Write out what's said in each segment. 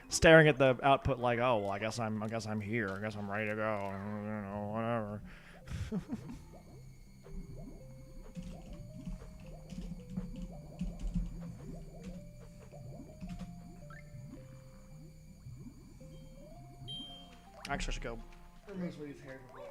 staring at the output like, oh well, I guess I'm here. I guess I'm ready to go. You know, whatever. Actually, I should go remove some of these hairs before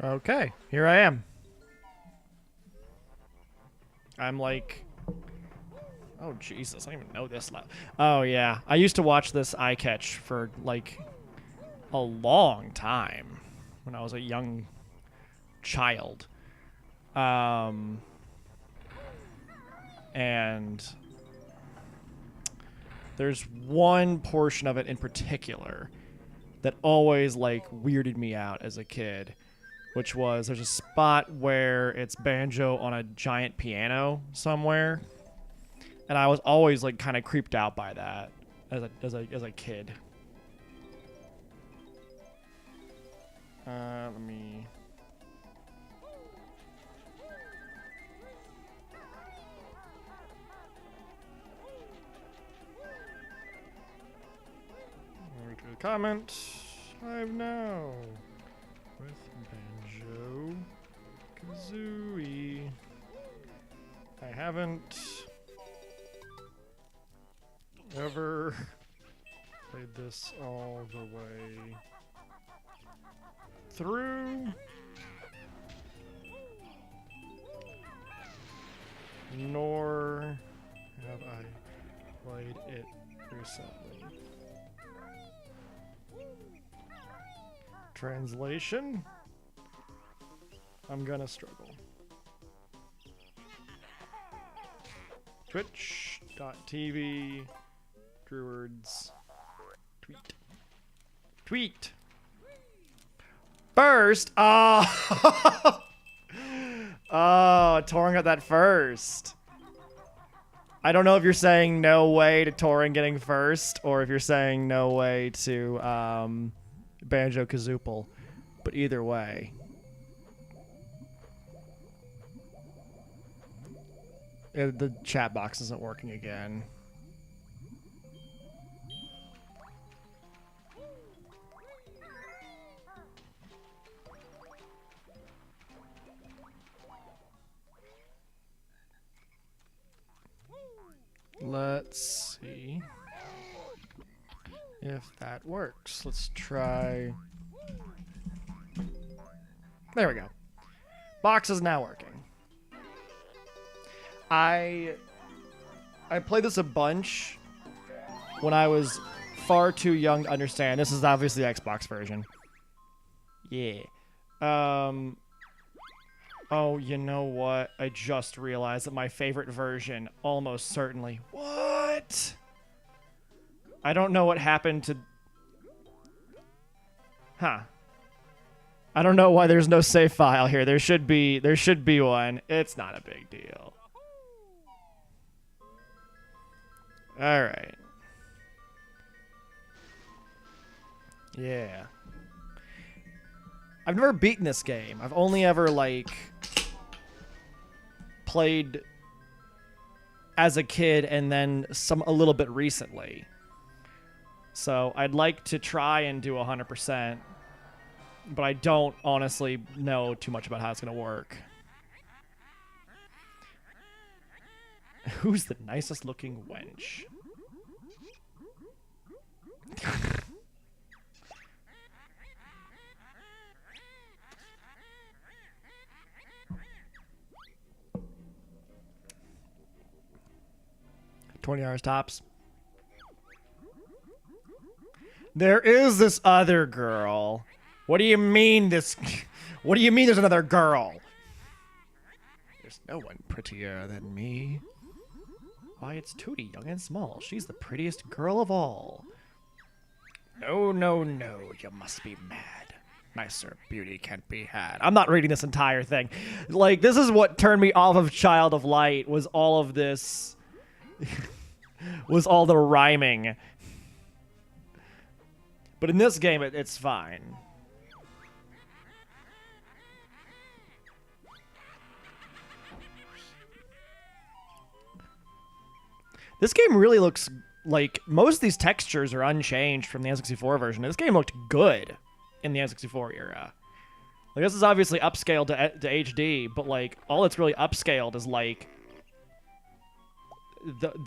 Okay, here I am. I'm like, oh Jesus, I don't even know this loud. Oh yeah, I used to watch this eye catch for like a long time when I was a young child. And there's one portion of it in particular that always like weirded me out as a kid, which was there's a spot where it's Banjo on a giant piano somewhere, and I was always like kind of creeped out by that as a kid. Let me. Over to the comment. Live now with Banjo-Kazooie. I haven't ever played this all the way through, nor have I played it recently. Translation? I'm gonna struggle. Twitch.tv Druids Tweet. First! Oh! Oh, Torin got that first. I don't know if you're saying no way to Torin getting first, or if you're saying no way to Banjo-Kazooie, but either way. The chat box isn't working again. Let's see if that works. Let's try There we go. Box is now working. I played this a bunch when I was far too young to understand. This is obviously the Xbox version. Yeah. Oh, you know what? I just realized that my favorite version almost certainly... What? I don't know what happened to... Huh. I don't know why there's no save file here. There should be one. It's not a big deal. All right. Yeah. I've never beaten this game. I've only ever, like, played as a kid and then a little bit recently. So I'd like to try and do 100%, but I don't honestly know too much about how it's going to work. Who's the nicest looking wench? 20 hours tops. There is this other girl. What do you mean what do you mean there's another girl? There's no one prettier than me. Why, it's Tootie, young and small. She's the prettiest girl of all. No, no, no, you must be mad. Nicer beauty can't be had. I'm not reading this entire thing. Like, this is what turned me off of Child of Light, was all of this... was all the rhyming. But in this game, it's fine. This game really looks like most of these textures are unchanged from the N64 version. This game looked good in the N64 era. Like, this is obviously upscaled to HD, but like all it's really upscaled is like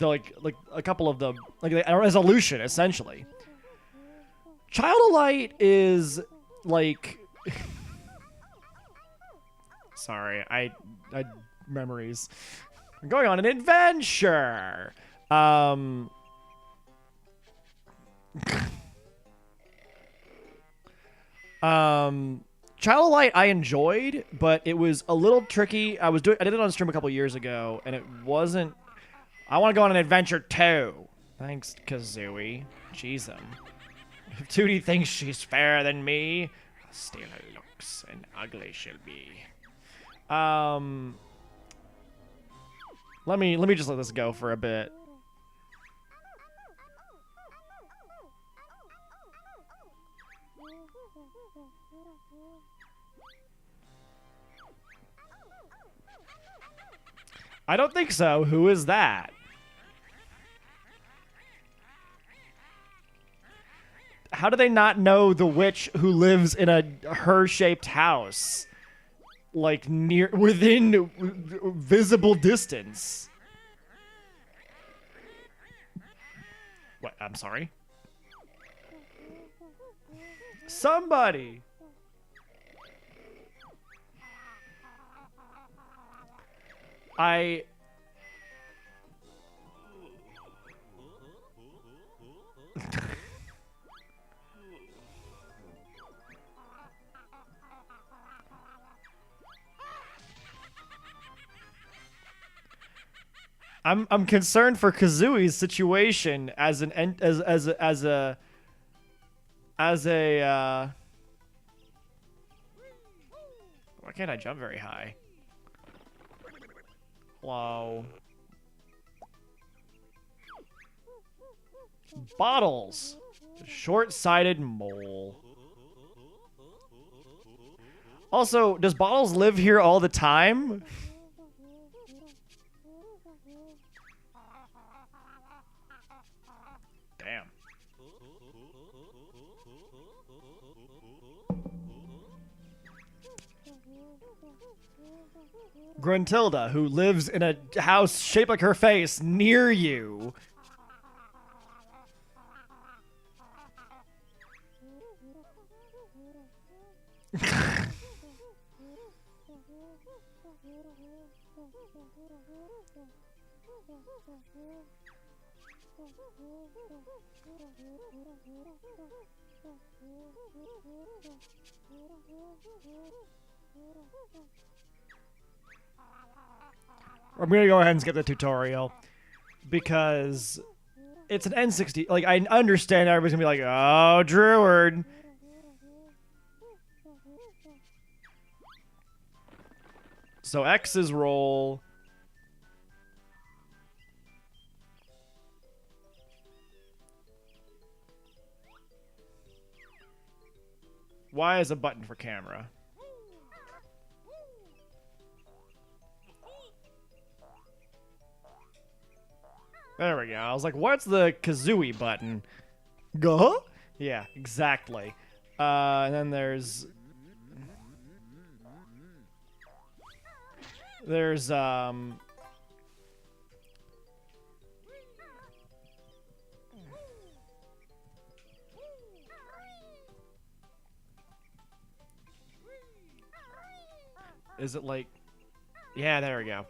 like a couple of the a resolution essentially. Child of Light is like sorry, I memories. I'm going on an adventure. Child of Light I enjoyed, but it was a little tricky. I did it on stream a couple years ago, and it wasn't. I want to go on an adventure too. Thanks, Kazooie. Jeez, if Tootie thinks she's fairer than me, I'll steal her looks, and ugly she'll be. Let me just let this go for a bit. I don't think so. Who is that? How do they not know the witch who lives in a her-shaped house? Like, within visible distance. What? I'm sorry? Somebody! I'm concerned for Kazooie's situation as a why can't I jump very high? Hello. Bottles. Short-sighted mole. Also, does Bottles live here all the time? Damn. Gruntilda, who lives in a house shaped like her face near you. I'm gonna go ahead and skip the tutorial because it's an N60. Like, I understand everybody's gonna be like, "Oh, Druid." So X's roll. Y is a button for camera. There we go. I was like, what's the Kazooie button? Guh-huh? Yeah, exactly. And then there's... Is it like... Yeah, there we go.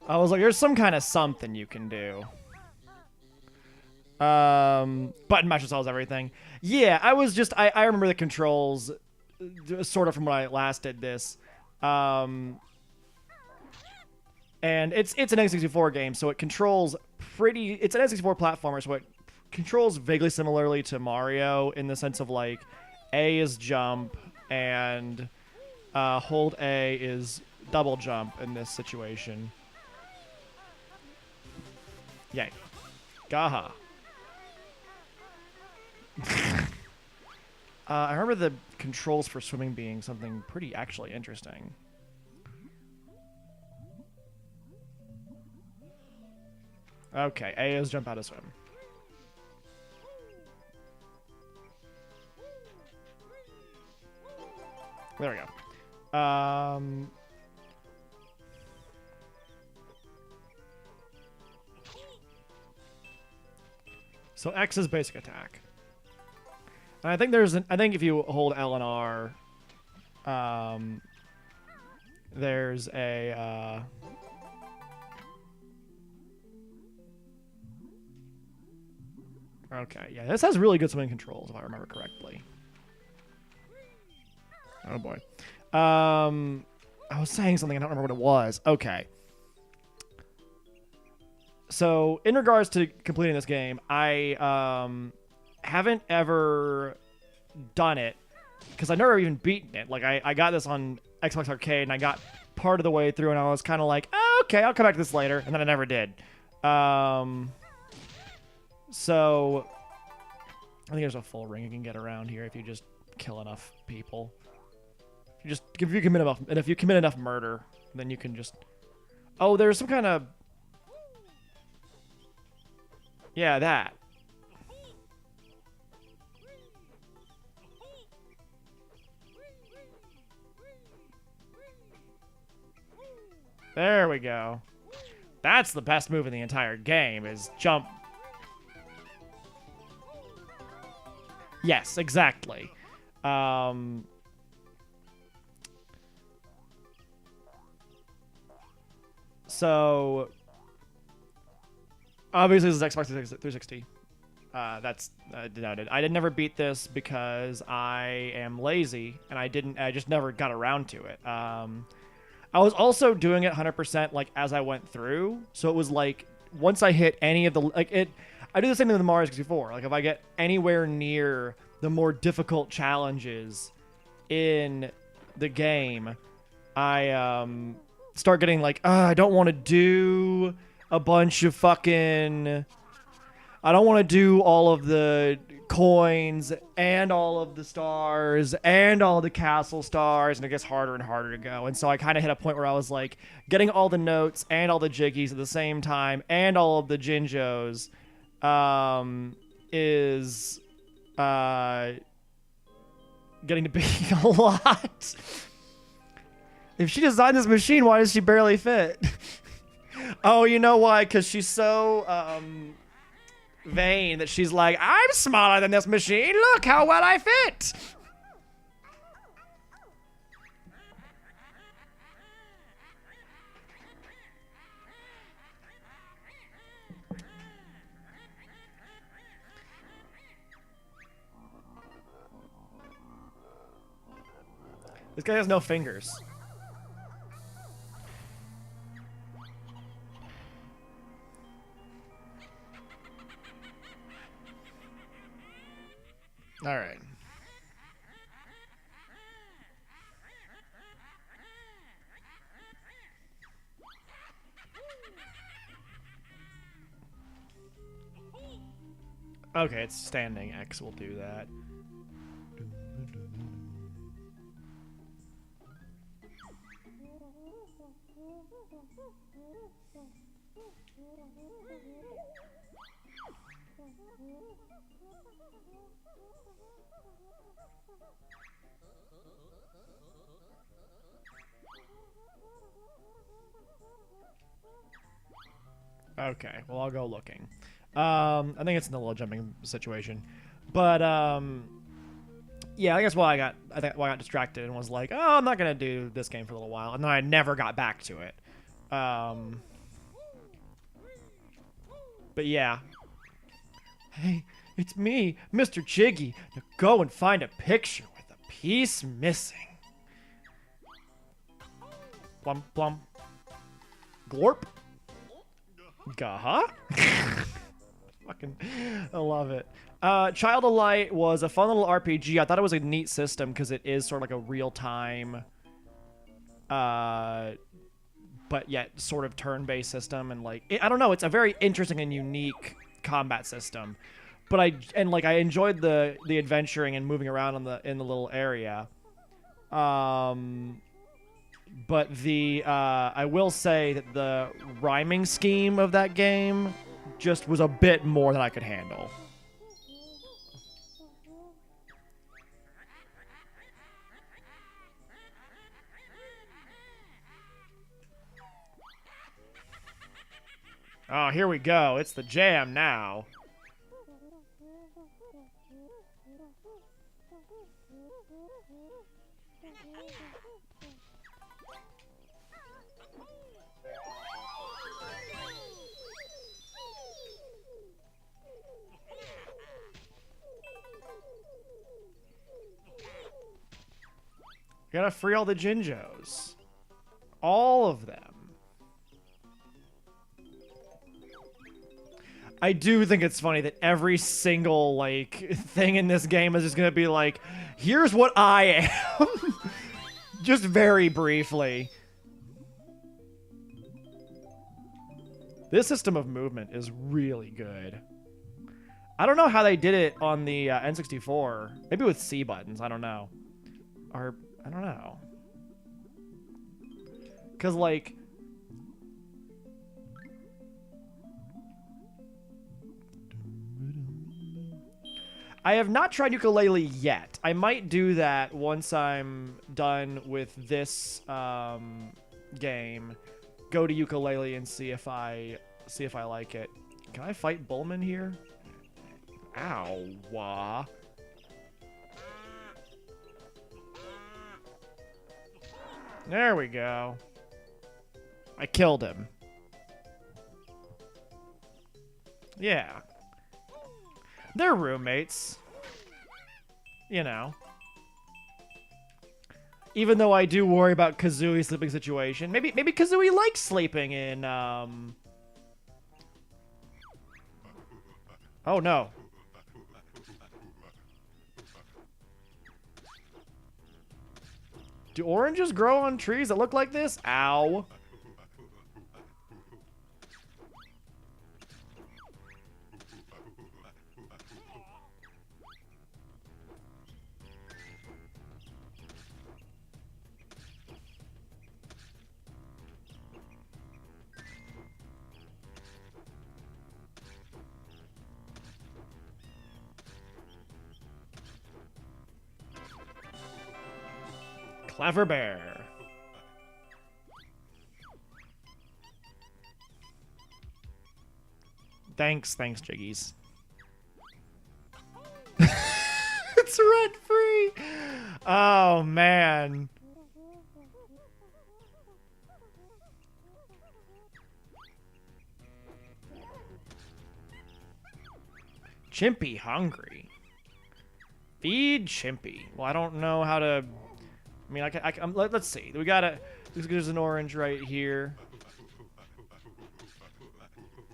I was like, there's some kind of something you can do. Button masher solves everything. Yeah, I remember the controls sort of from when I last did this. And it's an N64 game, so it controls it's an N64 platformer, so it controls vaguely similarly to Mario in the sense of like A is jump and hold A is double jump in this situation. Yay. Guh-huh. I remember the controls for swimming being something pretty actually interesting. Okay, A is jump out of swim. There we go. So X is basic attack. And I think I think if you hold L and R, there's a, okay, yeah, this has really good swimming controls, if I remember correctly. Oh boy. I was saying something, I don't remember what it was. Okay. So, in regards to completing this game, I haven't ever done it because I've never even beaten it. Like, I got this on Xbox Arcade, and I got part of the way through, and I was kind of like, oh, okay, I'll come back to this later, and then I never did. So, I think there's a full ring you can get around here if you just kill enough people. If you commit enough murder, then you can just... Oh, there's some kind of... Yeah, that. There we go. That's the best move in the entire game, is jump. Yes, exactly. So, obviously this is Xbox 360. That's denoted. I did never beat this because I am lazy, and I just never got around to it. I was also doing it 100% like as I went through, so it was like once I hit any of the I do the same thing with the Mario 64. Like if I get anywhere near the more difficult challenges in the game, I start getting like, I don't want to do a bunch of fucking... I don't want to do all of the coins and all of the stars and all the castle stars, and it gets harder and harder to go. And so I kind of hit a point where I was like, getting all the notes and all the jiggies at the same time and all of the Jinjos is getting to be a lot. If she designed this machine, why does she barely fit? Oh, you know why? Because she's so vain that she's like, I'm smaller than this machine. Look how well I fit. This guy has no fingers. All right. Okay, it's standing X will do that. Okay, well, I'll go looking. I think it's in the little jumping situation. But, yeah, I guess why I got distracted and was like, oh, I'm not going to do this game for a little while. And then I never got back to it. But yeah. Hey, it's me, Mr. Jiggy. Now go and find a picture with a piece missing. Plum, plum. Glorp. Guh-huh? Fucking, I love it. Child of Light was a fun little RPG. I thought it was a neat system because it is sort of like a real-time, but yet sort of turn-based system, and like I don't know, it's a very interesting and unique combat system. But I enjoyed the adventuring and moving around in the little area. But I will say that the rhyming scheme of that game just was a bit more than I could handle. Oh, here we go. It's the jam now. Gotta free all the Jinjos. All of them. I do think it's funny that every single, like, thing in this game is just gonna be like, here's what I am. Just very briefly. This system of movement is really good. I don't know how they did it on the N64. Maybe with C buttons, I don't know. Or, I don't know. Because, like... I have not tried ukulele yet. I might do that once I'm done with this game. Go to ukulele and see if I like it. Can I fight Bullman here? Ow. Wah. There we go. I killed him. Yeah. They're roommates. You know. Even though I do worry about Kazooie's sleeping situation. Maybe Kazooie likes sleeping in, Oh, no. Do oranges grow on trees that look like this? Ow. Clever bear. Thanks, Jiggies. It's rent free. Oh man. Chimpy hungry. Feed Chimpy. Well, I don't know how to I mean, let's see. We gotta. There's an orange right here.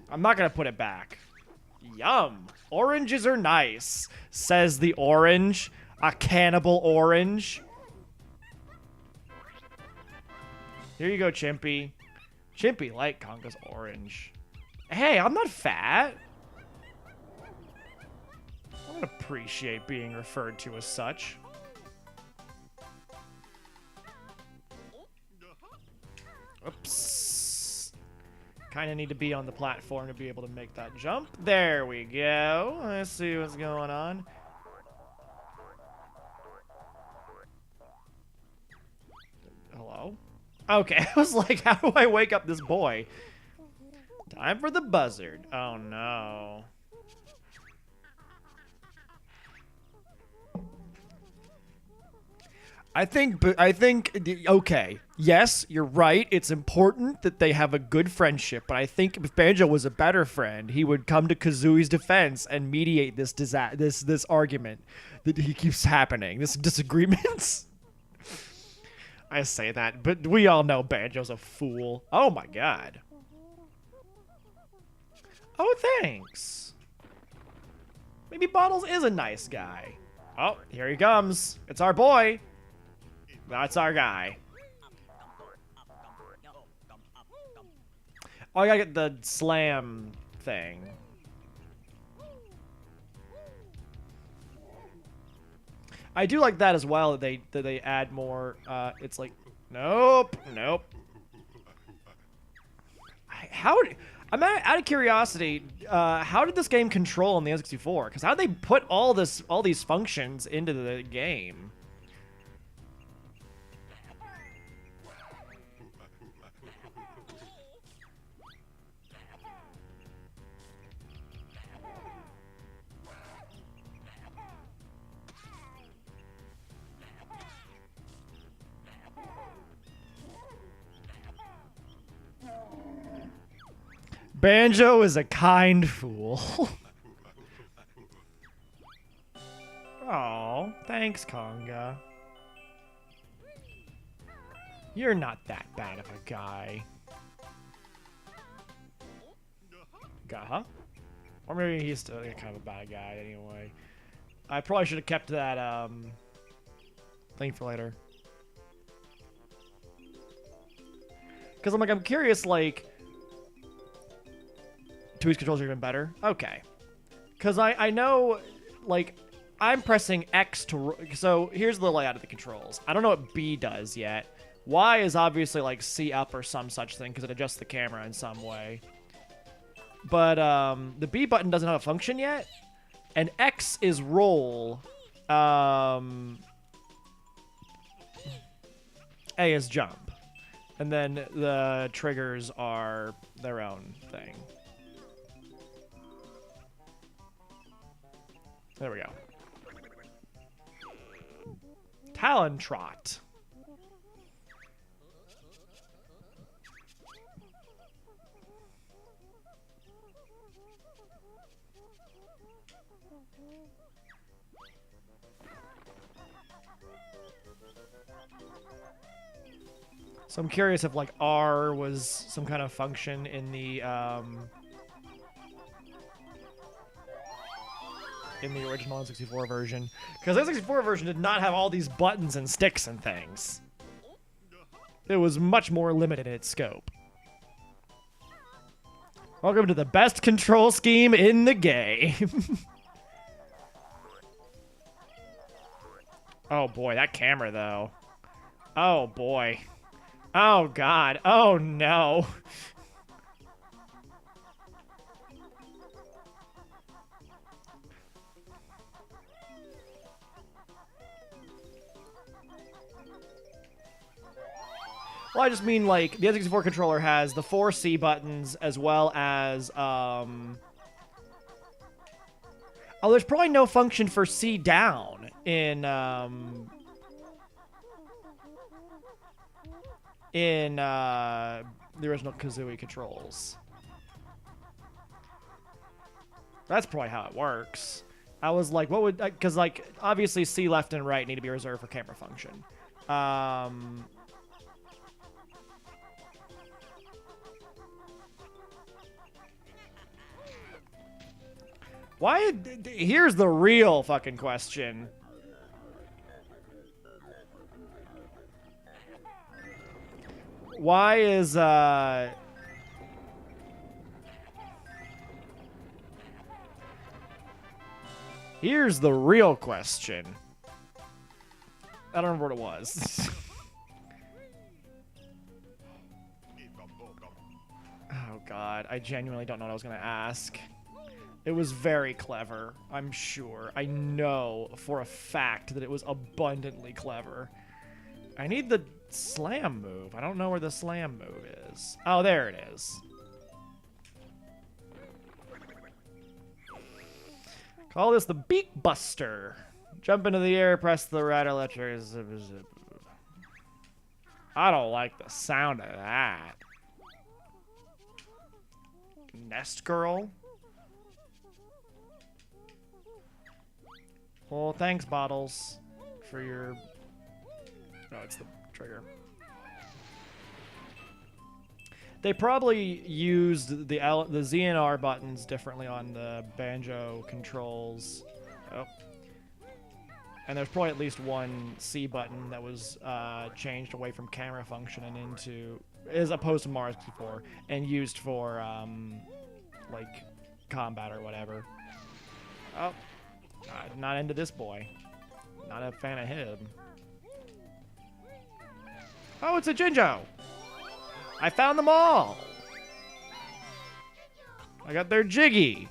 I'm not gonna put it back. Yum. Oranges are nice, says the orange. A cannibal orange. Here you go, Chimpy. Chimpy like Conga's orange. Hey, I'm not fat. I don't appreciate being referred to as such. Oops. Kind of need to be on the platform to be able to make that jump. There we go. Let's see what's going on. Hello? Okay, I was like, how do I wake up this boy? Time for the buzzard. Oh no. I think, okay, yes, you're right. It's important that they have a good friendship, but I think if Banjo was a better friend, he would come to Kazooie's defense and mediate this argument that he keeps happening, this disagreements. I say that, but we all know Banjo's a fool. Oh my god. Oh, thanks. Maybe Bottles is a nice guy. Oh, here he comes. It's our boy. That's our guy. Oh, I gotta get the slam thing. I do like that as well. That they add more. It's like, nope. I'm out of curiosity. How did this game control on the N64? Because how did they put all these functions into the game? Banjo is a kind fool. Oh, thanks, Conga. You're not that bad of a guy. Guh-huh? Or maybe he's still kind of a bad guy anyway. I probably should have kept that thing for later. Because I'm curious, like, Two's controls are even better? Okay. Because I know, like, I'm pressing X to... So, here's the layout of the controls. I don't know what B does yet. Y is obviously, like, C up or some such thing, because it adjusts the camera in some way. But, the B button doesn't have a function yet. And X is roll. A is jump. And then the triggers are their own thing. There we go. Talon Trot. So I'm curious if, like, R was some kind of function in the original N64 version. Because the N64 version did not have all these buttons and sticks and things. It was much more limited in its scope. Welcome to the best control scheme in the game. Oh boy, that camera though. Oh boy. Oh god. Oh no. Well, I just mean, like, the N64 controller has the 4 C buttons as well as, Oh, there's probably no function for C down in the original Kazooie controls. That's probably how it works. I was like, what would... Because, like, obviously C left and right need to be reserved for camera function. Why? Here's the real fucking question. Why is, Here's the real question. I don't remember what it was. Oh, God. I genuinely don't know what I was going to ask. It was very clever, I'm sure. I know for a fact that it was abundantly clever. I need the slam move. I don't know where the slam move is. Oh, there it is. Call this the Beak Buster. Jump into the air, press the right electric. I don't like the sound of that. Nest Girl? Well, thanks, Bottles, for your... Oh, it's the trigger. They probably used the Z and R buttons differently on the Banjo controls. Oh. And there's probably at least one C button that was changed away from camera function and into, as opposed to Mario 64, and used for, like, combat or whatever. Oh. Not into this boy. Not a fan of him. Oh, it's a Jinjo! I found them all! I got their Jiggy!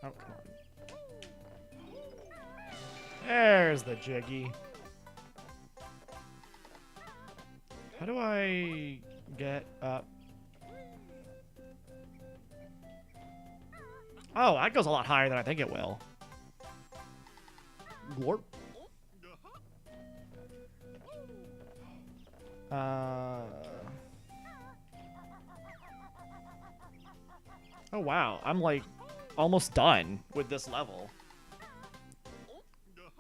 Oh, come on. There's the Jiggy. How do I get up? Oh, that goes a lot higher than I think it will. Glorp. Oh, wow. I'm, like, almost done with this level.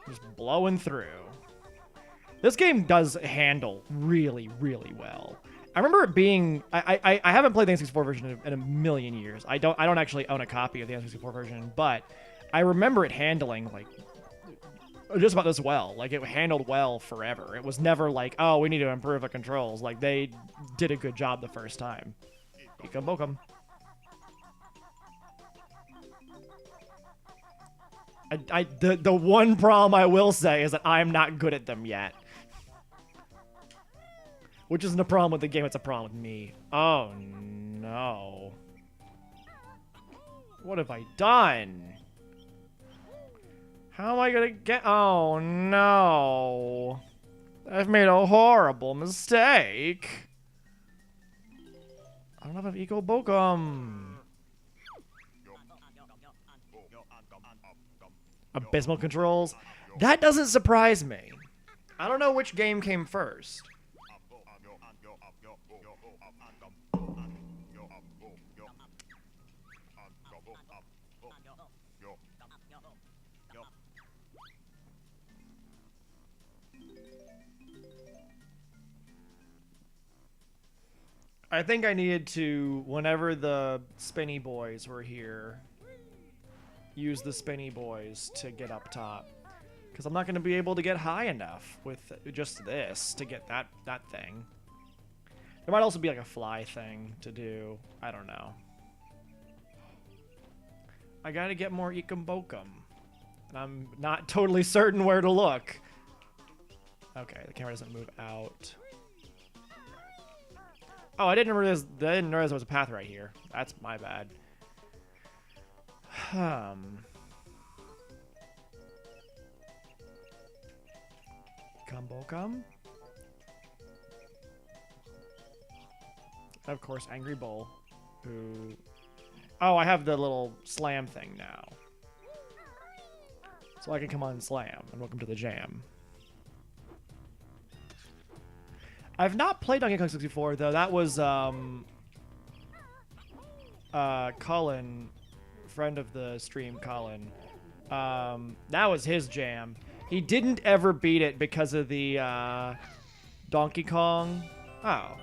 Just blowing through. This game does handle really, really well. I remember it being... I haven't played the N64 version in a million years. I don't actually own a copy of the N64 version, but I remember it handling, like, just about this well. Like, it handled well forever. It was never like, oh, we need to improve the controls. Like, they did a good job the first time. Ekum bokum. The one problem I will say is that I'm not good at them yet. Which isn't a problem with the game, it's a problem with me. Oh, no. What have I done? How am I gonna get... Oh, no. I've made a horrible mistake. I don't have an Eco Bokum. Abysmal controls? That doesn't surprise me. I don't know which game came first. I think I needed to, whenever the Spinny Boys were here, use the Spinny Boys to get up top. Because I'm not going to be able to get high enough with just this to get that thing. There might also be like a fly thing to do. I don't know. I got to get more Ekum Bokum. And I'm not totally certain where to look. Okay, the camera doesn't move out. Oh, I didn't realize there was a path right here. That's my bad. Bokum. Of course, Angry Bull, who... Oh, I have the little slam thing now. So I can come on and slam, and welcome to the jam. I've not played Donkey Kong 64, though. That was, Cullen, friend of the stream, Cullen, that was his jam. He didn't ever beat it because of the Donkey Kong. Oh.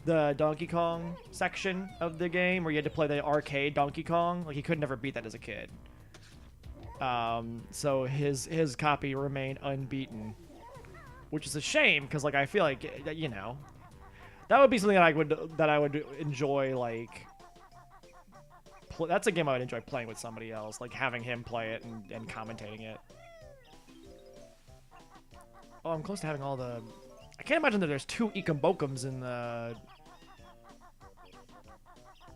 The Donkey Kong section of the game where you had to play the arcade Donkey Kong. Like, he could never beat that as a kid. So his copy remained unbeaten, which is a shame because, like, I feel like, you know, that would be something that I would enjoy. Like, that's a game I would enjoy playing with somebody else, like having him play it and commentating it. Oh, I'm close to having all the. I can't imagine that there's 2 Ikombokums in the.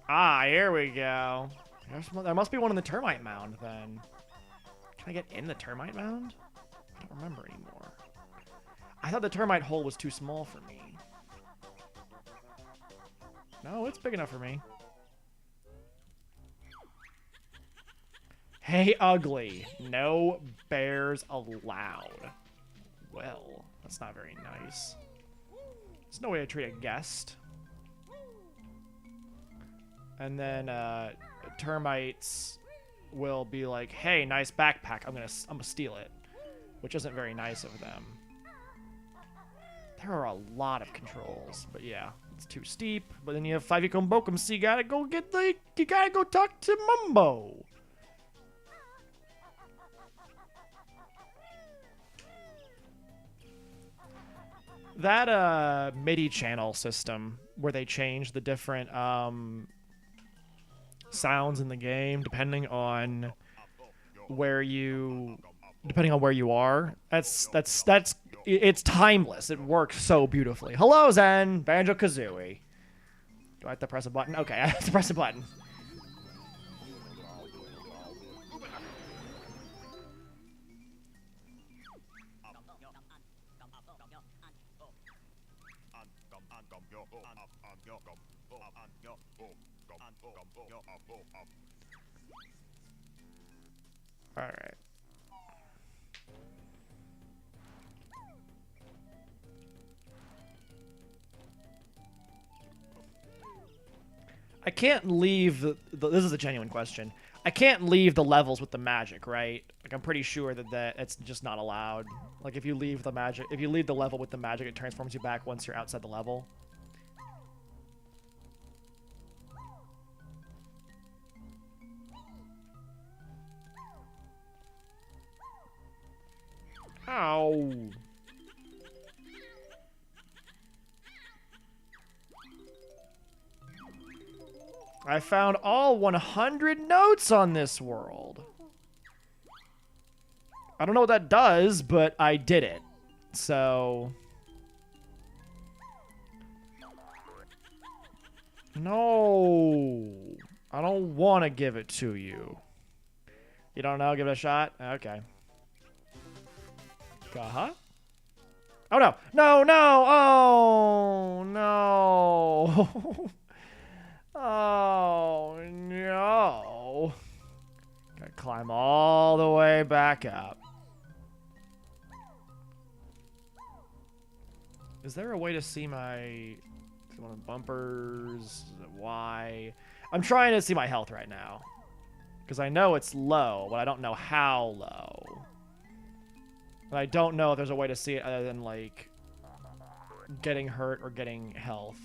Ah, here we go. There must be one in the termite mound then. Can I get in the termite mound? I don't remember anymore. I thought the termite hole was too small for me. No, it's big enough for me. Hey, ugly. No bears allowed. Well, that's not very nice. There's no way to treat a guest. And then termites will be like, "Hey, nice backpack. I'm gonna steal it," which isn't very nice of them. There are a lot of controls, but yeah, it's too steep. But then you have 5 Ikombokums, so you gotta go talk to Mumbo. That MIDI channel system where they change the different sounds in the game depending on where you are. It's timeless. It works so beautifully. Hello, Zen. Banjo-Kazooie. Do I have to press a button? Okay, I have to press a button. All right. I can't leave this is a genuine question. I can't leave the levels with the magic, right? Like, I'm pretty sure that it's just not allowed. Like, if you leave the level with the magic, it transforms you back once you're outside the level. Ow. I found all 100 notes on this world. I don't know what that does, but I did it. So... No. I don't want to give it to you. You don't know? Give it a shot? Okay. Guh-huh? Oh, no. No, no. Oh, no. Oh, no. Gotta climb all the way back up. Is there a way to see my... one of the bumpers? Is it Y? I'm trying to see my health right now. Because I know it's low, but I don't know how low. And I don't know if there's a way to see it other than, like, getting hurt or getting health.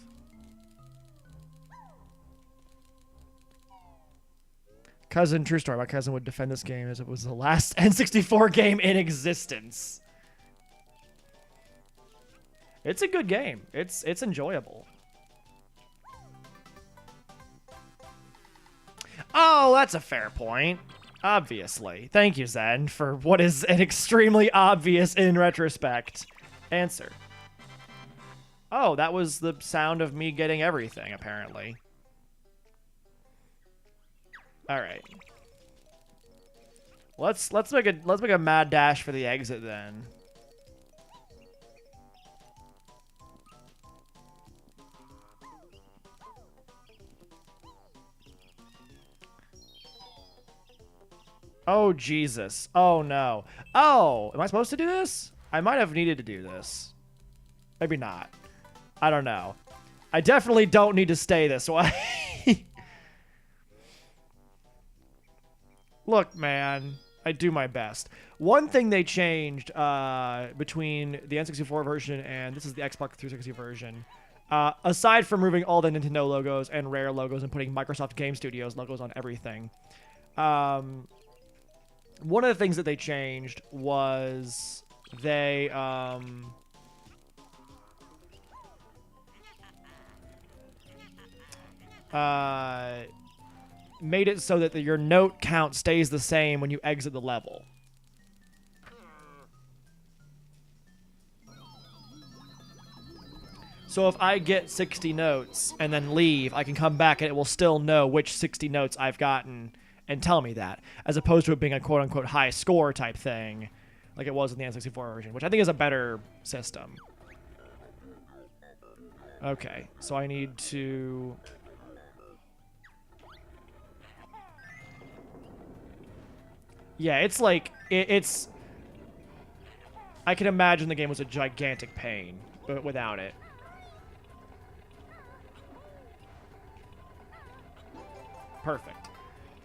Cousin, true story. My cousin would defend this game as it was the last N64 game in existence. It's a good game. It's enjoyable. Oh, that's a fair point. Obviously. Thank you, Zen, for what is an extremely obvious, in retrospect, answer. Oh, that was the sound of me getting everything, apparently. All right. Let's make a mad dash for the exit then. Oh, Jesus. Oh, no. Oh, am I supposed to do this? I might have needed to do this. Maybe not. I don't know. I definitely don't need to stay this way. Look, man, I do my best. One thing they changed between the N64 version and this is the Xbox 360 version, aside from removing all the Nintendo logos and Rare logos and putting Microsoft Game Studios logos on everything, one of the things that they changed was they made it so that your note count stays the same when you exit the level. So if I get 60 notes and then leave, I can come back and it will still know which 60 notes I've gotten and tell me that, as opposed to it being a quote-unquote high score type thing like it was in the N64 version, which I think is a better system. Okay, so I need to... Yeah, it's like... It's... I can imagine the game was a gigantic pain, but without it. Perfect.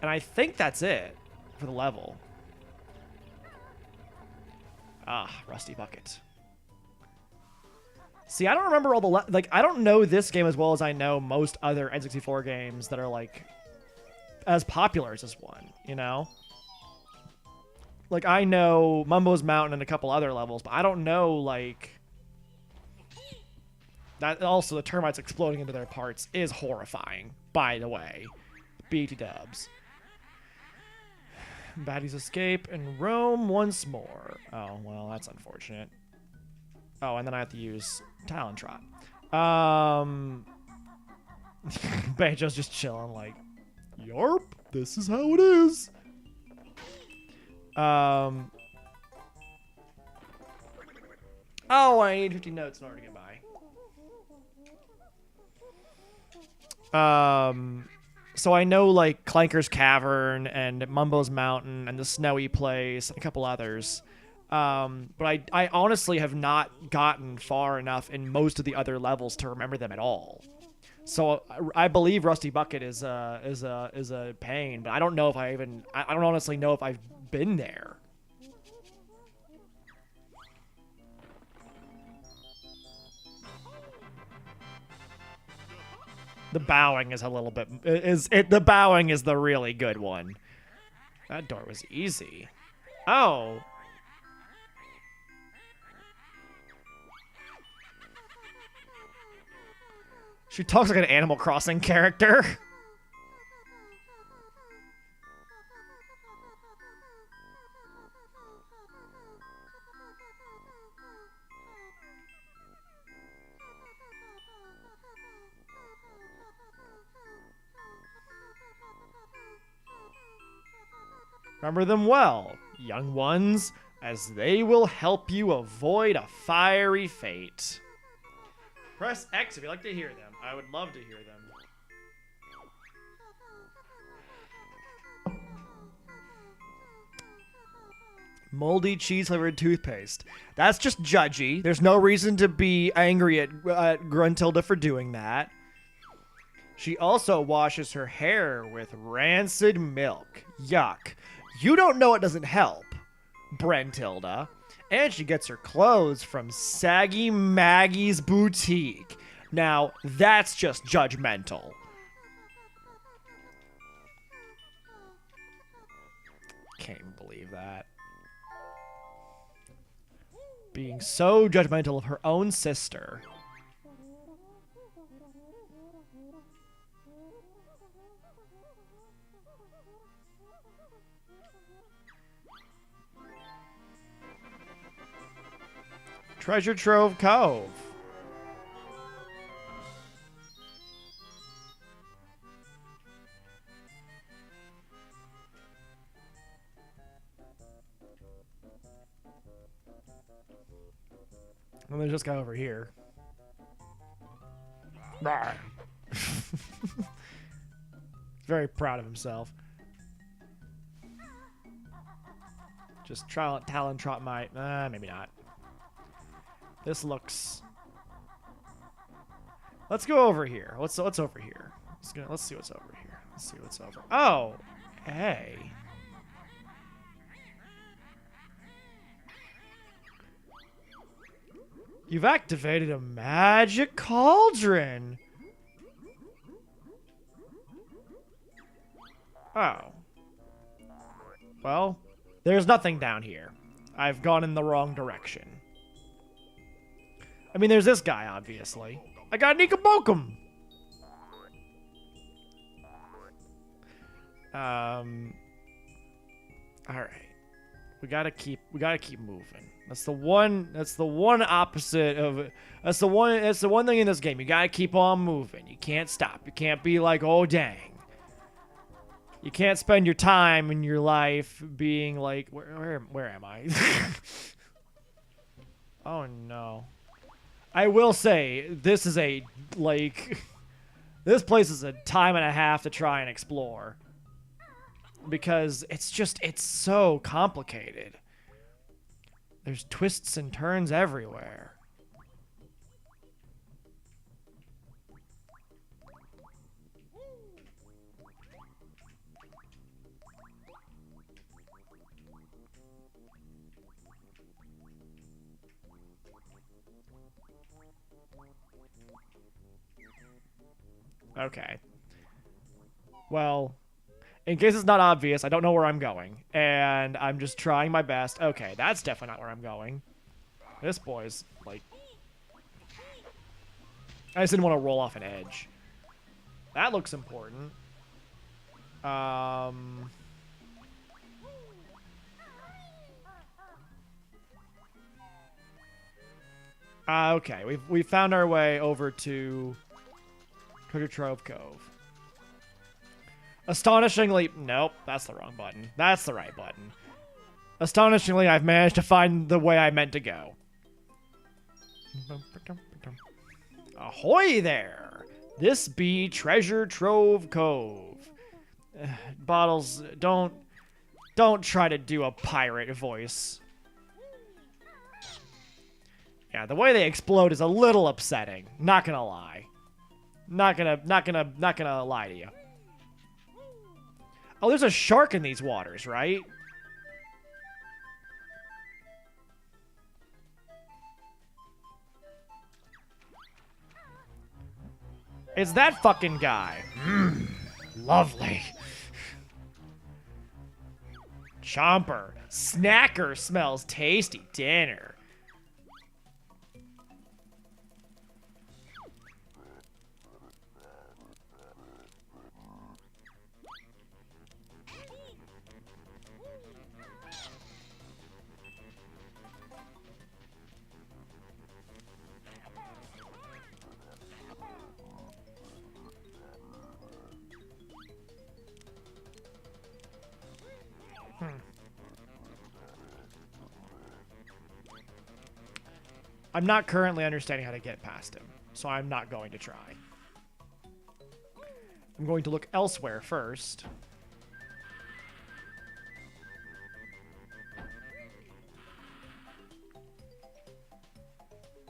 And I think that's it for the level. Ah, Rusty Bucket. See, I don't remember all the... Like, I don't know this game as well as I know most other N64 games that are, like, as popular as this one, you know? Like, I know Mumbo's Mountain and a couple other levels, but I don't know, like... That also, the termites exploding into their parts is horrifying, by the way. BT dubs. Baddies escape and roam once more. Oh, well, that's unfortunate. Oh, and then I have to use Talon Trot. Banjo's just chilling like, yarp, this is how it is. Oh, I need 50 notes in order to get by. So I know, like, Clanker's Cavern and Mumbo's Mountain and the Snowy Place and a couple others. But I honestly have not gotten far enough in most of the other levels to remember them at all. So I believe Rusty Bucket is a pain, but I don't know if I don't honestly know if I've been there. The bowing is a little bit... The bowing is the really good one. That door was easy. Oh. She talks like an Animal Crossing character. Remember them well, young ones, as they will help you avoid a fiery fate. Press X if you'd like to hear them. I would love to hear them. Moldy cheese-flavored toothpaste. That's just judgy. There's no reason to be angry at Gruntilda for doing that. She also washes her hair with rancid milk. Yuck. You don't know it doesn't help, Brentilda. And she gets her clothes from Saggy Maggie's boutique. Now, that's just judgmental. Can't even believe that. Being so judgmental of her own sister. Treasure Trove Cove. And there's this guy over here. Very proud of himself. Just Talon Trot might. Maybe not. This looks Let's go over here. What's over here? Let's see what's over here. Let's see what's over. Oh, hey. You've activated a magic cauldron. Oh. Well, there's nothing down here. I've gone in the wrong direction. I mean, there's this guy, obviously. I got Nika Bokum! Alright. We gotta keep moving. That's the one opposite of that's the one thing in this game. You gotta keep on moving. You can't stop. You can't be like, oh dang. You can't spend your time in your life being like, where am I? Oh no. I will say, this is a, like, this place is a time and a half to try and explore. Because it's so complicated. There's twists and turns everywhere. Okay. Well, in case it's not obvious, I don't know where I'm going. And I'm just trying my best. Okay, that's definitely not where I'm going. This boy's, like... I just didn't want to roll off an edge. That looks important. Okay, we've found our way over to Treasure Trove Cove. Astonishingly, nope, that's the wrong button. That's the right button. Astonishingly, I've managed to find the way I meant to go. Ahoy there! This be Treasure Trove Cove. Bottles, don't try to do a pirate voice. Yeah, the way they explode is a little upsetting. Not gonna lie. Not gonna lie to you. Oh, there's a shark in these waters, right? It's that fucking guy. Lovely. Chomper. Snacker smells tasty dinner. I'm not currently understanding how to get past him, so I'm not going to try. I'm going to look elsewhere first.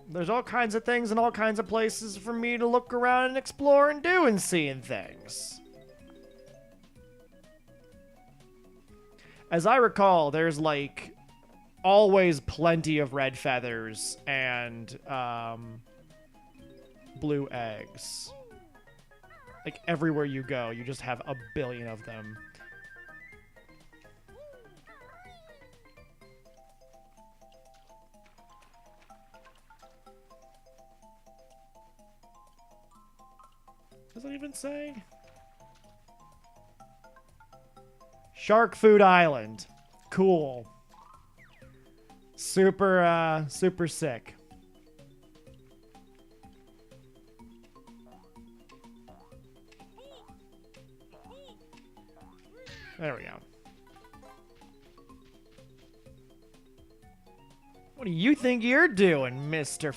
There's all kinds of things and all kinds of places for me to look around and explore and do and seeing things. As I recall, there's like always plenty of red feathers and blue eggs. Like everywhere you go, you just have a billion of them. Does it even say? Shark Food Island. Cool. Super sick. There we go. What do you think you're doing, Mr.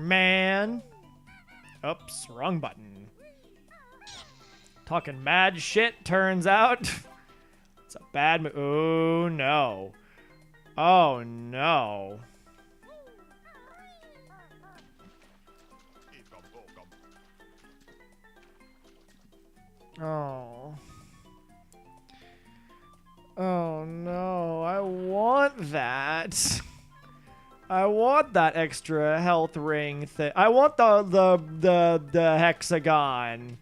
Man? Oops, wrong button. Talking mad shit, turns out. It's a bad move. Oh, no. Oh, no. Oh. Oh no, I want that. I want that extra health ring thing. I want the hexagon.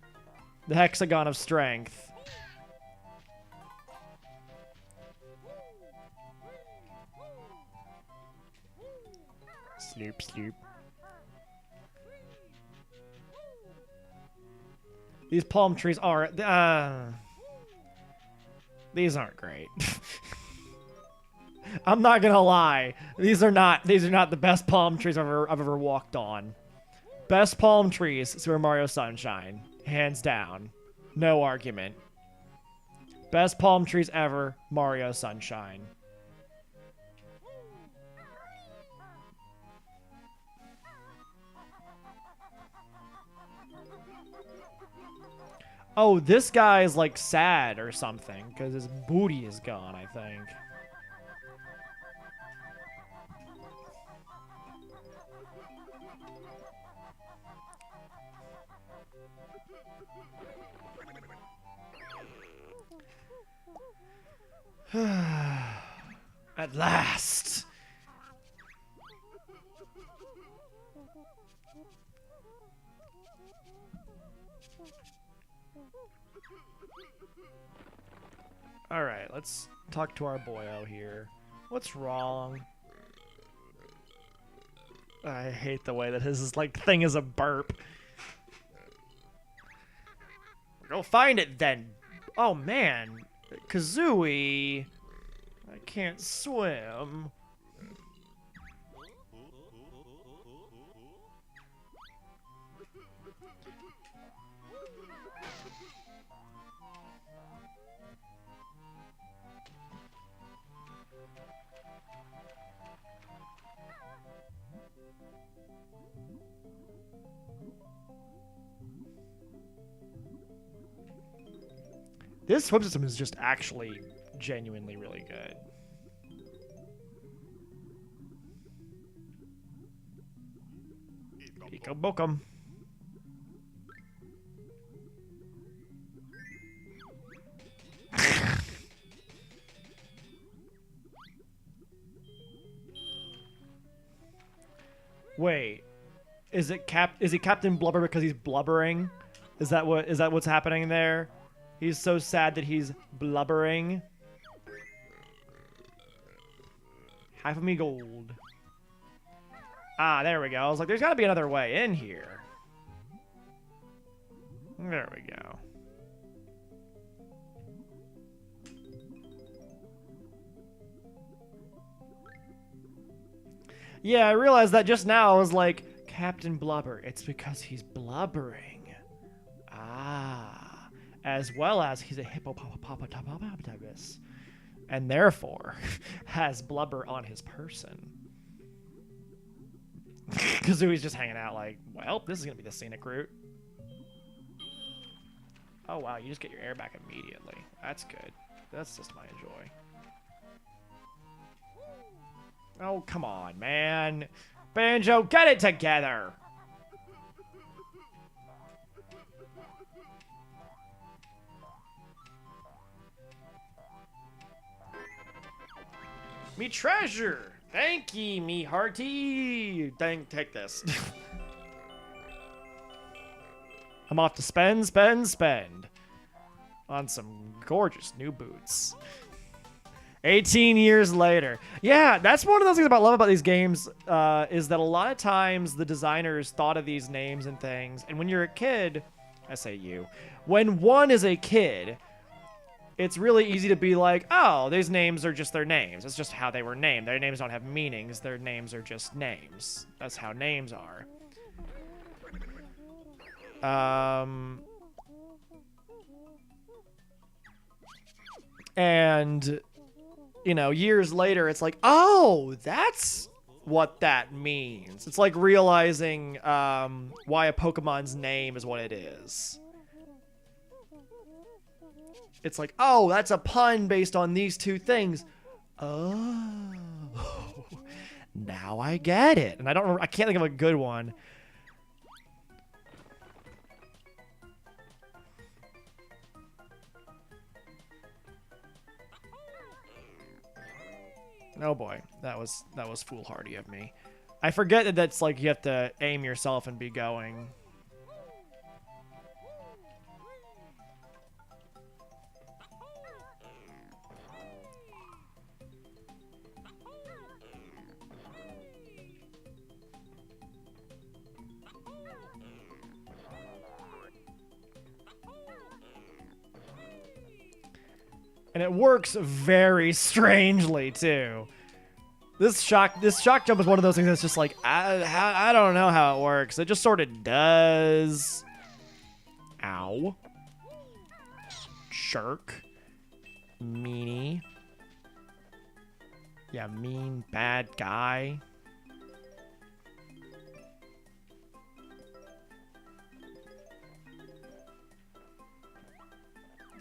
The hexagon of strength. Sloop, sloop. These palm trees are these aren't great. I'm not gonna lie. These are not the best palm trees I've ever walked on. Best palm trees, Super Mario Sunshine. Hands down. No argument. Best palm trees ever, Mario Sunshine. Oh, this guy is like sad or something because his booty is gone, I think. At last. All right, let's talk to our boyo here. What's wrong? I hate the way that his like thing is a burp. Go find it then. Oh man, Kazooie, I can't swim. This swim system is just actually genuinely really good. Eco Bokum. Wait, is he Captain Blubber because he's blubbering? Is that what's happening there? He's so sad that he's blubbering. Half of me gold. Ah, there we go. I was like, there's got to be another way in here. There we go. Yeah, I realized that just now. I was like, Captain Blubber. It's because he's blubbering. Ah. As well as he's a hippopotamus, and therefore has blubber on his person. Kazooie's just hanging out like, well, this is gonna be the scenic route. Oh wow, you just get your air back immediately. That's good. That's just my joy. Oh, come on, man. Banjo, get it together! Me treasure! Thank ye, me hearty! Take this. I'm off to spend on some gorgeous new boots. 18 years later. Yeah, that's one of those things I love about these games, is that a lot of times the designers thought of these names and things, and when you're a kid, I say you, when one is a kid, it's really easy to be like, oh, these names are just their names. It's just how they were named. Their names don't have meanings. Their names are just names. That's how names are. And, you know, years later, it's like, oh, that's what that means. It's like realizing why a Pokemon's name is what it is. It's like, oh, that's a pun based on these two things. Oh, now I get it. And I can't think of a good one. Oh boy, that was foolhardy of me. I forget that that's like you have to aim yourself and be going. And it works very strangely too. This shock jump is one of those things that's just like I don't know how it works. It just sort of does. Ow. Shirk. Meanie. Yeah, mean bad guy.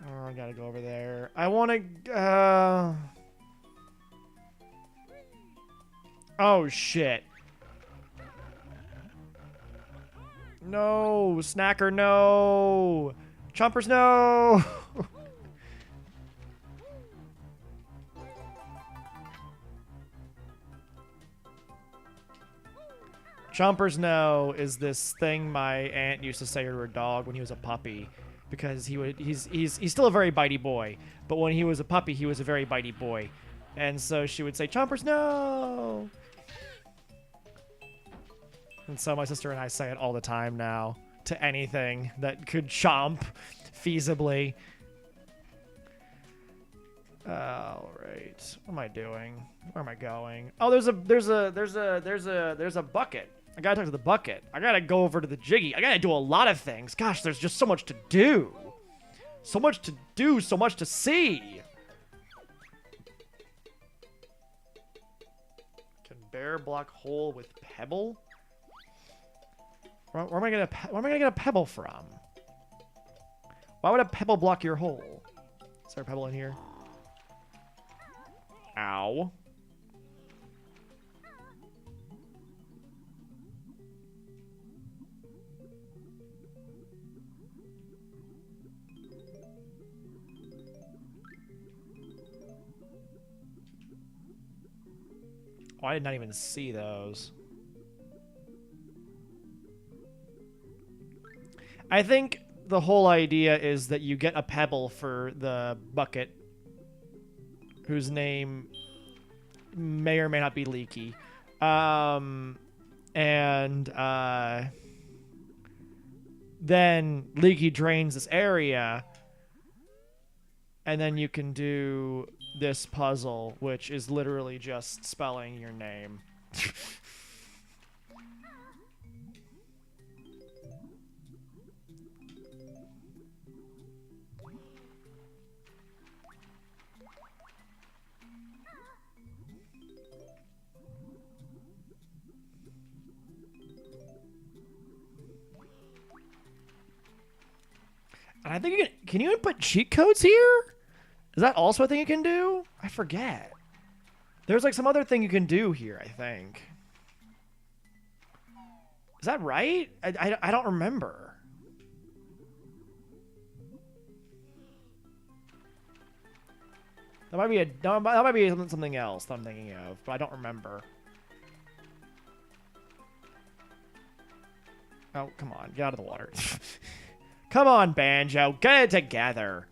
Oh, I gotta go over there. I want to. Oh shit! No, Snacker, no! Chompers, no! Chompers, no is this thing my aunt used to say to her dog when he was a puppy. Because he's still a very bitey boy, but when he was a puppy, he was a very bitey boy, and so she would say, "Chompers, no!" And so my sister and I say it all the time now to anything that could chomp feasibly. All right, what am I doing? Where am I going? Oh, there's a bucket. I gotta talk to the bucket. I gotta go over to the Jiggy. I gotta do a lot of things. Gosh, there's just so much to do. So much to do, so much to see. Can bear block hole with pebble? Where am I gonna get a pebble from? Why would a pebble block your hole? Is there a pebble in here? Ow. Oh, I did not even see those. I think the whole idea is that you get a pebble for the bucket, whose name may or may not be Leaky. Then Leaky drains this area, and then you can do this puzzle, which is literally just spelling your name. And I think can you input cheat codes here? Is that also a thing you can do? I forget. There's like some other thing you can do here, I think. Is that right? I don't remember. That might be something else that I'm thinking of, but I don't remember. Oh, come on. Get out of the water. Come on, Banjo. Get it together.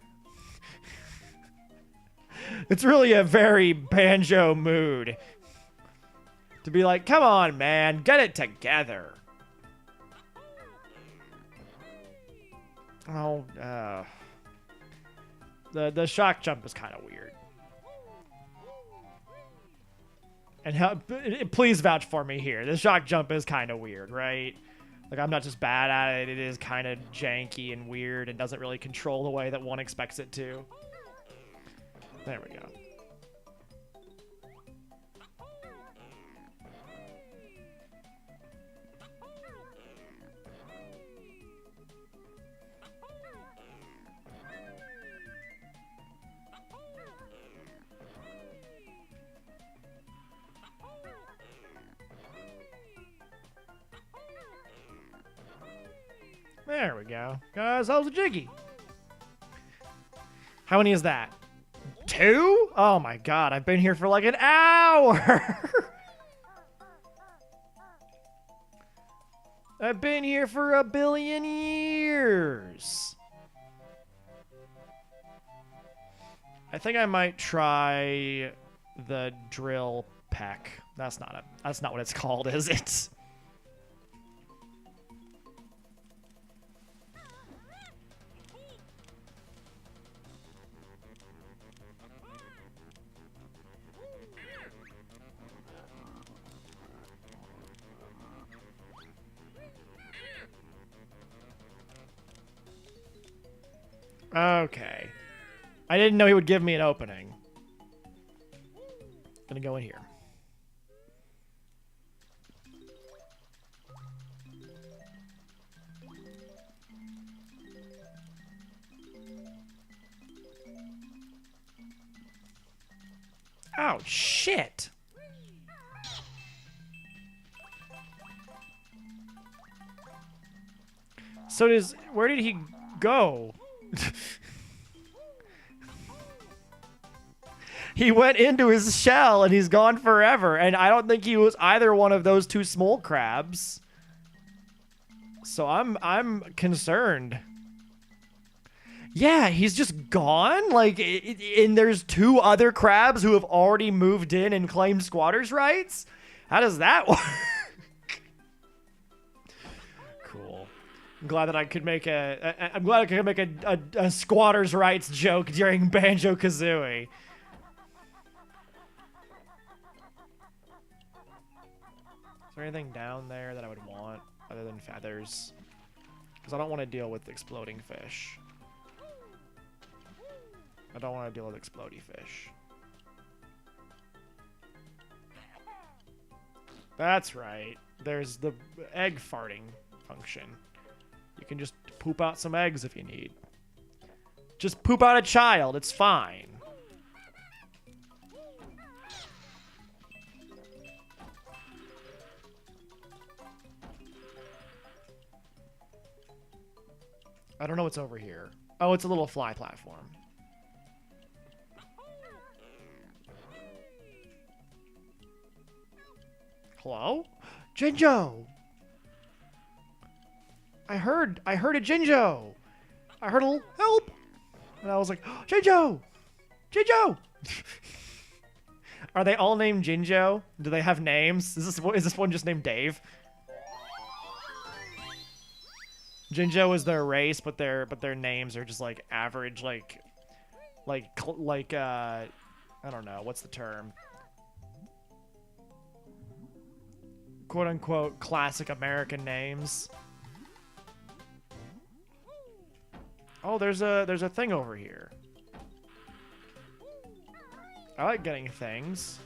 It's really a very Banjo mood. To be like, come on, man. Get it together. Oh, the shock jump is kind of weird. And please vouch for me here. The shock jump is kind of weird, right? Like, I'm not just bad at it. It is kind of janky and weird and doesn't really control the way that one expects it to. There we go. There we go. Got ourselves a Jiggy. How many is that? 2? Oh my god, I've been here for like an hour! I've been here for a billion years! I think I might try the drill peck. That's not what it's called, is it? Okay. I didn't know he would give me an opening. Gonna go in here. Oh, shit! So where did he go? He went into his shell and he's gone forever, and I don't think he was either one of those two small crabs. So I'm concerned. Yeah, he's just gone? Like, and there's 2 other crabs who have already moved in and claimed squatters' rights? How does that work? Cool. I'm glad that I could make a squatters' rights joke during Banjo-Kazooie. Is there anything down there that I would want other than feathers? Because I don't want to deal with exploding fish. I don't want to deal with explodey fish. That's right. There's the egg farting function. You can just poop out some eggs if you need. Just poop out a child. It's fine. I don't know what's over here. Oh, it's a little fly platform. Hello? Jinjo! I heard a Jinjo! I heard a little help! And I was like, oh, Jinjo! Jinjo! Are they all named Jinjo? Do they have names? Is this one just named Dave? Jinjo is their race, but their names are just like average, like I don't know, what's the term? Quote unquote classic American names. Oh, there's a thing over here. I like getting things.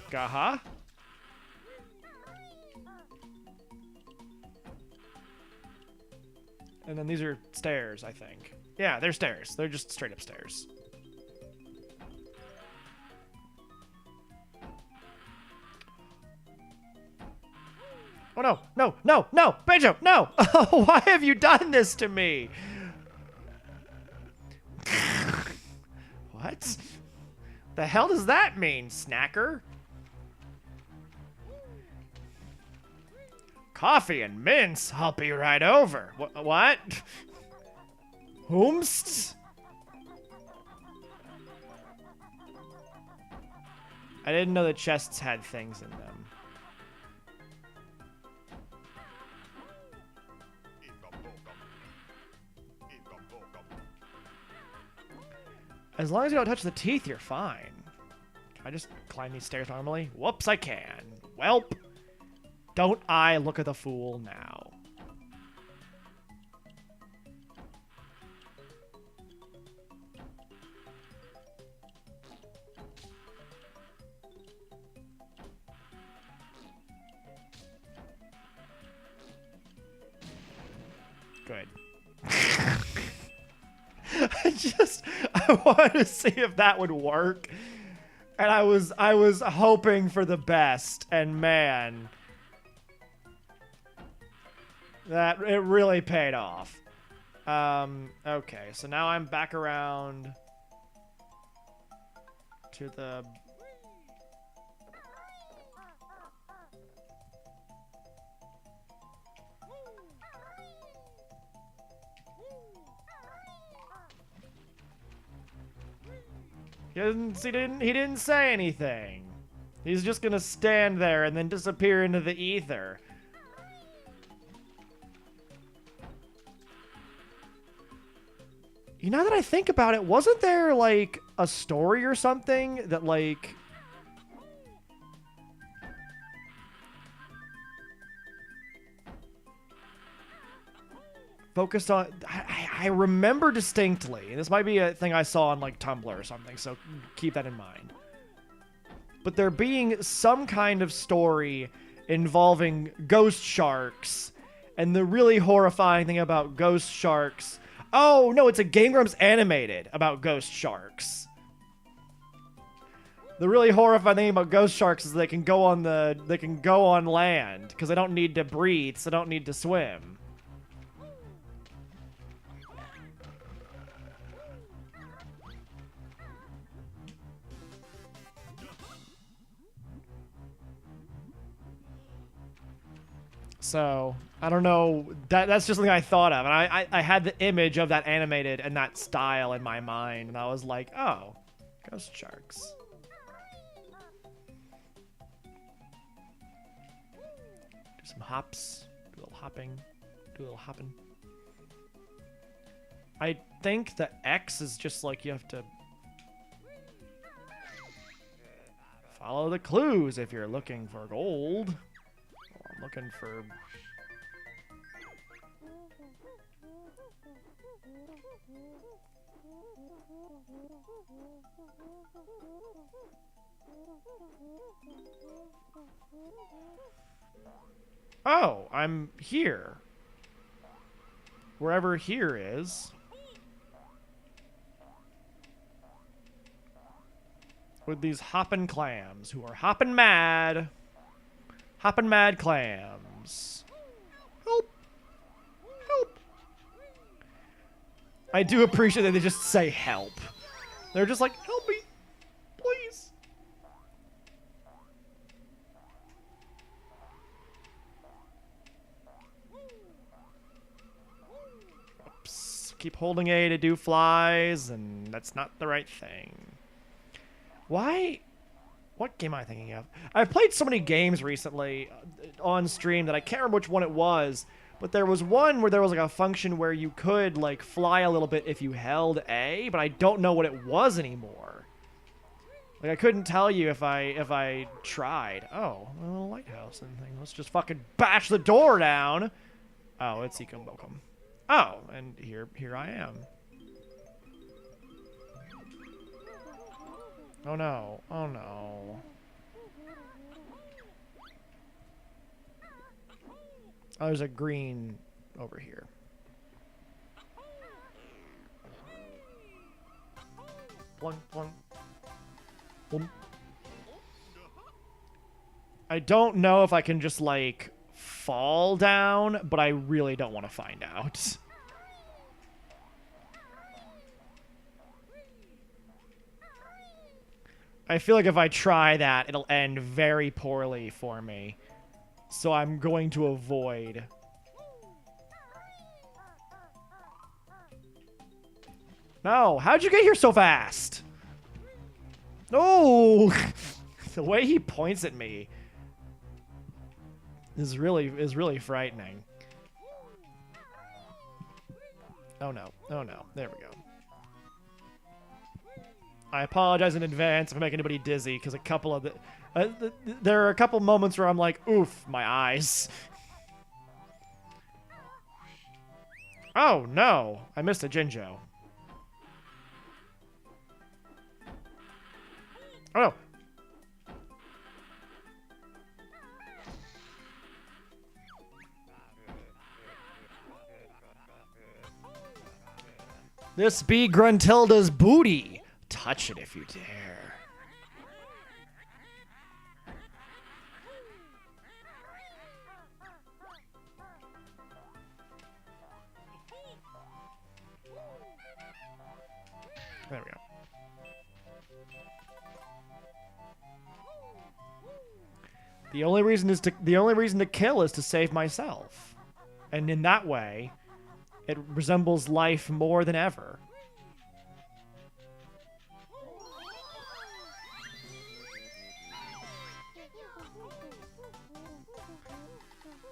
Guh-huh. And then these are stairs, I think. Yeah, they're stairs. They're just straight up stairs. Oh no, no, no, no! Banjo, no! Oh, why have you done this to me? What? The hell does that mean, snacker? Coffee and mince? I'll be right over. What? Whomst? I didn't know the chests had things in them. As long as you don't touch the teeth, you're fine. Can I just climb these stairs normally? Whoops, I can. Welp. Don't I look at the fool now. Good. I wanted to see if that would work. And I was hoping for the best, and man, that it really paid off. Okay, so now I'm back around to the... He didn't say anything. He's just gonna stand there and then disappear into the ether. You know that I think about it, wasn't there like a story or something that like focused on... I remember distinctly, and this might be a thing I saw on like Tumblr or something, so keep that in mind. But there being some kind of story involving ghost sharks, and the really horrifying thing about ghost sharks... Oh, no, it's a Game Grumps animated about ghost sharks. The really horrifying thing about ghost sharks is they can go on land because they don't need to breathe, so they don't need to swim. So, I don't know. That's just something I thought of. And I had the image of that animated and that style in my mind. And I was like, oh, ghost sharks. Do some hops. Do a little hopping. Do a little hopping. I think the X is just like you have to follow the clues if you're looking for gold. I'm looking for... Oh, I'm here. Wherever here is. With these hoppin' clams who are hoppin' mad. Hoppin' mad clams. Help. Help. I do appreciate that they just say help. They're just like, help me. Please. Oops. Keep holding A to do flies, and that's not the right thing. Why? What game am I thinking of? I've played so many games recently on stream that I can't remember which one it was, but there was one where there was like a function where you could like fly a little bit if you held A, but I don't know what it was anymore. Like I couldn't tell you if I tried. Oh, a little lighthouse and thing. Let's just fucking bash the door down. Oh, it's Ecom Bokum. Oh, and here I am. Oh no. Oh no. Oh, there's a green over here. Blunk, blunk. Blunk. I don't know if I can just, like, fall down, but I really don't want to find out. I feel like if I try that, it'll end very poorly for me. So I'm going to avoid. No, how'd you get here so fast? No! The way he points at me is really frightening. Oh no. Oh no. There we go. I apologize in advance if I make anybody dizzy, because a couple of there are a couple moments where I'm like, oof, my eyes. Oh, no. I missed a Jinjo. Oh, no. This be Gruntilda's booty. Touch it if you dare. There we go. The only reason to kill is to save myself. And in that way, it resembles life more than ever.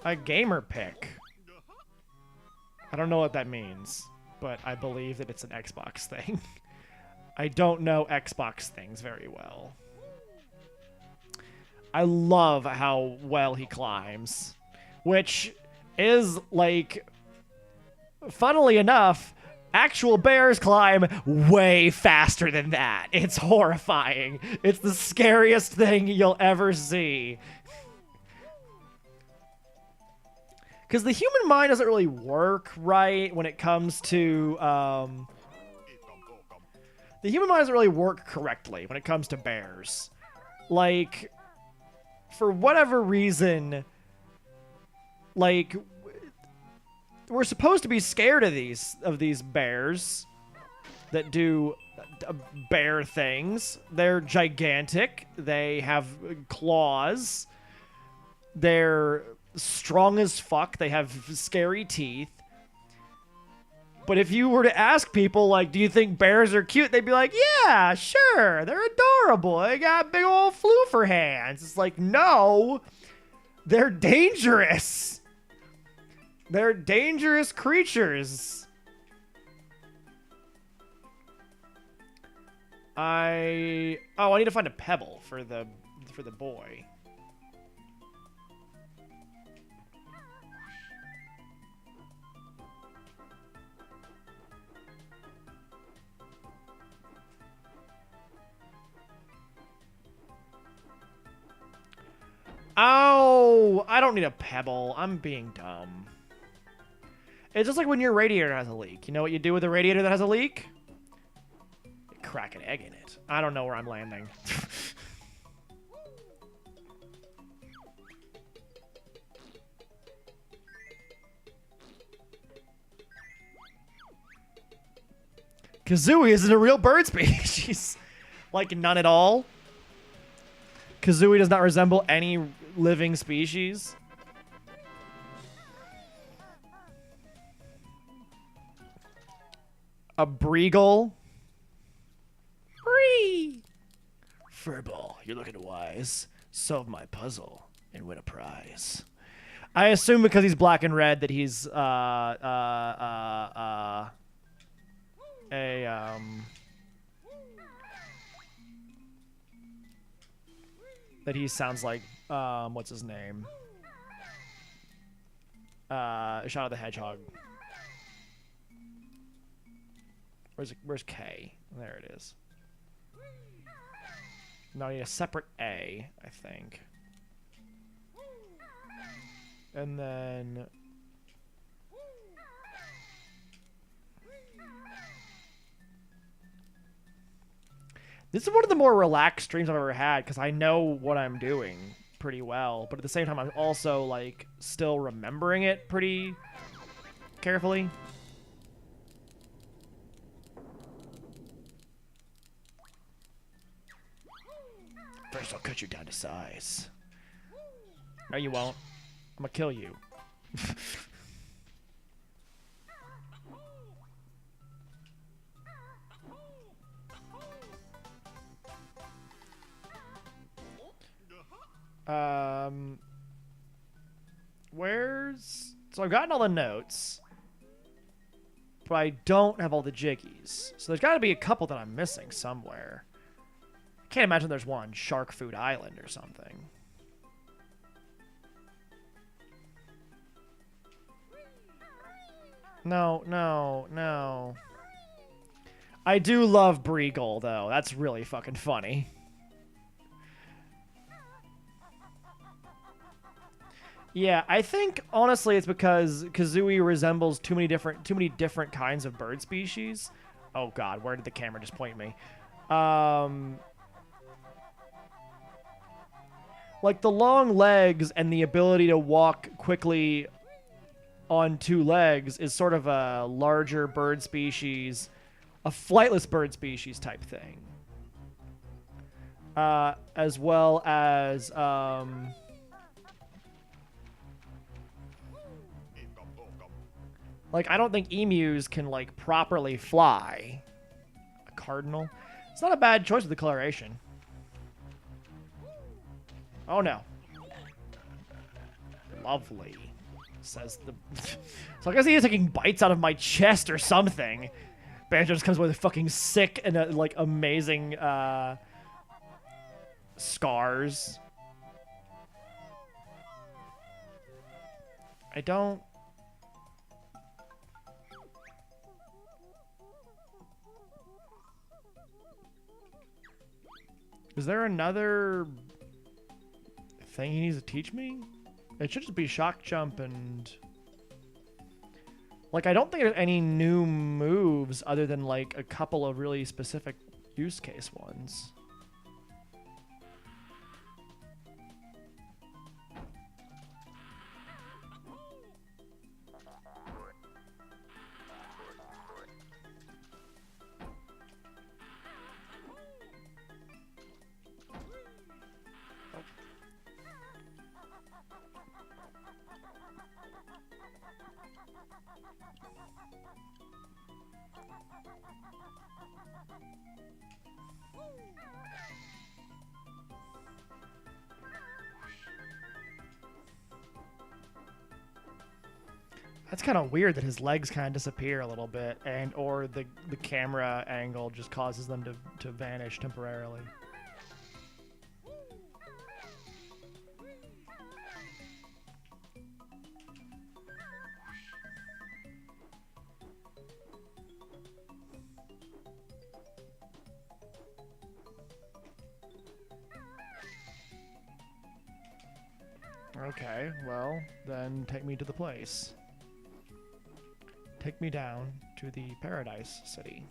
A gamer pick. I don't know what that means, but I believe that it's an Xbox thing. I don't know Xbox things very well. I love how well he climbs, which is, like, funnily enough, actual bears climb way faster than that. It's horrifying. It's the scariest thing you'll ever see. Because the human mind doesn't really work right when it comes to... the human mind doesn't really work correctly when it comes to bears. Like, for whatever reason, like, we're supposed to be scared of these bears that do bear things. They're gigantic. They have claws. They're strong as fuck. They have scary teeth. But if you were to ask people, like, do you think bears are cute? They'd be like, yeah, sure. They're adorable. They got big old floofer hands. It's like, no. They're dangerous. They're dangerous creatures. I need to find a pebble for the boy. Oh, I don't need a pebble. I'm being dumb. It's just like when your radiator has a leak. You know what you do with a radiator that has a leak? You crack an egg in it. I don't know where I'm landing. Kazooie isn't a real bird species. Like, none at all. Kazooie does not resemble any living species. A Breagle. Bree. Furball, you're looking wise. Solve my puzzle and win a prize. I assume because he's black and red that he's that he sounds like what's his name? Shadow the Hedgehog. Where's K? There it is. No, I need a separate A, I think. And then this is one of the more relaxed streams I've ever had because I know what I'm doing pretty well, but at the same time I'm also, like, still remembering it pretty carefully. First I'll cut you down to size. No, you won't. I'm gonna kill you. Where's... So I've gotten all the notes, but I don't have all the jiggies. So there's got to be a couple that I'm missing somewhere. I can't imagine there's one on Shark Food Island or something. No, no, no. I do love Breagle, though. That's really fucking funny. Yeah, I think honestly it's because Kazooie resembles too many different kinds of bird species. Oh god, where did the camera just point me? Like the long legs and the ability to walk quickly on two legs is sort of a larger bird species, a flightless bird species type thing. As well as Like, I don't think emus can, like, properly fly. A cardinal? It's not a bad choice with the coloration. Oh, no. Lovely, says the... So I guess he is taking bites out of my chest or something. Banjo just comes with fucking sick and, like, amazing, scars. I don't... Is there another thing he needs to teach me? It should just be shock jump and... Like, I don't think there's any new moves other than, like, a couple of really specific use case ones. That's kind of weird that his legs kind of disappear a little bit, and or the camera angle just causes them to vanish temporarily. Okay, well, then take me to the place. Take me down to the Paradise City.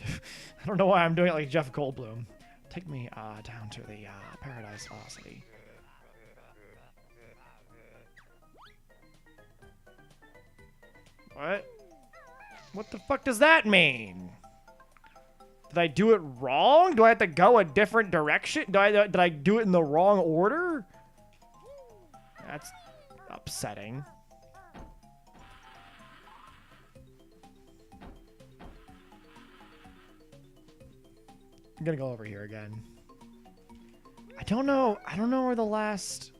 I don't know why I'm doing it like Jeff Goldblum. Take me down to the Paradise City. What? What the fuck does that mean? Did I do it wrong? Do I have to go a different direction? Did I do it in the wrong order? That's upsetting. I'm gonna go over here again. I don't know where the last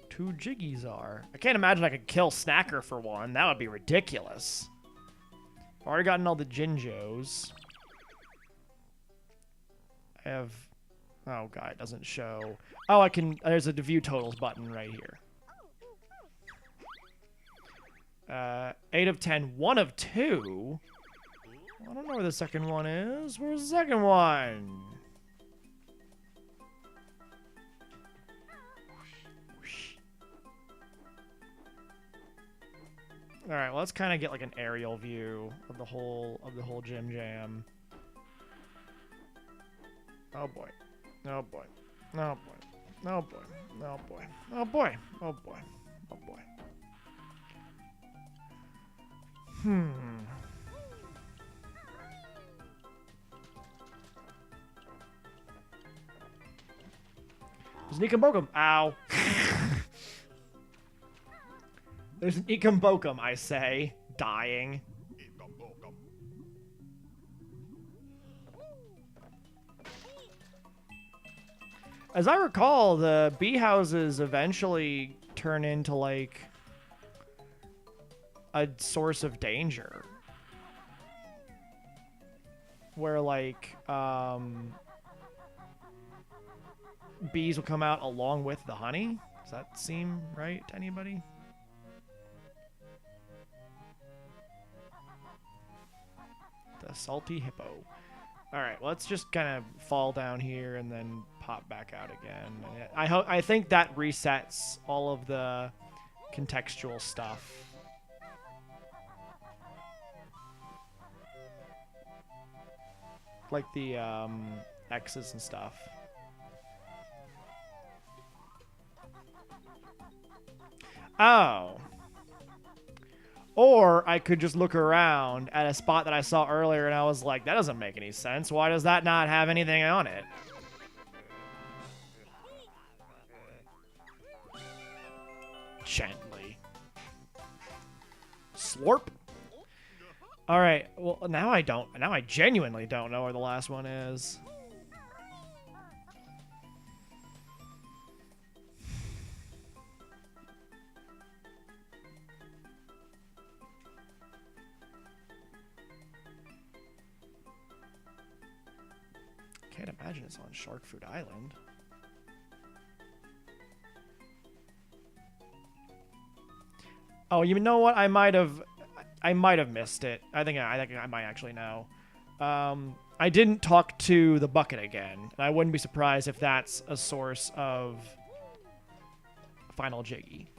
two Jiggies are. I can't imagine I could kill Snacker for one. That would be ridiculous. I've already gotten all the Jinjos. I have... Oh, God, it doesn't show. Oh, I can... There's a view totals button right here. 8 of 10. 1 of 2? I don't know where the second one is. Where's the second one? All right, well, let's kind of get like an aerial view of the whole Jim Jam. Oh boy. Oh boy. Oh boy. Oh boy. Oh boy. Oh boy. Oh boy. Oh boy. There's an Ikambokum. Ow. There's an Ikambokum, I say, dying. As I recall, the bee houses eventually turn into, like, a source of danger. Where, like, bees will come out along with the honey. Does that seem right to anybody? The salty hippo. All right, let's just kind of fall down here and then pop back out again. I think that resets all of the contextual stuff. Like the X's and stuff. Oh. Or I could just look around at a spot that I saw earlier and I was like, that doesn't make any sense. Why does that not have anything on it? Chen. Slurp. All right. Well, now I don't. Now I genuinely don't know where the last one is. Can't imagine it's on Shark Food Island. Oh, you know what? I might have missed it. I think I might actually know. I didn't talk to the bucket again, and I wouldn't be surprised if that's a source of Final Jiggy.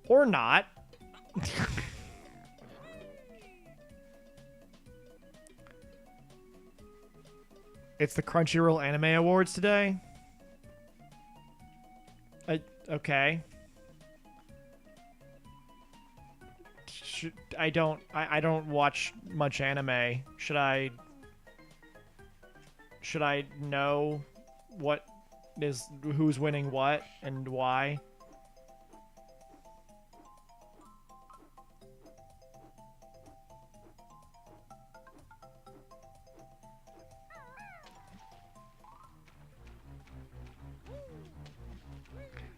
Or not. It's the Crunchyroll Anime Awards today. Okay. I don't watch much anime. Should I know who's winning what and why?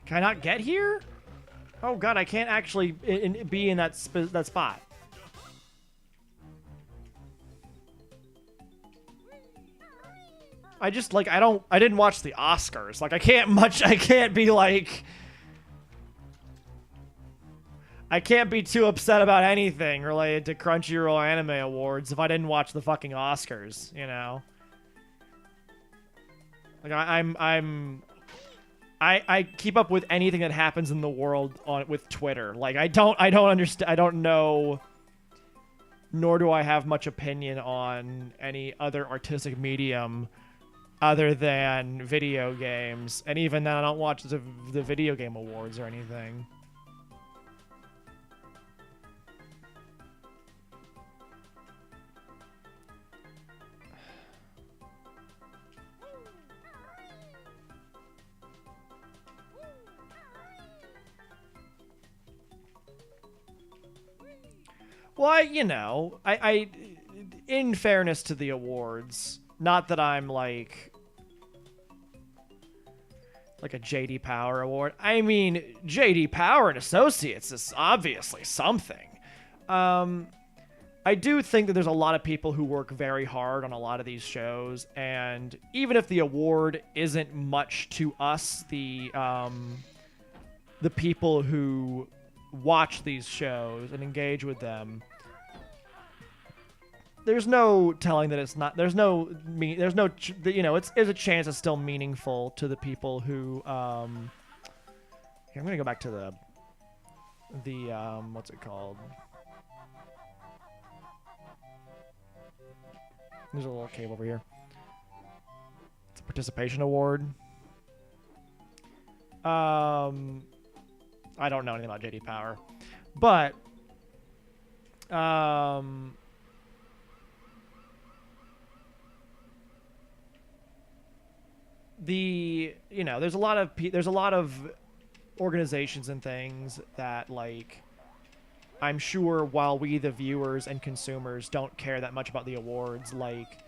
Can I not get here? Oh god, I can't actually be in that spot. I just like I didn't watch the Oscars. Like I can't be too upset about anything related to Crunchyroll Anime Awards if I didn't watch the fucking Oscars, you know. Like I keep up with anything that happens in the world with Twitter. Like I don't understand. I don't know. Nor do I have much opinion on any other artistic medium other than video games. And even then, I don't watch the video game awards or anything. Well, you know, I in fairness to the awards, not that I'm like a JD Power award. I mean, JD Power and Associates is obviously something. I do think that there's a lot of people who work very hard on a lot of these shows, and even if the award isn't much to us, the people who watch these shows and engage with them, there's no telling that it's not. There's no, you know, there's a chance it's still meaningful to the people who. Here, I'm gonna go back to the what's it called? There's a little cave over here. It's a participation award. I don't know anything about JD Power, but you know, there's a lot of organizations and things that, like, I'm sure while we the viewers and consumers don't care that much about the awards, like,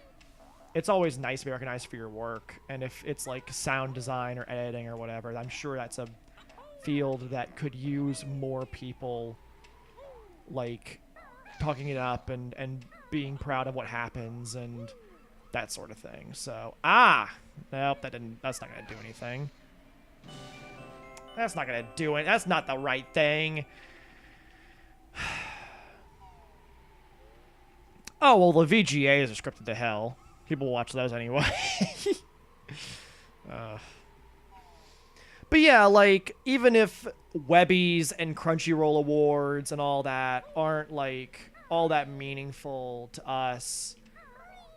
it's always nice to be recognized for your work. And if it's like sound design or editing or whatever, I'm sure that's a field that could use more people like talking it up and being proud of what happens and that sort of thing. So nope, that's not gonna do anything. That's not gonna do it. That's not the right thing. Oh well, the VGAs are scripted to hell. People watch those anyway. But yeah, like, even if Webbies and Crunchyroll Awards and all that aren't, like, all that meaningful to us,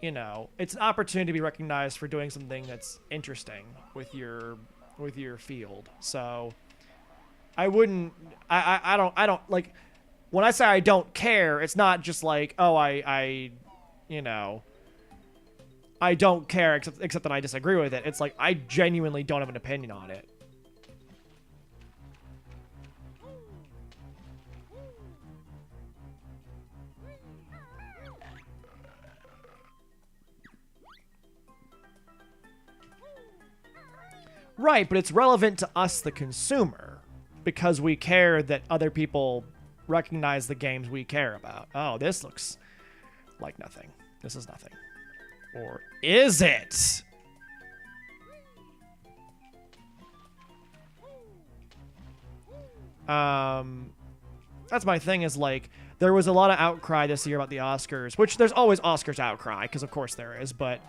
you know, it's an opportunity to be recognized for doing something that's interesting with your field. So I wouldn't. I don't like. When I say I don't care, it's not just like, oh, you know, I don't care except that I disagree with it. It's like I genuinely don't have an opinion on it. Right, but it's relevant to us, the consumer, because we care that other people recognize the games we care about. Oh, this looks like nothing. This is nothing. Or is it? That's my thing, is like, there was a lot of outcry this year about the Oscars, which there's always Oscars outcry, because of course there is, but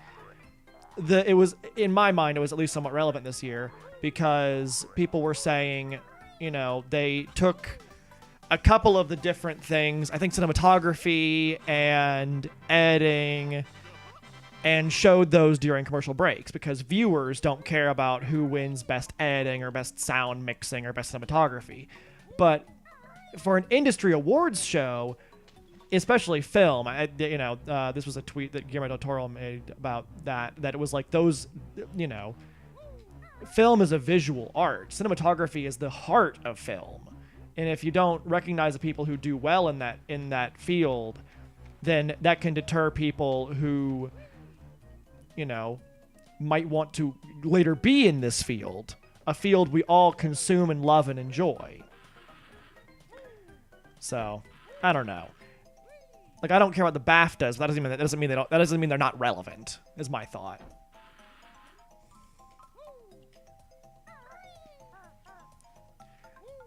it was, in my mind, it was at least somewhat relevant this year, because people were saying, you know, they took a couple of the different things, I think cinematography and editing, and showed those during commercial breaks, because viewers don't care about who wins best editing or best sound mixing or best cinematography. But for an industry awards show, especially film, this was a tweet that Guillermo del Toro made about that it was like those, you know, film is a visual art. Cinematography is the heart of film. And if you don't recognize the people who do well in that field, then that can deter people who, you know, might want to later be in this field, a field we all consume and love and enjoy. So, I don't know. Like, I don't care about the BAFTAs, but that doesn't mean they're not relevant, is my thought.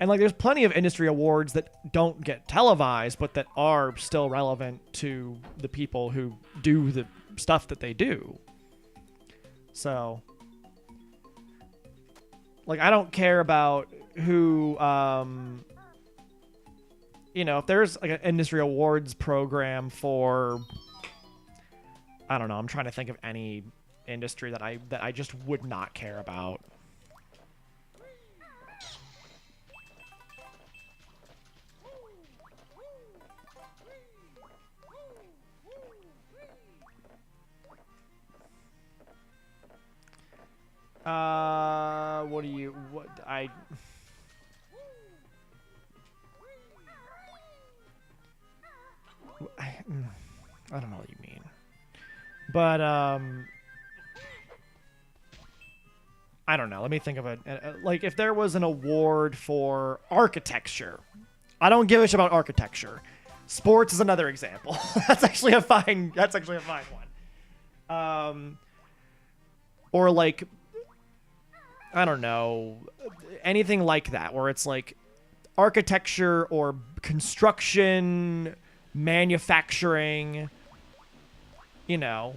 And like, there's plenty of industry awards that don't get televised, but that are still relevant to the people who do the stuff that they do. So, like, I don't care about who, you know, if there's like an industry awards program for, I don't know, I'm trying to think of any industry that I just would not care about. I don't know what you mean. But, I don't know. Let me think of it. Like, if there was an award for architecture, I don't give a shit about architecture. Sports is another example. That's actually a fine one. Or like, I don't know, anything like that, where it's like architecture or construction, manufacturing, you know.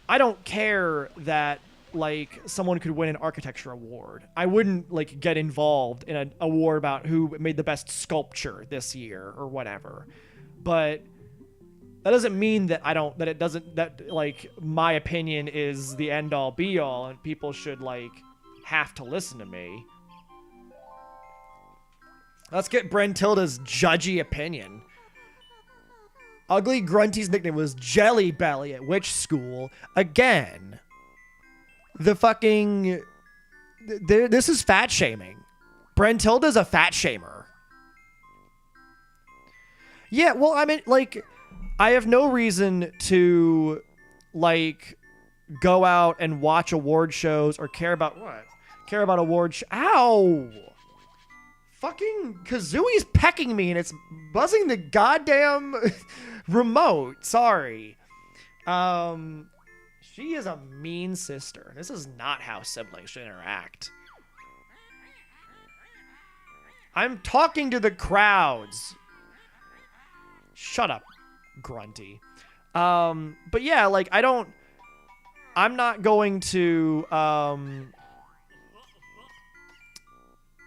I don't care that, like, someone could win an architecture award. I wouldn't, like, get involved in an award about who made the best sculpture this year or whatever. But that doesn't mean that like, my opinion is the end all be all and people should, like, have to listen to me. Let's get Brentilda's judgy opinion. Ugly Grunty's nickname was Jelly Belly at which school? Again. The fucking... This is fat shaming. Brentilda's a fat shamer. Yeah, well, I mean, like, I have no reason to, like, go out and watch award shows or care about what? Care about award Ow! Fucking Kazooie's pecking me and it's buzzing the goddamn remote. Sorry. She is a mean sister. This is not how siblings should interact. I'm talking to the crowds. Shut up, Grunty. But yeah, like, I'm not going to,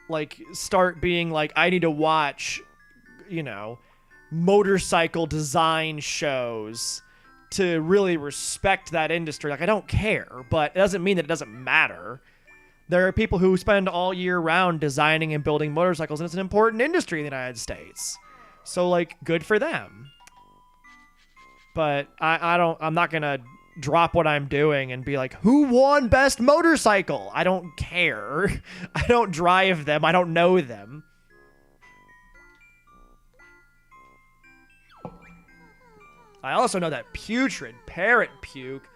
like, start being like, I need to watch, you know, motorcycle design shows to really respect that industry. Like, I don't care, but it doesn't mean that it doesn't matter. There are people who spend all year round designing and building motorcycles, and it's an important industry in the United States. So, like, good for them. But I'm not gonna drop what I'm doing and be like, who won best motorcycle? I don't care. I don't drive them. I don't know them. I also know that putrid parrot puke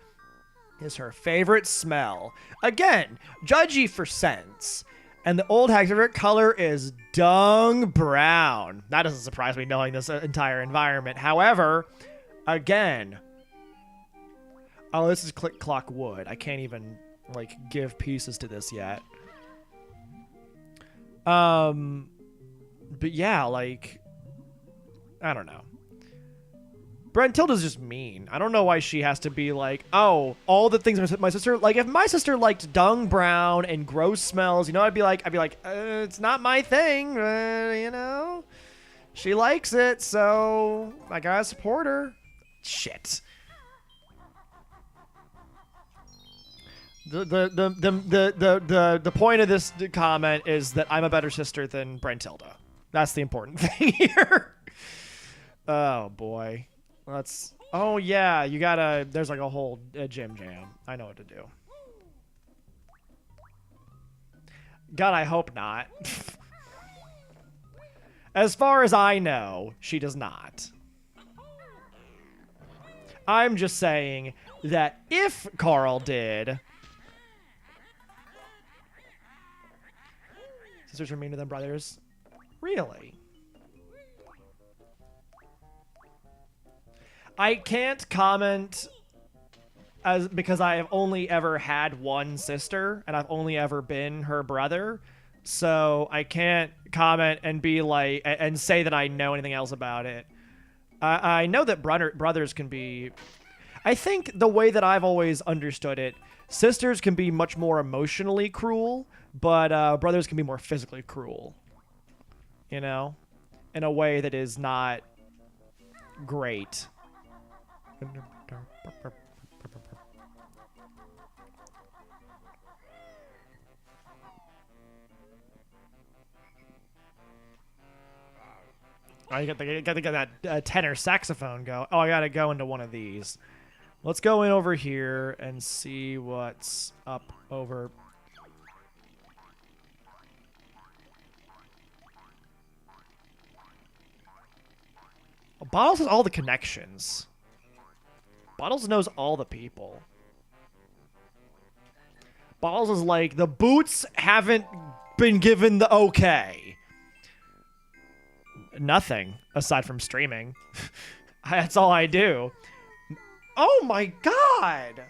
is her favorite smell. Again, judgy for sense. And the old hag's favorite color is dung brown. That doesn't surprise me knowing this entire environment. However, again, oh, this is click clock wood. I can't even like give pieces to this yet. But yeah, like, I don't know. Brentilda's just mean. I don't know why she has to be like, oh, all the things my sister, like, if my sister liked dung brown and gross smells, you know, I'd be like, it's not my thing, you know, she likes it, so I gotta support her. Shit. The point of this comment is that I'm a better sister than Brentilda. That's the important thing here. Oh boy. Let's. Oh yeah, you gotta. There's like a whole gym jam. I know what to do. God, I hope not. As far as I know, she does not. I'm just saying that if Carl did, sisters are meaner than brothers. Really? I can't comment because I have only ever had one sister and I've only ever been her brother. So I can't comment and be like, and say that I know anything else about it. I know that brothers can be, I think the way that I've always understood it, sisters can be much more emotionally cruel, but brothers can be more physically cruel. You know? In a way that is not great. I got to get that tenor saxophone go. Oh, I got to go into one of these. Let's go in over here and see what's up over. Well, Bottles has all the connections. Bottles knows all the people. Bottles is like, the boots haven't been given the okay. Nothing, aside from streaming. That's all I do. Oh my god!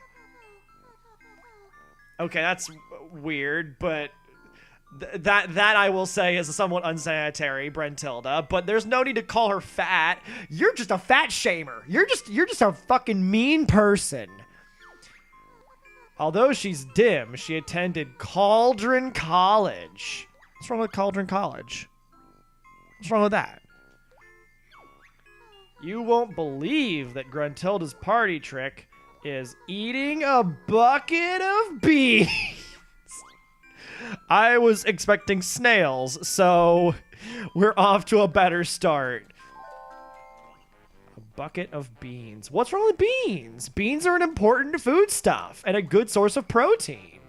Okay, that's weird, but that I will say is somewhat unsanitary, Brentilda, but there's no need to call her fat. You're just a fat shamer. You're just a fucking mean person. Although she's dim, she attended Cauldron College. What's wrong with Cauldron College? What's wrong with that? You won't believe that Gruntilda's party trick is eating a bucket of beans. I was expecting snails, so we're off to a better start. A bucket of beans. What's wrong with beans? Beans are an important foodstuff and a good source of protein.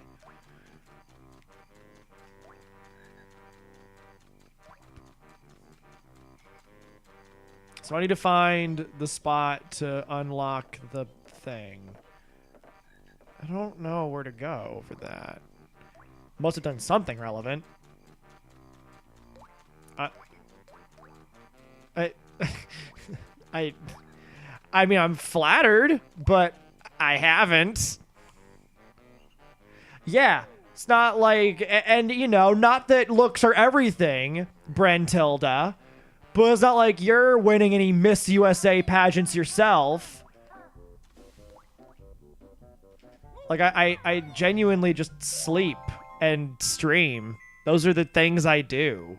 So I need to find the spot to unlock the thing. I don't know where to go for that. Must have done something relevant. I mean, I'm flattered, but I haven't. Yeah, it's not like, and you know, not that looks are everything, Brentilda, but it's not like you're winning any Miss USA pageants yourself. Like, I genuinely just sleep and stream. Those are the things I do.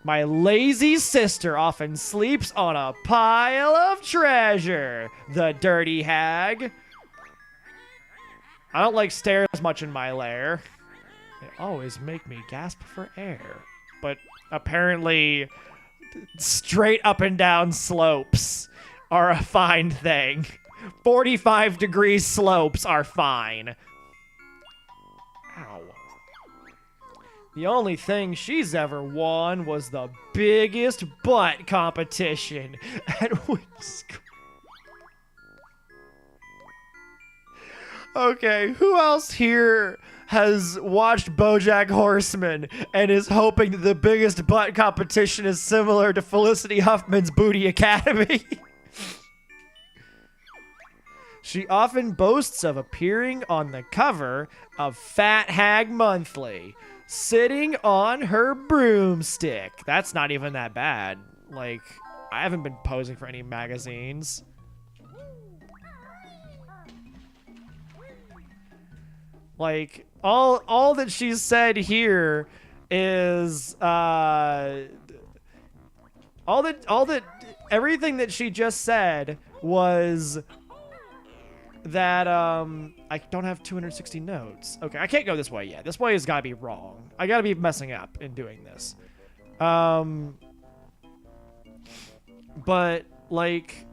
My lazy sister often sleeps on a pile of treasure, the dirty hag. I don't like stairs much in my lair. They always make me gasp for air. But apparently, straight up and down slopes are a fine thing. 45-degree slopes are fine. Ow. The only thing she's ever won was the biggest butt competition at which school. Okay, who else here has watched BoJack Horseman and is hoping that the biggest butt competition is similar to Felicity Huffman's Booty Academy? She often boasts of appearing on the cover of Fat Hag Monthly, sitting on her broomstick. That's not even that bad. Like, I haven't been posing for any magazines. Like, all that she's said here is everything that she just said was that I don't have 260 notes. Okay, I can't go this way yet. This way has got to be wrong. I got to be messing up in doing this. But like,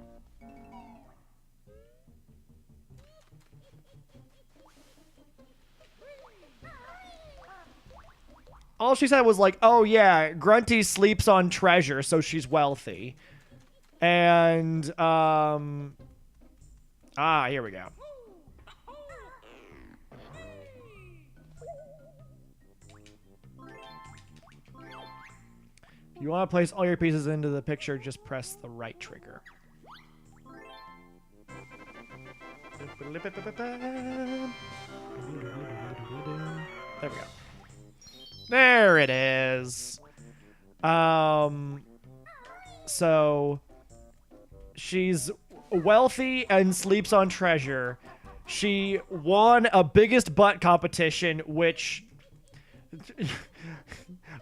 all she said was like, oh yeah, Grunty sleeps on treasure, so she's wealthy. And, here we go. If you want to place all your pieces into the picture, just press the right trigger. There we go. There it is. So she's wealthy and sleeps on treasure. She won a biggest butt competition, which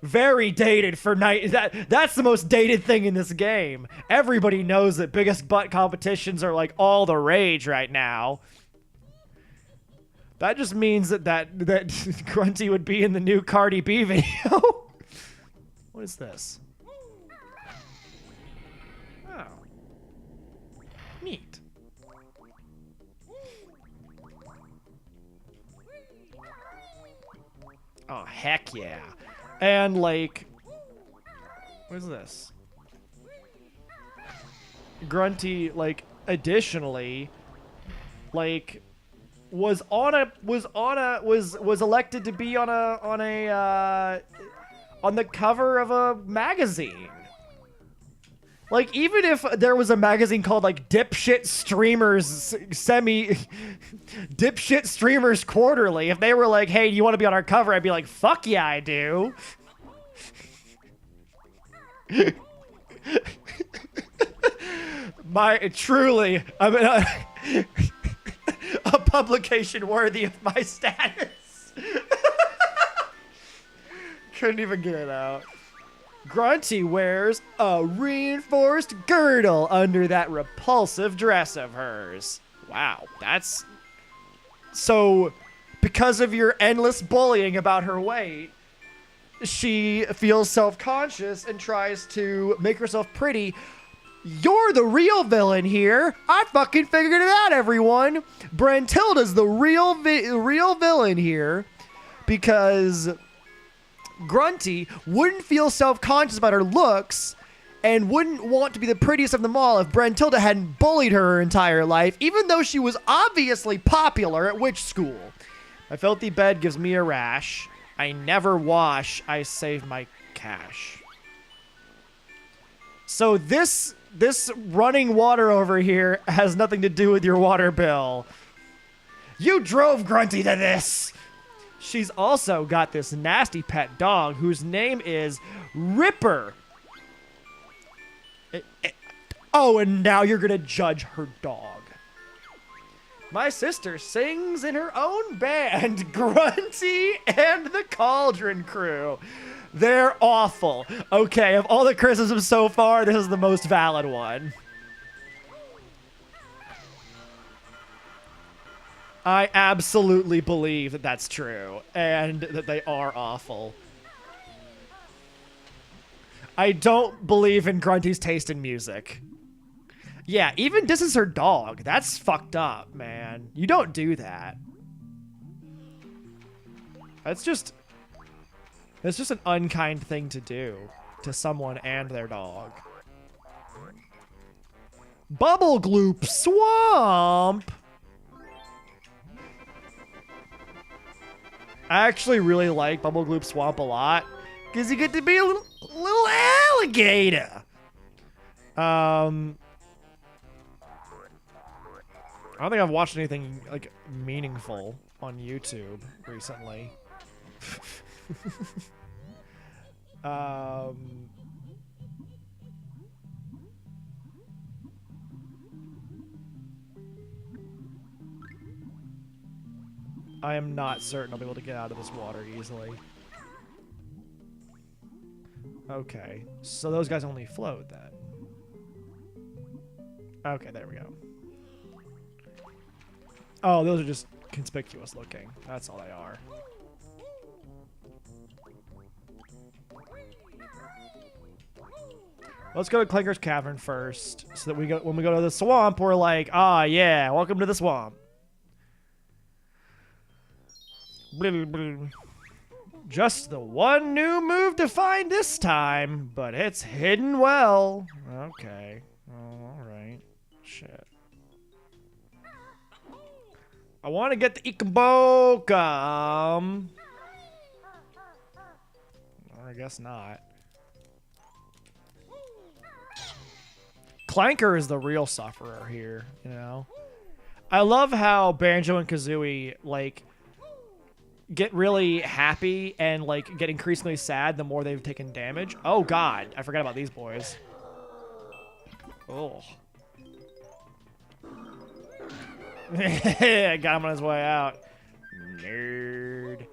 very dated for night. That's the most dated thing in this game. Everybody knows that biggest butt competitions are like all the rage right now. That just means that Grunty would be in the new Cardi B video. What is this? Oh. Neat. Oh, heck yeah. And, like... What is this? Grunty, like, additionally... Like... was elected to be on the cover of a magazine. Like, even if there was a magazine called like Dipshit Streamers Dipshit Streamers Quarterly, if they were like, hey, do you want to be on our cover? I'd be like, fuck yeah, I do. Truly, I mean, a publication worthy of my status. Couldn't even get it out. Grunty wears a reinforced girdle under that repulsive dress of hers. Wow, that's... So, because of your endless bullying about her weight, she feels self-conscious and tries to make herself pretty. You're the real villain here. I fucking figured it out, everyone. Brentilda's the real villain here because Grunty wouldn't feel self-conscious about her looks and wouldn't want to be the prettiest of them all if Brentilda hadn't bullied her entire life, even though she was obviously popular at witch school. My filthy bed gives me a rash. I never wash. I save my cash. So this running water over here has nothing to do with your water bill. You drove Grunty to this. She's also got this nasty pet dog whose name is Ripper. Oh, and now you're gonna judge her dog. My sister sings in her own band, Grunty and the Cauldron Crew. They're awful. Okay, of all the criticisms so far, this is the most valid one. I absolutely believe that that's true, and that they are awful. I don't believe in Grunty's taste in music. Yeah, even This Is Her Dog. That's fucked up, man. You don't do that. That's just an unkind thing to do to someone and their dog. Bubble Gloop Swamp! I actually really like Bubble Gloop Swamp a lot, because you get to be a little alligator. I don't think I've watched anything like meaningful on YouTube recently. I am not certain I'll be able to get out of this water easily. Okay, so those guys only float then. Okay, there we go. Oh, those are just conspicuous looking. That's all they are. Let's go to Clanker's Cavern first, so that when we go to the swamp, we're like, ah, yeah, welcome to the swamp. Just the one new move to find this time, but it's hidden well. Okay. Oh, alright. Shit. I want to get the Ikabokam. Or I guess not. Clanker is the real sufferer here, you know? I love how Banjo and Kazooie, like, get really happy and, like, get increasingly sad the more they've taken damage. Oh, God. I forgot about these boys. Oh. I got him on his way out. Nerd.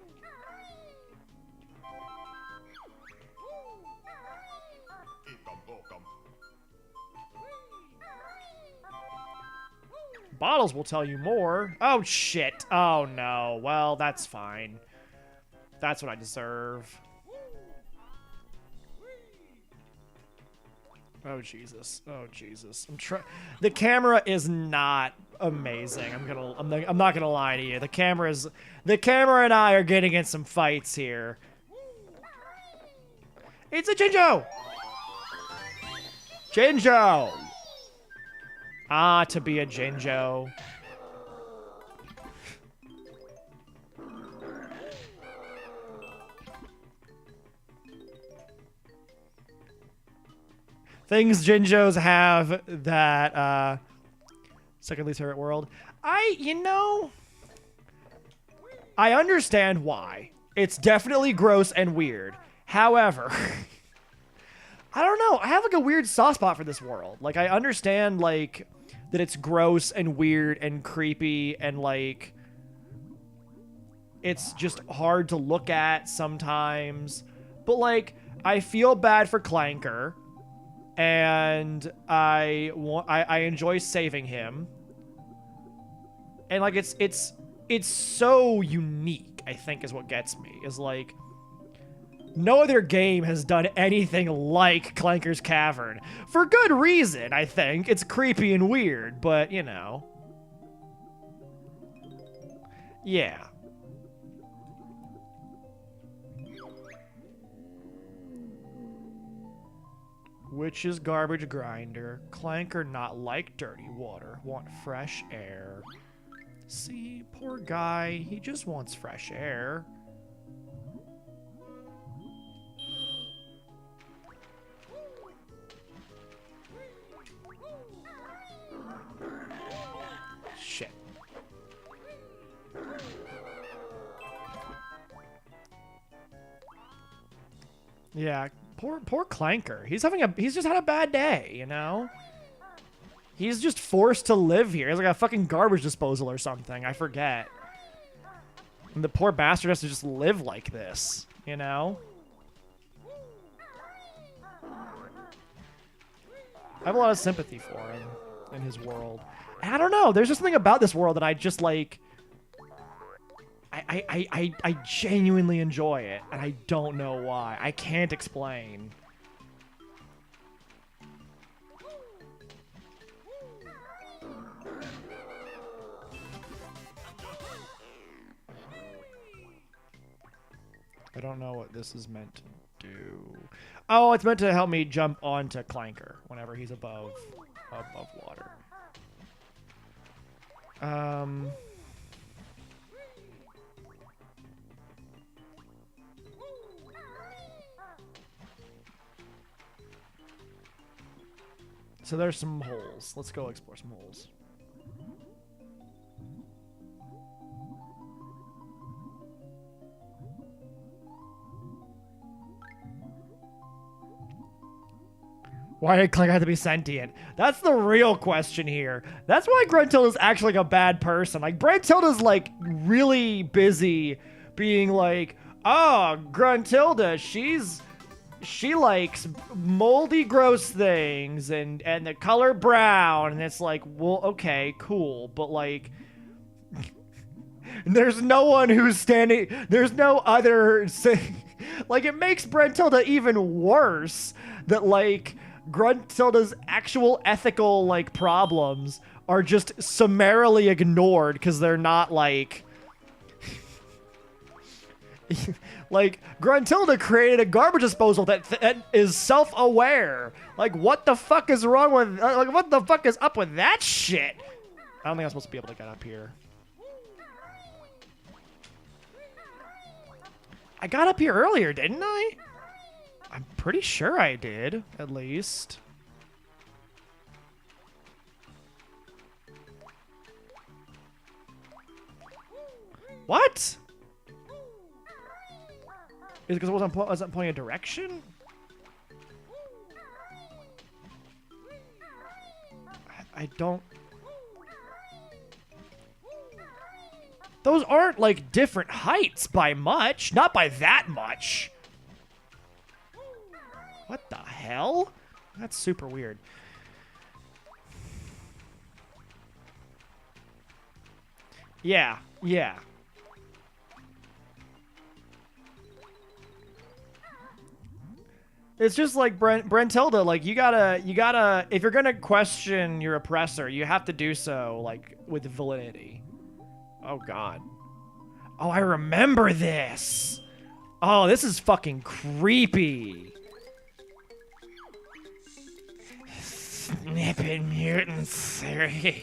Bottles will tell you more. Oh, shit. Oh, no. Well, that's fine. That's what I deserve. Oh, Jesus. Oh, Jesus. The camera is not amazing. I'm not gonna lie to you. The camera and I are getting in some fights here. It's a Jinjo! Jinjo! Ah, to be a Jinjo. Things Jinjos have that, second least favorite world. You know, I understand why. It's definitely gross and weird. However, I don't know. I have like a weird soft spot for this world. Like, I understand, like, that it's gross and weird and creepy and, like, it's just hard to look at sometimes. But, like, I feel bad for Clanker, and I enjoy saving him. And, like, it's so unique, I think, is what gets me. Is, like, no other game has done anything like Clanker's Cavern. For good reason, I think. It's creepy and weird, but, you know. Yeah. Witch's Garbage Grinder. Clanker not like dirty water. Want fresh air. See, poor guy. He just wants fresh air. Shit. Yeah, poor Clanker. He's just had a bad day, you know? He's just forced to live here. He's like a fucking garbage disposal or something. I forget. And the poor bastard has to just live like this, you know? I have a lot of sympathy for him in his world. And I don't know. There's just something about this world that I just, like, I genuinely enjoy it, and I don't know why. I can't explain. I don't know what this is meant to do. Oh, it's meant to help me jump onto Clanker whenever he's above water. So there's some holes. Let's go explore some holes. Why did Clank have to be sentient? That's the real question here. That's why Gruntilda's actually like a bad person. Like, Gruntilda's like really busy being like, oh, Gruntilda, she likes moldy, gross things and the color brown. And it's like, well, okay, cool. But like, there's no one who's standing. There's no other. Like, it makes Gruntilda even worse that like Gruntilda's actual ethical like problems are just summarily ignored because they're not like like Gruntilda created a garbage disposal that is self-aware. Like, what the fuck is wrong with like what the fuck is up with that shit? I don't think I'm supposed to be able to get up here. I got up here earlier, didn't I? I'm pretty sure I did, at least. What? Is it because I wasn't pointing a direction? I don't... Those aren't, like, different heights by much. Not by that much. What the hell? That's super weird. Yeah, yeah. It's just like Brentilda, like you gotta, if you're gonna question your oppressor, you have to do so like with validity. Oh God. Oh, I remember this. Oh, this is fucking creepy. Snippet mutants, yeah,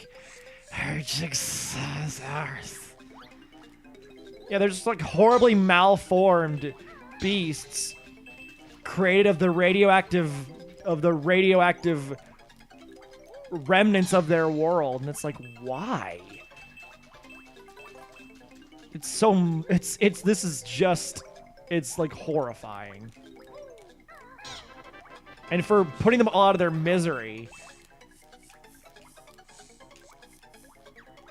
they're just like horribly malformed beasts created of the radioactive remnants of their world, and it's like, why? It's so this is just, it's like horrifying. And for putting them all out of their misery,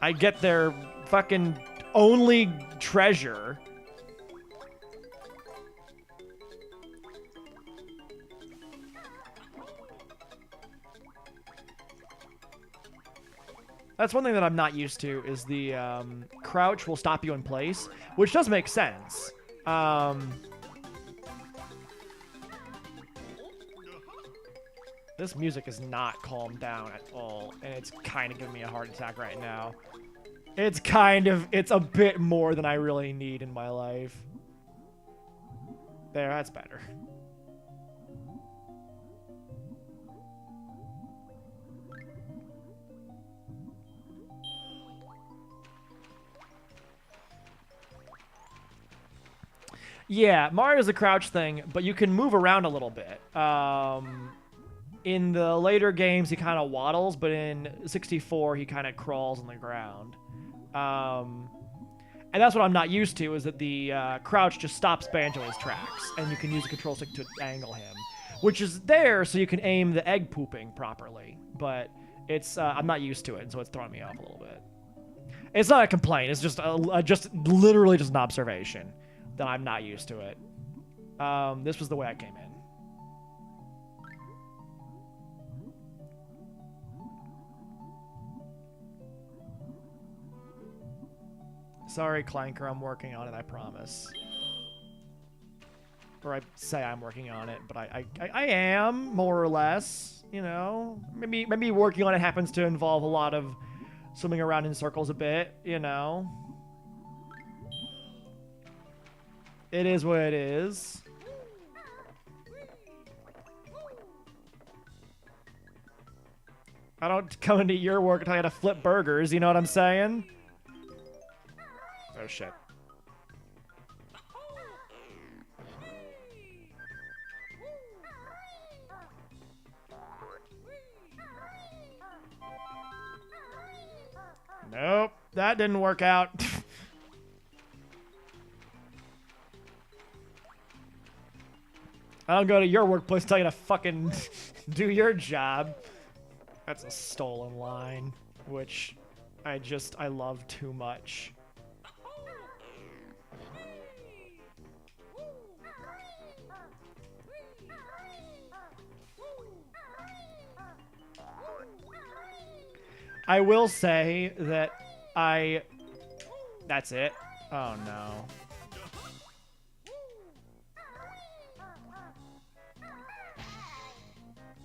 I get their fucking only treasure. That's one thing that I'm not used to, is the crouch will stop you in place, which does make sense. This music is not calmed down at all, and it's kind of giving me a heart attack right now. It's a bit more than I really need in my life. There, that's better. Yeah, Mario's a crouch thing, but you can move around a little bit. In the later games, he kind of waddles, but in 64, he kind of crawls on the ground. And that's what I'm not used to, is that the crouch just stops Banjo in his tracks, and you can use a control stick to angle him, which is there so you can aim the egg pooping properly. But it's I'm not used to it, and so it's throwing me off a little bit. It's not a complaint. It's just literally just an observation that I'm not used to it. This was the way I came in. Sorry, Clanker, I'm working on it, I promise. Or I say I'm working on it, but I am, more or less, you know? Maybe working on it happens to involve a lot of swimming around in circles a bit, you know? It is what it is. I don't come into your work and tell you how to flip burgers, you know what I'm saying? Oh, shit. Nope, that didn't work out. I don't go to your workplace to tell you to fucking do your job. That's a stolen line, which I love too much. I will say that that's it. Oh no.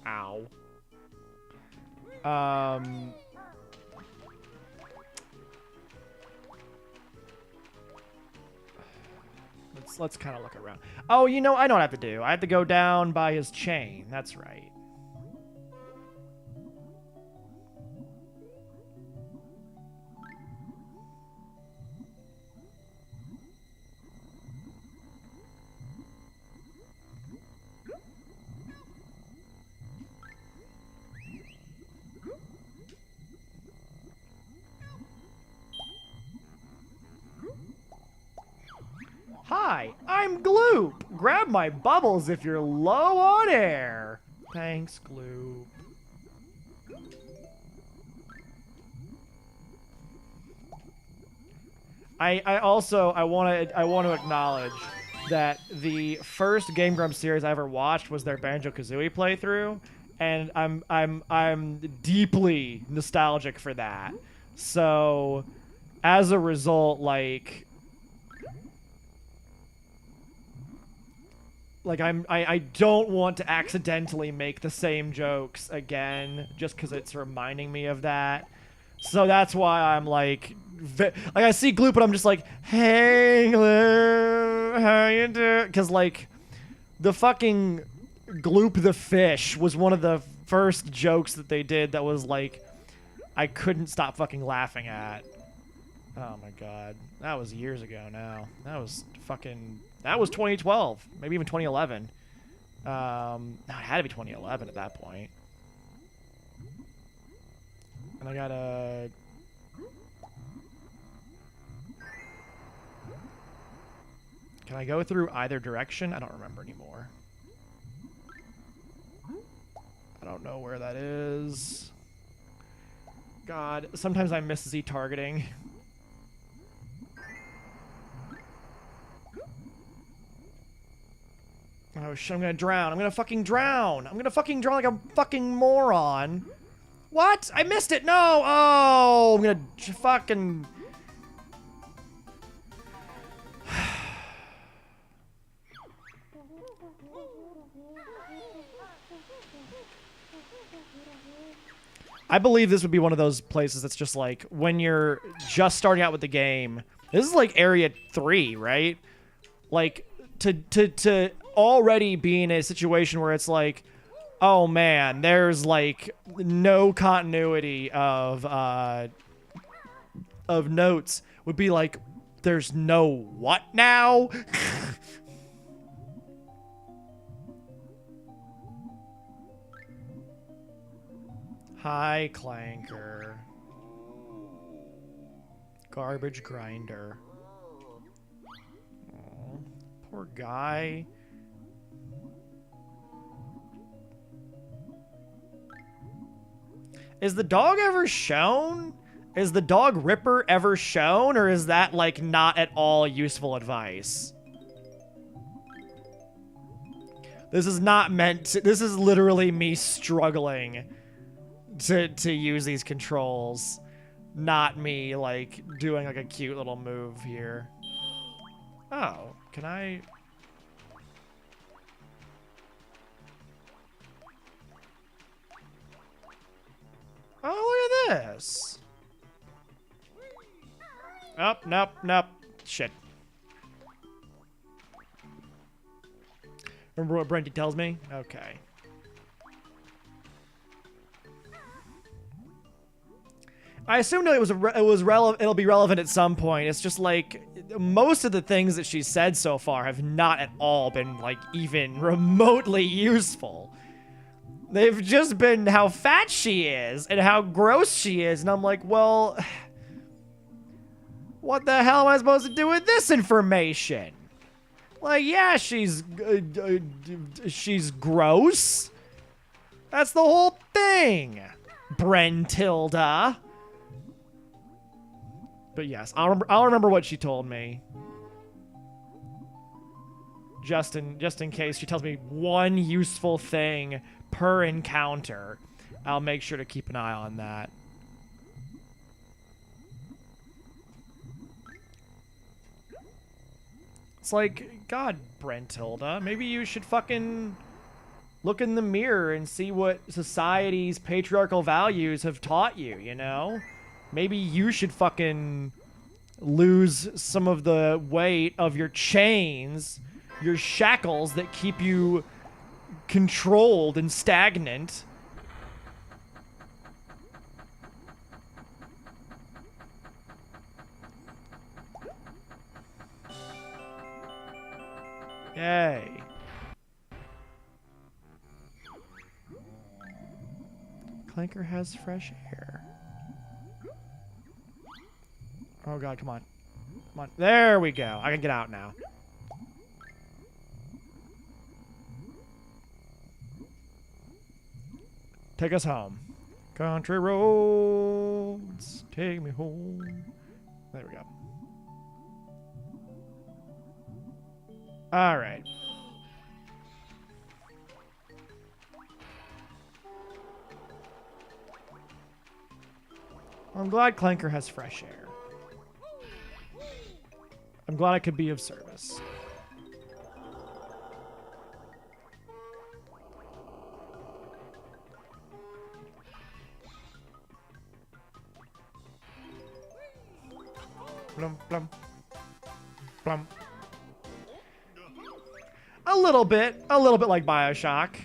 Ow. Let's kind of look around. Oh, you know, I know what I have to do. I have to go down by his chain. That's right. Hi, I'm Gloop. Grab my bubbles if you're low on air. Thanks, Gloop. I want to acknowledge that the first Game Grumps series I ever watched was their Banjo-Kazooie playthrough, and I'm deeply nostalgic for that. So, as a result, like I don't want to accidentally make the same jokes again just because it's reminding me of that. So that's why I'm like I see Gloop and I'm just like, hey Gloop, how you doing? Because like the fucking Gloop the fish was one of the first jokes that they did that was like I couldn't stop fucking laughing at. Oh my god. That was years ago now. That was 2012, maybe even 2011. No, it had to be 2011 at that point. And I gotta... Can I go through either direction? I don't remember anymore. I don't know where that is. God, sometimes I miss Z targeting. Oh shit, I'm gonna drown. I'm gonna fucking drown. I'm gonna fucking drown like a fucking moron. What? I missed it. No. Oh, I'm gonna fucking... I believe this would be one of those places that's just like, when you're just starting out with the game, this is like area 3, right? Like, to already be in a situation where it's like, oh man, there's like no continuity of notes would be like, there's no what now? Hi, Clanker. Garbage grinder. Aw, poor guy. Is the dog ever shown? Is the dog Ripper ever shown? Or is that, like, not at all useful advice? This is not meant to... This is literally me struggling to use these controls. not me, like, doing, like, a cute little move here. Oh, can I... Oh, look at this. Oh, nope, nope. Shit. Remember what Brenty tells me? Okay. I assumed it was relevant. It'll be relevant at some point. It's just like most of the things that she's said so far have not at all been like even remotely useful. They've just been how fat she is and how gross she is, and I'm like, well, what the hell am I supposed to do with this information? Like, yeah, she's gross. That's the whole thing, Brentilda. But yes, I'll remember what she told me. Just in case she tells me one useful thing per encounter, I'll make sure to keep an eye on that. It's like, God, Brentilda, maybe you should fucking look in the mirror and see what society's patriarchal values have taught you, you know? Maybe you should fucking lose some of the weight of your chains, your shackles that keep you controlled and stagnant. Yay. Clanker has fresh air. Oh god, come on. Come on. There we go. I can get out now. Take us home. Country roads, take me home. There we go. All right. I'm glad Clanker has fresh air. I'm glad I could be of service. Blum, blum. Blum. A little bit like BioShock.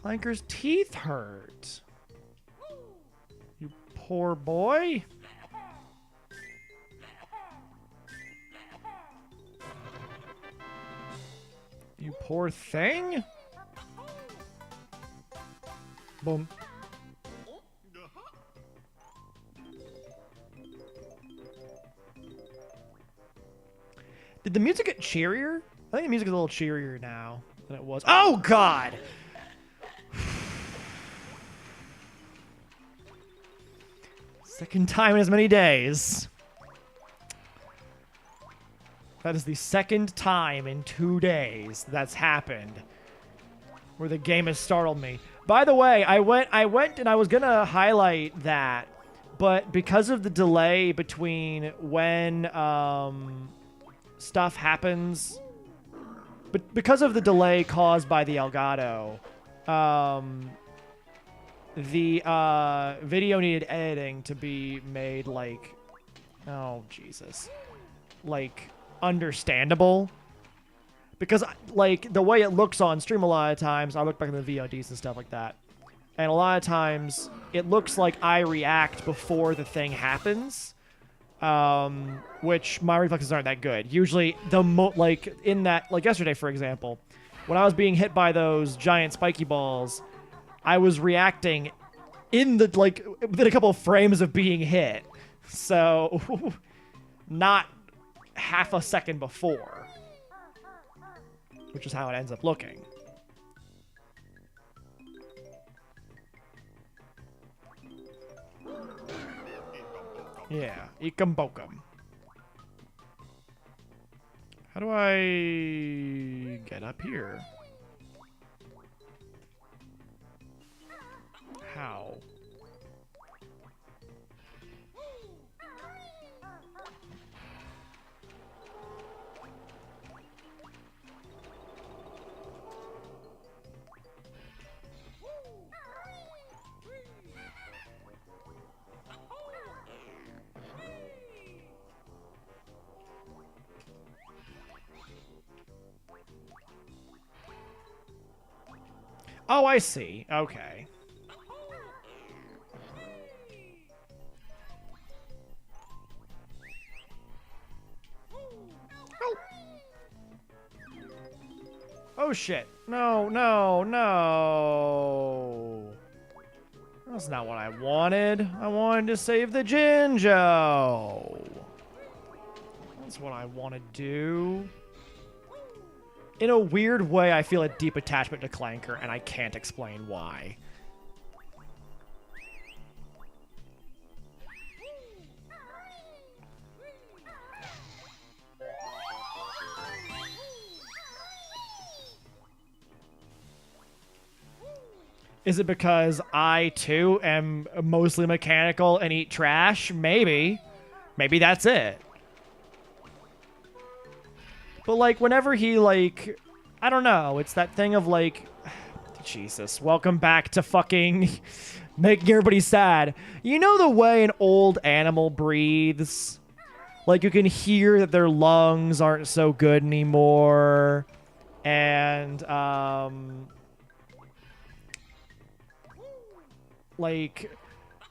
Clanker's teeth hurt. You poor boy. You poor thing. Boom. Did the music get cheerier? I think the music is a little cheerier now than it was. Oh, God! Second time in as many days. That is the second time in 2 days that's happened where the game has startled me. By the way, I went and I was gonna highlight that, but because of the delay between when stuff happens, but because of the delay caused by the Elgato, the video needed editing to be made like, oh Jesus, like understandable, because like the way it looks on stream a lot of times, I look back at the VODs and stuff like that, and a lot of times it looks like I react before the thing happens, which my reflexes aren't that good. Usually like in that, like yesterday for example, when I was being hit by those giant spiky balls, I was reacting in the like within a couple of frames of being hit, so not half a second before, which is how it ends up looking. Yeah, Ikum Bokum. How do I get up here? How? Oh, I see. Okay. Oh shit. No, no, no. That's not what I wanted. I wanted to save the Jinjo. That's what I want to do. In a weird way, I feel a deep attachment to Clanker, and I can't explain why. Is it because I, too, am mostly mechanical and eat trash? Maybe. Maybe that's it. But, like, whenever he, like... I don't know. It's that thing of, like... Jesus. Welcome back to fucking... making everybody sad. You know the way an old animal breathes? Like, you can hear that their lungs aren't so good anymore. And, like,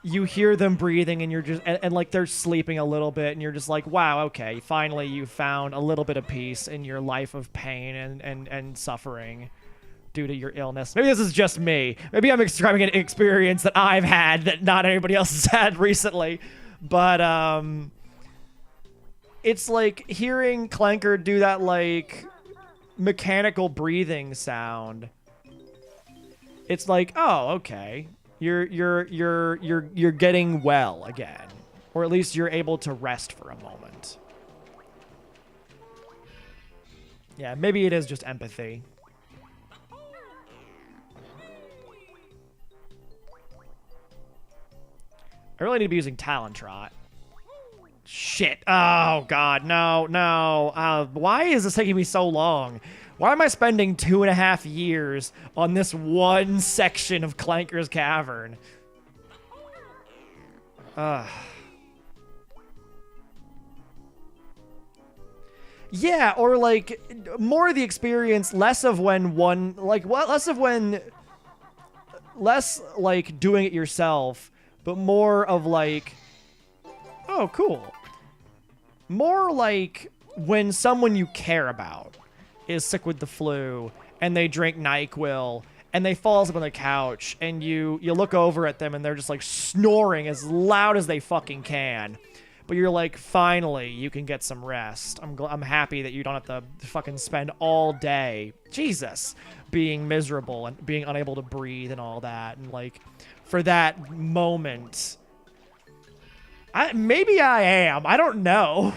you hear them breathing and you're just, and like they're sleeping a little bit and you're just like, wow, okay, finally you found a little bit of peace in your life of pain and suffering due to your illness. Maybe this is just me. Maybe I'm describing an experience that I've had that not anybody else has had recently. But, it's like hearing Clanker do that, like, mechanical breathing sound. It's like, oh, okay. You're getting well again. Or at least you're able to rest for a moment. Yeah, maybe it is just empathy. I really need to be using Talon Trot. Shit. Oh, God. No, no. Why is this taking me so long? Why am I spending 2.5 years on this one section of Clanker's Cavern? Yeah, or, like, more of the experience, less of when one... Like, less of when... Less, like, doing it yourself, but more of, like... Oh, cool. More like when someone you care about is sick with the flu and they drink NyQuil and they fall asleep on the couch and you look over at them and they're just like snoring as loud as they fucking can. But you're like, finally, you can get some rest. I'm happy that you don't have to fucking spend all day, Jesus, being miserable and being unable to breathe and all that. And like, for that moment... maybe I am. I don't know.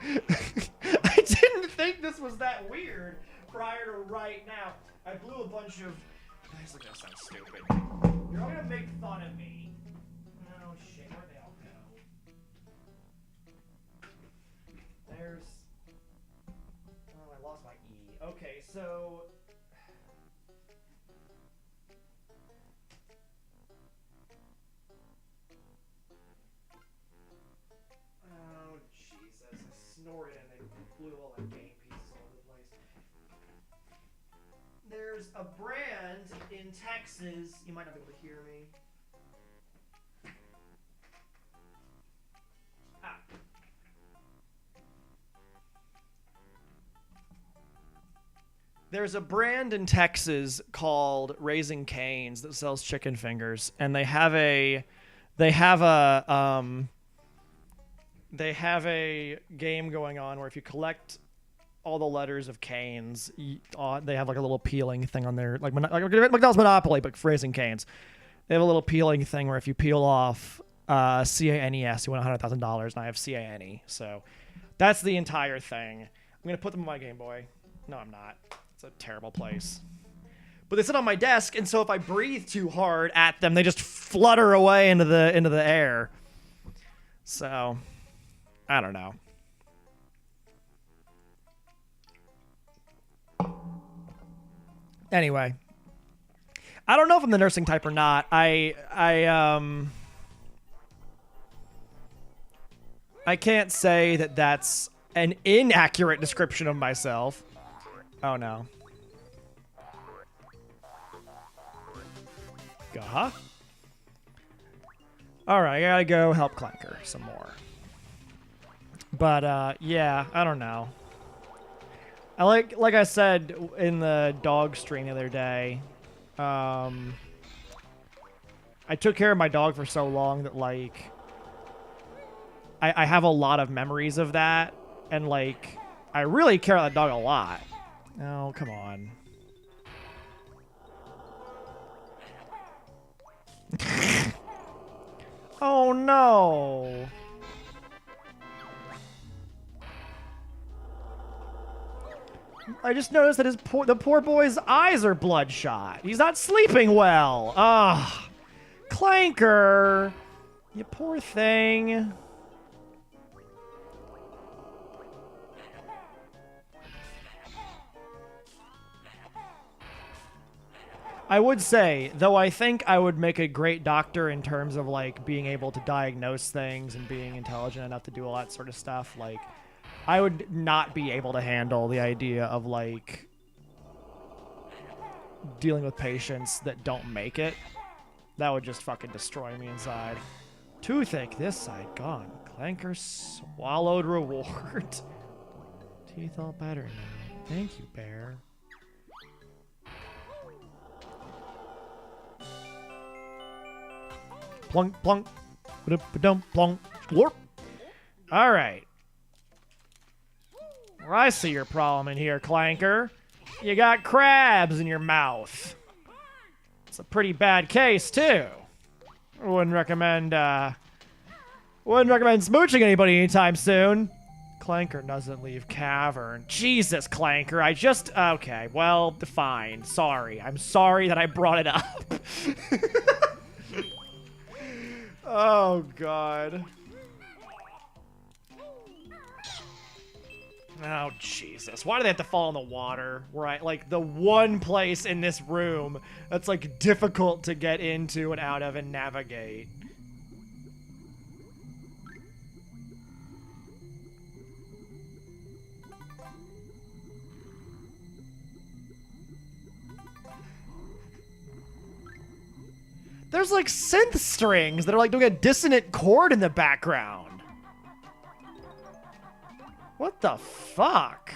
I didn't think this was that weird prior to right now. I blew a bunch of... This is gonna sound stupid. You're all gonna make fun of me. Oh shit, where'd they all go? There's... Oh, I lost my E. Okay, so... Oh, Jesus. I snorted and they blew all the game pieces all over the place. There's a brand in Texas. You might not be able to hear me. Ah. There's a brand in Texas called Raising Cane's that sells chicken fingers, and they have a game going on where if you collect all the letters of Cane's, they have like a little peeling thing on there, like McDonald's Monopoly, but for Raising Cane's. They have a little peeling thing where if you peel off CANES, you win $100,000, and I have CANE. So that's the entire thing. I'm going to put them on my Game Boy. No, I'm not. It's a terrible place. But they sit on my desk, and so if I breathe too hard at them, they just flutter away into the air. So, I don't know. Anyway, I don't know if I'm the nursing type or not. I can't say that that's an inaccurate description of myself. Oh no. Guh-huh. Alright, I gotta go help Clanker some more. But, yeah, I don't know. I like I said in the dog stream the other day, I took care of my dog for so long that, like, I have a lot of memories of that, and, like, I really care about that dog a lot. Oh, come on. Oh, no. I just noticed that the poor boy's eyes are bloodshot. He's not sleeping well. Ugh. Clanker. You poor thing. I would say, though I think I would make a great doctor in terms of, like, being able to diagnose things and being intelligent enough to do all that sort of stuff, like, I would not be able to handle the idea of, like, dealing with patients that don't make it. That would just fucking destroy me inside. Toothache this side gone. Clanker swallowed reward. Teeth all better now. Thank you, bear. Plunk, plunk. Ba-dum, plunk. Slurp. All right. Well, I see your problem in here, Clanker. You got crabs in your mouth. It's a pretty bad case, too. I wouldn't recommend smooching anybody anytime soon. Clanker doesn't leave cavern. Jesus, Clanker, I just... Okay, well, fine. Sorry. I'm sorry that I brought it up. Oh, God. Oh, Jesus. Why do they have to fall in the water? Right, like, the one place in this room that's, like, difficult to get into and out of and navigate. There's, like, synth strings that are, like, doing a dissonant chord in the background. What the fuck?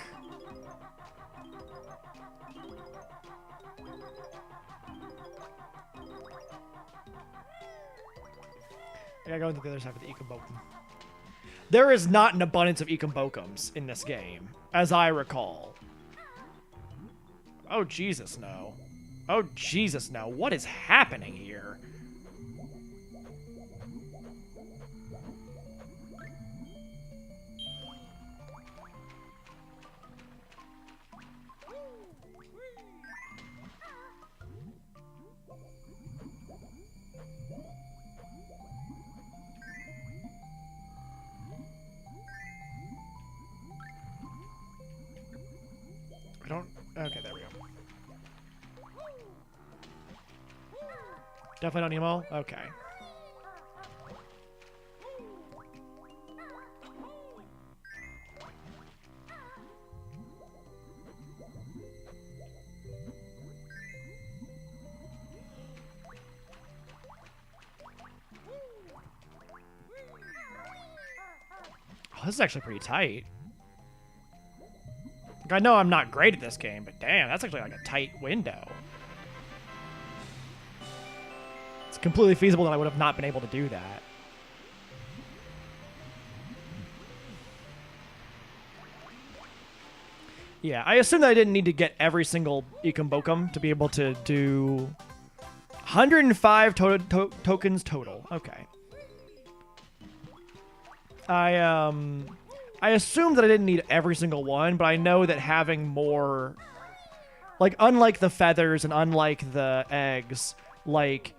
I gotta go into the other side for the Ekombokum. There is not an abundance of Ekombokums in this game, as I recall. Oh, Jesus, no. Oh, Jesus, no. What is happening here? I don't... Okay, there we go. Definitely not Nemo? Okay. Oh, this is actually pretty tight. Like, I know I'm not great at this game, but damn, that's actually like a tight window. It's completely feasible that I would have not been able to do that. Yeah, I assume that I didn't need to get every single Ekombokum to be able to do 105 tokens total. Okay. I assumed that I didn't need every single one, but I know that having more, like, unlike the feathers and unlike the eggs, like,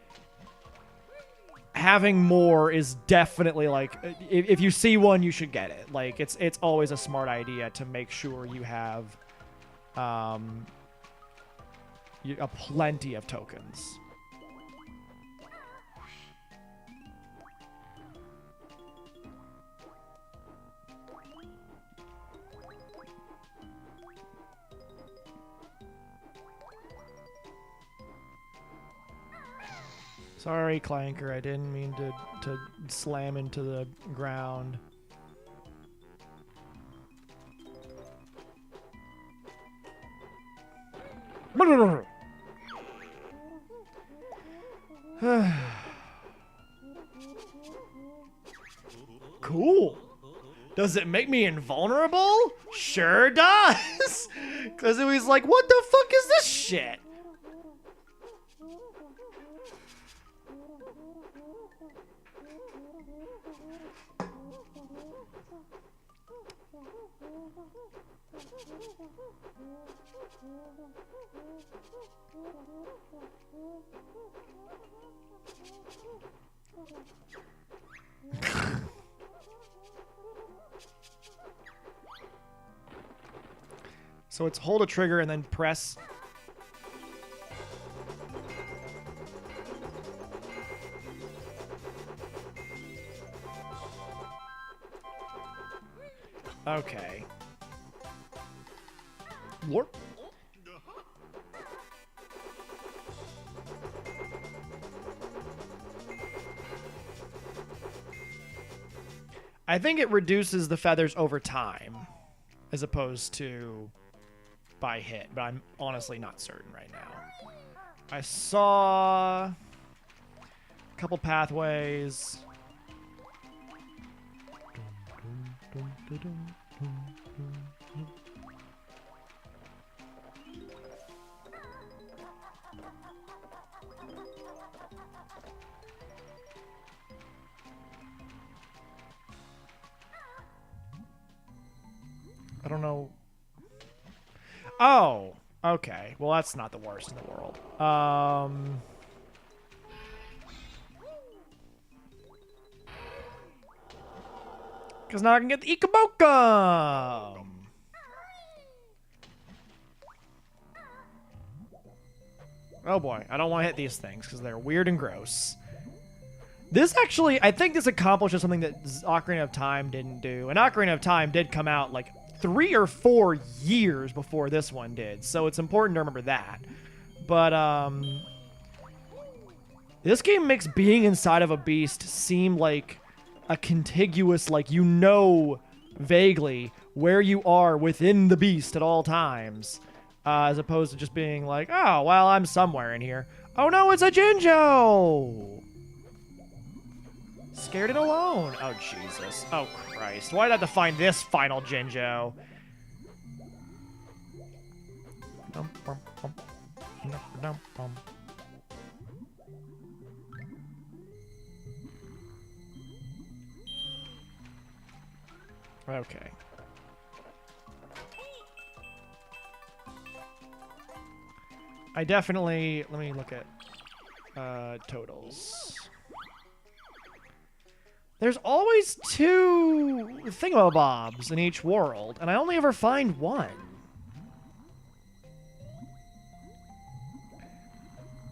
having more is definitely, like, if you see one, you should get it. Like, it's always a smart idea to make sure you have a plenty of tokens. Sorry, Clanker. I didn't mean to slam into the ground. Cool. Does it make me invulnerable? Sure does. Because it was like, what the fuck is this shit? So it's hold a trigger and then press. Okay. Warp. I think it reduces the feathers over time, as opposed to by hit, but I'm honestly not certain right now. I saw a couple pathways. I don't know. Oh, okay. Well, that's not the worst in the world. Because now I can get the Ikabokum! Oh boy, I don't want to hit these things because they're weird and gross. This actually, I think this accomplishes something that Ocarina of Time didn't do. And Ocarina of Time did come out like 3 or 4 years before this one did, so it's important to remember that. But, this game makes being inside of a beast seem like a contiguous, like, you know vaguely where you are within the beast at all times, as opposed to just being like, oh, well, I'm somewhere in here. Oh no, it's a Jinjo! Scared it alone. Oh, Jesus. Oh, Christ. Why'd I have to find this final Jinjo? Okay. I definitely... Let me look at totals. There's always 2 thingamabobs in each world, and I only ever find 1.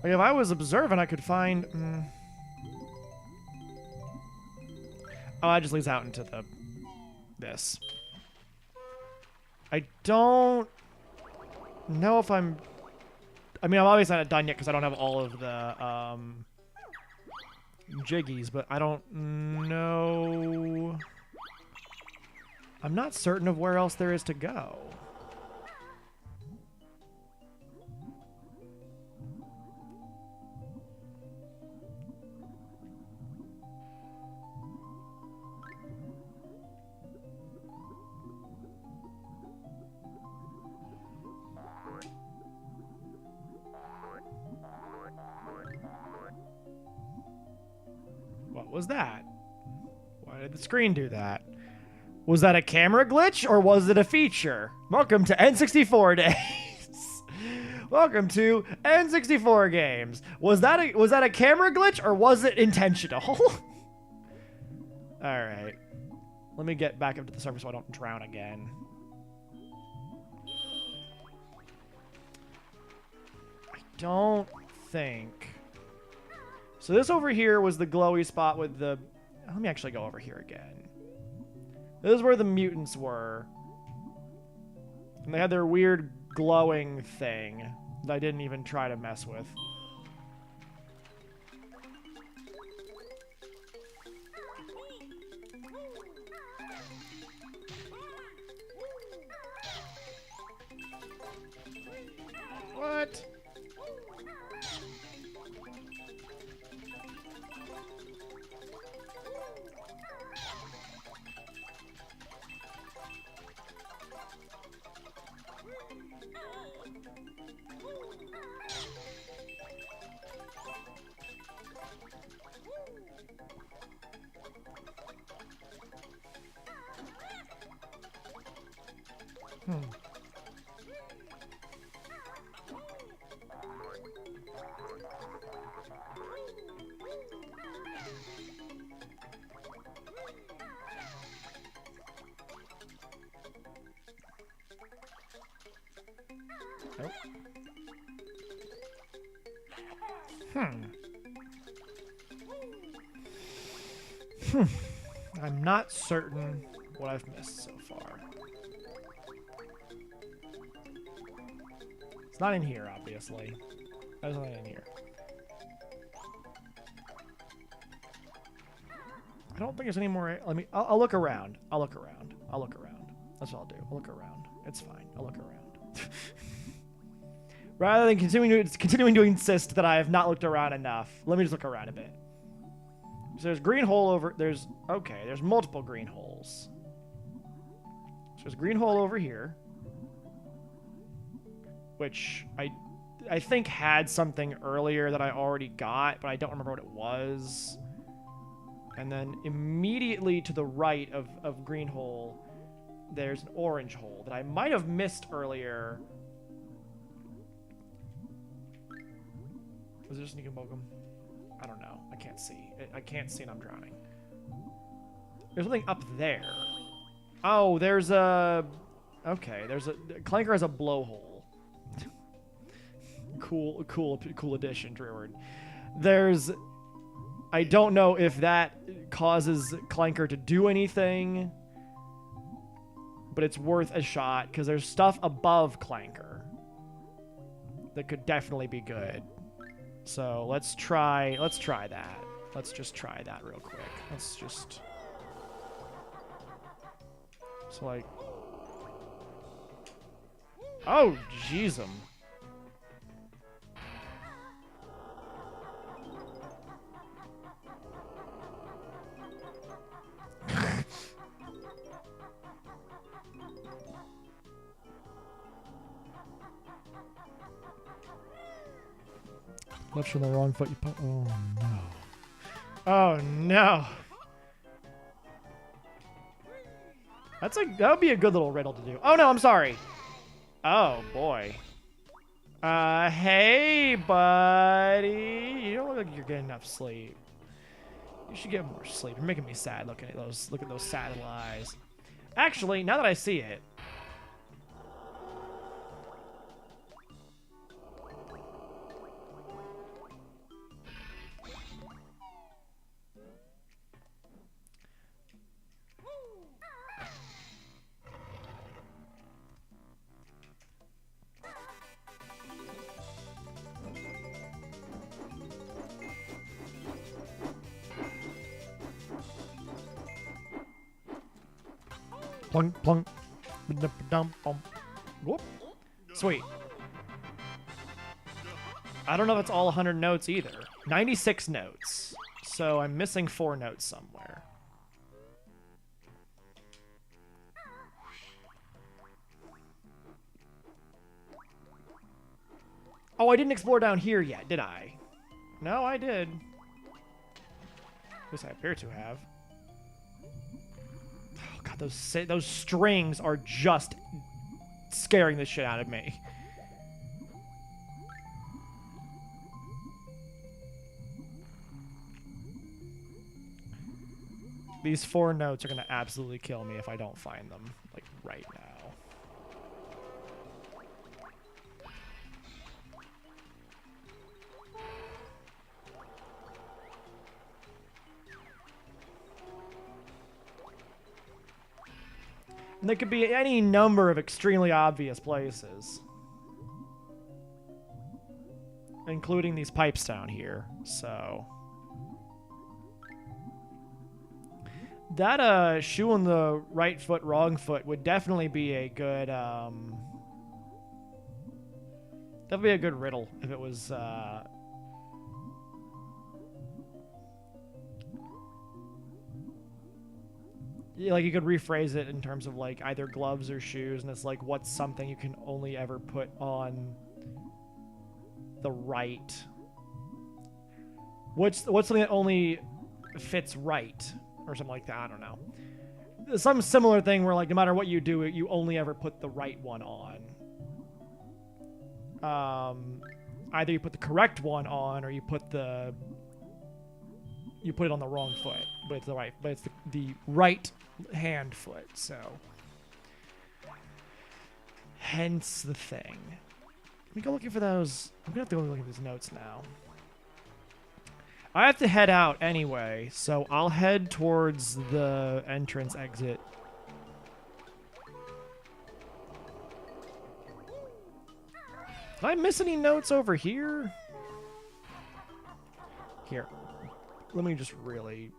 Like, if I was observant, I could find... Oh, that just leads out into this. I don't know if I'm... I mean, I'm obviously not done yet because I don't have all of the, jiggies, but I don't know. I'm not certain of where else there is to go. What was that? Why did the screen do that? Was that a camera glitch or was it a feature? Welcome to N64 days. Welcome to N64 games. Was that a camera glitch or was it intentional? All right. Let me get back up to the surface so I don't drown again. I don't think... So this over here was the glowy spot with the... Let me actually go over here again. This is where the mutants were. And they had their weird glowing thing that I didn't even try to mess with. Nope. I'm not certain what I've missed so far. It's not in here, obviously. There's nothing in here. I don't think there's any more. I'll look around. I'll look around. I'll look around. That's what I'll do. I'll look around. It's fine. I'll look around. Rather than continuing to insist that I have not looked around enough, let me just look around a bit. So there's green hole over... There's multiple green holes. So there's a green hole over here, which I think had something earlier that I already got, but I don't remember what it was. And then immediately to the right of green hole, there's an orange hole that I might have missed earlier. Was it just Sneak and Bogum? I don't know. I can't see. I can't see and I'm drowning. There's something up there. Oh, there's a... Okay, there's a... Clanker has a blowhole. Cool addition, Dreyward. There's... I don't know if that causes Clanker to do anything, but it's worth a shot, because there's stuff above Clanker that could definitely be good. So let's try that. Let's just try that real quick. Let's just... So like... Oh, jeez. Left on the wrong foot. Oh no. Oh no. That would be a good little riddle to do. Oh no, I'm sorry. Oh boy. Hey buddy. You don't look like you're getting enough sleep. You should get more sleep. You're making me sad looking at those. Look at those sad little eyes. Actually, now that I see it. Plunk, plunk. Whoop. Sweet. I don't know if it's all 100 notes either. 96 notes. So I'm missing 4 notes somewhere. Oh, I didn't explore down here yet, did I? No, I did. At least I appear to have. Oh, God, those strings are just scaring the shit out of me. These 4 notes are going to absolutely kill me if I don't find them, like, right now. And there could be any number of extremely obvious places. Including these pipes down here, so... That, shoe on the right foot, wrong foot would definitely be a good, that'd be a good riddle if it was, like you could rephrase it in terms of like either gloves or shoes, and it's like what's something you can only ever put on the right. What's something that only fits right or something like that? I don't know. Some similar thing where like no matter what you do, you only ever put the right one on. Either you put the correct one on or you put it on the wrong foot, but it's the right hand foot. So hence the thing. Let me go looking for those. I'm gonna have to go look at these notes now. I have to head out anyway, so I'll head towards the entrance exit. Did I miss any notes over here? Here. Let me just really...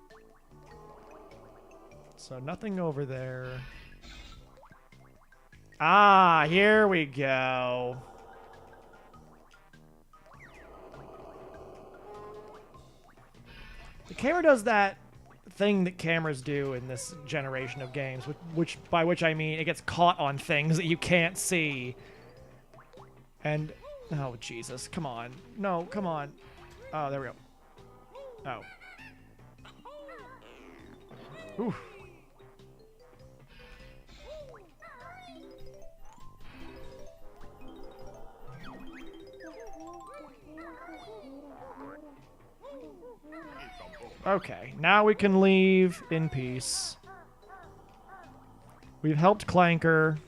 So nothing over there. Ah, here we go. The camera does that thing that cameras do in this generation of games, by which I mean it gets caught on things that you can't see. And, oh, Jesus, come on. No, come on. Oh, there we go. Oh. Ooh. Okay, now we can leave in peace. We've helped Clanker.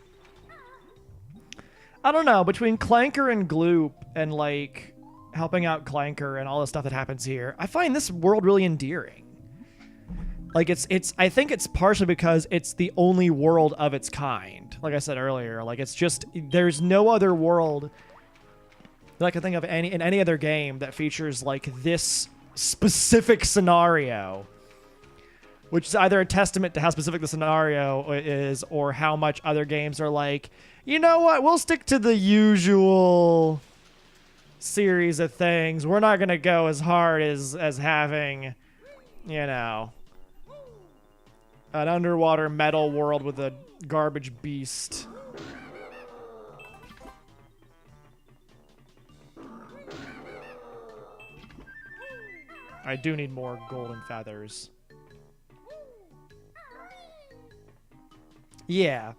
I don't know, between Clanker and Gloop and, like, helping out Clanker and all the stuff that happens here, I find this world really endearing. Like, I think it's partially because it's the only world of its kind. Like I said earlier, like, it's just, there's no other world that I can think of in any other game that features, like, this specific scenario. Which is either a testament to how specific the scenario is or how much other games are like, you know what, we'll stick to the usual series of things. We're not going to go as hard as having, you know, an underwater metal world with a garbage beast. I do need more golden feathers. Yeah.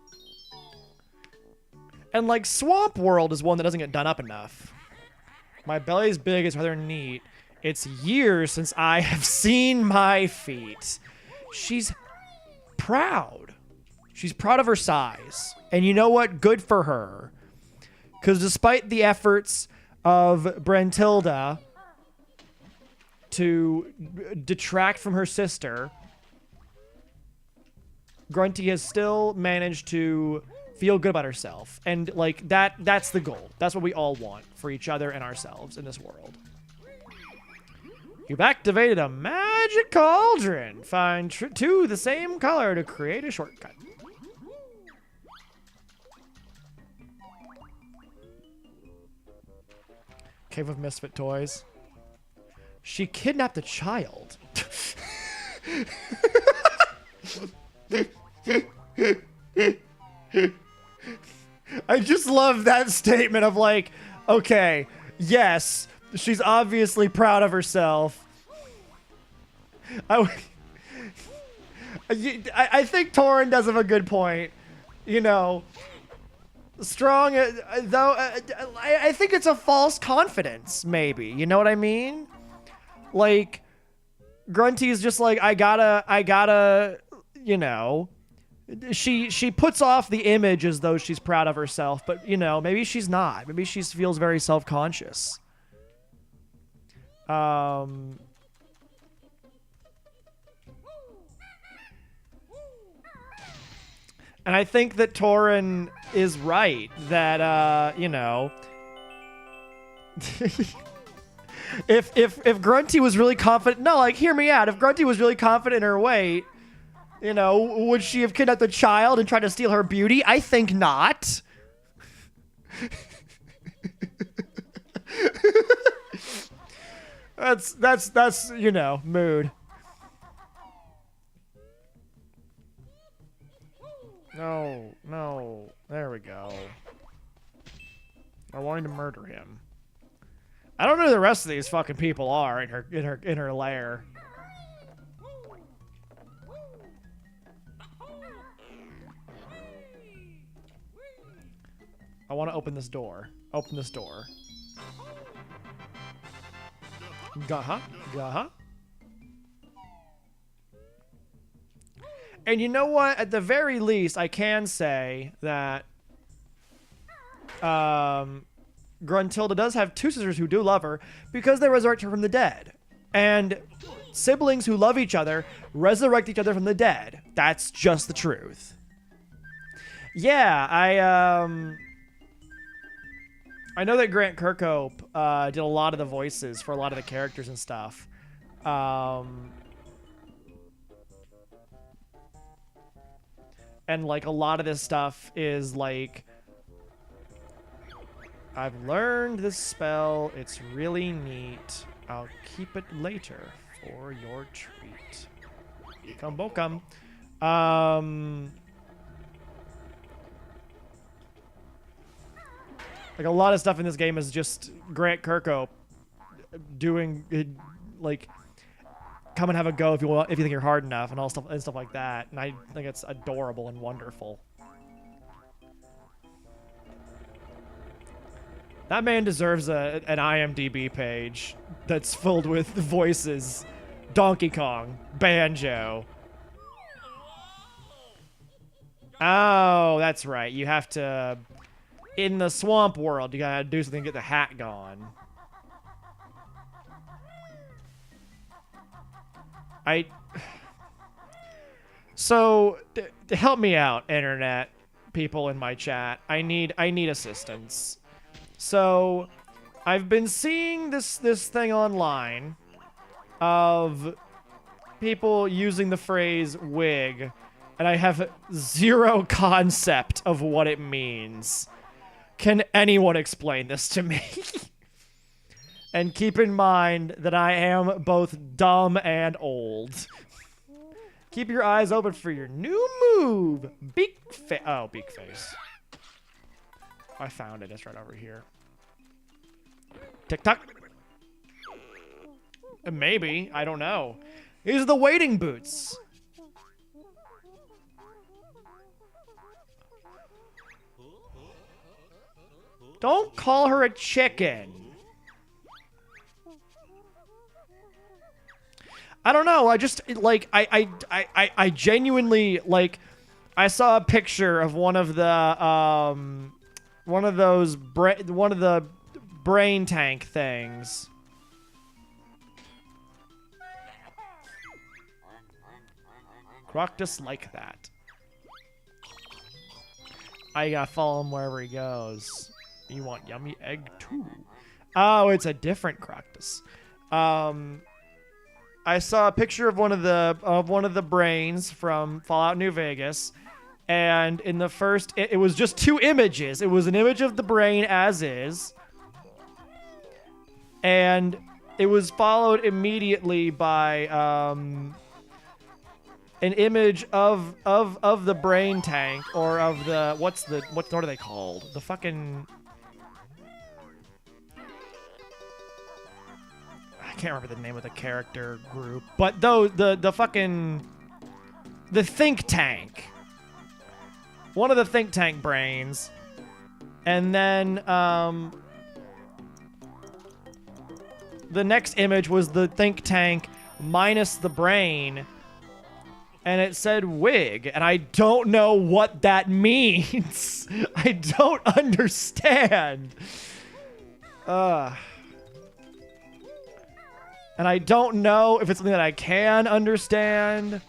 And, like, Swamp World is one that doesn't get done up enough. My belly's big is rather neat. It's years since I have seen my feet. She's proud. She's proud of her size. And you know what? Good for her. Because despite the efforts of Brentilda to detract from her sister, Grunty has still managed to feel good about herself. And, like, that's the goal. That's what we all want for each other and ourselves in this world. You've activated a magic cauldron. Find two the same color to create a shortcut. Cave of Misfit Toys. She kidnapped a child. I just love that statement of like, okay, yes, she's obviously proud of herself. I think Torin does have a good point. You know, strong, though, I think it's a false confidence, maybe. You know what I mean? Like, Grunty's just like, I gotta, you know, she puts off the image as though she's proud of herself, but, you know, maybe she's not. Maybe she feels very self-conscious. And I think that Torin is right that, you know, if Grunty was really confident, no, like, hear me out. If Grunty was really confident in her weight, you know, would she have kidnapped a child and tried to steal her beauty? I think not. That's, you know, mood. No, no. There we go. I wanted to murder him. I don't know who the rest of these fucking people are in her lair. I want to open this door. Open this door. Guh-huh. Guh-huh. And you know what? At the very least, I can say that Gruntilda does have two sisters who do love her because they resurrect her from the dead. And siblings who love each other resurrect each other from the dead. That's just the truth. Yeah, I know that Grant Kirkhope did a lot of the voices for a lot of the characters and stuff. And like a lot of this stuff is like, I've learned this spell. It's really neat. I'll keep it later for your treat. Come, bokum. Like a lot of stuff in this game is just Grant Kirkhope doing like, come and have a go if you want, if you think you're hard enough, and all stuff and stuff like that. And I think it's adorable and wonderful. That man deserves an IMDb page that's filled with voices. Donkey Kong, Banjo. Oh, that's right. You have to, in the swamp world, you gotta do something to get the hat gone. So to help me out, internet people in my chat, I need assistance. So I've been seeing this thing online of people using the phrase wig, and I have zero concept of what it means. Can anyone explain this to me? And keep in mind that I am both dumb and old. Keep your eyes open for your new move. Beak face. I found it. It's right over here. Tick-tock. Maybe. I don't know. These are the wading boots. Don't call her a chicken. I don't know. I just like I genuinely like. I saw a picture of one of the brain tank things. Croctus like that. I gotta follow him wherever he goes. You want yummy egg too? Oh, it's a different Croctus. I saw a picture of one of the brains from Fallout New Vegas, and in the first, it was just two images. It was an image of the brain as is, and it was followed immediately by an image of the brain tank, or of the what are they called? The fucking, I can't remember the name of the character group, but though the think tank, one of the think tank brains, and then the next image was the think tank minus the brain, and it said wig, and I don't know what that means. I don't understand. And I don't know if it's something that I can understand.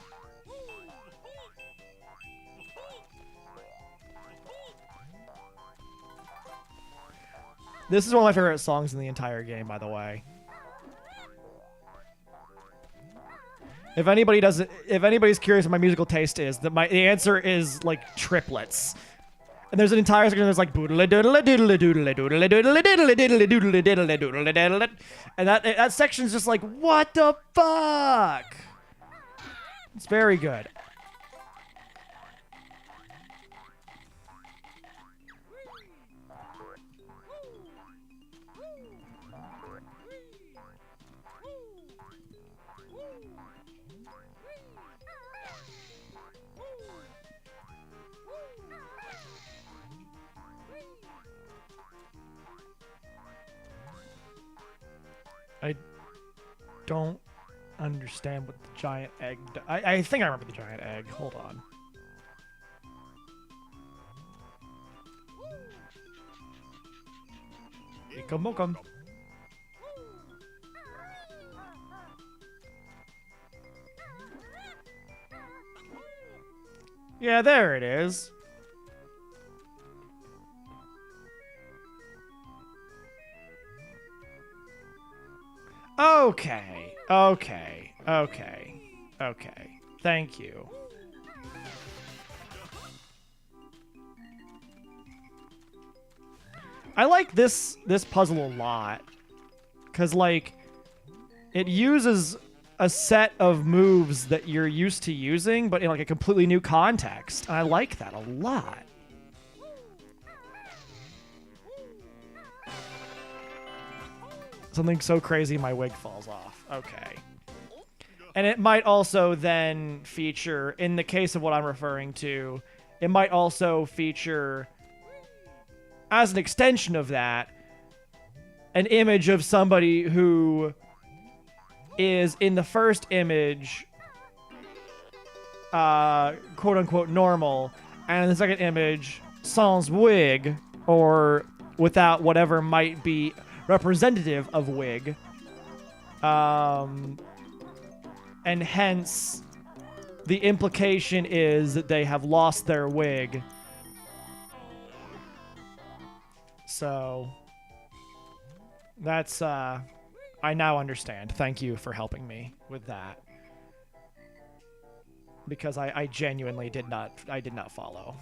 This is one of my favorite songs in the entire game, by the way. If anybody's curious what my musical taste is, the answer is like triplets. And there's an entire section that's like boodle doodle doodle doodle doodle doodle doodle doodle doodle doodle doodle doodle, and that section's just like, what the fuck? It's very good. I don't understand what the giant egg... I think I remember the giant egg. Hold on. Ikamokum. Yeah, there it is. Okay. Thank you. I like this puzzle a lot. Cause like it uses a set of moves that you're used to using, but in like a completely new context. And I like that a lot. Something so crazy my wig falls off. Okay. And it might also then feature, in the case of what I'm referring to, it might also feature, as an extension of that, an image of somebody who is in the first image, quote-unquote normal, and in the second image, sans wig, or without whatever might be representative of wig. And hence, the implication is that they have lost their wig. So, that's, I now understand. Thank you for helping me with that. Because I genuinely did not follow.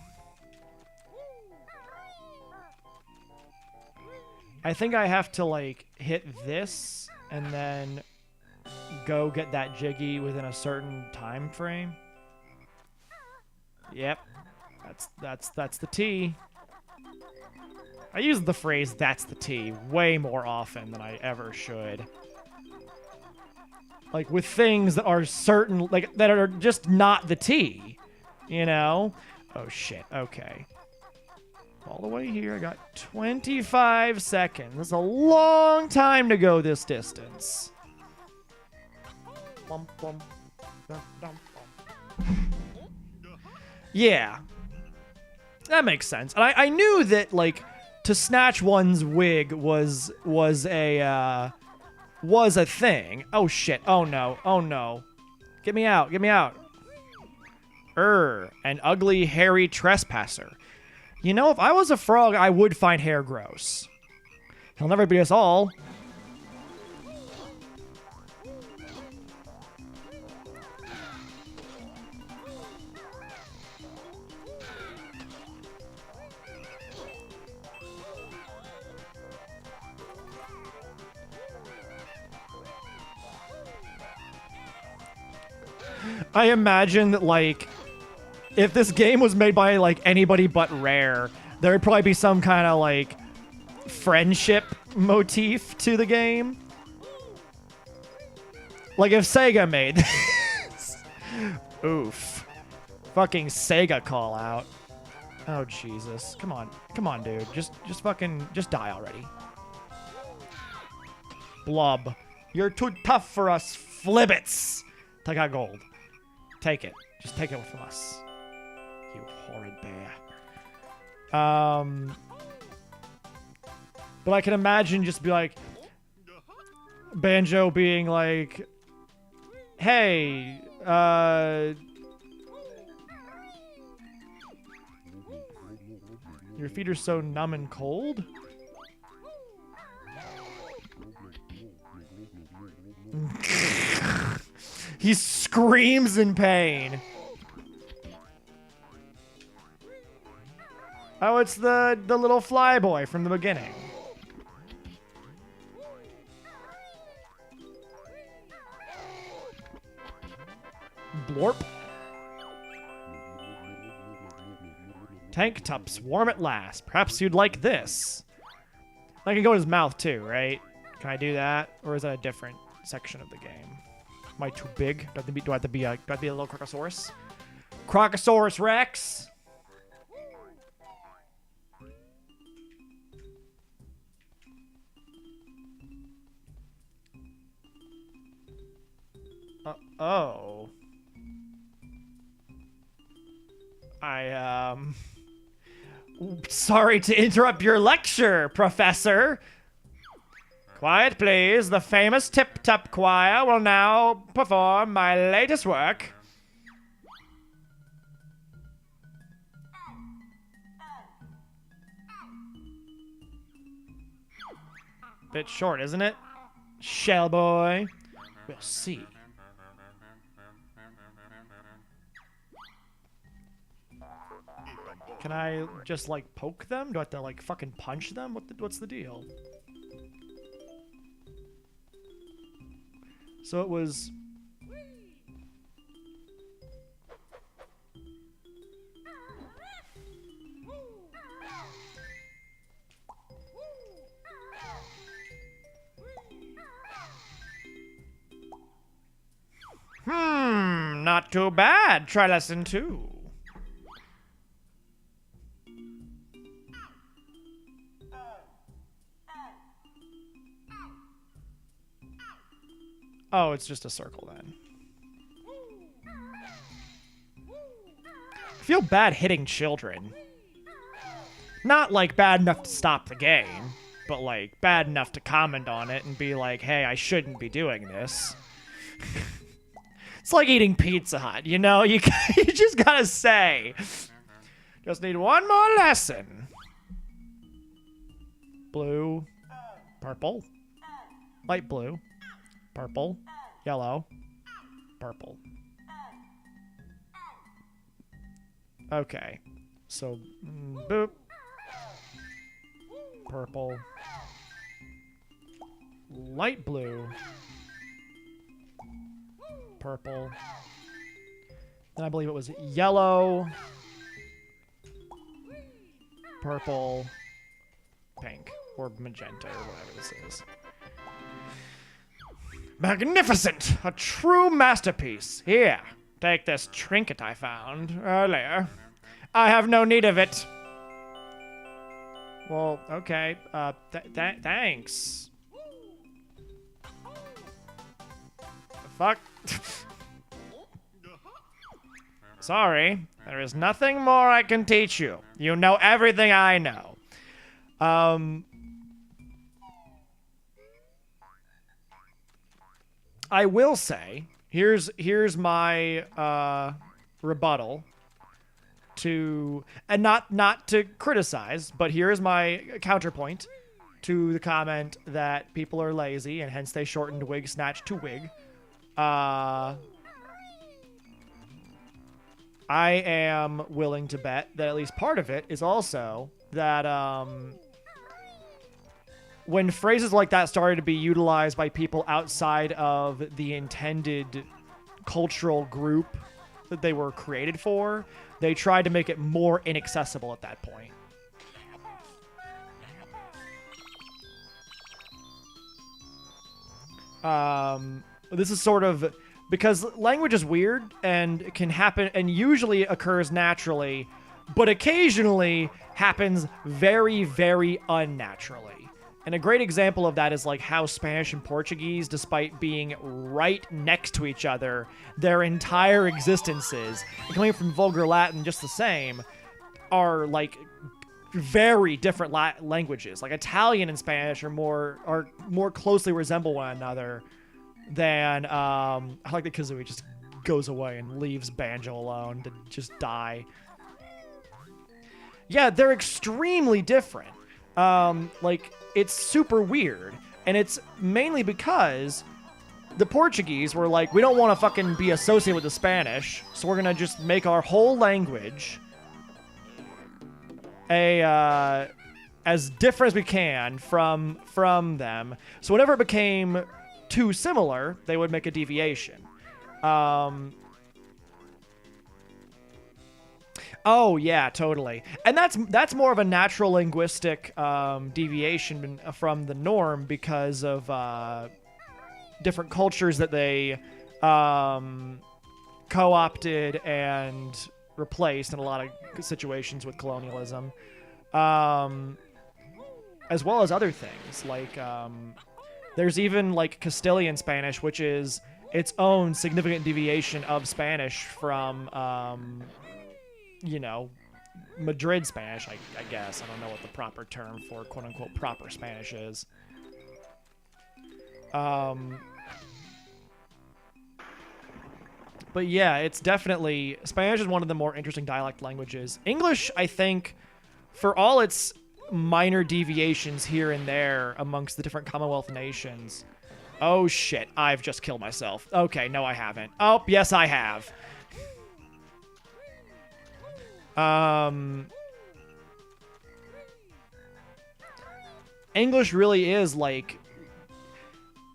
I think I have to, like, hit this and then go get that Jiggy within a certain time frame. Yep. That's the T. I use the phrase "that's the T" way more often than I ever should. Like with things that are certain, like that are just not the T, you know? Oh shit, okay. All the way here, I got 25 seconds. That's a long time to go this distance. Yeah. That makes sense. And I knew that, like, to snatch one's wig was a thing. Oh shit. Oh no. Oh no. Get me out. Get me out. An ugly, hairy trespasser. You know, if I was a frog, I would find hair gross. He'll never beat us all. I imagine that, like, if this game was made by, like, anybody but Rare, there would probably be some kind of, like, friendship motif to the game. Like, if Sega made this. Oof. Fucking Sega call out. Oh, Jesus. Come on. Come on, dude. Just die already. Blob. You're too tough for us, flibbits. Take our gold. Take it. Just take it from us. You horrid bear. But I can imagine just be like, Banjo being like, hey, your feet are so numb and cold? He screams in pain. Oh, it's the little flyboy from the beginning. Blorp. Tank tops warm at last. Perhaps you'd like this. I can go in his mouth too, right? Can I do that? Or is that a different section of the game? Am I too big? Do I have to be a little Crocosaurus? Crocosaurus Rex? Oh. Sorry to interrupt your lecture, Professor. Quiet, please. The famous Tip Top Choir will now perform my latest work. Bit short, isn't it? Shell boy. We'll see. Can I just, like, poke them? Do I have to, like, fucking punch them? What's the deal? So it was... not too bad. Try lesson 2. Oh, it's just a circle then. I feel bad hitting children. Not like bad enough to stop the game, but like bad enough to comment on it and be like, hey, I shouldn't be doing this. It's like eating Pizza Hut, you know? You just gotta say. Just need one more lesson. Blue. Purple. Light blue. Purple. Yellow. Purple. Okay. So, boop. Purple. Light blue. Purple. Then I believe it was yellow. Purple. Pink. Or magenta, or whatever this is. Magnificent! A true masterpiece. Here, take this trinket I found earlier. I have no need of it. Well, okay. Thanks. Fuck. Sorry. There is nothing more I can teach you. You know everything I know. I will say, here's my rebuttal to, and not to criticize, but here's my counterpoint to the comment that people are lazy and hence they shortened wig snatch to wig. I am willing to bet that at least part of it is also that when phrases like that started to be utilized by people outside of the intended cultural group that they were created for, they tried to make it more inaccessible at that point. This is sort of because language is weird and can happen and usually occurs naturally, but occasionally happens very, very unnaturally. And a great example of that is like how Spanish and Portuguese, despite being right next to each other, their entire existences, and coming from vulgar Latin just the same, are like very different languages. Like Italian and Spanish are more closely resemble one another than I like that Kazooie just goes away and leaves Banjo alone to just die. Yeah, they're extremely different. Like, it's super weird, and it's mainly because the Portuguese were like, we don't want to fucking be associated with the Spanish, so we're gonna just make our whole language as different as we can from them. So whenever it became too similar, they would make a deviation. Oh yeah, totally. And that's more of a natural linguistic deviation from the norm because of different cultures that they co-opted and replaced in a lot of situations with colonialism, as well as other things like there's even like Castilian Spanish, which is its own significant deviation of Spanish from, you know, Madrid Spanish, I guess. I don't know what the proper term for quote-unquote proper Spanish is. But yeah, it's definitely... Spanish is one of the more interesting dialect languages. English, I think, for all its minor deviations here and there amongst the different Commonwealth nations... Oh, shit. I've just killed myself. Okay, no, I haven't. Oh, yes, I have. English really is, like...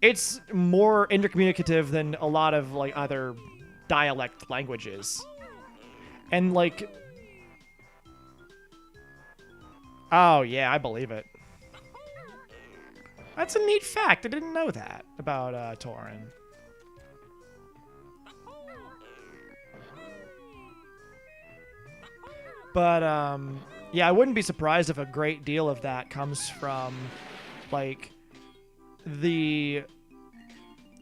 It's more intercommunicative than a lot of, like, other dialect languages. And, like... Oh, yeah, I believe it. That's a neat fact. I didn't know that about Tauren. But, yeah, I wouldn't be surprised if a great deal of that comes from, like,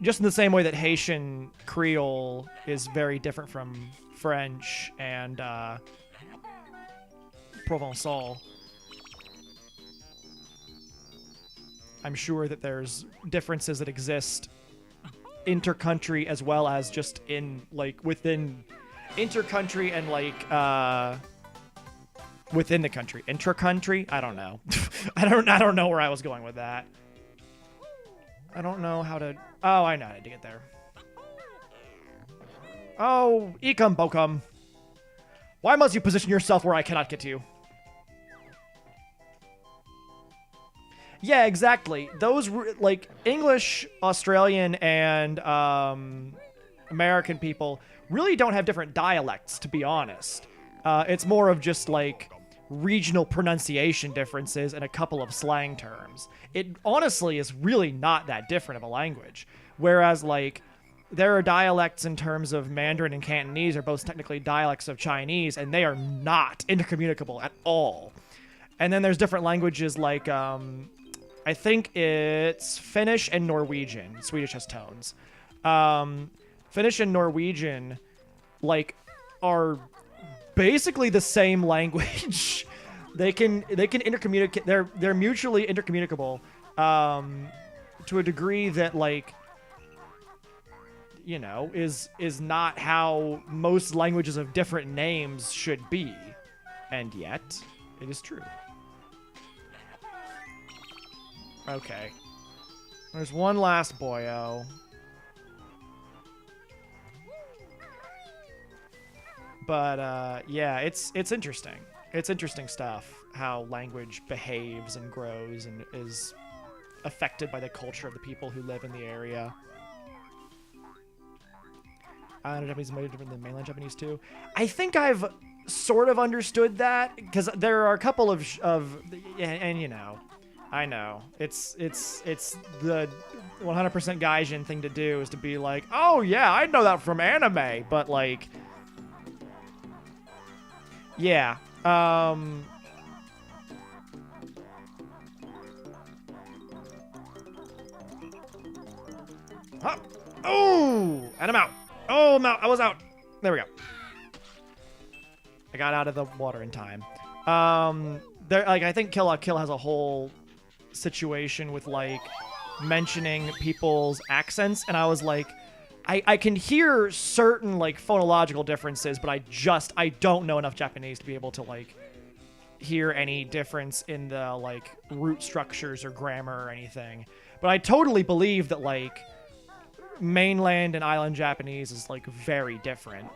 just in the same way that Haitian Creole is very different from French and Provençal. I'm sure that there's differences that exist inter-country as well as just in, like, within inter-country and, like, within the country. Intra-country? I don't know. I don't know where I was going with that. I don't know how to... Oh, I know how to get there. Oh, Ecum Bokum. Why must you position yourself where I cannot get to you? Yeah, exactly. Those, like, English, Australian, and American people really don't have different dialects, to be honest. It's more of just, like, regional pronunciation differences and a couple of slang terms. It honestly is really not that different of a language. Whereas, like, there are dialects in terms of Mandarin and Cantonese are both technically dialects of Chinese, and they are not intercommunicable at all. And then there's different languages like, I think it's Finnish and Norwegian. Swedish has tones. Finnish and Norwegian, like, are basically the same language. They can intercommunicate. They're mutually intercommunicable to a degree that, like, you know, is not how most languages of different names should be, and yet it is true. Okay. There's one last boyo. But, yeah, it's interesting. It's interesting stuff, how language behaves and grows and is affected by the culture of the people who live in the area. Island Japanese is way different than mainland Japanese, too. I think I've sort of understood that, because there are a couple of and you know... I know. It's the 100% Gaijin thing to do is to be like, oh yeah, I know that from anime, but like, yeah. Huh. Oh, and I'm out. Oh, I'm out. I was out. There we go. I got out of the water in time. There, like, I think Kill la Kill has a whole situation with, like, mentioning people's accents, and I was like, I can hear certain, like, phonological differences, but I don't know enough Japanese to be able to, like, hear any difference in the, like, root structures or grammar or anything. But I totally believe that, like, mainland and island Japanese is, like, very different.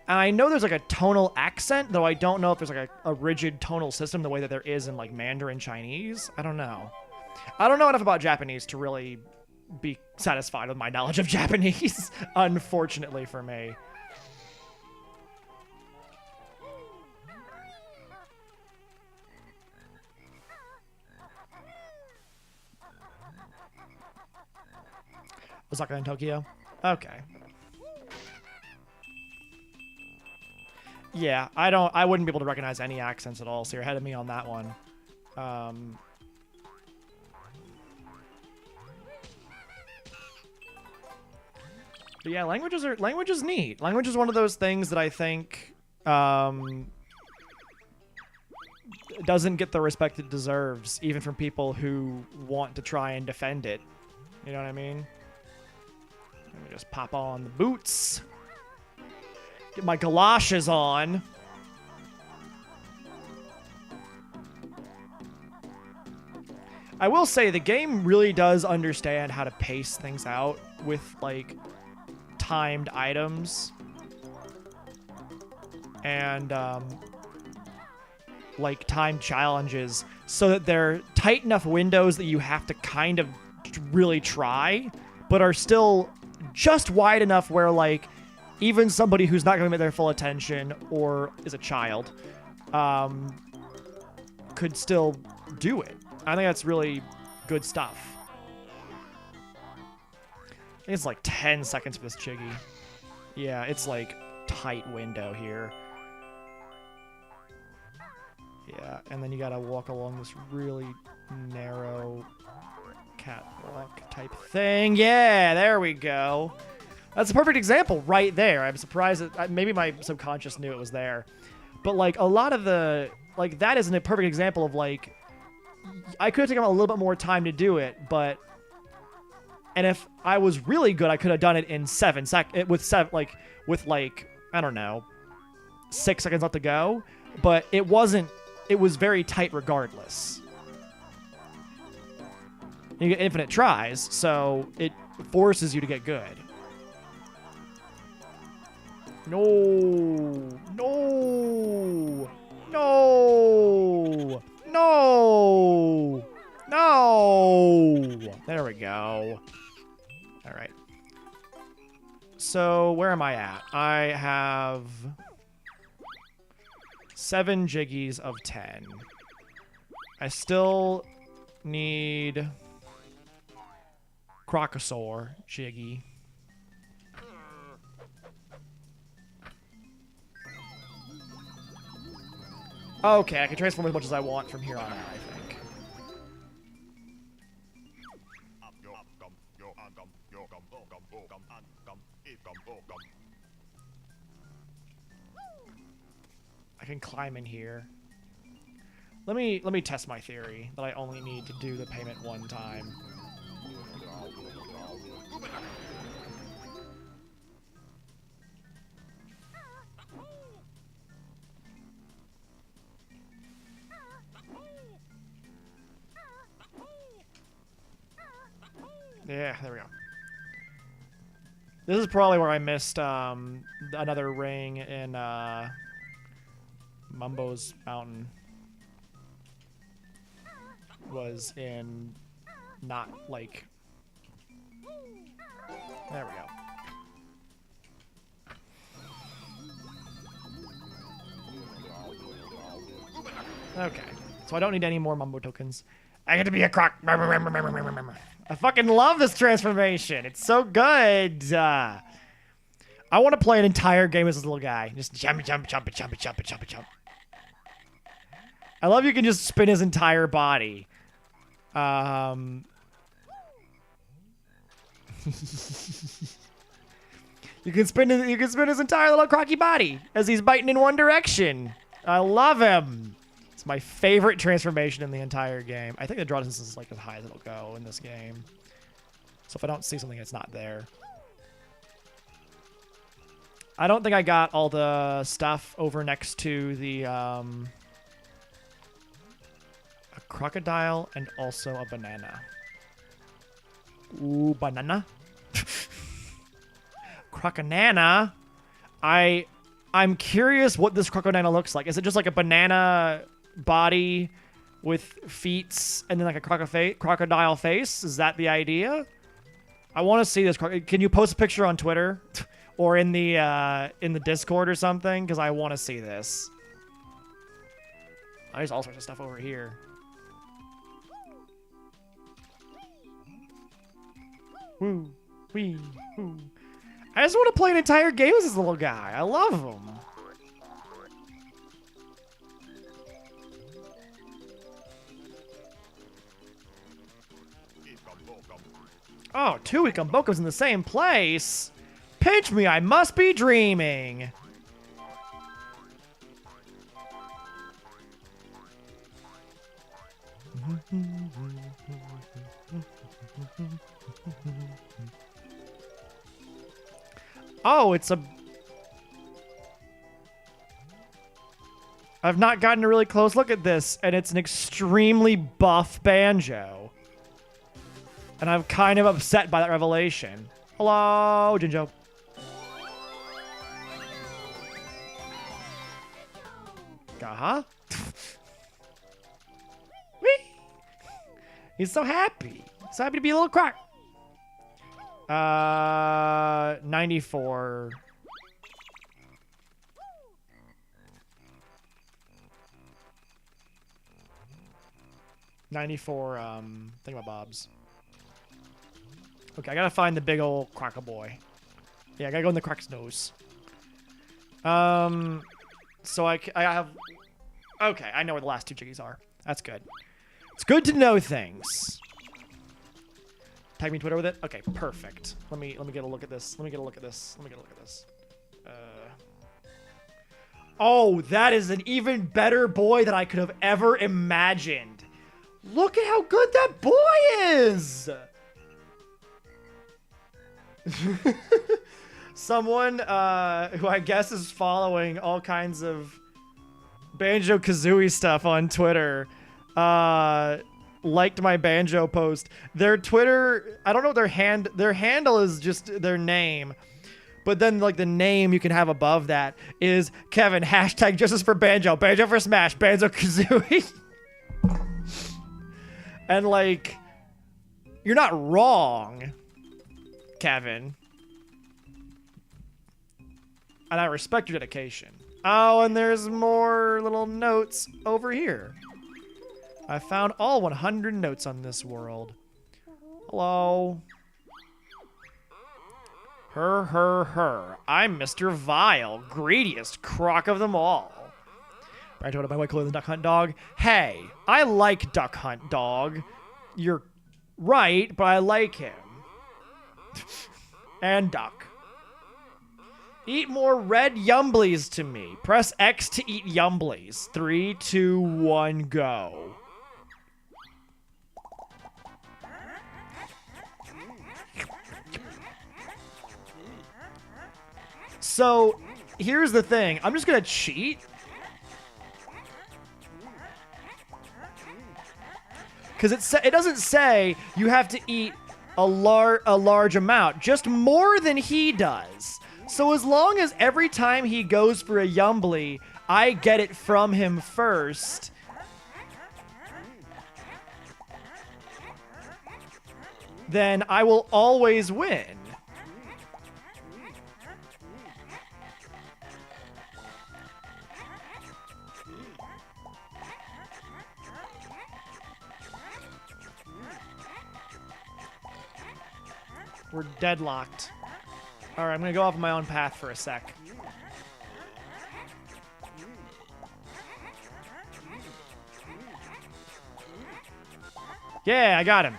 And I know there's, like, a tonal accent, though I don't know if there's, like, a rigid tonal system the way that there is in, like, Mandarin Chinese. I don't know. I don't know enough about Japanese to really be satisfied with my knowledge of Japanese, unfortunately for me. Osaka and Tokyo? Okay. Yeah, I wouldn't be able to recognize any accents at all, so you're ahead of me on that one. But yeah, language is neat. Language is one of those things that I think doesn't get the respect it deserves, even from people who want to try and defend it. You know what I mean? Let me just pop on the boots. Get my galoshes on. I will say the game really does understand how to pace things out with, like, timed items. And, like, timed challenges so that they're tight enough windows that you have to kind of really try, but are still just wide enough where, like, even somebody who's not going to get their full attention or is a child could still do it. I think that's really good stuff. I think it's like 10 seconds for this Chiggy. Yeah, it's like tight window here. Yeah, and then you gotta walk along this really narrow catwalk type thing. Yeah, there we go. That's a perfect example right there. I'm surprised that maybe my subconscious knew it was there. But like a lot of the, like that isn't a perfect example of like, I could have taken a little bit more time to do it, but, and if I was really good, I could have done it in 7 seconds, with I don't know, 6 seconds left to go, but it wasn't, it was very tight regardless. You get infinite tries, so it forces you to get good. No, no, no. No! No! There we go. All right. So, where am I at? I have 7 Jiggies of 10. I still need Crocosaur Jiggy. Okay, I can transform as much as I want from here on out, I think. I can climb in here. Let me test my theory that I only need to do the payment one time. Yeah, there we go. This is probably where I missed another ring in Mumbo's Mountain. Was in not like... There we go. Okay, so I don't need any more Mumbo tokens. I get to be a croc. I fucking love this transformation. It's so good. I want to play an entire game as this little guy. Just jump, jump, jump, jump, jump, jump, jump. I love you can just spin his entire body. You can spin his entire little crocky body as he's biting in one direction. I love him. It's my favorite transformation in the entire game. I think the draw distance is like as high as it'll go in this game. So if I don't see something, it's not there. I don't think I got all the stuff over next to the a crocodile and also a banana. Ooh, banana. Croconana. I'm curious what this Croconana looks like. Is it just like a banana body with feet and then like a crocodile face? Is that the idea? I want to see this. Can you post a picture on Twitter or in the Discord or something? Because I want to see this. There's all sorts of stuff over here. Woo, wee, woo. I just want to play an entire game with this little guy. I love him. Oh, 2 Ikombokos in the same place. Pinch me, I must be dreaming. Oh, it's a... I've not gotten a really close look at this, and it's an extremely buff Banjo. And I'm kind of upset by that revelation. Hello, Jinjo. Guh-huh. Whee! He's so happy. So happy to be a little croc. 94. Thingamabobs. Okay, I gotta find the big old croco boy. Yeah, I gotta go in the croc's nose. So I have... Okay, I know where the last two jiggies are. That's good. It's good to know things. Tag me Twitter with it? Okay, perfect. Let me get a look at this. Let me get a look at this. Oh, that is an even better boy than I could have ever imagined. Look at how good that boy is! Someone who I guess is following all kinds of Banjo-Kazooie stuff on Twitter liked my Banjo post. Their Twitter, I don't know what their handle is, just their name. But then, like, the name you can have above that is Kevin, hashtag justice for Banjo, Banjo for Smash, Banjo-Kazooie. And, like, you're not wrong, Kevin. And I respect your dedication. Oh, and there's more little notes over here. I found all 100 notes on this world. Hello. Her. I'm Mr. Vile, greediest croc of them all. I told my white clothing Duck Hunt Dog. Hey, I like Duck Hunt Dog. You're right, but I like him. And Duck. Eat more red Yumblies to me. Press X to eat Yumblies. 3, 2, 1, go. So, here's the thing. I'm just gonna cheat. Because it doesn't say you have to eat a large amount. Just more than he does. So as long as every time he goes for a Yumbly, I get it from him first, then I will always win. We're deadlocked. Alright, I'm gonna go off on my own path for a sec. Yeah, I got him.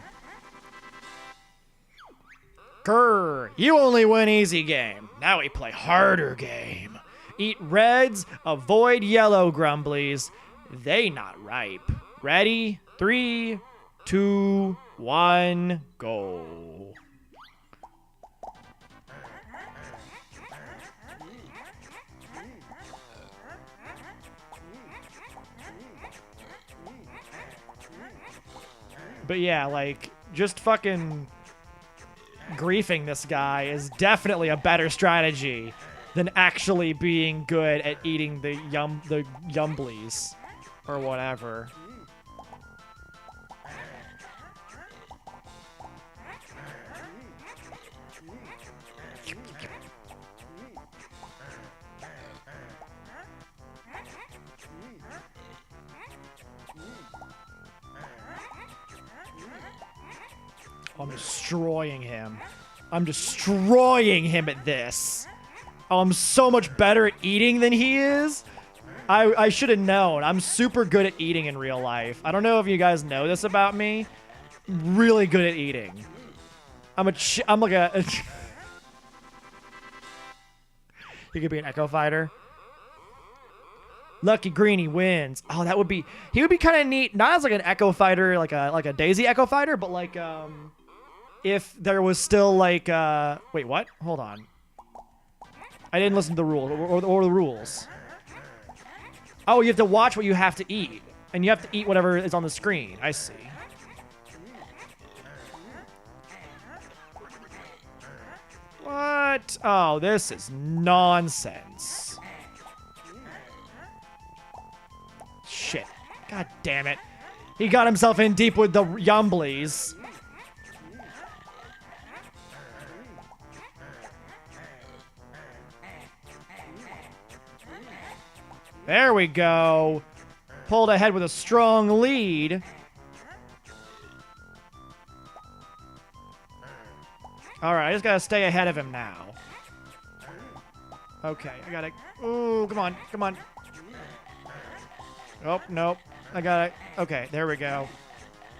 Grr, you only win easy game. Now we play harder game. Eat reds, avoid yellow grumblies. They not ripe. Ready? 3, 2, 1, go. But yeah, like, just fucking griefing this guy is definitely a better strategy than actually being good at eating the Yumblies or whatever. I'm destroying him. I'm destroying him at this. Oh, I'm so much better at eating than he is. I should have known. I'm super good at eating in real life. I don't know if you guys know this about me. Really good at eating. I'm like a... He could be an Echo Fighter. Lucky Greenie wins. Oh, that would be... He would be kind of neat. Not as like an Echo Fighter, like a Daisy Echo Fighter, but like if there was still like... Wait, what? Hold on. I didn't listen to the rules or the rules. Oh, you have to watch what you have to eat. And you have to eat whatever is on the screen. I see. What? Oh, this is nonsense. Shit. God damn it. He got himself in deep with the Yumblies. There we go. Pulled ahead with a strong lead. All right, I just gotta stay ahead of him now. Okay, I gotta... Ooh, come on, come on. Oh, nope. I gotta... Okay, there we go.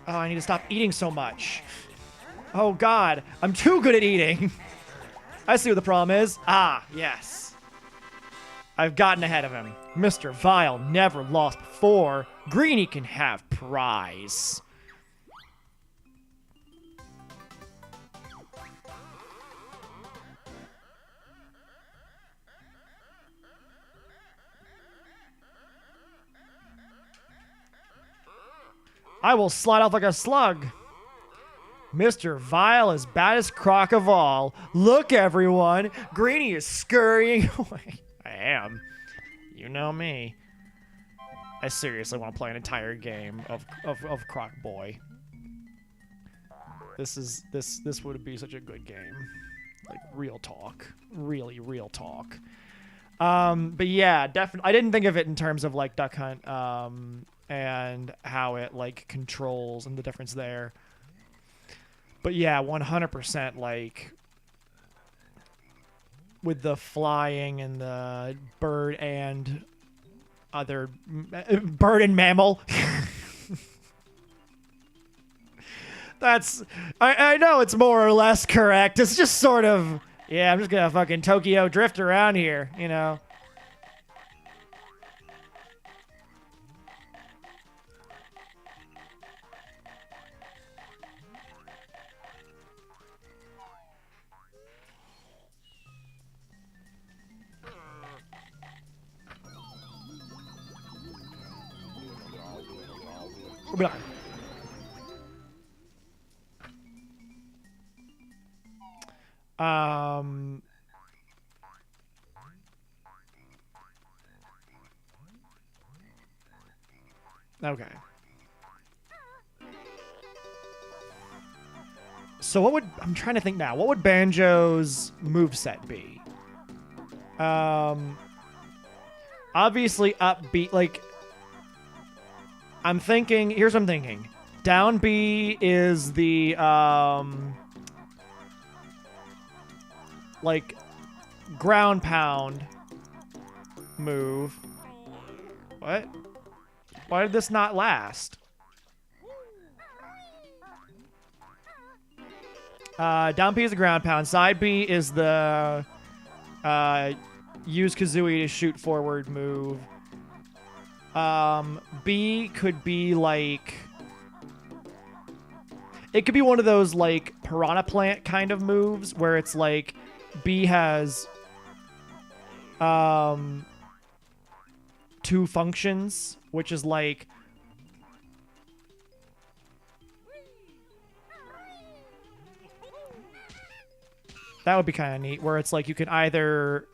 Oh, I need to stop eating so much. Oh, God. I'm too good at eating. I see what the problem is. Ah, yes. I've gotten ahead of him. Mr. Vile never lost before. Greenie can have prize. I will slide off like a slug. Mr. Vile is baddest croc of all. Look, everyone. Greenie is scurrying away. I am. You know me. I seriously want to play an entire game of Croc Boy. This would be such a good game. Like, real talk. Really, real talk. But yeah, definitely. I didn't think of it in terms of, like, Duck Hunt, and how it, like, controls and the difference there. But yeah, 100%, like, with the flying and the bird and other... bird and mammal. That's... I know it's more or less correct. It's just sort of... Yeah, I'm just gonna fucking Tokyo drift around here, you know? Okay. So what would... I'm trying to think now. What would Banjo's moveset be? Obviously upbeat, like... I'm thinking... Here's what I'm thinking. Down B is the, like, ground pound move. What? Why did this not last? Down B is the ground pound. Side B is the use Kazooie to shoot forward move. B could be like... It could be one of those, like, Piranha Plant kind of moves where it's like B has two functions, which is like... That would be kind of neat, where it's like you can either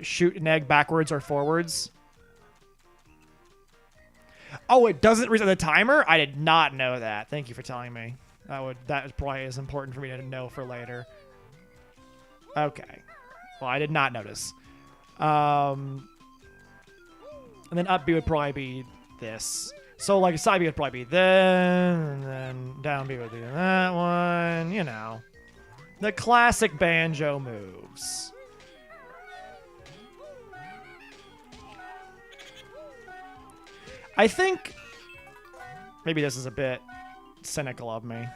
shoot an egg backwards or forwards. Oh, it doesn't reset the timer? I did not know that. Thank you for telling me. That is probably as important for me to know for later. Okay. Well, I did not notice. And then up B would probably be this. So, like, side B would probably be this, and then down B would be that one, you know. The classic Banjo moves. I think maybe this is a bit cynical of me.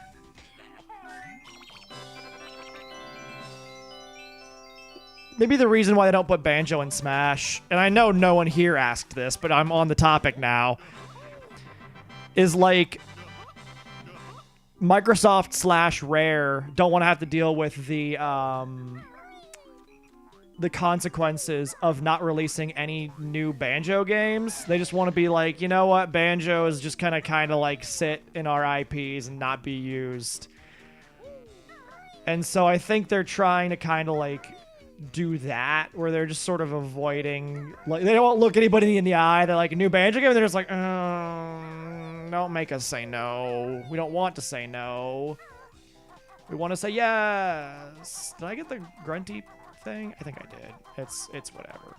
maybe the reason why they don't put Banjo in Smash, and I know no one here asked this, but I'm on the topic now, is like Microsoft / Rare don't want to have to deal with the consequences of not releasing any new Banjo games. They just want to be like, you know what, Banjo is just kind of like sit in our IPs and not be used. And so I think they're trying to kind of like do that, where they're just sort of avoiding, like, they don't look anybody in the eye. They're like, a new Banjo game, and they're just like, don't make us say no. We don't want to say no. We want to say yes. Did I get the grunty thing? I think I did. It's whatever.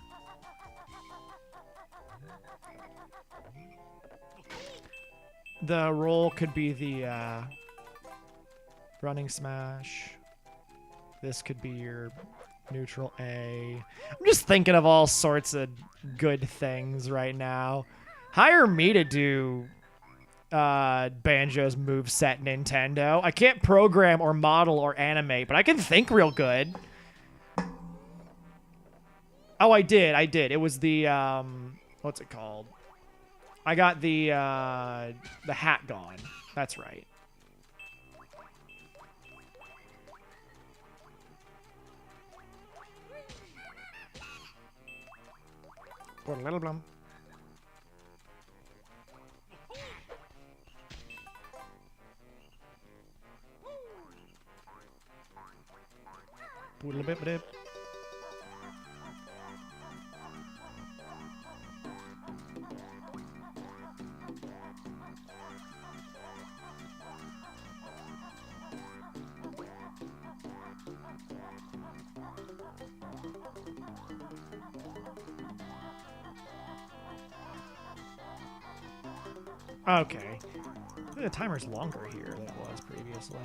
The roll could be the running smash. This could be your neutral A. I'm just thinking of all sorts of good things right now. Hire me to do Banjo's moveset, Nintendo. I can't program or model or animate, but I can think real good. Oh, I did. It was the what's it called? I got the hat gone. That's right. Put a little blum. Put a little bit. Okay. I think the timer's longer here than it was previously.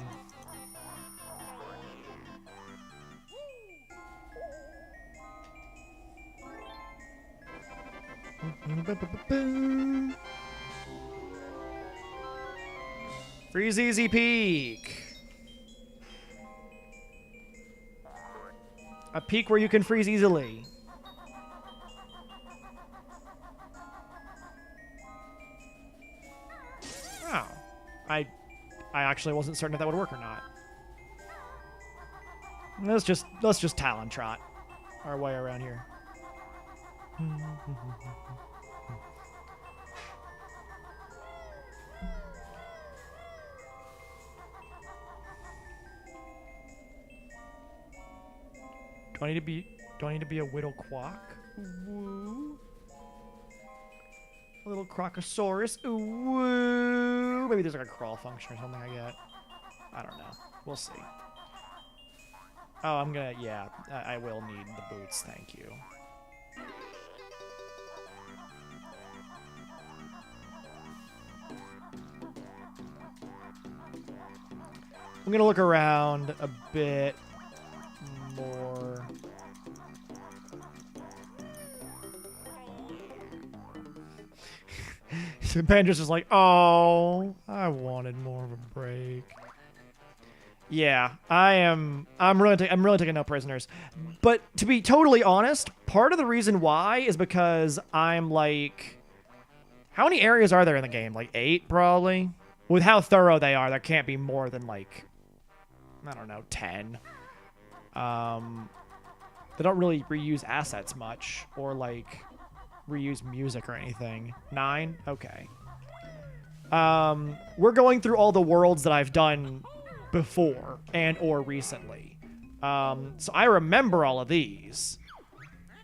Freeze Easy Peak. A peak where you can freeze easily. Oh. I actually wasn't certain if that would work or not. Let's just Talon Trot our way around here. Do I need to be a Whittle Quack? Woo. A little Crocosaurus. Woo. Maybe there's like a crawl function or something I get. I don't know. We'll see. Oh, I'm gonna, yeah, I will need the boots, thank you. I'm gonna look around a bit more. Banjo's just like, oh, I wanted more of a break. Yeah, I'm really taking no prisoners. But to be totally honest, part of the reason why is because I'm like, how many areas are there in the game? Like 8 probably? With how thorough they are, there can't be more than like, I don't know, 10. They don't really reuse assets much or like reuse music or anything. 9? Okay. We're going through all the worlds that I've done before and or recently. So I remember all of these.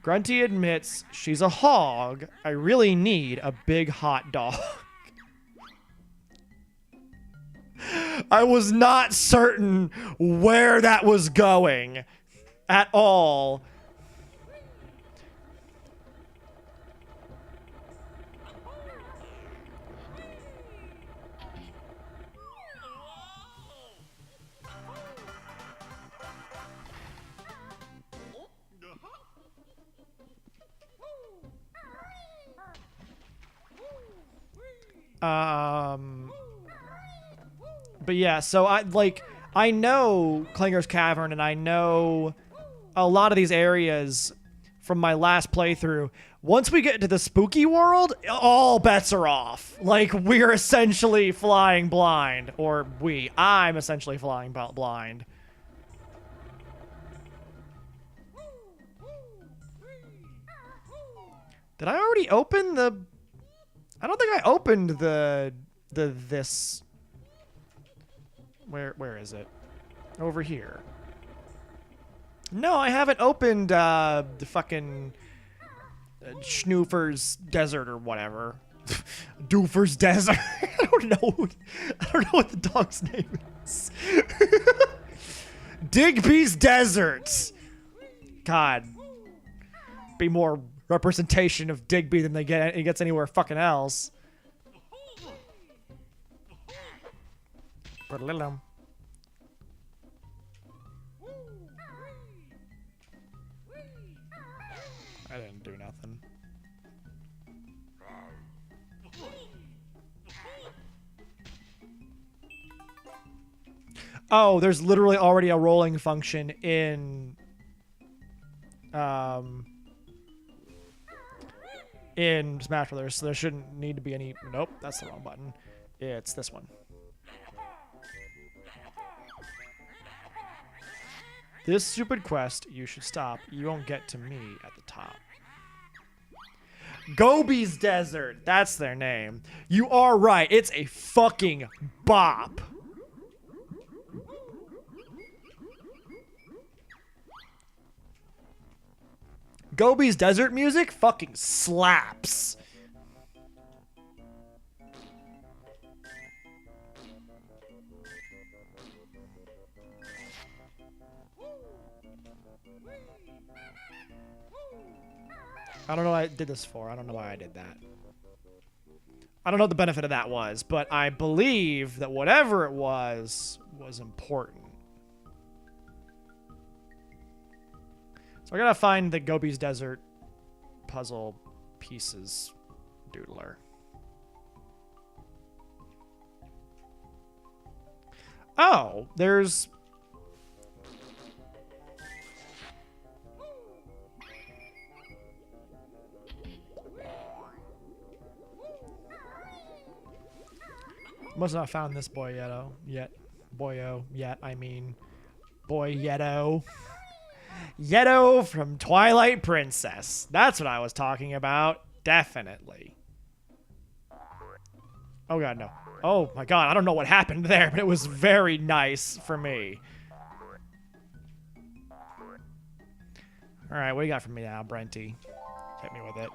Grunty admits she's a hog. I really need a big hot dog. I was not certain where that was going at all. But yeah, so I know Klinger's Cavern and I know a lot of these areas from my last playthrough, once we get into the spooky world, all bets are off. Like, we're essentially flying blind. Or I'm essentially flying blind. Did I already open the... I don't think I opened this... Where is it? Over here. No, I haven't opened the fucking Schnoofer's Desert or whatever. Doofer's Desert. I don't know what the dog's name is. Digby's Desert. God. Be more representation of Digby than he gets anywhere fucking else. I didn't do nothing. Oh, there's literally already a rolling function in Smash Brothers, so there shouldn't need to be any... Nope, that's the wrong button. It's this one. This stupid quest, you should stop. You won't get to me at the top. Gobi's Desert. That's their name. You are right. It's a fucking bop. Gobi's Desert music fucking slaps. I don't know what I did this for. I don't know why I did that. I don't know what the benefit of that was, but I believe that whatever it was important. So I gotta find the Gobi's Desert puzzle pieces doodler. Oh, there's... Must not have found this boyeto yet. Boyo yet, I mean. Boyeto. Yeto from Twilight Princess. That's what I was talking about. Definitely. Oh god, no. Oh my god, I don't know what happened there, but it was very nice for me. Alright, what do you got for me now, Brenty? Hit me with it.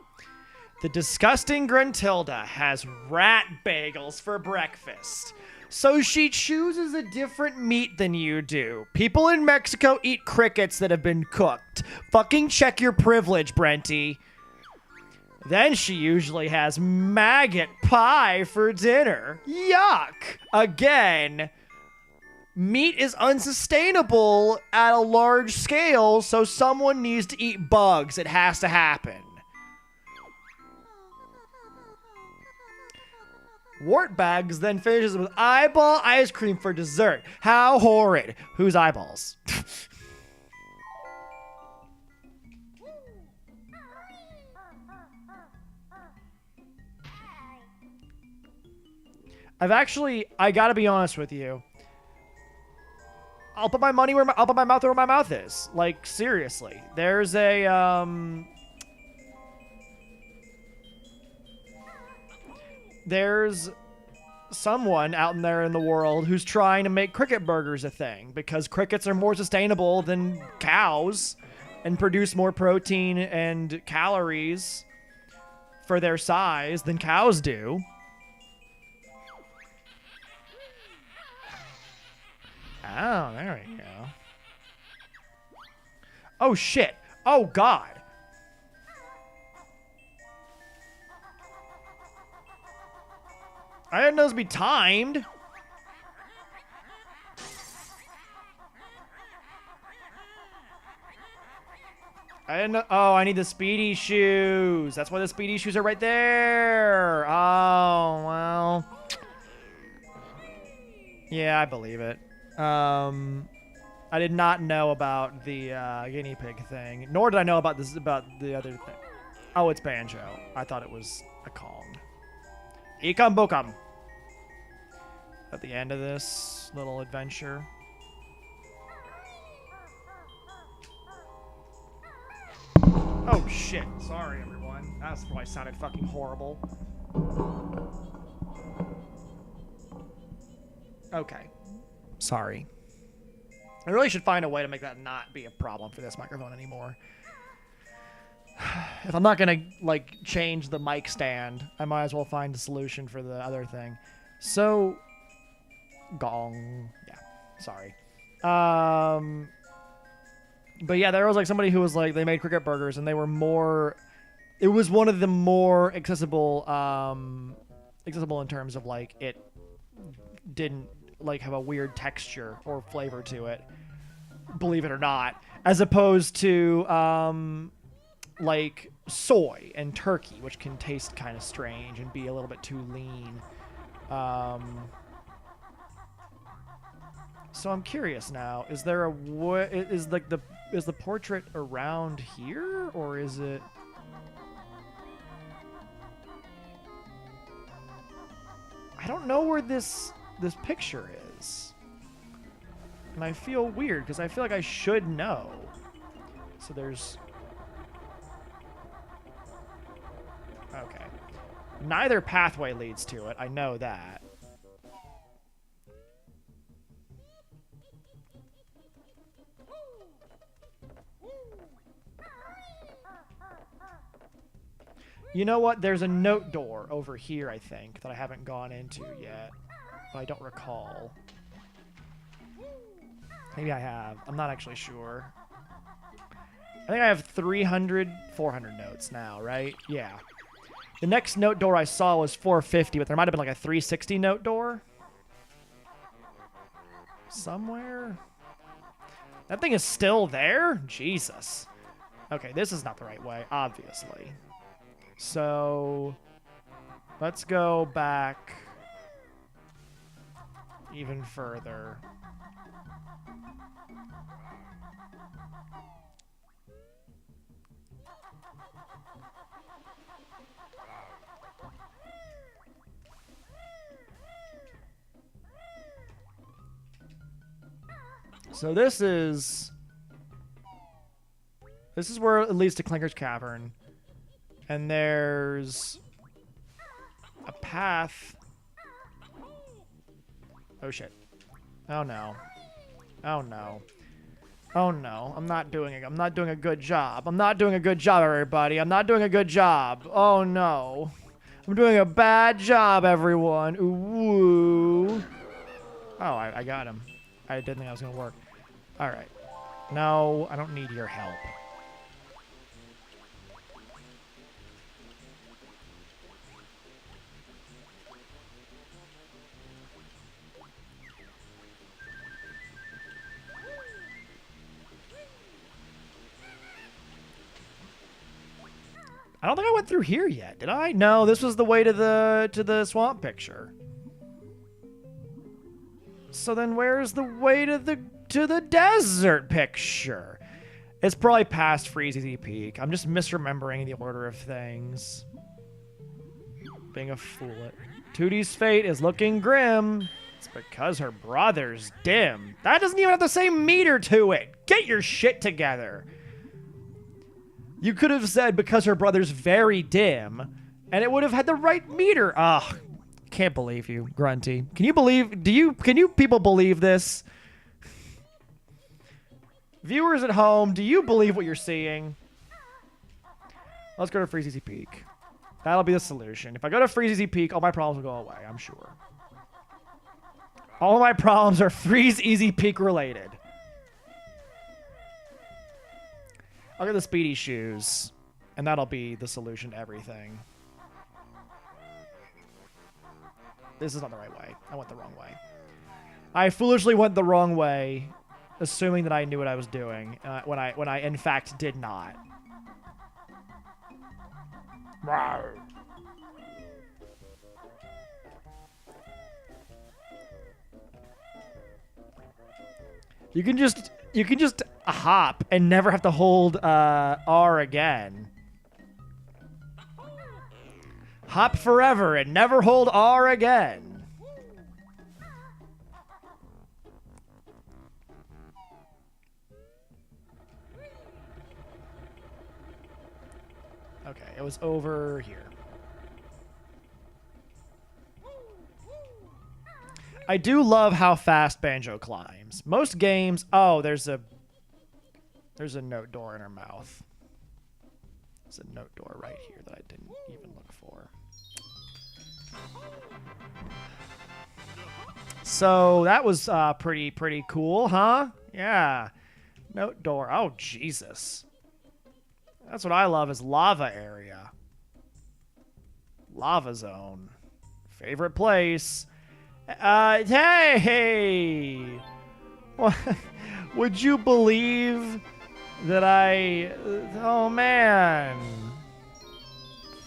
The disgusting Gruntilda has rat bagels for breakfast. So she chooses a different meat than you do. People in Mexico eat crickets that have been cooked. Fucking check your privilege, Brenty. Then she usually has maggot pie for dinner. Yuck! Again, meat is unsustainable at a large scale, so someone needs to eat bugs. It has to happen. Wartbags then finishes with eyeball ice cream for dessert. How horrid. Whose eyeballs? I gotta be honest with you. I'll put my money I'll put my mouth where my mouth is. Like, seriously. There's there's someone out there in the world who's trying to make cricket burgers a thing because crickets are more sustainable than cows and produce more protein and calories for their size than cows do. Oh, there we go. Oh, shit. Oh, God. I didn't know this would be timed. I didn't know. Oh, I need the speedy shoes. That's why the speedy shoes are right there. Oh, well. Yeah, I believe it. I did not know about the guinea pig thing, nor did I know about the other thing. Oh, it's Banjo. I thought it was a Kong. Ikam Bokam. At the end of this little adventure. Oh shit! Sorry, everyone. That probably sounded fucking horrible. Okay. Sorry. I really should find a way to make that not be a problem for this microphone anymore. If I'm not gonna, like, change the mic stand, I might as well find a solution for the other thing. So... Gong. Yeah. Sorry. But yeah, there was, like, somebody who was, like, they made cricket burgers, and they were more... It was one of the more accessible in terms of, like, it didn't, like, have a weird texture or flavor to it, believe it or not, as opposed to like soy and turkey, which can taste kind of strange and be a little bit too lean. So I'm curious now, is there a is the portrait around here, or is it... I don't know where this picture is. And I feel weird, because I feel like I should know. So there's... Okay. Neither pathway leads to it. I know that. You know what? There's a note door over here, I think, that I haven't gone into yet. But I don't recall. Maybe I have. I'm not actually sure. I think I have 300, 400 notes now, right? Yeah. The next note door I saw was 450, but there might have been like a 360 note door. Somewhere? That thing is still there? Jesus. Okay, this is not the right way, obviously. So, let's go back even further. So this is where it leads to Clinker's Cavern. And there's a path. Oh shit. Oh no. Oh no. Oh no. I'm not doing a good job. I'm not doing a good job, everybody. I'm not doing a good job. Oh no. I'm doing a bad job, everyone. Ooh. Oh, I got him. I didn't think that was gonna work. Alright. No, I don't need your help. I don't think I went through here yet, did I? No, this was the way to the swamp picture. So then where's the way to the desert picture? It's probably past Freezy Peak. I'm just misremembering the order of things. Being a fool. Tootie's fate is looking grim. It's because her brother's dim. That doesn't even have the same meter to it. Get your shit together. You could have said because her brother's very dim, and it would have had the right meter. Ugh. Can't believe you, Grunty. Can you people believe this? Viewers at home, do you believe what you're seeing? Let's go to Freezy Peak. That'll be the solution. If I go to Freezy Peak, all my problems will go away, I'm sure. All my problems are Freeze Easy Peak related. I'll get the speedy shoes, and that'll be the solution to everything. This is not the right way. I went the wrong way. I foolishly went the wrong way, assuming that I knew what I was doing, when I in fact did not. Rawr. You can just You can just hop and never have to hold R again. Hop forever and never hold R again. Okay, it was over here. I do love how fast Banjo climbs. Most games... Oh, there's a note door in her mouth. There's a note door right here that I didn't even look for. So that was pretty cool, huh? Yeah. Note door. Oh, Jesus. That's what I love is lava area. Lava zone. Favorite place. Hey! Would you believe that oh, man.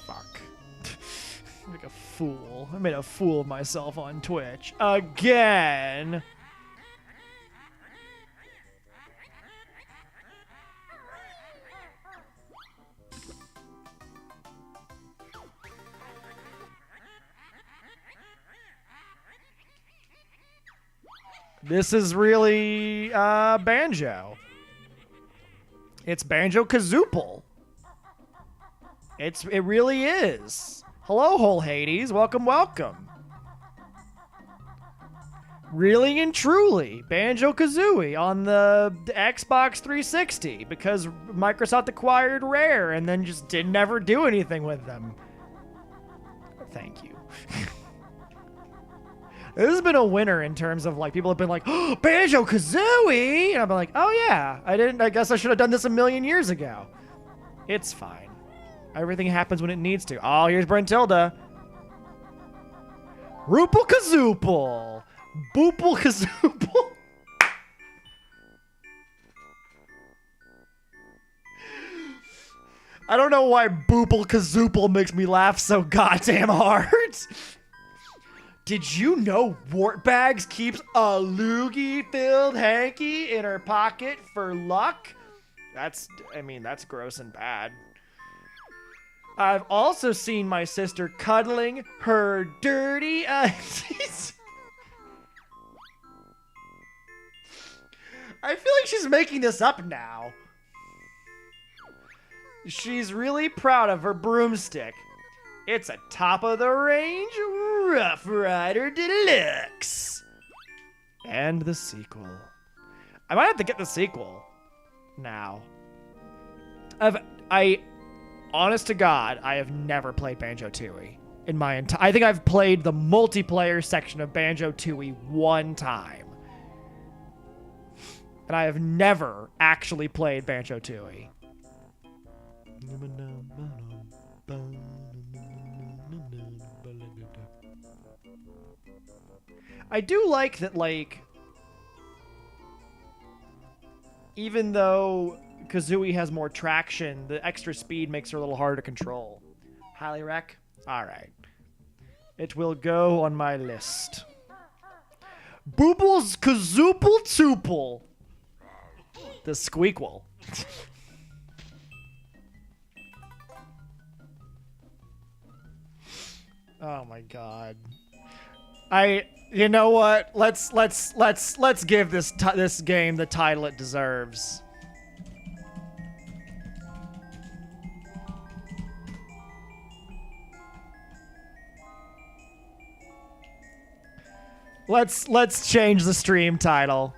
Fuck. Like a fool. I made a fool of myself on Twitch. Again! This is really Banjo. It's Banjo-Kazooie. It really is. Hello, whole Hades. Welcome, welcome. Really and truly, Banjo-Kazooie on the Xbox 360 because Microsoft acquired Rare and then just didn't ever do anything with them. Thank you. This has been a winner in terms of like people have been like, oh, Banjo-Kazooie, and I've been like, oh yeah, I guess I should have done this a million years ago. It's fine. Everything happens when it needs to. Oh, here's Brentilda. Roople-Kazoople. Boople-Kazoople. I don't know why Boople-Kazoople makes me laugh so goddamn hard. Did you know Wartbags keeps a loogie-filled hanky in her pocket for luck? That's gross and bad. I've also seen my sister cuddling her dirty undies. I feel like she's making this up now. She's really proud of her broomstick. It's a top-of-the-range Rough Rider Deluxe. And the sequel. I might have to get the sequel now. Honest to God, I have never played Banjo-Tooie in my entire... I think I've played the multiplayer section of Banjo-Tooie one time. And I have never actually played Banjo-Tooie. I do like that, like, even though Kazooie has more traction, the extra speed makes her a little harder to control. Highly rec? Alright. It will go on my list. Booble's Kazoople Toople. The Squeakle. Oh my god. You know what? Let's give this game the title it deserves. Let's change the stream title.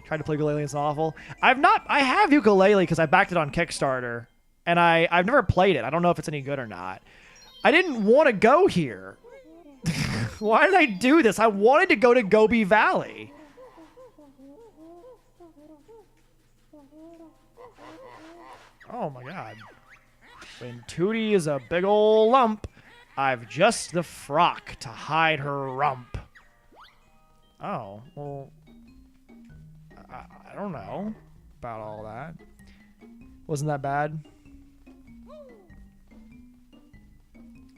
Tried to play ukulele, it's awful. I have ukulele because I backed it on Kickstarter, and I've never played it. I don't know if it's any good or not. I didn't want to go here. Why did I do this? I wanted to go to Gobi Valley. Oh my god. When Tootie is a big ol' lump, I've just the frock to hide her rump. Oh, well, I don't know about all that. Wasn't that bad?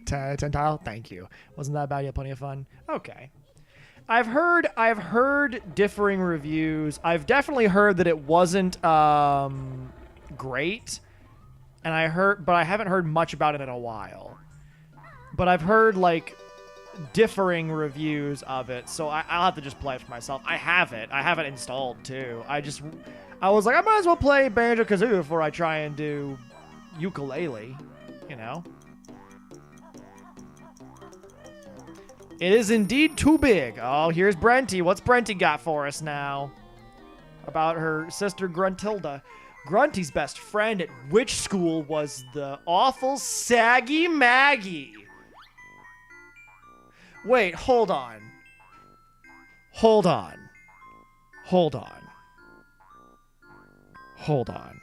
10 tile? Thank you. Wasn't that bad? You had plenty of fun? Okay. I've heard differing reviews. I've definitely heard that it wasn't great, and I haven't heard much about it in a while. But I've heard like differing reviews of it, so I'll have to just play it for myself. I have it installed too. I was like, I might as well play Banjo-Kazooie before I try and do ukulele, you know. It is indeed too big. Oh, here's Brenty. What's Brenty got for us now? About her sister Gruntilda. Grunty's best friend at which school was the awful Saggy Maggie? Wait, hold on. Hold on. Hold on. Hold on.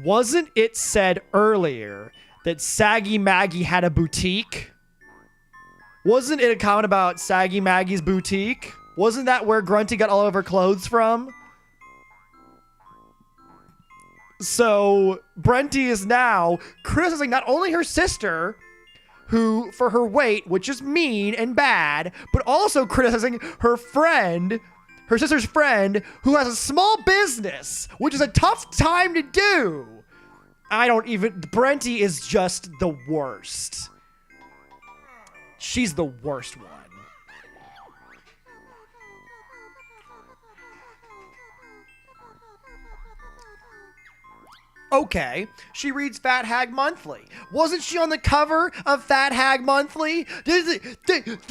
Wasn't it said earlier that Saggy Maggie had a boutique? Wasn't it a comment about Saggy Maggie's boutique? Wasn't that where Grunty got all of her clothes from? So, Brenty is now criticizing not only her sister, who, for her weight, which is mean and bad, but also criticizing her friend, her sister's friend, who has a small business, which is a tough time to do. Brenty is just the worst. She's the worst one. Okay, she reads Fat Hag Monthly. Wasn't she on the cover of Fat Hag Monthly?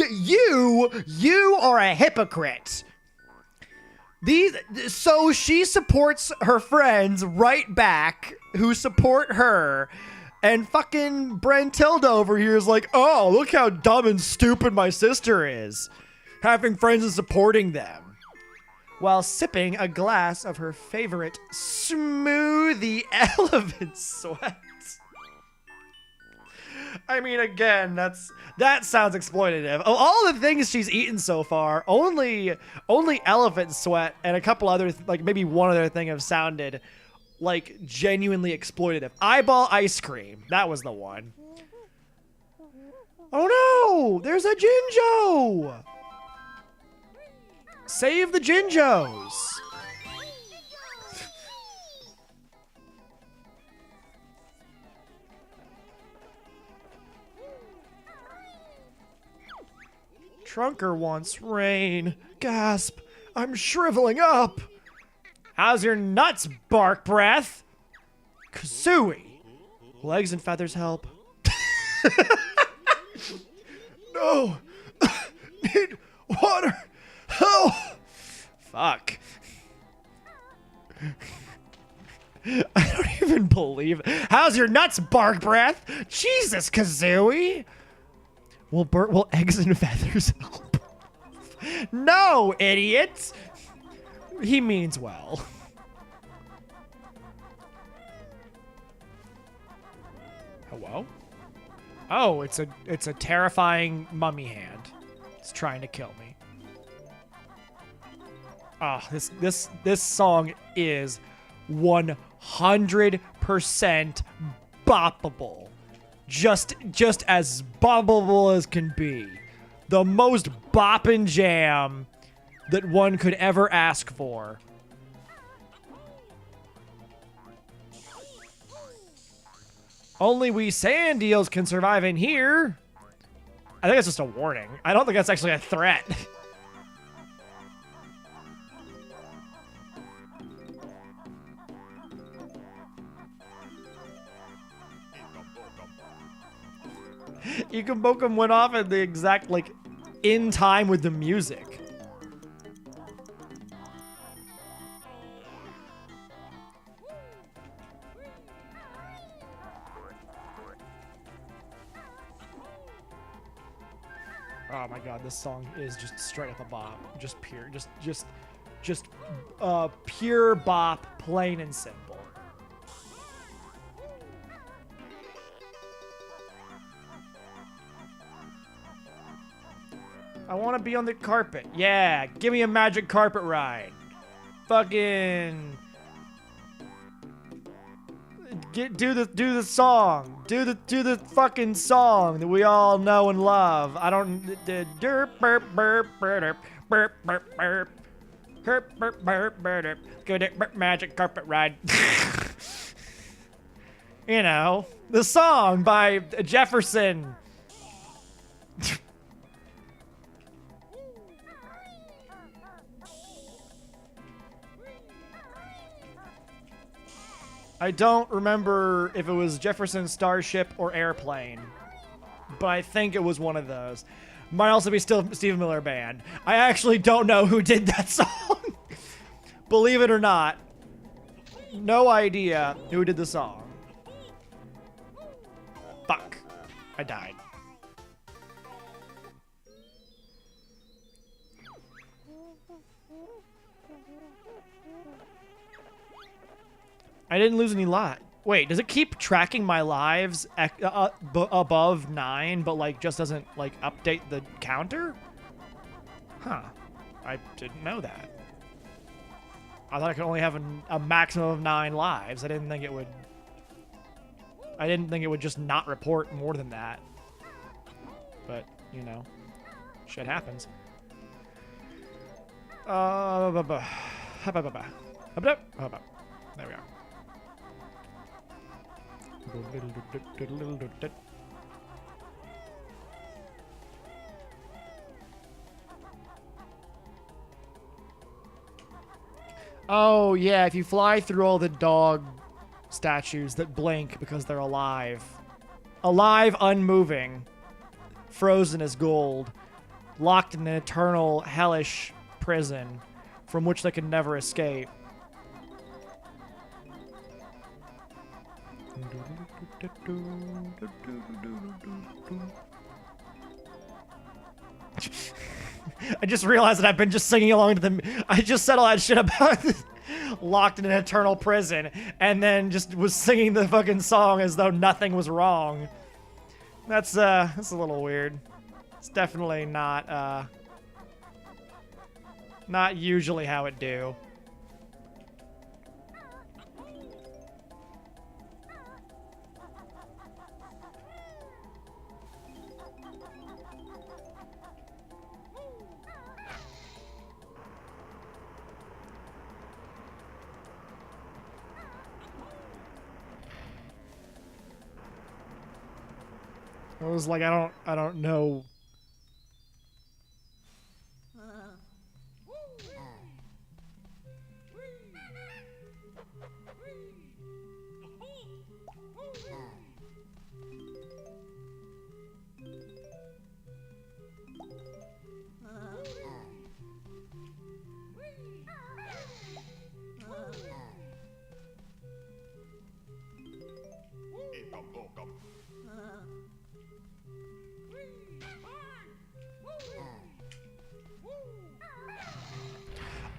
You are a hypocrite. So she supports her friends right back who support her. And fucking Brentilda over here is like, oh, look how dumb and stupid my sister is. Having friends and supporting them. While sipping a glass of her favorite smoothie elephant sweat. I mean, again, that sounds exploitative. Of all the things she's eaten so far, only elephant sweat and a couple other, like maybe one other thing have sounded like genuinely exploitative. Eyeball ice cream. That was the one. Oh no! There's a Jinjo! Save the Jinjos! Trunker wants rain. Gasp! I'm shriveling up! How's your nuts, Bark Breath? Kazooie! Legs and feathers help. No! Need water! Help! Fuck. I don't even believe it. How's your nuts, Bark Breath? Jesus, Kazooie! Will eggs and feathers help? No, idiot! He means well. Hello? Oh, it's a terrifying mummy hand. It's trying to kill me. Ah, this song is 100% boppable. Just as boppable as can be. The most boppin' jam that one could ever ask for. Only we sand eels can survive in here. I think it's just a warning. I don't think that's actually a threat. Bokum went off at the exact, like, in time with the music. Oh my god, this song is just straight up a bop. Just pure, pure bop, plain and simple. I want to be on the carpet. Yeah, give me a magic carpet ride. Fucking... Do the song. Do the fucking song that we all know and love. I don't. Derp burp burp burp burp burp burp. Herp burp burp burp. Good magic carpet ride. You know, the song by Jefferson. I don't remember if it was Jefferson Starship or Airplane, but I think it was one of those. Might also be still Stephen Miller Band. I actually don't know who did that song. Believe it or not, no idea who did the song. Fuck. I died. I didn't lose any lives. Wait, does it keep tracking my lives above 9, but like just doesn't like update the counter? Huh. I didn't know that. I thought I could only have a maximum of 9 lives. I didn't think it would just not report more than that. But, you know, shit happens. There we go. Oh, yeah, if you fly through all the dog statues that blink because they're alive. Alive, unmoving. Frozen as gold. Locked in an eternal, hellish prison from which they can never escape. I just realized that I've been just singing along to them. I just said all that shit about locked in an eternal prison and then just was singing the fucking song as though nothing was wrong. That's a little weird. It's definitely not usually how it do. I was like, I don't know.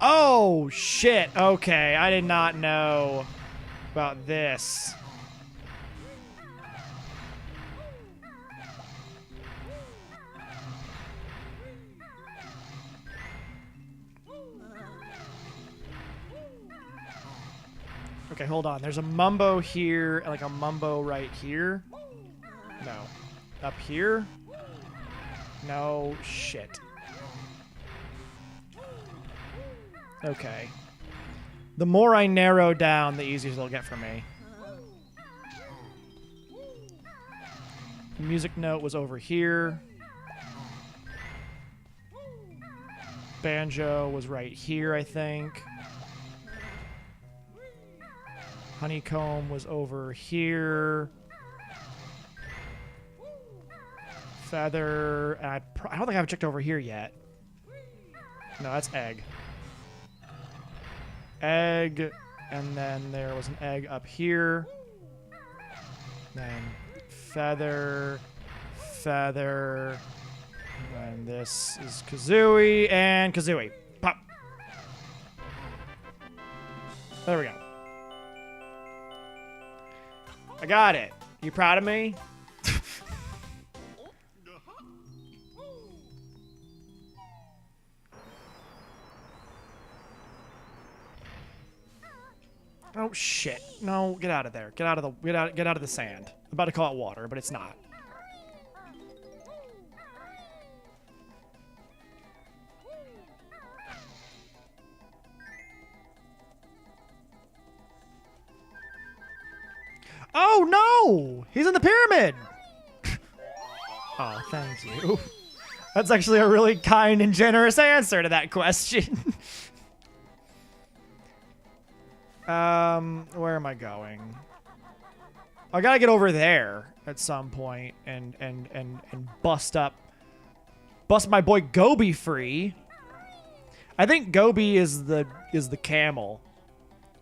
Oh, shit. Okay, I did not know about this. Okay, hold on. There's a Mumbo here, and like a Mumbo right here. No. Up here? No, shit. Okay. The more I narrow down, the easier it'll get for me. The music note was over here. Banjo was right here, I think. Honeycomb was over here. Feather. And I don't think I've checked over here yet. No, that's egg. Egg. And then there was an egg up here. Then feather. Feather. And this is Kazooie. And Kazooie. Pop. There we go. I got it. You proud of me? Oh shit! No, get out of there! Get out of the get out of the sand. I'm about to call it water, but it's not. Oh no! He's in the pyramid! Oh, thank you. That's actually a really kind and generous answer to that question. Where am I going? I gotta get over there at some point and bust my boy Gobi free. I think Gobi is the camel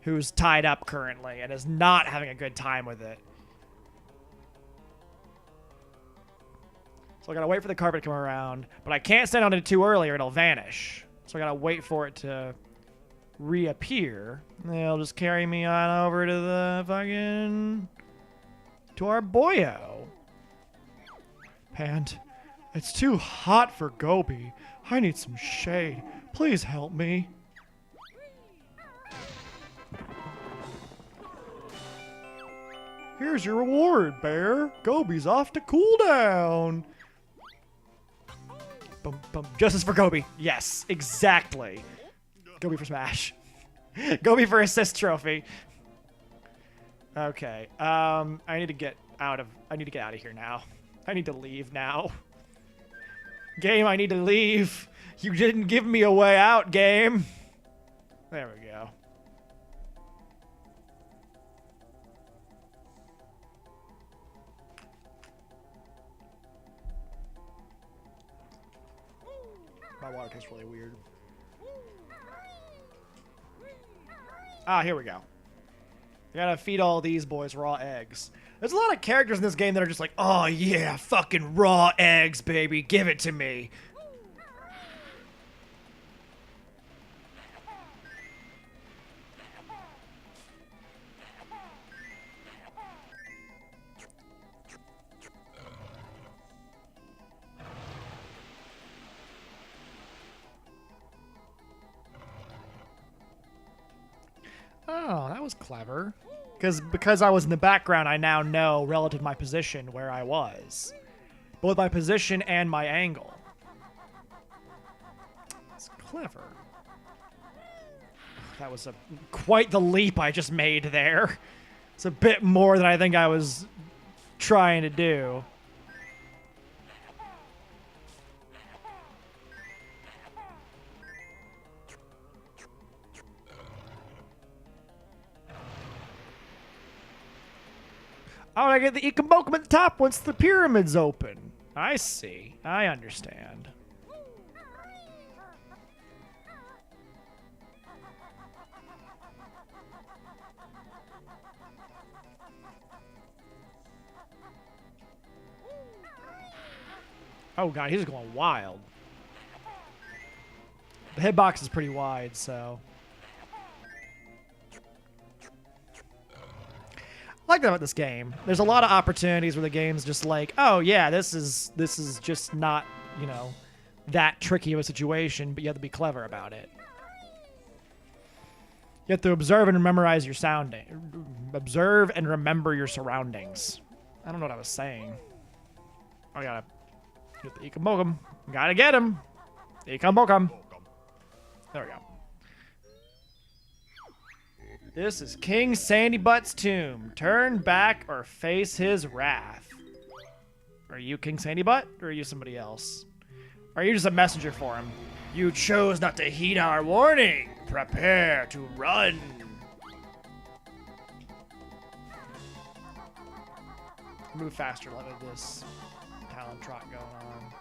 who's tied up currently and is not having a good time with it. So I gotta wait for the carpet to come around, but I can't stand on it too early or it'll vanish. So I gotta wait for it to reappear. They'll just carry me on over to the to our boyo. And it's too hot for Gobi. I need some shade. Please help me. Here's your reward, bear. Gobi's off to cool down. Boom, boom. Justice for Gobi. Yes, exactly. Gobi for smash. Gobi for assist trophy. Okay. I need to get out of here now. I need to leave now. Game, I need to leave. You didn't give me a way out, game. There we go. My water tastes really weird. Ah, here we go. I gotta feed all these boys raw eggs. There's a lot of characters in this game that are just like, oh yeah, fucking raw eggs, baby, give it to me. Oh, that was clever. Because I was in the background, I now know, relative to my position, where I was. Both my position and my angle. It's clever. That was quite the leap I just made there. It's a bit more than I think I was trying to do. Oh, I get the Ikabokum at the top once the pyramid's open. I see. I understand. Oh god, he's going wild. The hitbox is pretty wide, so... I like that about this game. There's a lot of opportunities where the game's just like, oh yeah, this is just not, you know, that tricky of a situation, but you have to be clever about it. You have to observe and memorize your observe and remember your surroundings. I don't know what I was saying. I gotta get the Ikabokum. Gotta get him. Ikabokum. There we go. This is King Sandybutt's tomb. Turn back or face his wrath. Are you King Sandybutt, or are you somebody else? Or are you just a messenger for him? You chose not to heed our warning. Prepare to run. Move faster, let this talon trot going on.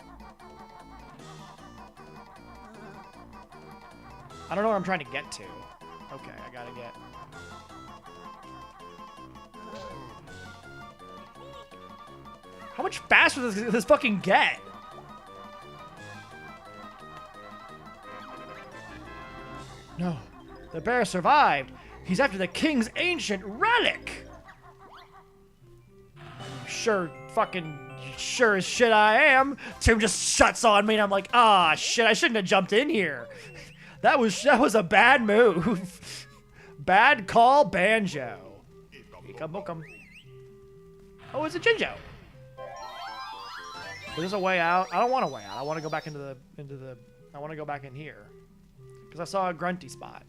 I don't know where I'm trying to get to. Okay, I gotta get... How much faster does this fucking get? No, the bear survived. He's after the king's ancient relic. Sure as shit I am. Tim just shuts on me and I'm like, ah, shit, I shouldn't have jumped in here. That was a bad move. Bad call, Banjo. Ika bookum. Oh, it's a Jinjo. Is this a way out? I don't want a way out. I want to go back into the I want to go back in here because I saw a grunty spot.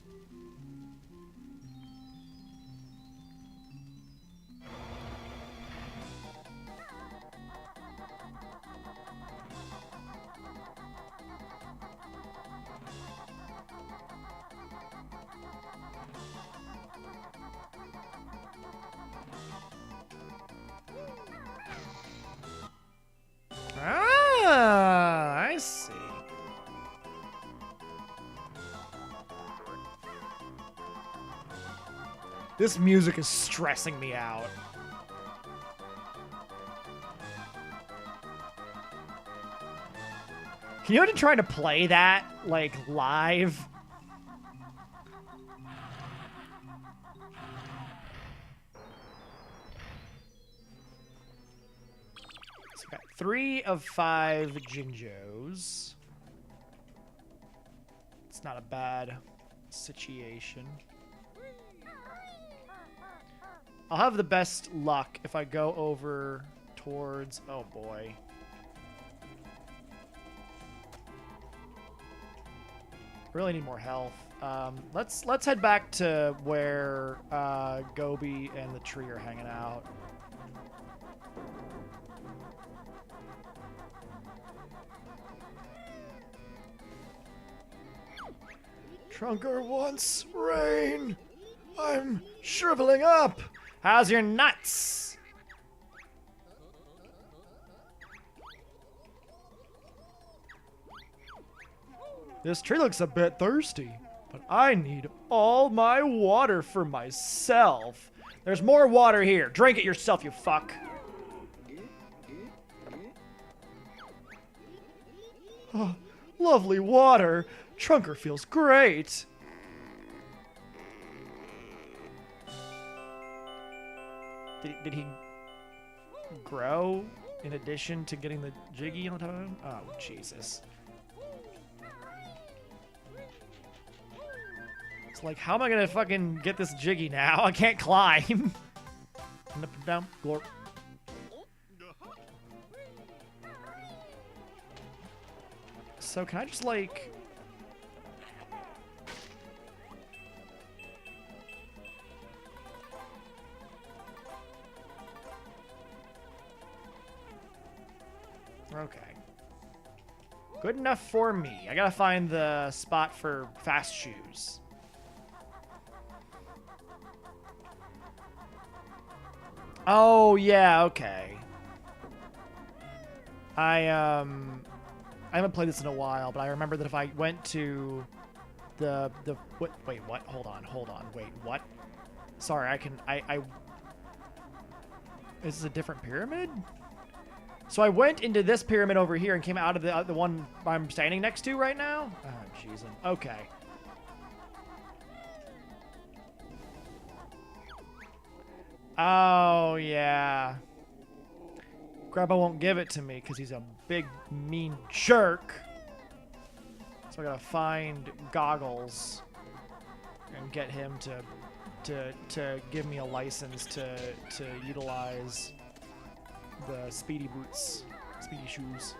Ah, I see. This music is stressing me out. Can you imagine trying to play that, like, live? So we got 3 of 5 Jinjos. It's not a bad situation. I'll have the best luck if I go over towards... Oh, boy. Really need more health. Let's head back to where Gobi and the tree are hanging out. Trunker wants rain. I'm shriveling up. How's your nuts? This tree looks a bit thirsty, but I need all my water for myself. There's more water here. Drink it yourself, you fuck. Oh, lovely water. Trunker feels great. Did he grow in addition to getting the Jiggy on top of him? Oh, Jesus. It's like, how am I gonna fucking get this Jiggy now? I can't climb. Up and down, glorp. So can I just like... Okay. Good enough for me. I gotta find the spot for fast shoes. Oh, yeah, okay. I haven't played this in a while, but I remember that if I went to wait, what? Hold on. Wait, what? Sorry, is this a different pyramid? So I went into this pyramid over here and came out of the one I'm standing next to right now? Oh, jeez. Okay. Oh, yeah. Grandpa won't give it to me because he's a big, mean jerk. So I gotta find Goggles and get him to give me a license to utilize the speedy boots, speedy shoes.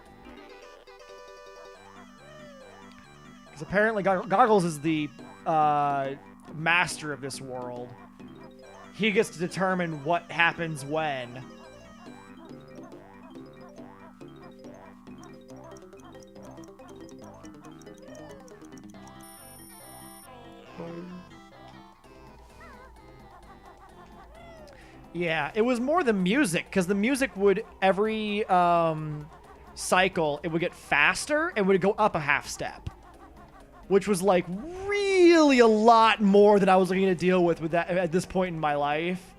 Because apparently Goggles is the master of this world. He gets to determine what happens when. Yeah, it was more the music, because the music would, every cycle, it would get faster and would go up a half step. Which was, like, really a lot more than I was looking to deal with that at this point in my life.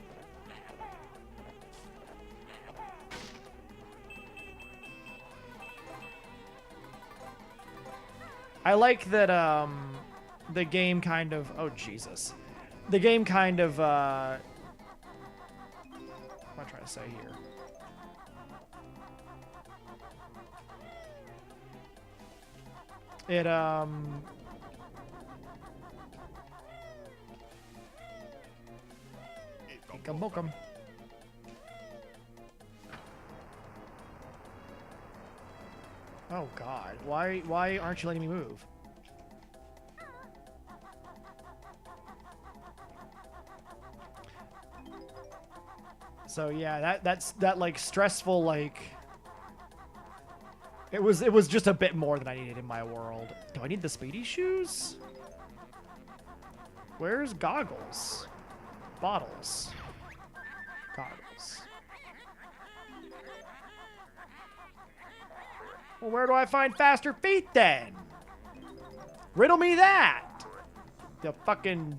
I like that, the game kind of... Oh, Jesus. The game kind of, what am I trying to say here? It, Book 'em. Oh God! Why aren't you letting me move? So yeah, that's like stressful like. It was just a bit more than I needed in my world. Do I need the speedy shoes? Where's goggles? Bottles. Goggles. Well, where do I find faster feet then? Riddle me that! The fucking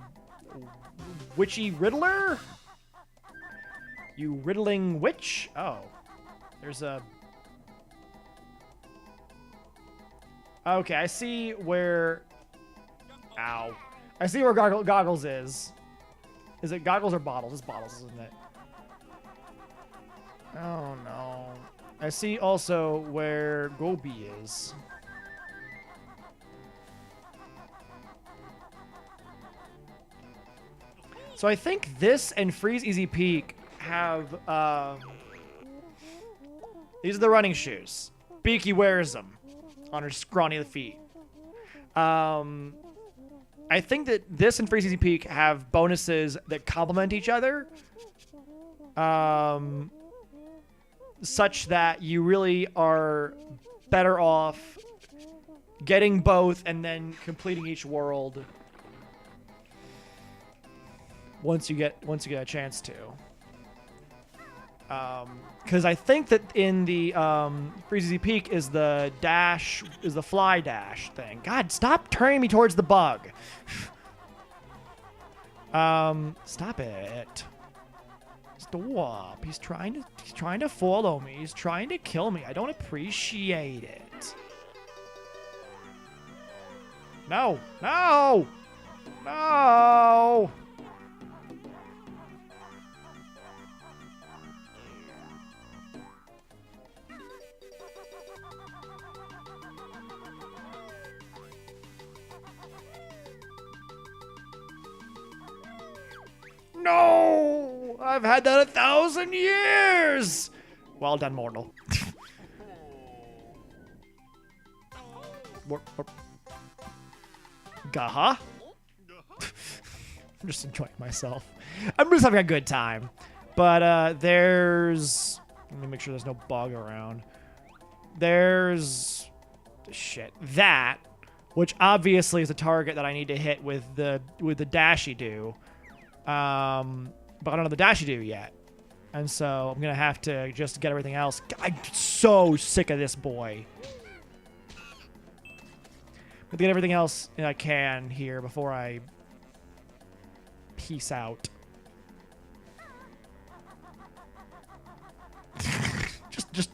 witchy riddler? You riddling witch? Oh. There's a... Okay, I see where... Ow. I see where goggles is. Is it goggles or bottles? It's bottles, isn't it? Oh, no. I see also where Gobi is. So I think this and Freeze Easy Peak have... these are the running shoes. Beaky wears them on her scrawny feet. I think that this and Freeze Easy Peak have bonuses that complement each other. Such that you really are better off getting both and then completing each world once you get a chance to. Because I think that in the Freeze Easy Peak is the fly dash thing. God, stop turning me towards the bug. Stop it. Stop. He's trying to follow me. He's trying to kill me. I don't appreciate it. No. No. No. No! I've had that 1,000 years! Well done, mortal. Guh-huh? I'm just enjoying myself. I'm just having a good time. But, there's... Let me make sure there's no bug around. There's... Shit. That, which obviously is a target that I need to hit with the Dashy-Do. But I don't know the Dashy-Do yet. And so I'm going to have to just get everything else. I'm so sick of this boy. But get everything else I can here before I peace out.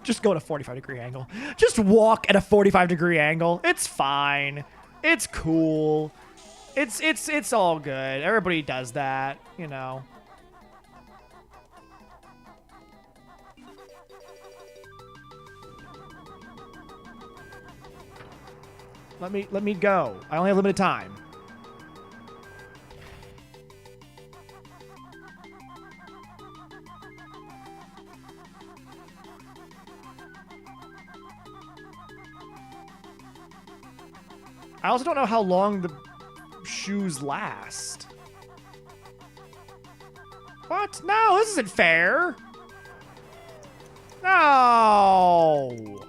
just go at a 45-degree angle. Just walk at a 45-degree angle. It's fine. It's cool. It's all good. Everybody does that, you know. Let me go. I only have limited time. I also don't know how long the shoes last. What? No, this isn't fair. No.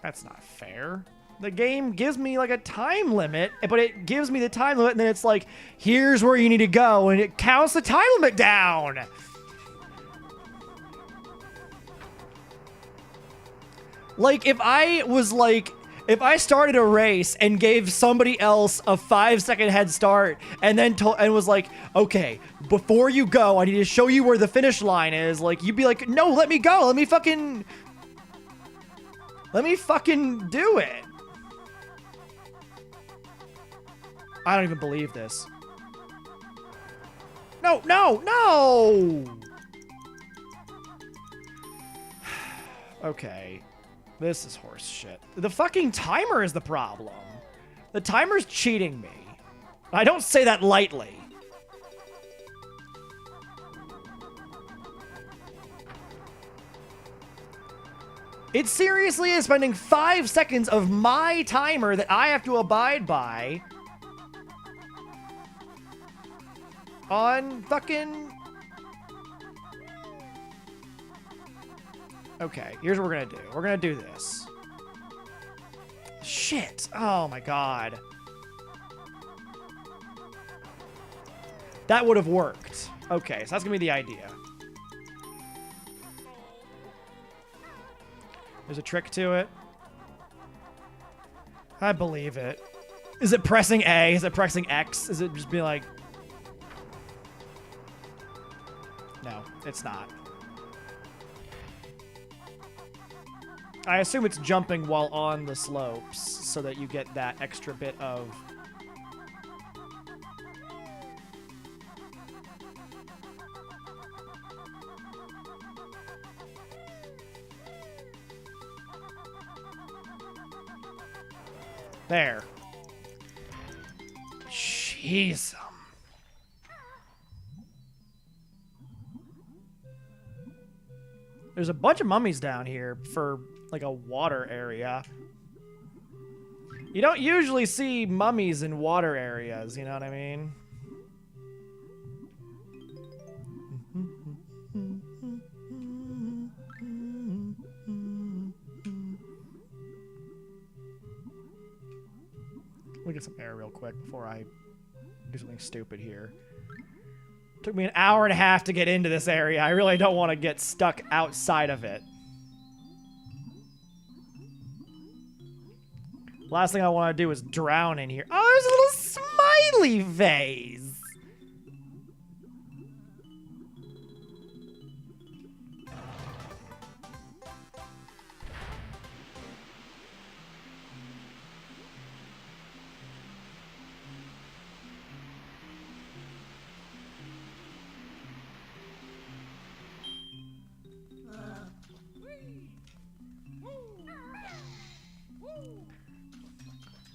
That's not fair. The game gives me like a time limit, but it gives me the time limit and then it's like, here's where you need to go, and it counts the time limit down. Like, if I started a race and gave somebody else a 5-second head start and then was like, okay, before you go, I need to show you where the finish line is. Like, you'd be like, no, let me go. Let me fucking do it. I don't even believe this. No, no, no. Okay. This is horse shit. The fucking timer is the problem. The timer's cheating me. I don't say that lightly. It seriously is spending 5 seconds of my timer that I have to abide by on fucking... Okay, here's what we're gonna do. We're gonna do this. Shit. Oh my god. That would have worked. Okay, so that's gonna be the idea. There's a trick to it. I believe it. Is it pressing A? Is it pressing X? Is it just be like... No, it's not. I assume it's jumping while on the slopes so that you get that extra bit of... There. Jeez. There's a bunch of mummies down here for, like, a water area. You don't usually see mummies in water areas, you know what I mean? Let me get some air real quick before I do something stupid here. Took me an hour and a half to get into this area. I really don't want to get stuck outside of it. Last thing I want to do is drown in here. Oh, there's a little smiley face.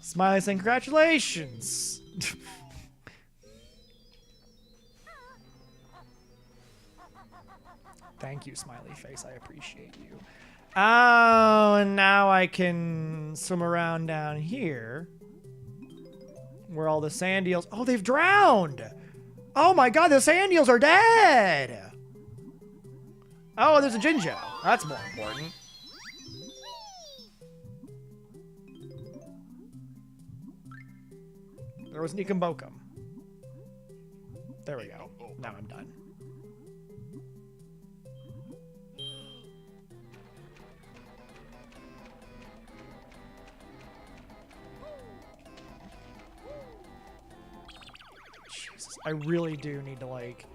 Smiley saying, congratulations! Thank you, smiley face. I appreciate you. Oh, and now I can swim around down here. Where all the sand eels... Oh, they've drowned! Oh my god, the sand eels are dead! Oh, there's a Jinjo. That's more important. There was Nikambokum. There we go. Now I'm done. Jesus, I really do need to, like...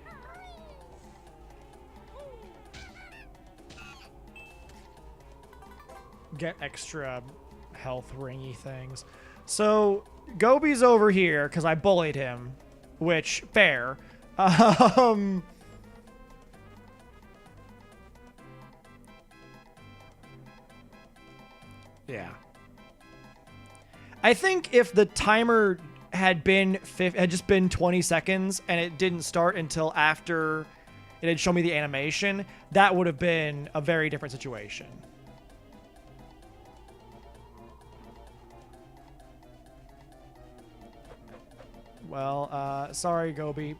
get extra health ringy things. So... Gobi's over here because I bullied him, which, fair. Yeah. I think if the timer had just been 20 seconds and it didn't start until after it had shown me the animation, that would have been a very different situation. Well, sorry, Gobi.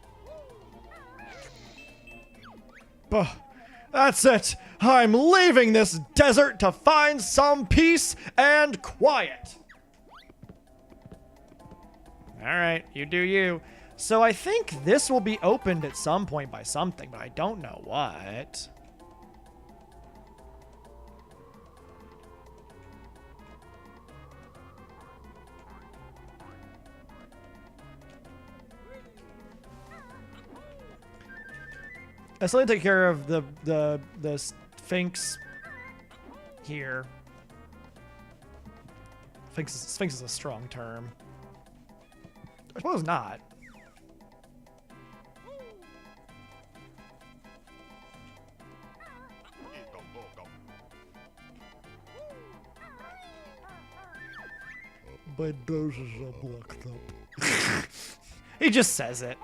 That's it. I'm leaving this desert to find some peace and quiet. All right, you do you. So I think this will be opened at some point by something, but I don't know what. I still need to take care of the Sphinx here. Sphinx is a strong term. I suppose not. My nose is all blocked up. He just says it.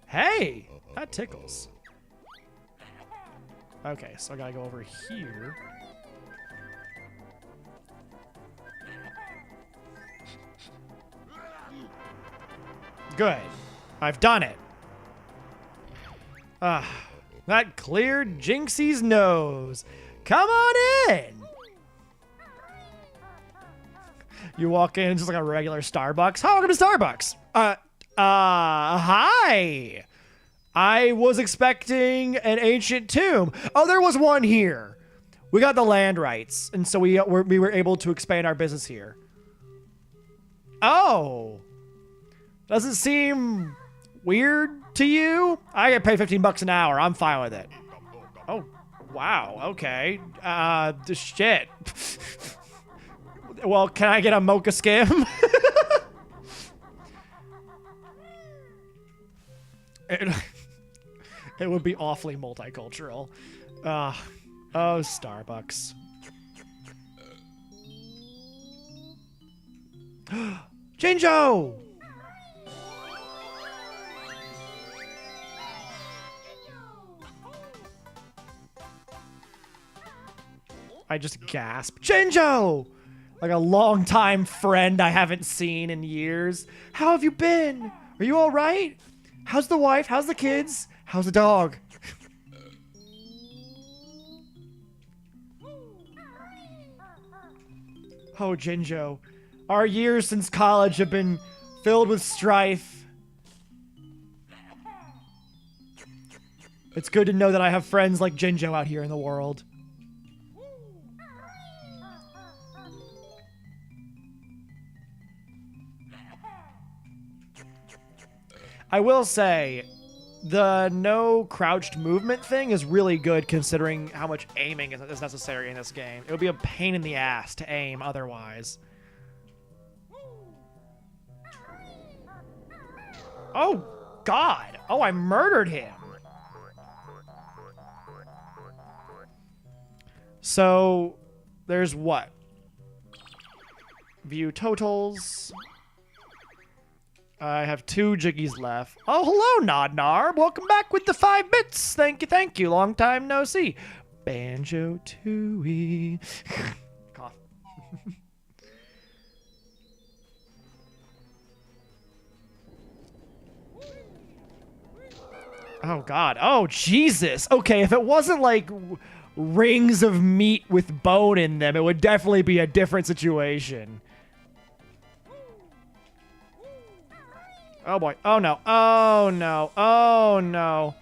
Hey, that tickles. Okay, so I gotta go over here. Good. I've done it. That cleared Jinxie's nose. Come on in. You walk in, it's just like a regular Starbucks. Hi, welcome to Starbucks. Hi. I was expecting an ancient tomb. Oh, there was one here. We got the land rights, and so we were able to expand our business here. Oh. Doesn't seem weird to you? I get paid $15 an hour. I'm fine with it. Oh, wow. Okay. Shit. Well, can I get a mocha skim? It would be awfully multicultural. Oh, Starbucks. Jinjo! I just gasped. Jinjo! Like a longtime friend I haven't seen in years. How have you been? Are you all right? How's the wife? How's the kids? How's the dog? Oh, Jinjo. Our years since college have been filled with strife. It's good to know that I have friends like Jinjo out here in the world. I will say, the no crouched movement thing is really good considering how much aiming is necessary in this game. It would be a pain in the ass to aim otherwise. Oh, God. Oh, I murdered him. So, there's what? View totals. I have 2 Jiggies left. Oh, hello, Nodnarb. Welcome back with the 5 bits. Thank you, thank you. Long time no see. Banjo-Tooie. Cough. Oh, God. Oh, Jesus. Okay, if it wasn't like rings of meat with bone in them, it would definitely be a different situation. Oh boy. Oh no. Oh no. Oh no.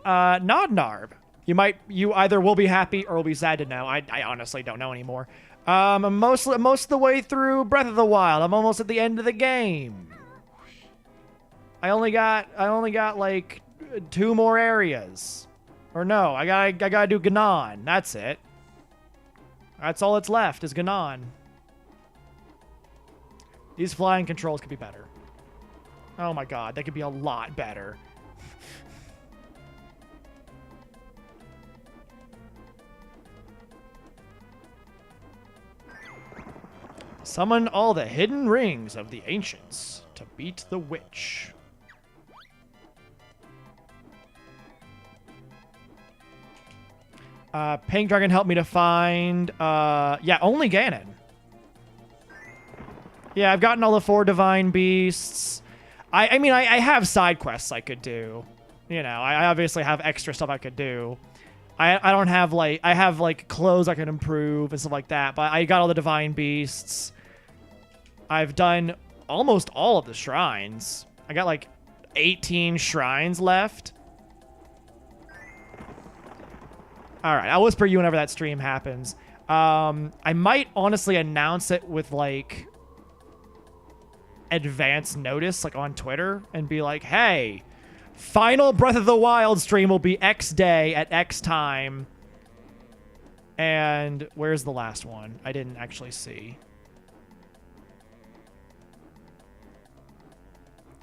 Nodnarb. You either will be happy or will be sad to know. I honestly don't know anymore. I'm most of the way through Breath of the Wild. I'm almost at the end of the game. I only got like 2 more areas. Or no, I gotta do Ganon. That's it. That's all that's left is Ganon. These flying controls could be better. Oh my God, they could be a lot better. Summon all the hidden rings of the ancients to beat the witch. Pink Dragon helped me to find, yeah, only Ganon. Yeah, I've gotten all the 4 divine beasts. I mean, I have side quests I could do. You know, I obviously have extra stuff I could do. I don't have, like, I have, like, clothes I can improve and stuff like that, but I got all the divine beasts. I've done almost all of the shrines. I got, like, 18 shrines left. Alright, I'll whisper you whenever that stream happens. I might honestly announce it with, like, advance notice, like, on Twitter, and be like, hey, final Breath of the Wild stream will be X day at X time. And where's the last one? I didn't actually see.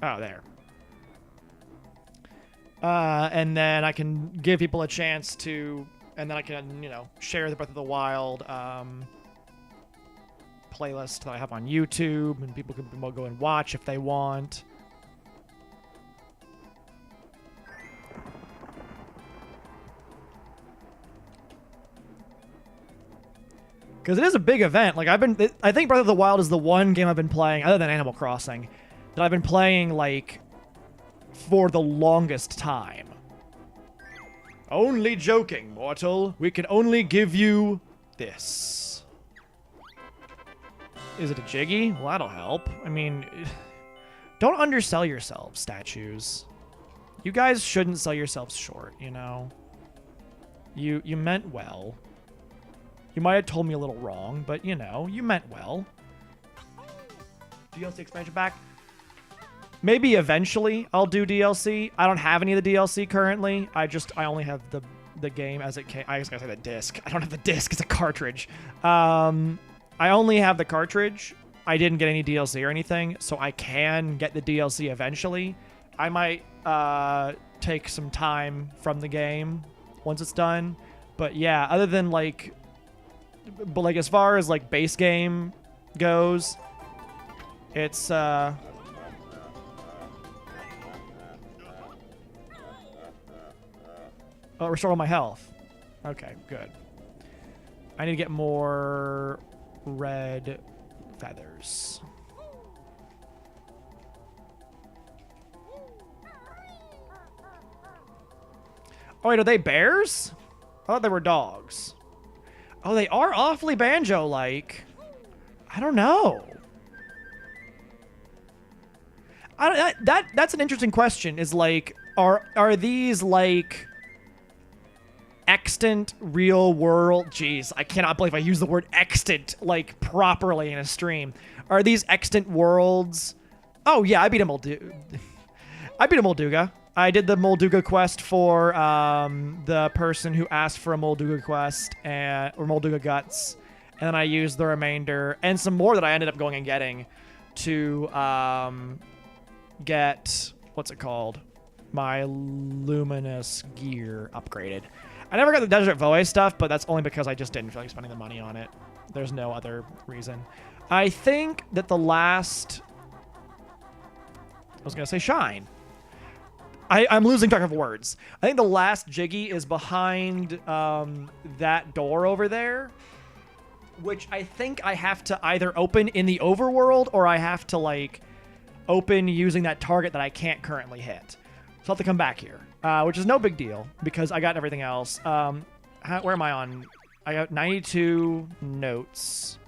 Oh, there. And then I can give people a chance to, and then I can, you know, share the Breath of the Wild playlist that I have on YouTube, and people can go and watch if they want. Because it is a big event. Like, I think Breath of the Wild is the one game I've been playing, other than Animal Crossing, that I've been playing, like, for the longest time. Only joking, mortal. We can only give you this. Is it a Jiggy? Well, that'll help. I mean, don't undersell yourselves, statues. You guys shouldn't sell yourselves short, you know? You meant well. You might have told me a little wrong, but, you know, you meant well. DLC expansion pack? Maybe eventually I'll do DLC. I don't have any of the DLC currently. I only have the game as it came. I was going to say the disc. I don't have the disc. It's a cartridge. I only have the cartridge. I didn't get any DLC or anything, so I can get the DLC eventually. I might take some time from the game once it's done. But yeah, other than like... But like as far as like base game goes, it's oh, restore all my health. Okay, good. I need to get more red feathers. Oh wait, are they bears? I thought they were dogs. Oh, they are awfully Banjo-like. I don't know. That's an interesting question. Is like, are these like extant real world? Jeez, I cannot believe I use the word extant like properly in a stream. Are these extant worlds? Oh yeah, I beat a Molduga. I did the Molduga quest for the person who asked for a Molduga quest or Molduga guts, and then I used the remainder and some more that I ended up going and getting to get what's it called, my luminous gear upgraded. I never got the Desert Voe stuff, but that's only because I just didn't feel like spending the money on it. There's no other reason. I think that the last, I was gonna say Shine. I'm losing track of words. I think the last Jiggy is behind that door over there, which I think I have to either open in the overworld or I have to, like, open using that target that I can't currently hit. So I'll have to come back here, which is no big deal because I got everything else. Where am I on? I got 92 notes.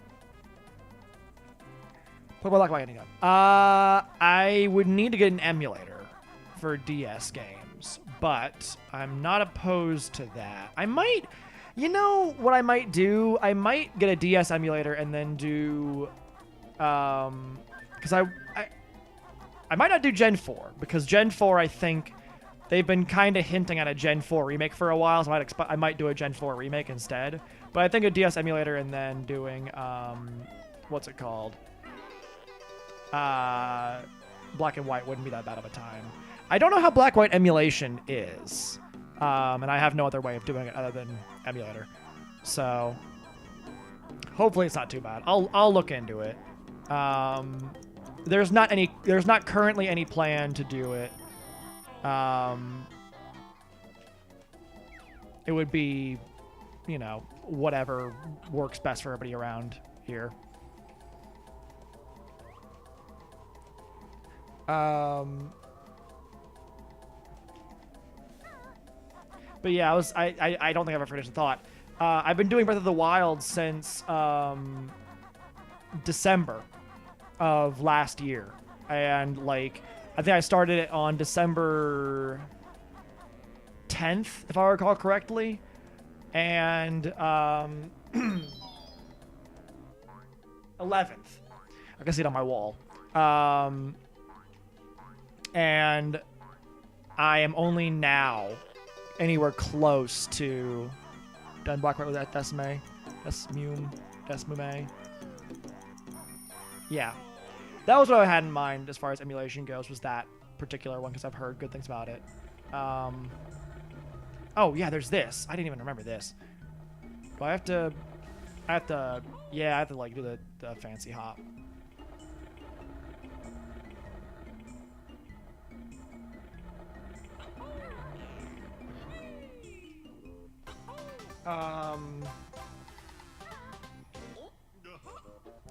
Put my luck by ending up. I would need to get an emulator for DS games, but I'm not opposed to that. I might, you know what I might do? I might get a DS emulator and then do, because I might not do Gen 4, because Gen 4, I think, they've been kind of hinting at a Gen 4 remake for a while, so I might do a Gen 4 remake instead. But I think a DS emulator and then doing, what's it called? Black and white wouldn't be that bad of a time. I don't know how black-white emulation is, and I have no other way of doing it other than emulator. So hopefully it's not too bad. I'll look into it. There's not currently any plan to do it. It would be, you know, whatever works best for everybody around here. But yeah, I don't think I've ever finished the thought. I've been doing Breath of the Wild since December of last year. And like, I think I started it on December 10th, if I recall correctly. And 11th. I can see it on my wall. And I am only now anywhere close to done black with that Desmume. Yeah. That was what I had in mind as far as emulation goes, was that particular one, because I've heard good things about it. Oh, yeah, there's this. I didn't even remember this. Do I have to I have to, yeah, I have to like do the fancy hop.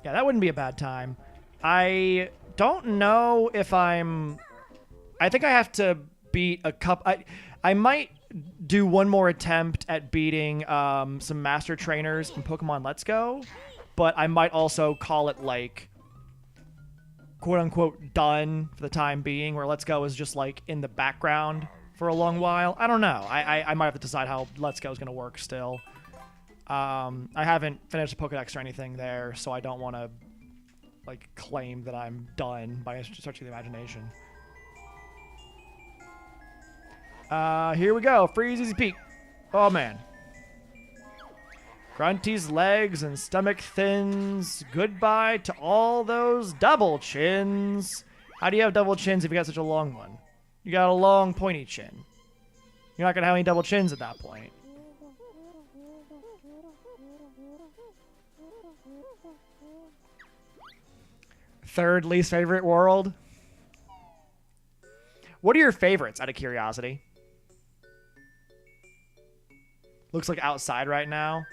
Yeah, that wouldn't be a bad time. I don't know if I'm... I think I have to beat a couple... I might do one more attempt at beating some master trainers in Pokemon Let's Go, but I might also call it, like, quote-unquote done for the time being, where Let's Go is just, like, in the background for a long while. I don't know. I might have to decide how Let's Go is going to work still. I haven't finished a Pokedex or anything there, so I don't want to, like, claim that I'm done by stretching the imagination. Here we go. Freeze Easy Peak. Oh, man. Grunty's legs and stomach thins. Goodbye to all those double chins. How do you have double chins if you got such a long one? You got a long, pointy chin. You're not going to have any double chins at that point. Third least favorite world? What are your favorites, out of curiosity? Looks like outside right now.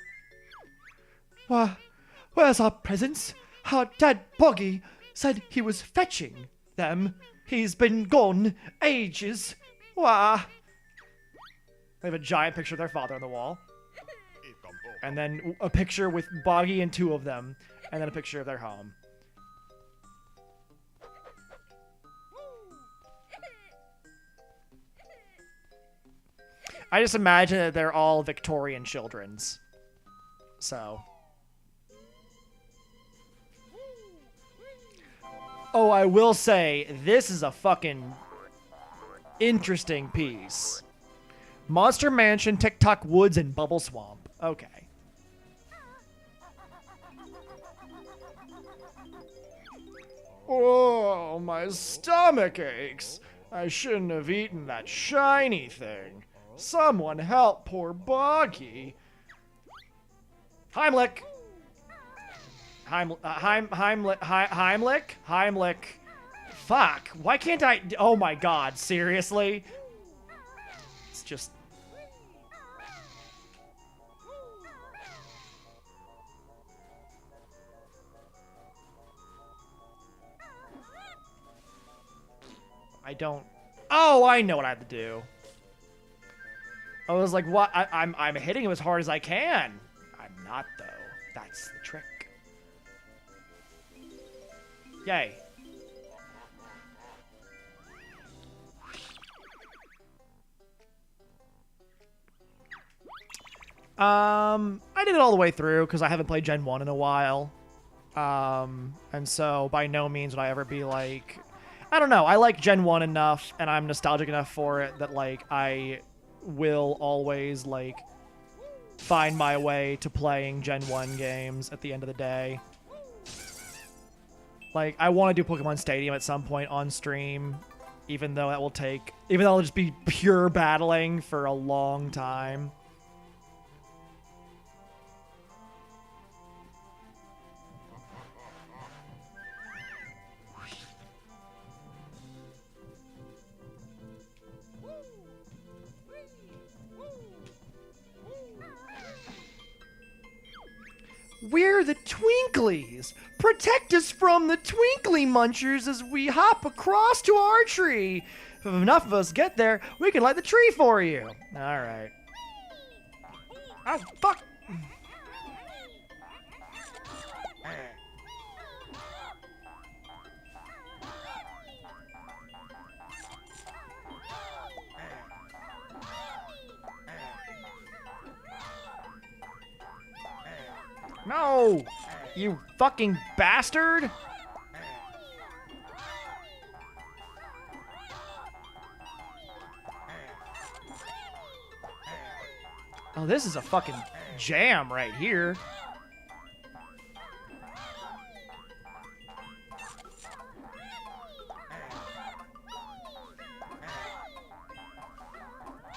Where's our presents? Our dad Boggy said he was fetching them. He's been gone ages. Wah. They have a giant picture of their father on the wall. And then a picture with Boggy and two of them. And then a picture of their home. I just imagine that they're all Victorian children's. So. Oh, I will say, this is a fucking interesting piece. Monster Mansion, TikTok Woods, and Bubble Swamp. Okay. Oh, my stomach aches. I shouldn't have eaten that shiny thing. Someone help poor Boggy. Heimlich. Heimlich. Fuck. Why can't I? Oh my god. Seriously? It's just. I don't. Oh, I know what I have to do. I was like, what? I'm hitting him as hard as I can. I'm not, though. That's the trick. Yay. I did it all the way through because I haven't played Gen 1 in a while. And so by no means would I ever be like... I don't know. I like Gen 1 enough, and I'm nostalgic enough for it that, like, I will always, like, find my way to playing Gen 1 games at the end of the day. Like, I want to do Pokemon Stadium at some point on stream, even though it'll just be pure battling for a long time. We're the Twinklies! Protect us from the Twinkly Munchers as we hop across to our tree! If enough of us get there, we can light the tree for you! Alright. Oh, fuck! No! You fucking bastard! Oh, this is a fucking jam right here.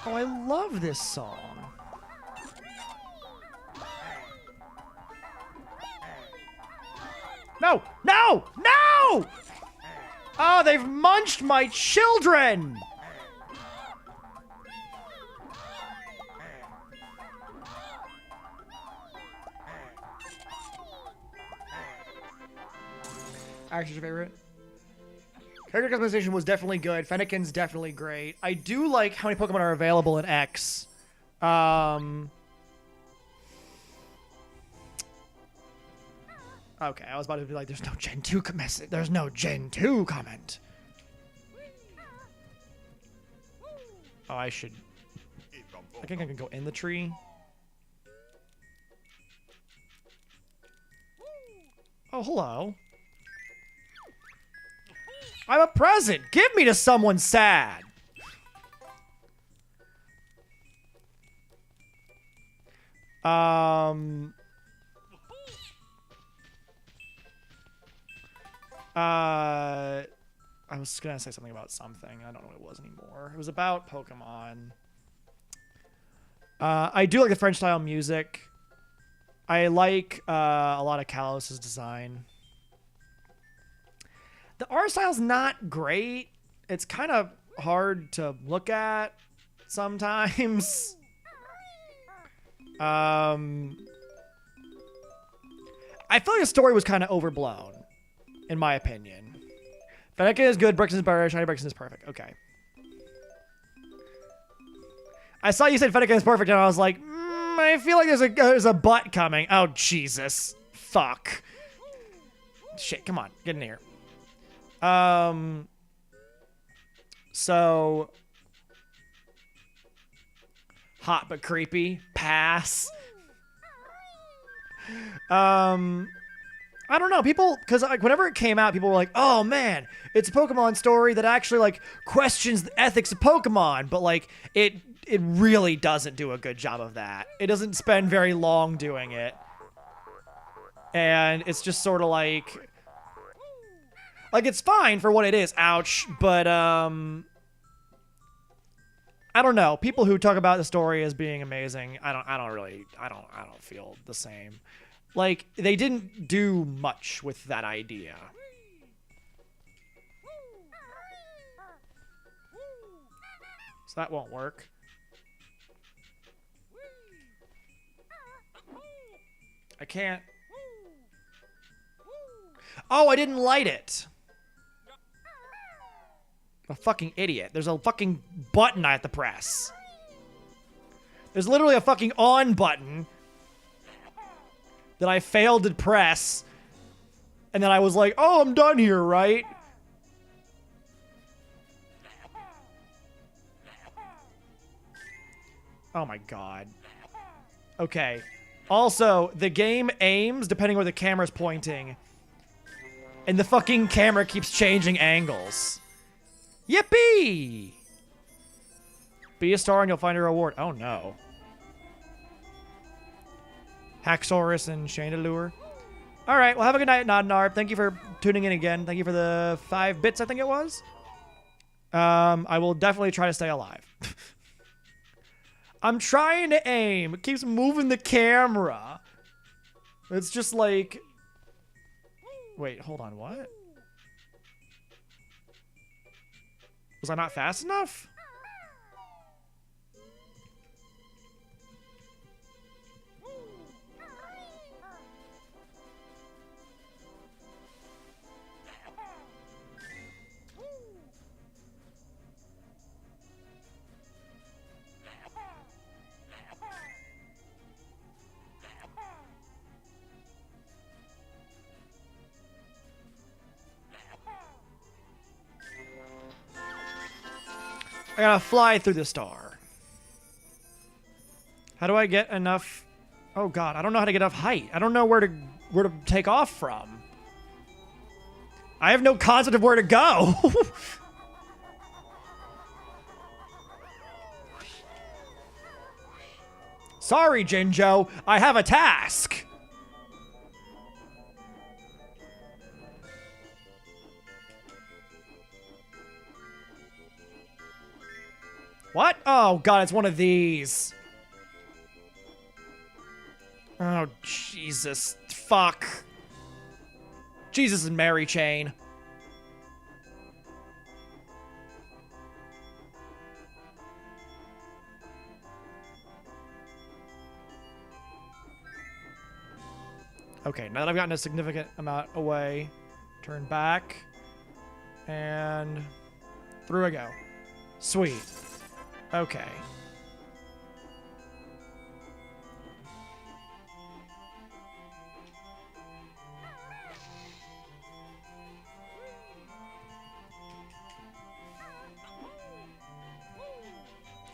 Oh, I love this song. No! No! No! Oh, they've munched my children! Actually, your favorite? Character customization was definitely good. Fennekin's definitely great. I do like how many Pokemon are available in X. Okay, I was about to be like, there's no Gen 2 message. There's no Gen 2 comment. Oh, I should... I think I can go in the tree. Oh, hello. I'm a present. Give me to someone sad. I was gonna say something about something. I don't know what it was anymore. It was about Pokemon. I do like the French style music. I like a lot of Kalos's design. The art style's not great. It's kind of hard to look at sometimes. I feel like the story was kind of overblown, in my opinion. Fennekin is good, Brixton is better, Shiny Brixton is perfect. Okay. I saw you said Fennekin is perfect, and I was like, I feel like there's a butt coming. Oh, Jesus. Fuck. Shit, come on. Get in here. So... hot but creepy. Pass. I don't know. People, because like whenever it came out, people were like, "Oh man, it's a Pokemon story that actually like questions the ethics of Pokemon," but like it really doesn't do a good job of that. It doesn't spend very long doing it, and it's just sort of like it's fine for what it is. Ouch, but I don't know. People who talk about the story as being amazing, I don't feel the same. Like, they didn't do much with that idea. So that won't work. I can't. Oh, I didn't light it. I'm a fucking idiot. There's a fucking button I have to press. There's literally a fucking on button that I failed to press. And then I was like, oh, I'm done here, right? Oh my god. Okay. Also, the game aims depending where the camera's pointing. And the fucking camera keeps changing angles. Yippee! Be a star and you'll find a reward. Oh no. Haxorus and Chandelure. Alright, well have a good night, Nodnarb. Thank you for tuning in again. Thank you for the 5 bits, I think it was. I will definitely try to stay alive. I'm trying to aim. It keeps moving the camera. It's just like... Wait, hold on, what? Was I not fast enough? I gotta fly through the star. How do I get enough? Oh god, I don't know how to get enough height. I don't know where to take off from. I have no concept of where to go. Sorry, Jinjo. I have a task. What? Oh, God, it's one of these. Oh, Jesus. Fuck. Jesus and Mary chain. Okay, now that I've gotten a significant amount away, turn back, and through I go. Sweet. Okay.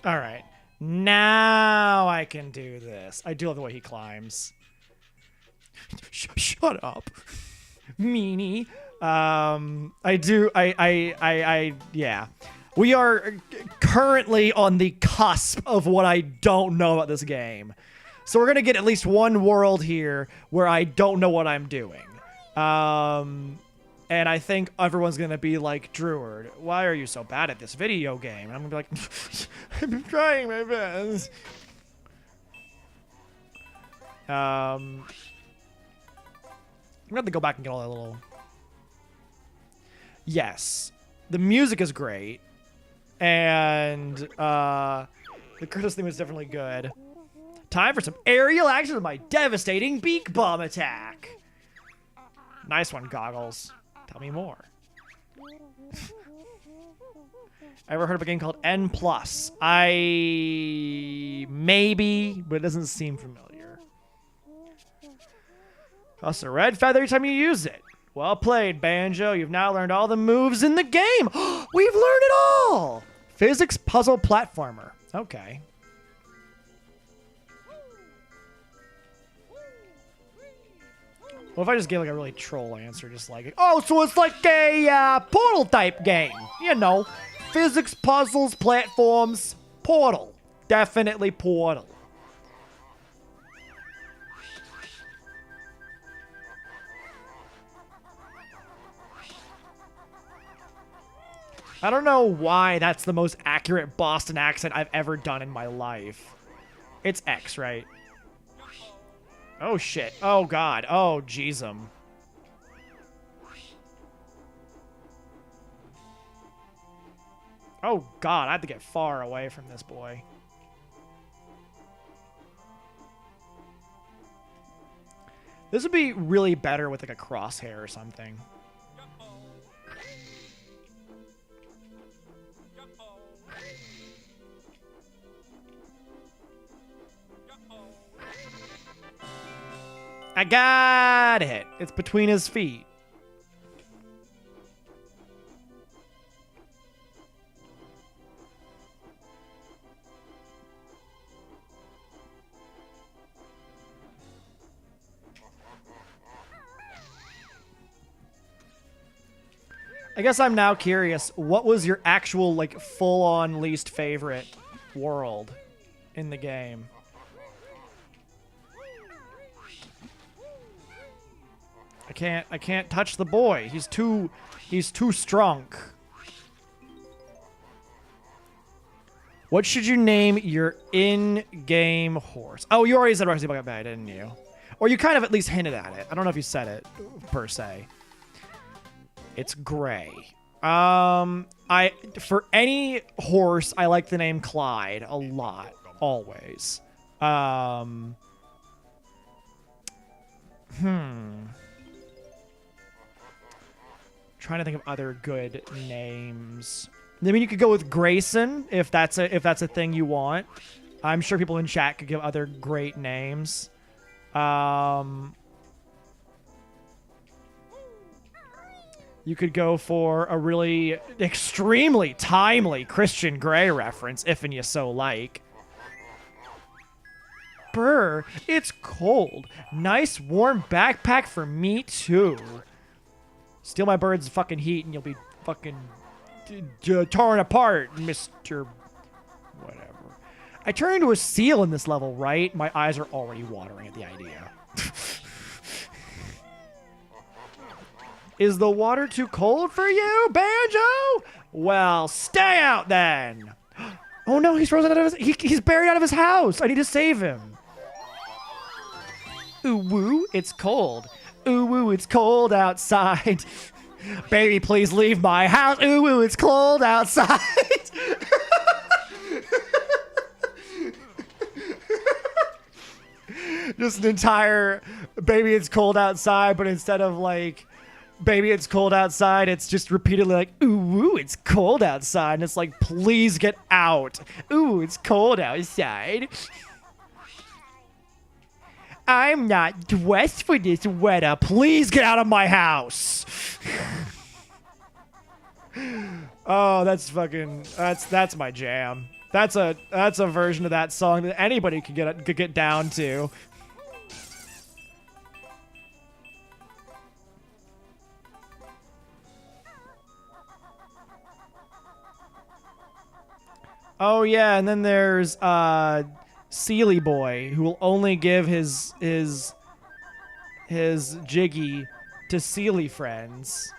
All right. Now I can do this. I do love the way he climbs. Shut up. Meanie. Yeah. We are currently on the cusp of what I don't know about this game. So we're going to get at least one world here where I don't know what I'm doing. And I think everyone's going to be like, Druid, why are you so bad at this video game? And I'm going to be like, I've been trying my best. I'm going to have to go back and get all that little... Yes. The music is great. And the Curtis theme was definitely good. Time for some aerial action with my devastating beak bomb attack. Nice one, Goggles. Tell me more. Ever heard of a game called N+? Maybe, but it doesn't seem familiar. Costs a red feather every time you use it. Well played, Banjo. You've now learned all the moves in the game. We've learned it all! Physics puzzle platformer. Okay. What if I just gave like a really troll answer, just like, oh, so it's like a Portal type game, you know, physics, puzzles, platforms, Portal, definitely Portal. I don't know why that's the most accurate Boston accent I've ever done in my life. It's X, right? Oh, shit. Oh, God. Oh, jeezum. Oh, God. I have to get far away from this boy. This would be really better with, like, a crosshair or something. I got it. It's between his feet. I guess I'm now curious, what was your actual, like, full-on least favorite world in the game? I can't touch the boy. He's too strong. What should you name your in-game horse? Oh, you already said Roxy Bucket Bay, didn't you? Or you kind of at least hinted at it. I don't know if you said it per se. It's Gray. For any horse, I like the name Clyde a lot, always. Trying to think of other good names. I mean, you could go with Grayson if that's a thing you want. I'm sure people in chat could give other great names. You could go for a really extremely timely Christian Grey reference, if and you so like. Brr, it's cold. Nice warm backpack for me too. Steal my bird's fucking heat and you'll be fucking torn apart, Mr. Whatever. I turn into a seal in this level, right? My eyes are already watering at the idea. Is the water too cold for you, Banjo? Well, stay out then. Oh no, he's frozen out of his... He's buried out of his house. I need to save him. Ooh, woo, it's cold. Ooh, ooh, it's cold outside. Baby, please leave my house. Ooh, ooh, it's cold outside. Just an entire baby, it's cold outside, but instead of like baby, it's cold outside, it's just repeatedly like, ooh, ooh, it's cold outside. And it's like, please get out. Ooh, it's cold outside. I'm not dressed for this weather. Please get out of my house. Oh, that's fucking, that's my jam. That's a version of that song that anybody could get down to. Oh yeah, and then there's Sealy Boy, who will only give his Jiggy to Sealy friends.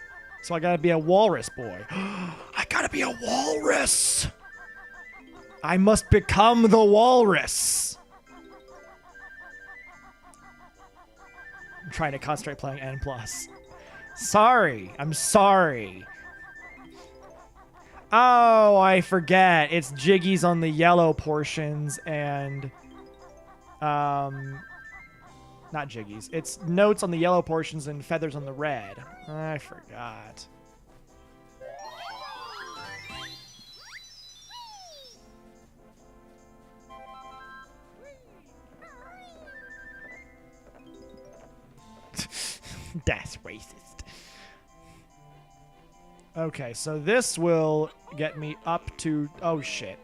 So I gotta be a walrus boy. I gotta be a walrus! I must become the walrus! I'm trying to concentrate playing N+. Sorry. I'm sorry. Oh, I forget. It's Jiggies on the yellow portions and... Not Jiggies. It's notes on the yellow portions and feathers on the red. I forgot. That's racist. Okay, so this will get me up to... Oh, shit.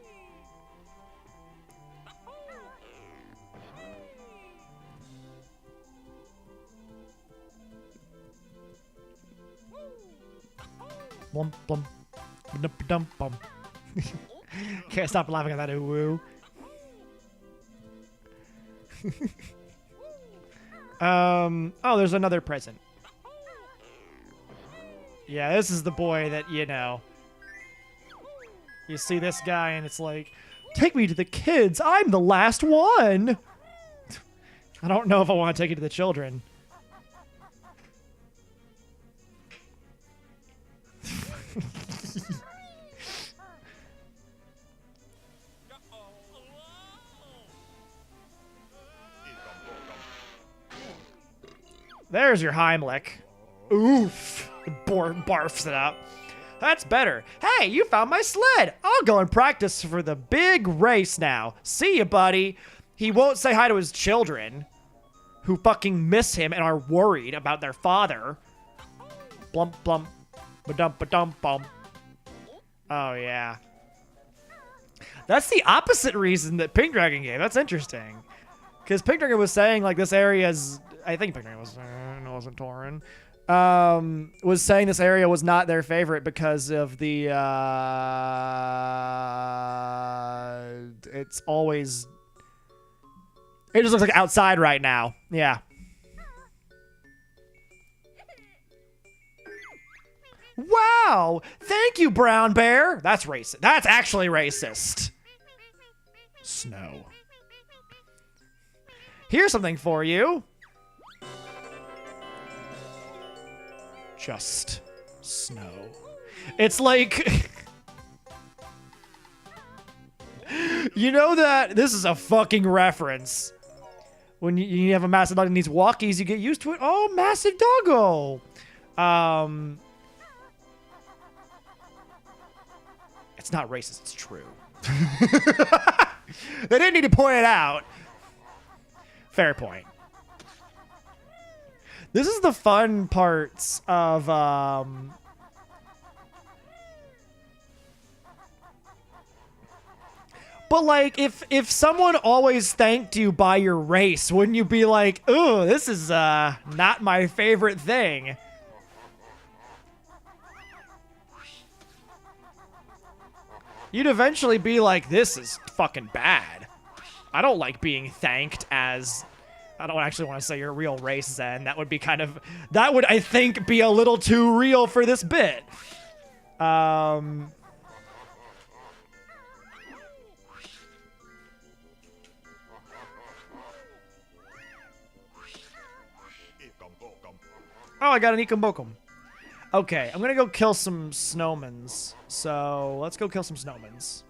Blum, blum. Dum, bum. Can't stop laughing at that ooh-woo. Oh, there's another present. Yeah, this is the boy that, you know, you see this guy and it's like, take me to the kids. I'm the last one. I don't know if I want to take you to the children. There's your Heimlich. Oof. Barfs it up. That's better. Hey, you found my sled. I'll go and practice for the big race now. See ya, buddy. He won't say hi to his children, who fucking miss him and are worried about their father. Blump, blump. Ba-dump, ba-dump, bump. Oh, yeah. That's the opposite reason that Pink Dragon gave. That's interesting. Because Pink Dragon was saying, like, this area is... I think Pink Dragon was... no, it wasn't Torin. Was saying this area was not their favorite because of the... it's always... It just looks like outside right now. Yeah. Wow! Thank you, Brown Bear! That's racist. That's actually racist. Snow. Here's something for you. Just snow. It's like... You know that... This is a fucking reference. When you have a massive dog that needs walkies, you get used to it. Oh, massive doggo! It's not racist, it's true. They didn't need to point it out. Fair point. This is the fun parts of, But, like, if someone always thanked you by your race, wouldn't you be like, ooh, this is, not my favorite thing? You'd eventually be like, this is fucking bad. I don't like being thanked as... I don't actually want to say your real race, Zen. That would be kind of... That would, I think, be a little too real for this bit. Oh, I got an Ekombokum. Okay, I'm gonna go kill some snowmans. So let's go kill some snowmans.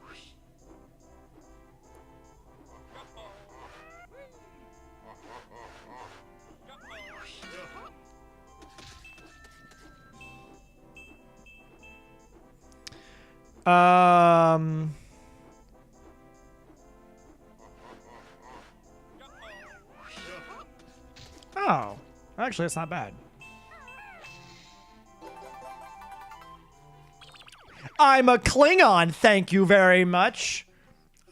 Oh, actually, it's not bad. I'm a Klingon, thank you very much.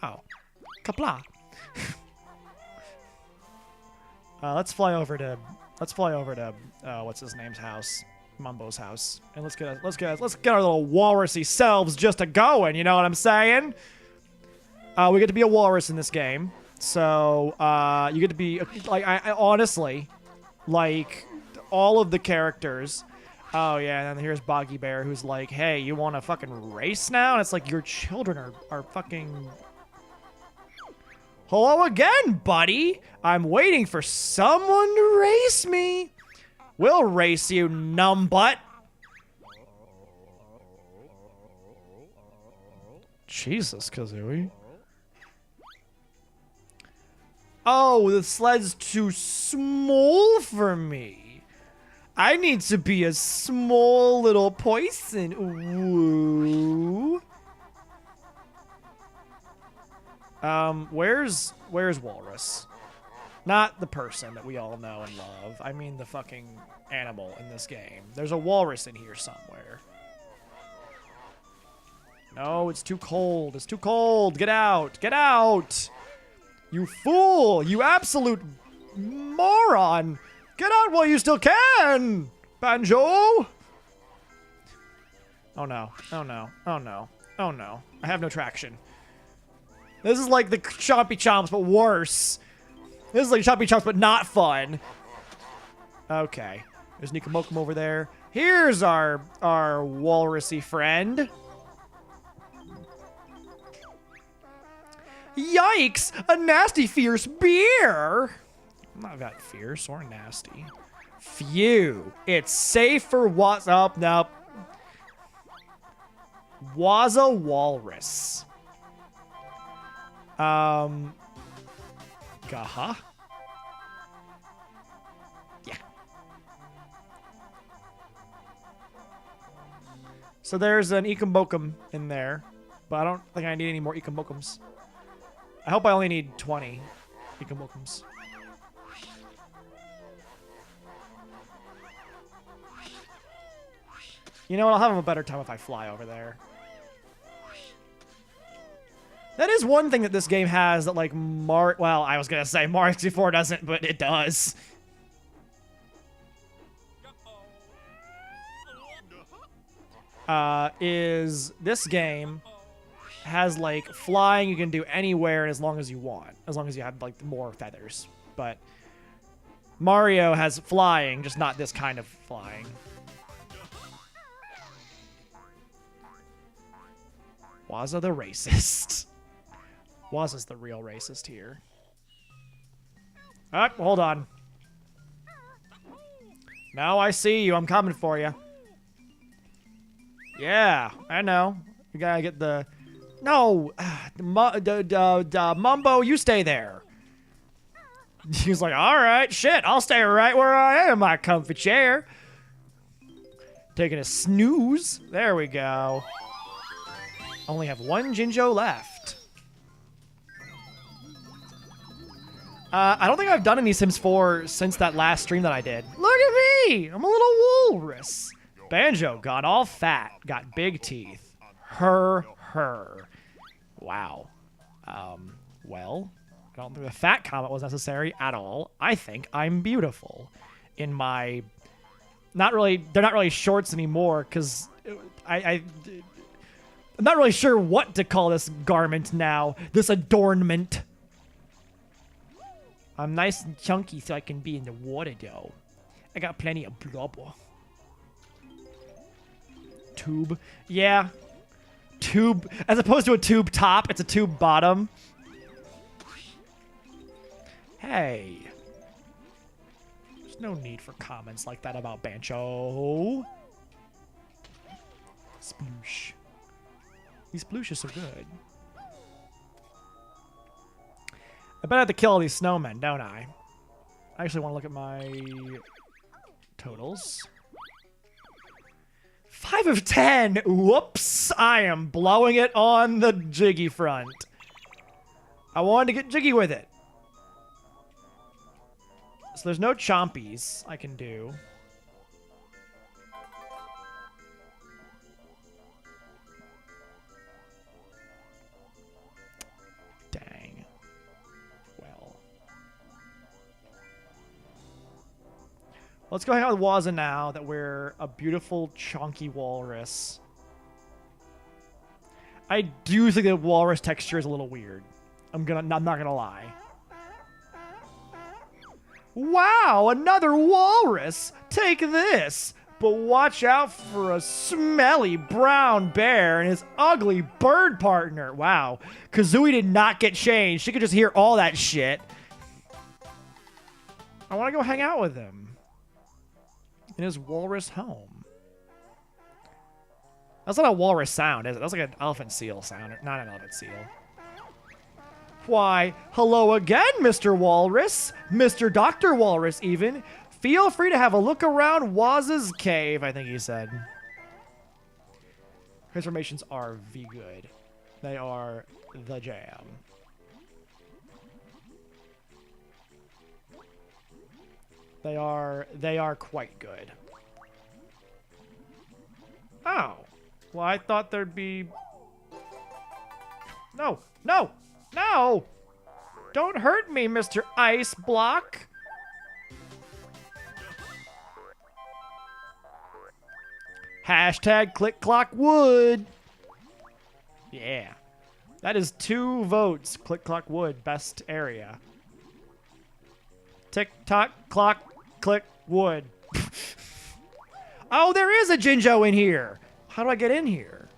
Oh, kapla. Let's fly over to what's his name's house, Mumbo's house, and let's get our little walrusy selves just a going. You know what I'm saying? We get to be a walrus in this game, so you get to be like I honestly like all of the characters. Oh yeah, and then here's Boggy Bear, who's like, "Hey, you want to fucking race now?" And it's like, your children are fucking. Hello again, buddy. I'm waiting for someone to race me. We'll race you, numbbutt. Jesus, Kazooie. Oh, the sled's too small for me. I need to be a small little person. Ooh. Where's Walrus? Not the person that we all know and love. I mean the fucking animal in this game. There's a walrus in here somewhere. No, it's too cold. It's too cold. Get out. Get out. You fool. You absolute moron. Get out while you still can, Banjo. Oh no. Oh no. Oh no. Oh no. I have no traction. This is like the Chompy Chomps, but worse. This is like Chompy Chomps, but not fun. Okay. There's Nikomokum over there. Here's our walrusy friend. Yikes! A nasty, fierce beer! I'm not that fierce or nasty. Phew. It's safe for what? Oh, nope. Waza Walrus. Guh-huh? Yeah. So there's an Ekombokum in there, but I don't think I need any more Ekombokums. I hope I only need 20 Ekombokums. You know what? I'll have a better time if I fly over there. That is one thing that this game has that, like, well, I was gonna say Mario 64 doesn't, but it does. Is this game has, like, flying you can do anywhere and as long as you want. As long as you have, like, more feathers. But Mario has flying, just not this kind of flying. Waza the racist. Waza's the real racist here. Hold on. Now I see you. I'm coming for you. Yeah, I know. You gotta get the... No! Mumbo, you stay there. He's like, alright, shit, I'll stay right where I am in my comfy chair. Taking a snooze. There we go. Only have one Jinjo left. I don't think I've done any Sims 4 since that last stream that I did. Look at me! I'm a little walrus. Banjo got all fat, got big teeth. Her. Wow. Well, I don't think the fat comment was necessary at all. I think I'm beautiful. In my... They're not really shorts anymore, because I'm not really sure what to call this garment now. This adornment. I'm nice and chunky so I can be in the water, though. I got plenty of blubber. Tube. Yeah. Tube. As opposed to a tube top, it's a tube bottom. Hey. There's no need for comments like that about Banjo. Sploosh. These splooshes are so good. I bet I have to kill all these snowmen, don't I? I actually want to look at my totals. 5 of 10! Whoops! I am blowing it on the jiggy front. I wanted to get jiggy with it. So there's no chompies I can do. Dang. Well. Let's go hang out with Waza now that we're a beautiful chunky walrus. I do think the walrus texture is a little weird. I'm not gonna lie. Wow, another walrus! Take this! But watch out for a smelly brown bear and his ugly bird partner. Wow, Kazooie did not get changed. She could just hear all that shit. I want to go hang out with him in his walrus home. That's not a walrus sound, is it? That's like an elephant seal sound. Not an elephant seal. Why, hello again, Mr. Walrus. Mr. Dr. Walrus, even. Feel free to have a look around Waz's cave, I think he said. Transformations are good. They are the jam. They are quite good. Oh. Well, I thought there'd be... No! No! No! Don't hurt me, Mr. Ice Block! Hashtag click clock wood. Yeah. That is 2 votes. Click clock wood. Best area. Tick tock clock click wood. Oh, there is a Jinjo in here. How do I get in here?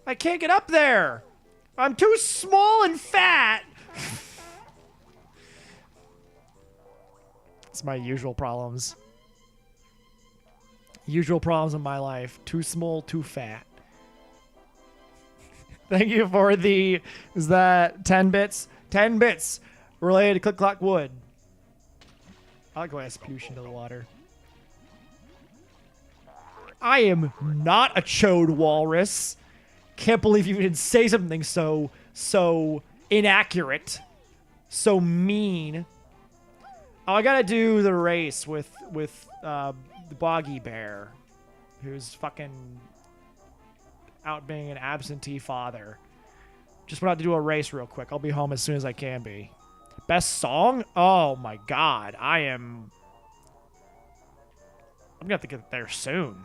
I can't get up there. I'm too small and fat. It's my usual problems. Usual problems in my life. Too small, too fat. Thank you for the... Is that 10 bits? 10 bits related to Click Clock Wood. I'll go ask sploosh into the water. I am not a chode walrus. Can't believe you didn't say something so inaccurate. So mean. Oh, I gotta do the race with the Boggy Bear, who's fucking out being an absentee father. Just went out to do a race real quick. I'll be home as soon as I can be. Best song? Oh my god. I'm gonna have to get there soon.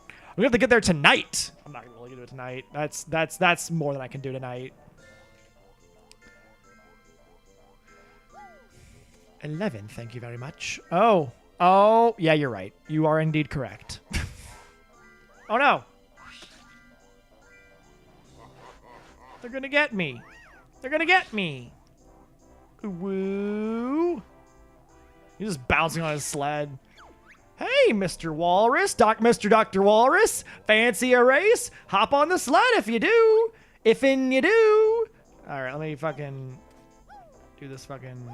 I'm gonna have to get there tonight. I'm not gonna really do it tonight. That's more than I can do tonight. 11, thank you very much. Oh, yeah, you're right. You are indeed correct. Oh no. They're gonna get me. They're gonna get me. Woo. He's just bouncing on his sled. Hey, Mr. Walrus, Mr. Dr. Walrus, fancy a race? Hop on the sled if you do. If'n you do. All right, let me fucking do this fucking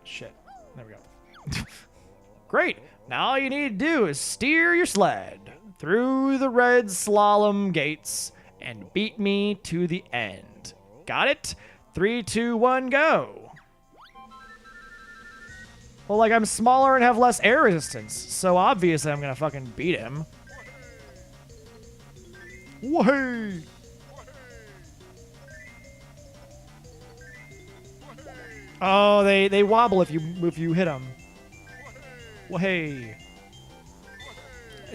shit. There we go. Great. Now all you need to do is steer your sled through the red slalom gates and beat me to the end. Got it? 3, 2, 1, go. Well, like, I'm smaller and have less air resistance, so obviously I'm gonna fucking beat him. Whoa! Oh, they wobble if you hit them. Wahey.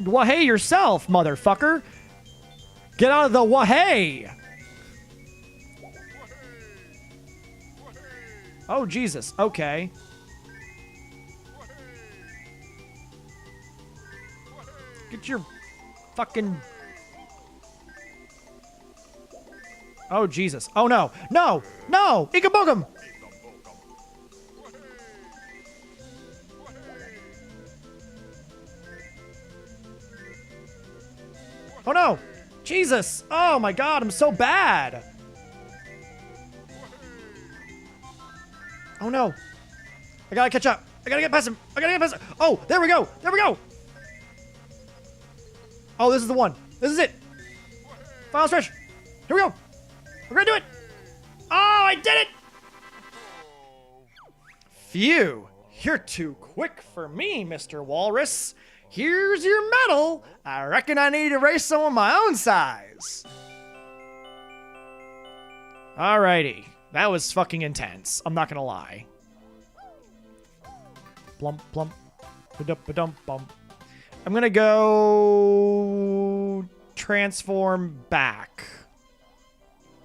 Wahey yourself, motherfucker. Get out of the wahey. Oh, Jesus. Okay. Get your fucking... Oh, Jesus. Oh, no. No! No! Ikaboogum! Oh no! Jesus! Oh my god, I'm so bad! Oh no! I gotta catch up! I gotta get past him! I gotta get past him! Oh, there we go! There we go! Oh, this is the one. This is it! Final stretch! Here we go! We're gonna do it! Oh, I did it! Phew! You're too quick for me, Mr. Walrus. Here's your medal. I reckon I need to race someone my own size. Alrighty. That was fucking intense. I'm not gonna lie. Plump, plump. Ba-dump, bump. I'm gonna go... transform back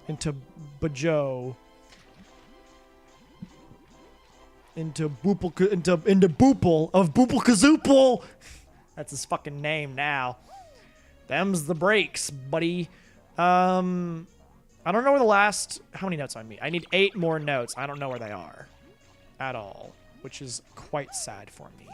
into Bajo. Into Boople, into Boople of Banjo-Kazooie. That's his fucking name now. Them's the breaks, buddy. I don't know where the last... How many notes on me? I need 8 more notes. I don't know where they are. At all. Which is quite sad for me.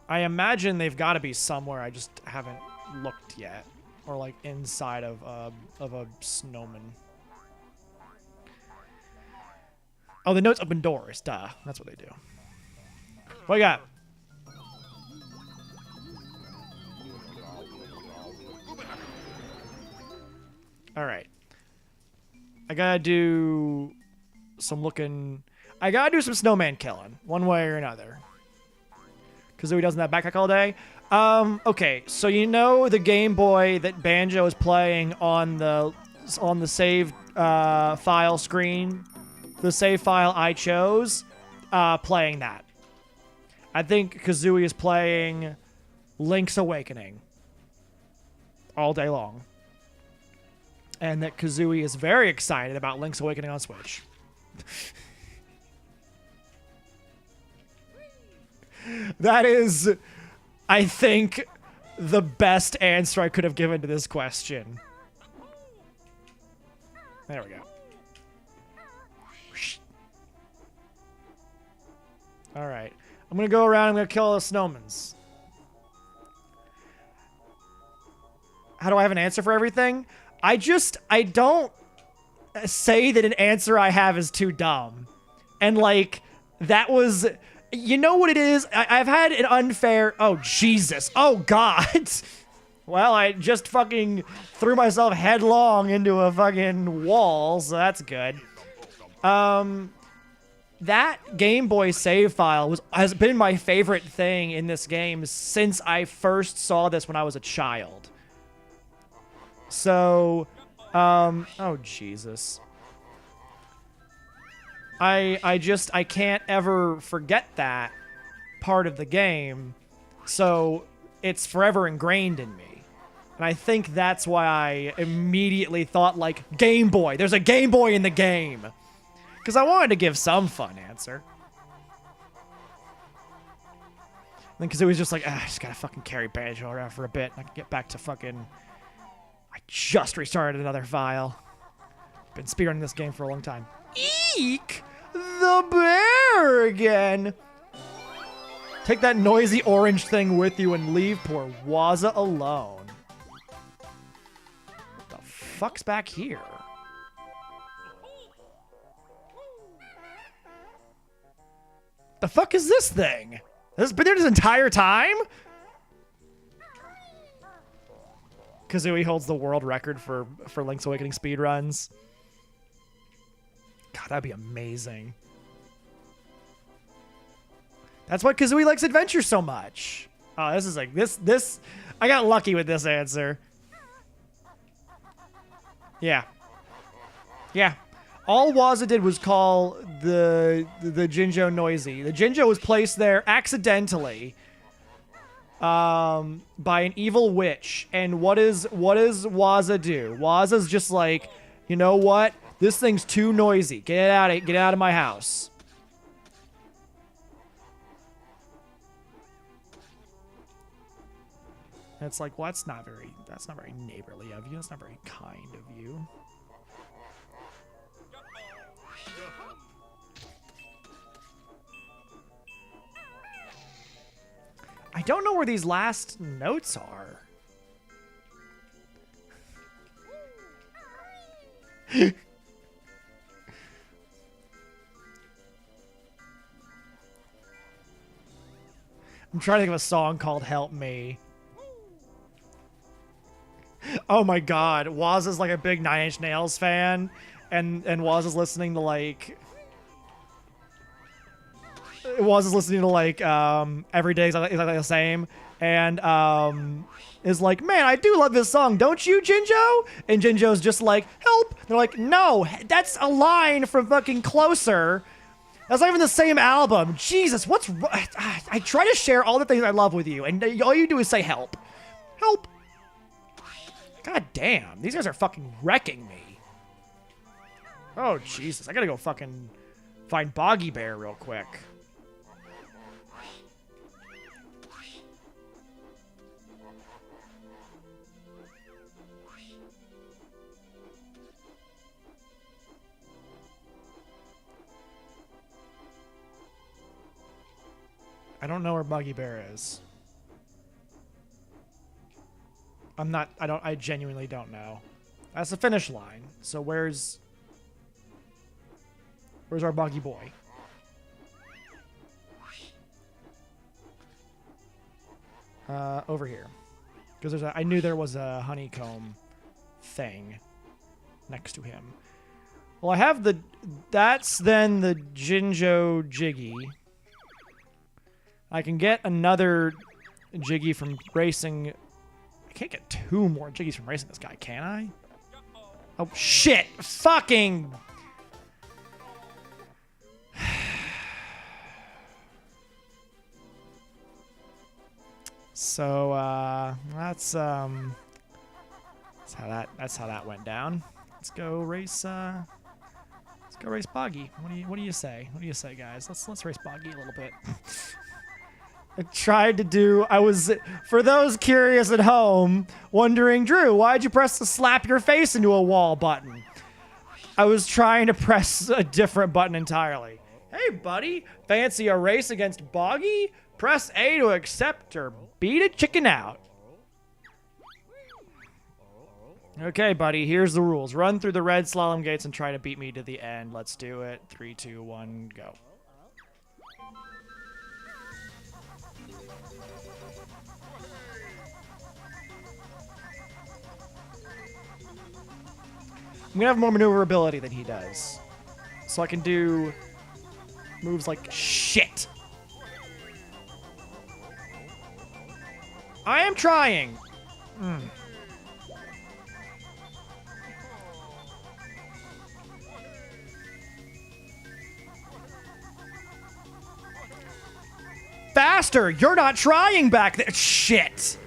I imagine they've got to be somewhere. I just haven't looked yet. Or like inside of a snowman. Oh, the notes open doors. Duh. That's what they do. What you got? Alright. I gotta do some looking... I gotta do some snowman killing. One way or another. Kazooie doesn't have backpack all day. Okay. So you know the Game Boy that Banjo is playing on the save file screen? The save file I chose, playing that. I think Kazooie is playing Link's Awakening all day long. And that Kazooie is very excited about Link's Awakening on Switch. That is, I think, the best answer I could have given to this question. There we go. Alright. I'm gonna go around, I'm gonna kill all the snowmans. How do I have an answer for everything? I don't say that an answer I have is too dumb. And like, that was... You know what it is? I've had an unfair... Oh, Jesus. Oh, God. Well, I just fucking threw myself headlong into a fucking wall, so that's good. That Game Boy save file has been my favorite thing in this game since I first saw this when I was a child. So, oh, Jesus. I can't ever forget that part of the game, so it's forever ingrained in me. And I think that's why I immediately thought, like, Game Boy. There's a Game Boy in the game. Because I wanted to give some fun answer. Then because it was just like, I just gotta fucking carry Banjo around for a bit. I can get back to fucking... I just restarted another file. Been speedrunning this game for a long time. Eek! The bear again! Take that noisy orange thing with you and leave poor Waza alone. What the fuck's back here? The fuck is this thing? Has this been there this entire time? Kazooie holds the world record for Link's Awakening speedruns. God, that'd be amazing. That's why Kazooie likes adventure so much. Oh, this is like, this, I got lucky with this answer. Yeah. Yeah. All Waza did was call the Jinjo noisy. The Jinjo was placed there accidentally by an evil witch. And what does Waza do? Waza's just like, you know what? This thing's too noisy. Get out of my house. And it's like, well, that's not very neighborly of you. That's not very kind of you. I don't know where these last notes are. I'm trying to think of a song called Help Me. Oh my god, Waz is like a big Nine Inch Nails fan, and Waz is listening to like... Every Day is like the Same, and is like, man, I do love this song, don't you, Jinjo? And Jinjo's just like, help! They're like, no, that's a line from fucking Closer. That's not even the same album. Jesus, what's wrong? I try to share all the things I love with you, and all you do is say help. Help. God damn, these guys are fucking wrecking me. Oh, Jesus, I gotta go fucking find Boggy Bear real quick. I don't know where Buggy Bear is. I genuinely don't know. That's the finish line. So where's our Buggy Boy? Over here. Because I knew there was a honeycomb thing next to him. Well, I have that's then the Jinjo Jiggy. I can get another Jiggy from racing. I can't get 2 more Jiggies from racing this guy, can I? Oh, shit! Fucking... So, that's how that went down. Let's go race Boggy. What do you say? What do you say, guys? Let's race Boggy a little bit. I tried to do, for those curious at home, wondering, Drew, why'd you press the slap your face into a wall button? I was trying to press a different button entirely. Hey, buddy, fancy a race against Boggy? Press A to accept or B to chicken out. Okay, buddy, here's the rules. Run through the red slalom gates and try to beat me to the end. Let's do it. 3, 2, 1, go. I'm gonna have more maneuverability than he does. So I can do moves like shit. I am trying. Faster! You're not trying back there. Shit.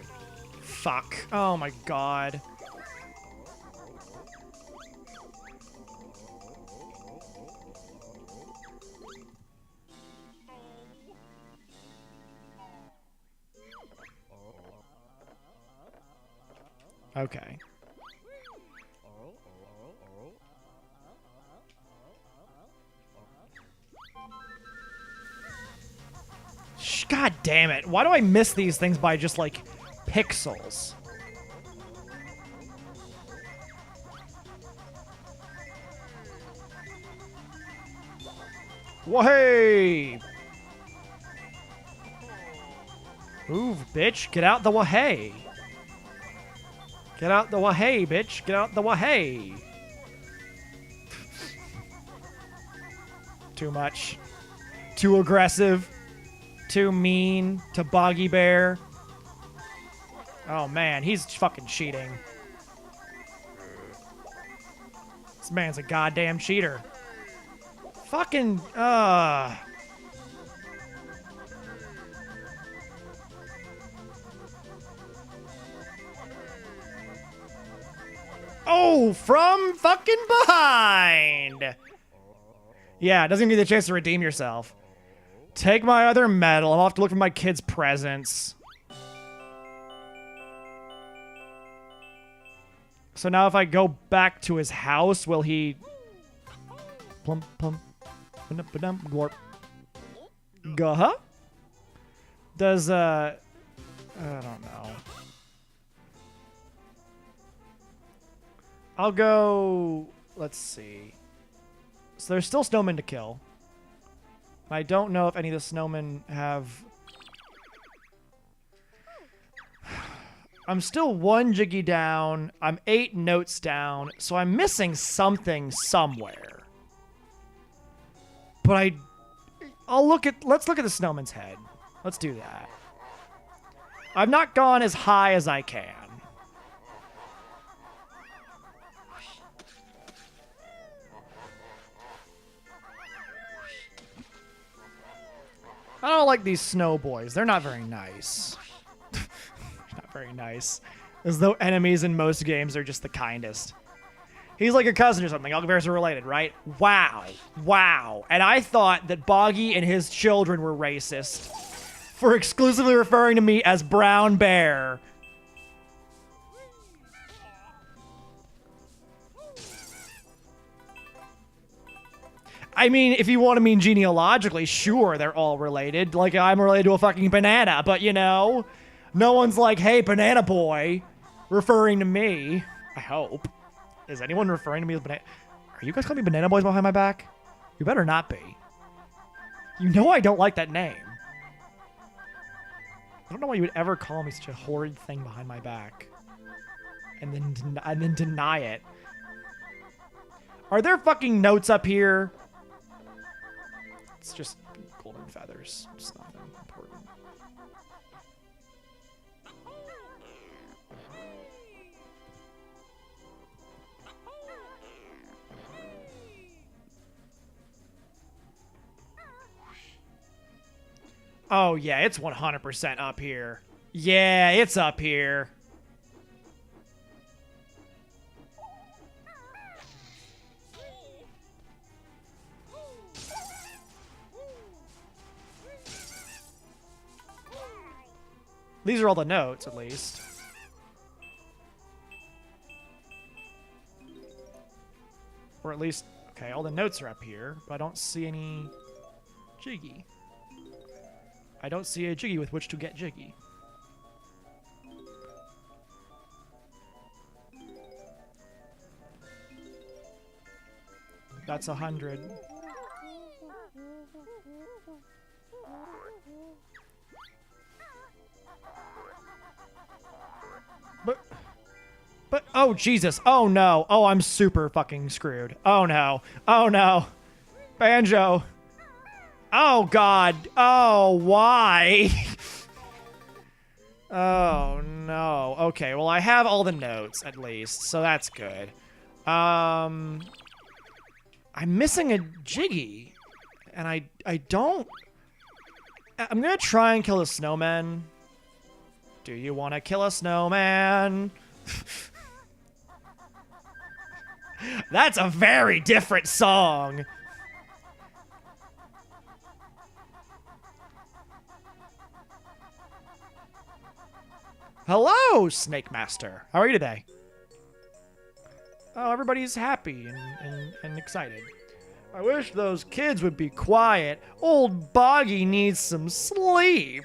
Fuck. Oh my god. Okay. God damn it. Why do I miss these things by just, like, pixels? Wahey! Move, bitch. Get out the wahey. Get out the wahey, bitch. Get out the wahey. Too much. Too aggressive. Too mean to Boggy Bear. Oh, man. He's fucking cheating. This man's a goddamn cheater. Fucking, Oh, from fucking behind. Yeah, it doesn't give you the chance to redeem yourself. Take my other medal. I'll have to look for my kid's presents. So now if I go back to his house, will he... Plum, plum. Glorp. Guh-huh? Does I don't know. I'll go... Let's see. So there's still snowmen to kill. I don't know if any of the snowmen have... I'm still 1 Jiggy down. I'm 8 notes down. So I'm missing something somewhere. But let's look at the snowman's head. Let's do that. I've not gone as high as I can. I don't like these snow boys. They're not very nice. Not very nice. As though enemies in most games are just the kindest. He's like your cousin or something. All bears are related, right? Wow. Wow. And I thought that Boggy and his children were racist for exclusively referring to me as Brown Bear. I mean, if you want to mean genealogically, sure, they're all related. Like, I'm related to a fucking banana, but, you know, no one's like, hey, banana boy, referring to me. I hope. Is anyone referring to me as banana? Are you guys calling me banana boys behind my back? You better not be. You know I don't like that name. I don't know why you would ever call me such a horrid thing behind my back. And then deny it. Are there fucking notes up here? It's just golden feathers. It's nothing important. Oh, yeah, it's 100% up here. Yeah, it's up here. These are all the notes, at least. Or at least, okay, all the notes are up here, but I don't see any Jiggy. I don't see a Jiggy with which to get Jiggy. That's 100. But, oh, Jesus. Oh, no. Oh, I'm super fucking screwed. Oh, no. Oh, no. Banjo. Oh, God. Oh, why? Oh, no. Okay, well, I have all the notes, at least, so that's good. I'm missing a Jiggy, and I don't... I'm gonna try and kill the snowman. Do you want to kill a snowman? That's a very different song. Hello, Snake Master. How are you today? Oh, everybody's happy and excited. I wish those kids would be quiet. Old Boggy needs some sleep.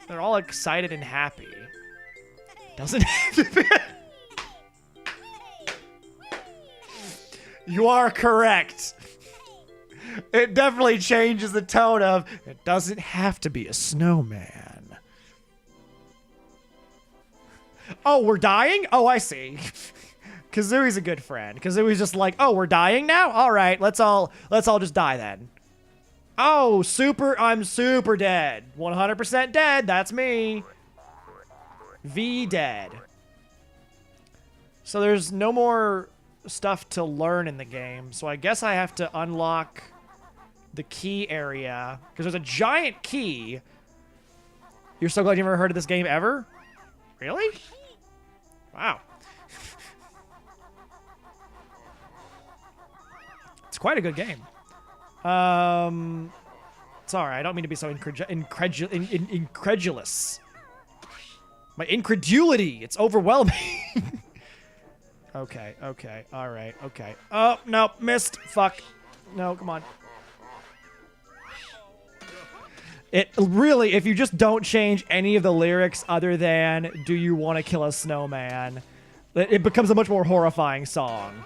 They're all excited and happy. Doesn't have to be. You are correct. It definitely changes the tone of, it doesn't have to be a snowman. Oh, we're dying? Oh, I see. Kazooie's a good friend. Kazooie's just like, oh, we're dying now? All right, let's all just die then. Oh, I'm super dead. 100% dead, that's me. V dead. So there's no more stuff to learn in the game, so I guess I have to unlock the key area, because there's a giant key. You're so glad you never heard of this game ever? Really? Wow. It's quite a good game. Sorry, I don't mean to be so incredulous. My incredulity, it's overwhelming. Okay, all right, okay. Oh, no, missed. Fuck. No, come on. It really, if you just don't change any of the lyrics other than "Do you want to kill a snowman," it becomes a much more horrifying song.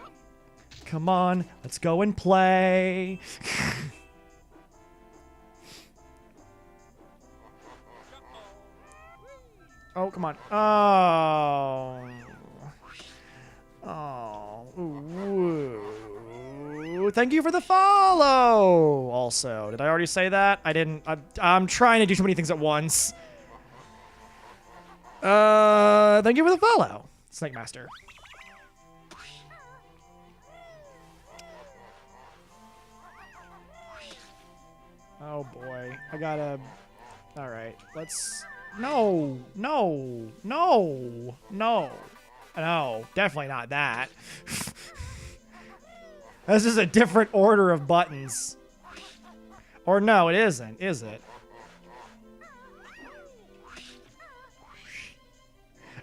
Come on, let's go and play. Oh, come on. Oh. Oh. Ooh. Thank you for the follow. Also, did I already say that? I didn't. I'm trying to do too many things at once. Thank you for the follow, Snake Master. Oh boy, I gotta. All right, let's. No, no, no, no, no, definitely not that. This is a different order of buttons. Or no, it isn't, is it?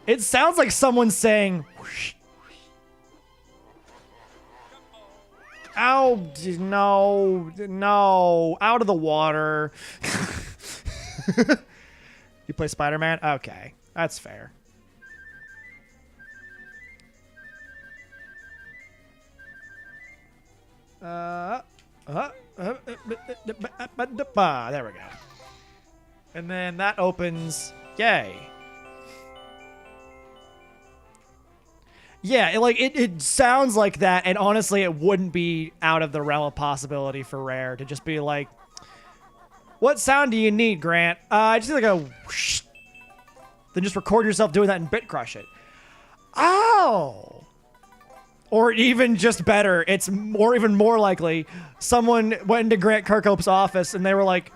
It sounds like someone's saying, ow, no, no, out of the water. You play Spider-Man? Okay, that's fair. There we go. And then that opens. Yay. Yeah, it sounds like that, and honestly, it wouldn't be out of the realm of possibility for Rare to just be like, what sound do you need, Grant? I just need like a whoosh. Then just record yourself doing that and bit crush it. Oh! Or even just better, it's even more likely someone went into Grant Kirkhope's office and they were like,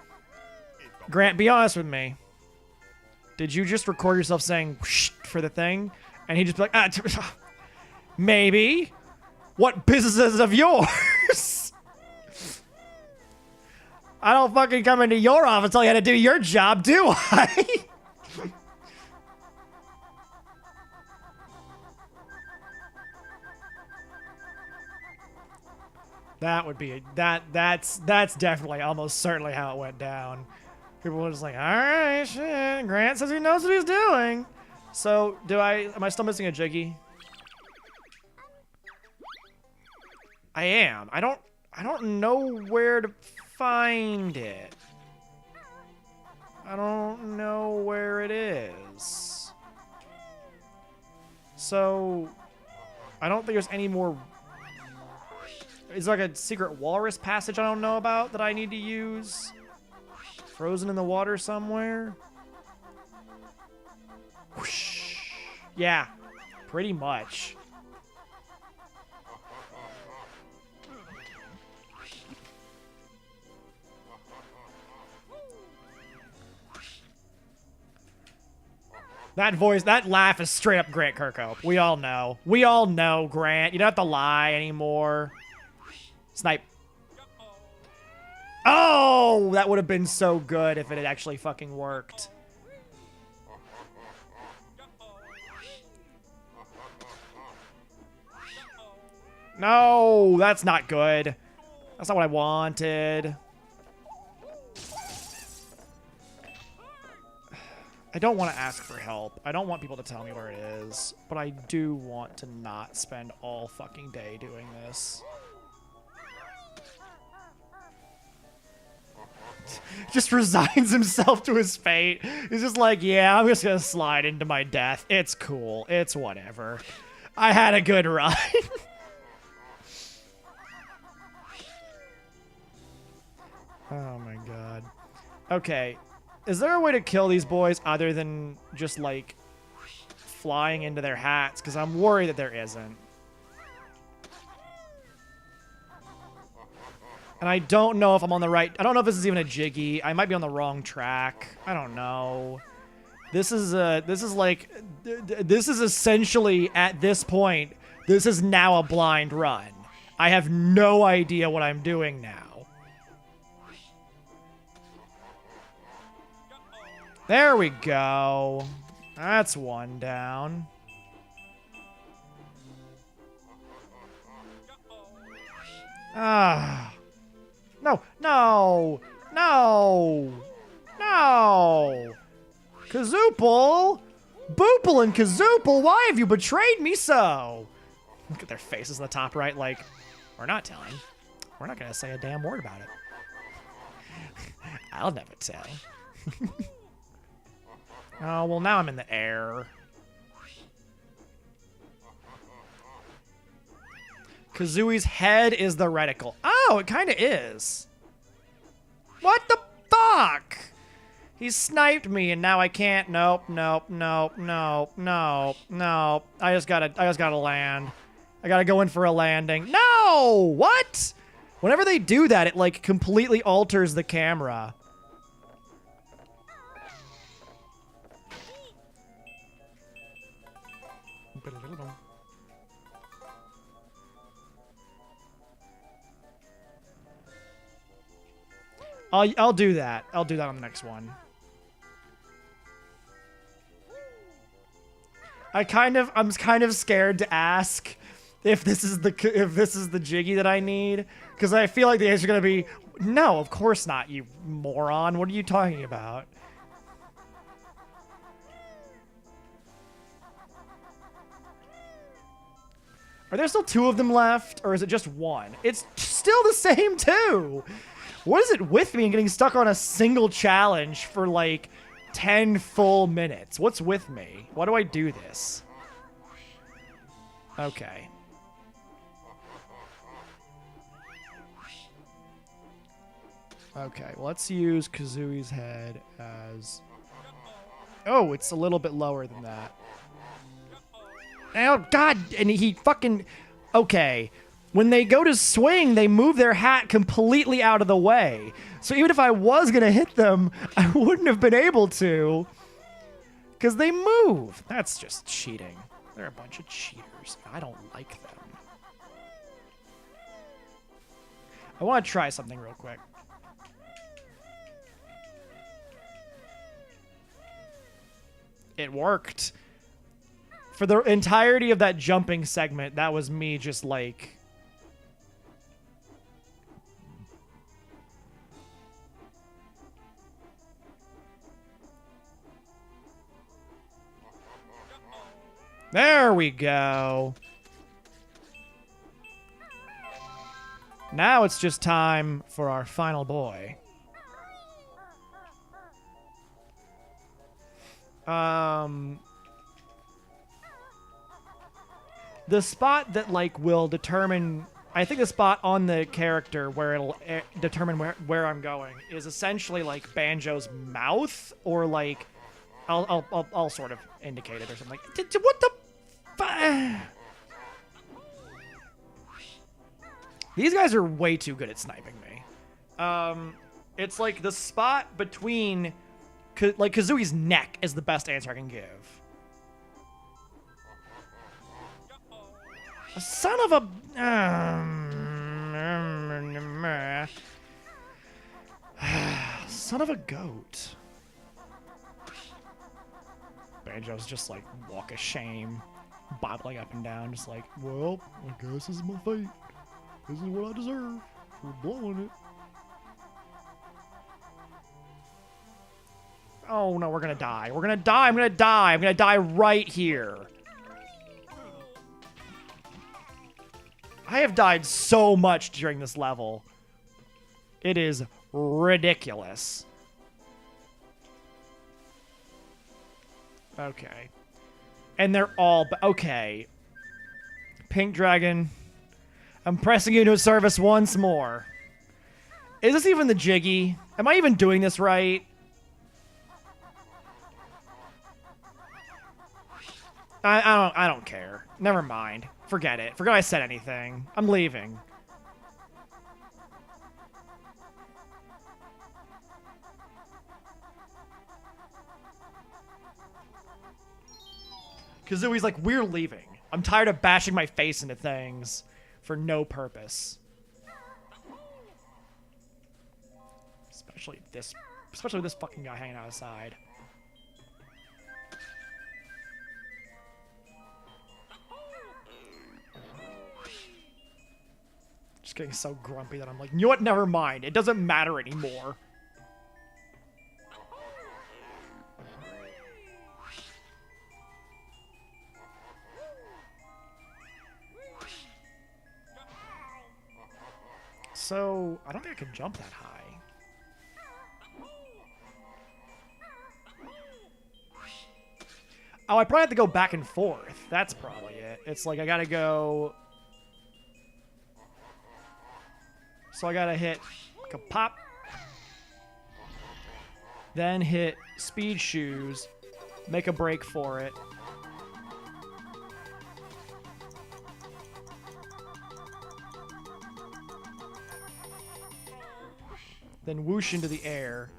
Grant, be honest with me. Did you just record yourself saying whoosh for the thing? And he'd just be like, maybe. What business is it of yours? I don't fucking come into your office tell you how to do your job, do I? That would be that's definitely almost certainly how it went down. People were just like, all right, shit. Grant says he knows what he's doing. So am I still missing a Jiggy? I am. I don't know where to find it. I don't know where it is. So I don't think there's any more. Is there like a secret walrus passage I don't know about that I need to use? Frozen in the water somewhere? Whoosh. Yeah, pretty much. That voice, that laugh is straight up Grant Kirkhope. We all know. We all know, Grant. You don't have to lie anymore. Snipe. Oh, that would have been so good if it had actually fucking worked. No, that's not good. That's not what I wanted. I don't want to ask for help. I don't want people to tell me where it is, but I do want to not spend all fucking day doing this. Just resigns himself to his fate. He's just like, yeah, I'm just gonna slide into my death. It's cool. It's whatever. I had a good run. Oh my god. Okay. Is there a way to kill these boys other than just, like, flying into their hats? Because I'm worried that there isn't. And I don't know if I'm on the right... I don't know if this is even a Jiggy. I might be on the wrong track. I don't know. This is essentially, at this point, this is now a blind run. I have no idea what I'm doing now. There we go. That's one down. Ah. No, no, no, no. Oople and Kazoople, why have you betrayed me so? Look at their faces in the top right, like, we're not telling. We're not gonna say a damn word about it. I'll never tell. Oh, well, now I'm in the air. Kazooie's head is the reticle. Oh, it kind of is. What the fuck? He sniped me, and now I can't. Nope, nope, nope, nope, nope, nope. I just gotta land. I gotta go in for a landing. No! What? Whenever they do that, it like completely alters the camera. I'll do that. I'll do that on the next one. I'm kind of scared to ask if this is the Jiggy that I need, because I feel like the answer is gonna be no. Of course not, you moron. What are you talking about? Are there still 2 of them left, or is it just 1? It's still the same 2. What is it with me and getting stuck on a single challenge for like 10 full minutes? What's with me? Why do I do this? Okay. Okay, well, let's use Kazooie's head as... Oh, it's a little bit lower than that. Oh, God! And he fucking... Okay. When they go to swing, they move their hat completely out of the way. So even if I was going to hit them, I wouldn't have been able to. Because they move. That's just cheating. They're a bunch of cheaters. I don't like them. I want to try something real quick. It worked. For the entirety of that jumping segment, that was me just like... There we go. Now it's just time for our final boy. The spot that like will determine, I think the spot on the character where it'll determine where I'm going is essentially like Banjo's mouth, or like I'll sort of indicate it or something. Like, what the? These guys are way too good at sniping me. It's like the spot between, like Kazooie's neck is the best answer I can give. Son of a... Son of a goat. Banjo's just like walk of shame, bobbling up and down, just like, well, I guess this is my fate. This is what I deserve for blowing it. Oh no, we're gonna die. We're gonna die. I'm gonna die. I'm gonna die right here. I have died so much during this level. It is ridiculous. Okay. And they're all... Okay. Pink Dragon. I'm pressing you into service once more. Is this even the Jiggy? Am I even doing this right? I don't care. Never mind. Forget it. Forget I said anything. I'm leaving. Kazooie's like, we're leaving. I'm tired of bashing my face into things for no purpose. Especially this fucking guy hanging outside. Just getting so grumpy that I'm like, you know what? Never mind. It doesn't matter anymore. so I don't think I can jump that high. Oh, I probably have to go back and forth. That's probably it. It's like I gotta go... So I gotta hit like a pop. Then hit speed shoes. Make a break for it. Then whoosh into the air.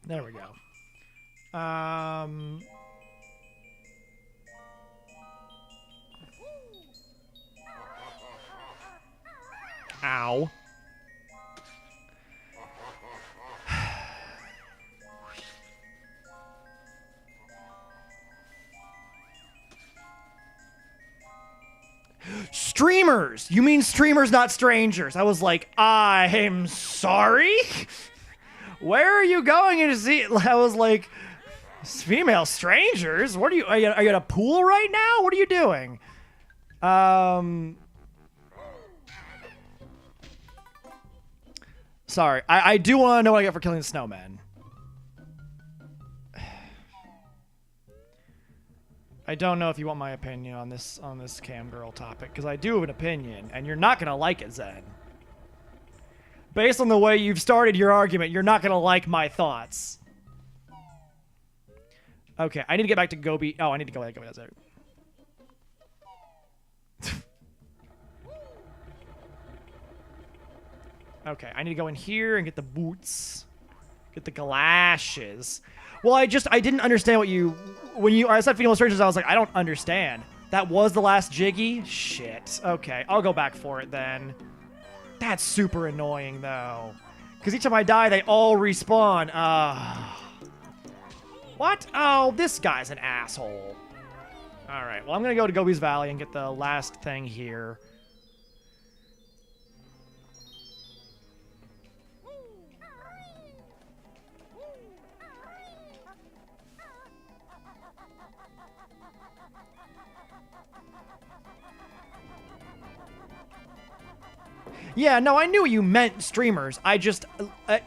There we go. Ow. Streamers! You mean streamers, not strangers. I was like, I'm sorry? Where are you going to see? I was like, female strangers? What are you at a pool right now? What are you doing? Sorry. I do want to know what I get for killing the snowman. I don't know if you want my opinion on this cam girl topic, because I do have an opinion, and you're not going to like it, Zen. Based on the way you've started your argument, you're not going to like my thoughts. Okay, I need to get back to Gobi. Oh, I need to go back to Gobi Desert. Okay, I need to go in here and get the boots. Get the galoshes. Well, I didn't understand what you... When I said female strangers, I was like, I don't understand. That was the last Jiggy? Shit. Okay, I'll go back for it then. That's super annoying, though. Because each time I die, they all respawn. What? Oh, this guy's an asshole. Alright, well, I'm going to go to Gobi's Valley and get the last thing here. Yeah, no, I knew you meant streamers. I just,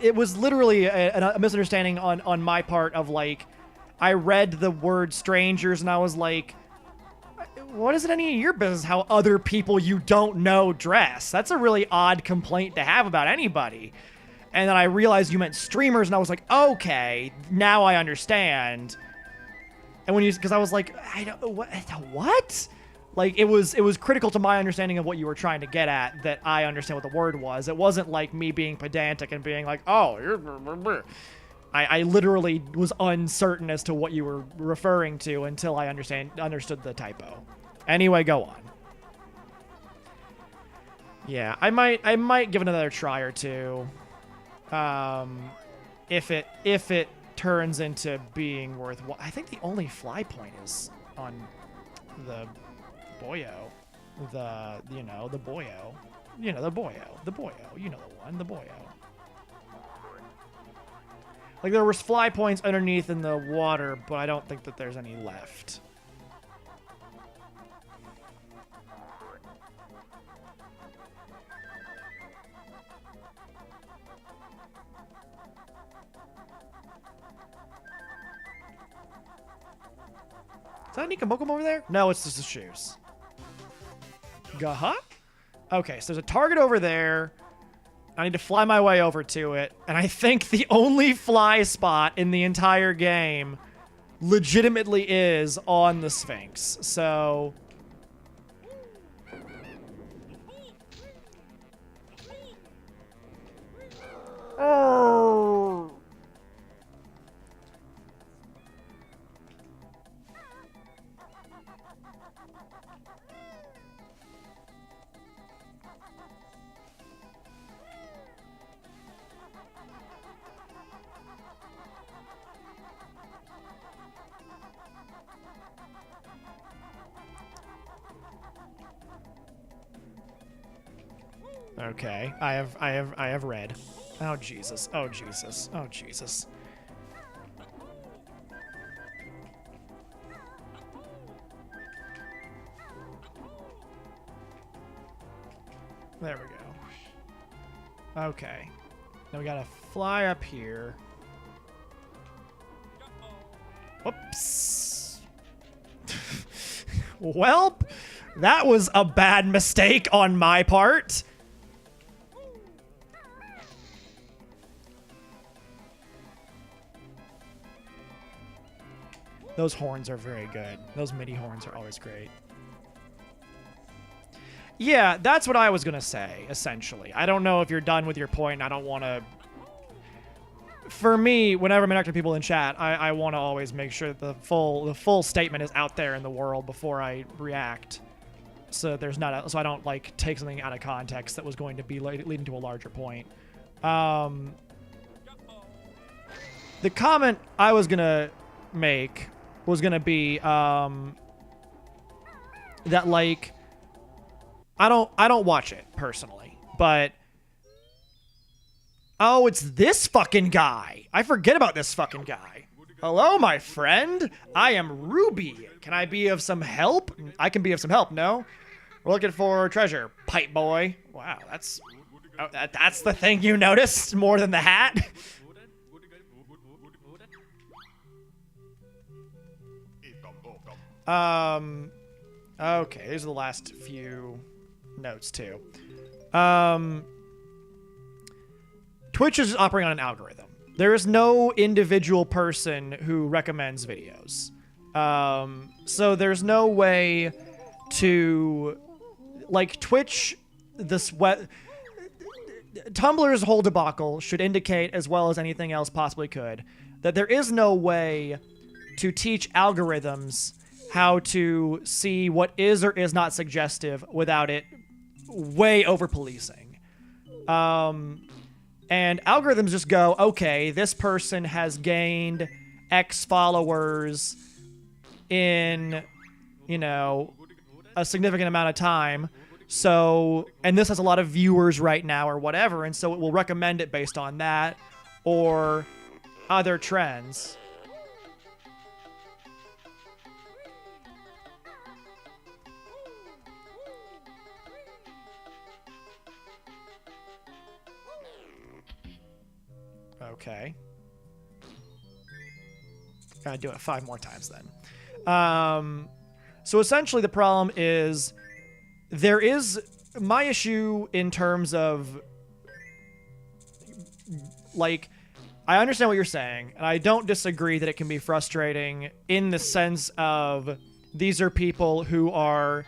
it was literally a misunderstanding on my part of, like, I read the word strangers and I was like, what is it any of your business how other people you don't know dress? That's a really odd complaint to have about anybody. And then I realized you meant streamers and I was like, okay, now I understand. And when because I was like, I don't, what? Like, it was critical to my understanding of what you were trying to get at that I understand what the word was. It wasn't like me being pedantic and being like, oh, I literally was uncertain as to what you were referring to until I understood the typo. Anyway, go on. Yeah, I might give it another try or two. If it turns into being worthwhile. I think the only fly point is on the boyo. The boyo. The boyo. You know the one, the boyo. Like, there was fly points underneath in the water, but I don't think that there's any left. Is that a Nikamokum over there? No, it's just the shoes. Guh-huh? Okay, so there's a target over there. I need to fly my way over to it. And I think the only fly spot in the entire game legitimately is on the Sphinx. So... Oh... Okay. I have read. Oh Jesus. Oh Jesus. Oh Jesus. There we go. Okay. Now we gotta fly up here. Whoops. Welp, that was a bad mistake on my part. Those horns are very good. Those MIDI horns are always great. Yeah, that's what I was going to say, essentially. I don't know if you're done with your point, and I don't want to... For me, whenever I'm interacting with people in chat, I want to always make sure that the full statement is out there in the world before I react. So there's not so I don't, like, take something out of context that was going to be leading to a larger point. The comment I was going to make was going to be that, like... I don't watch it personally, but oh, it's this fucking guy. I forget about this fucking guy. Hello, my friend. I am Ruby. Can I be of some help? I can be of some help. No, we're looking for treasure. Pipe boy. Wow, that's the thing you noticed more than the hat. Okay, these are the last few notes too. Twitch is operating on an algorithm. There is no individual person who recommends videos. So there's no way to, like, Twitch, Tumblr's whole debacle should indicate, as well as anything else possibly could, that there is no way to teach algorithms how to see what is or is not suggestive without it way over-policing. And algorithms just go, okay, this person has gained X followers in, you know, a significant amount of time, so, and this has a lot of viewers right now or whatever, and so it will recommend it based on that or other trends. Okay. Gotta do it 5 more times then. So essentially the problem is there is my issue in terms of, like, I understand what you're saying, and I don't disagree that it can be frustrating in the sense of these are people who are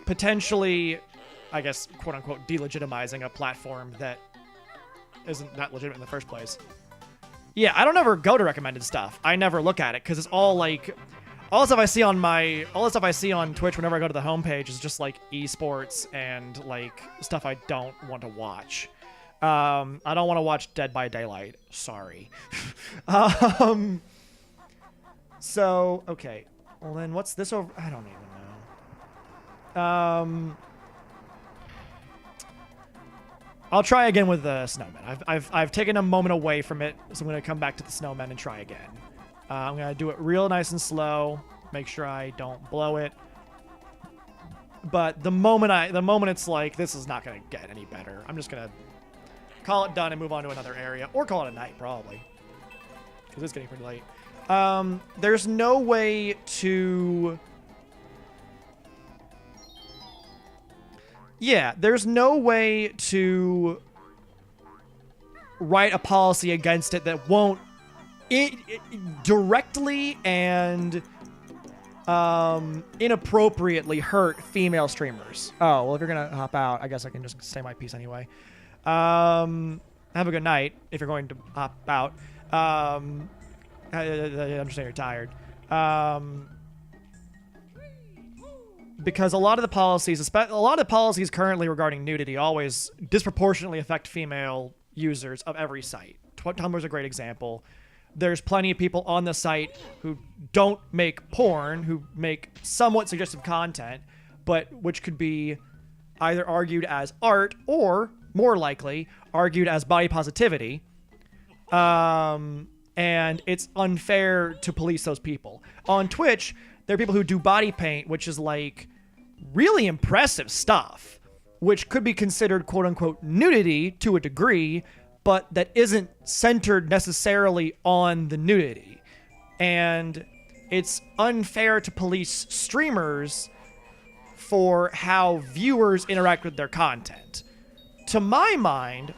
potentially, I guess, quote unquote, delegitimizing a platform that isn't that legitimate in the first place. Yeah, I don't ever go to recommended stuff. I never look at it because it's all like all the stuff I see on Twitch whenever I go to the homepage is just like esports and like stuff I don't want to watch. I don't want to watch Dead by Daylight. Sorry. So okay. Well then, what's this over? I don't even know. I'll try again with the snowmen. I've taken a moment away from it, so I'm gonna come back to the snowmen and try again. I'm gonna do it real nice and slow, make sure I don't blow it. But the moment it's like this is not gonna get any better, I'm just gonna call it done and move on to another area, or call it a night probably, because it's getting pretty late. There's no way to. Yeah, there's no way to write a policy against it that won't directly and inappropriately hurt female streamers. Oh, well, if you're going to hop out, I guess I can just say my piece anyway. Have a good night if you're going to hop out. I understand you're tired. Because a lot of the policies currently regarding nudity always disproportionately affect female users of every site. Tumblr's a great example. There's plenty of people on the site who don't make porn, who make somewhat suggestive content, but which could be either argued as art or, more likely, argued as body positivity. And it's unfair to police those people. On Twitch, there are people who do body paint, which is like really impressive stuff, which could be considered quote-unquote nudity to a degree, but that isn't centered necessarily on the nudity. And it's unfair to police streamers for how viewers interact with their content. To my mind,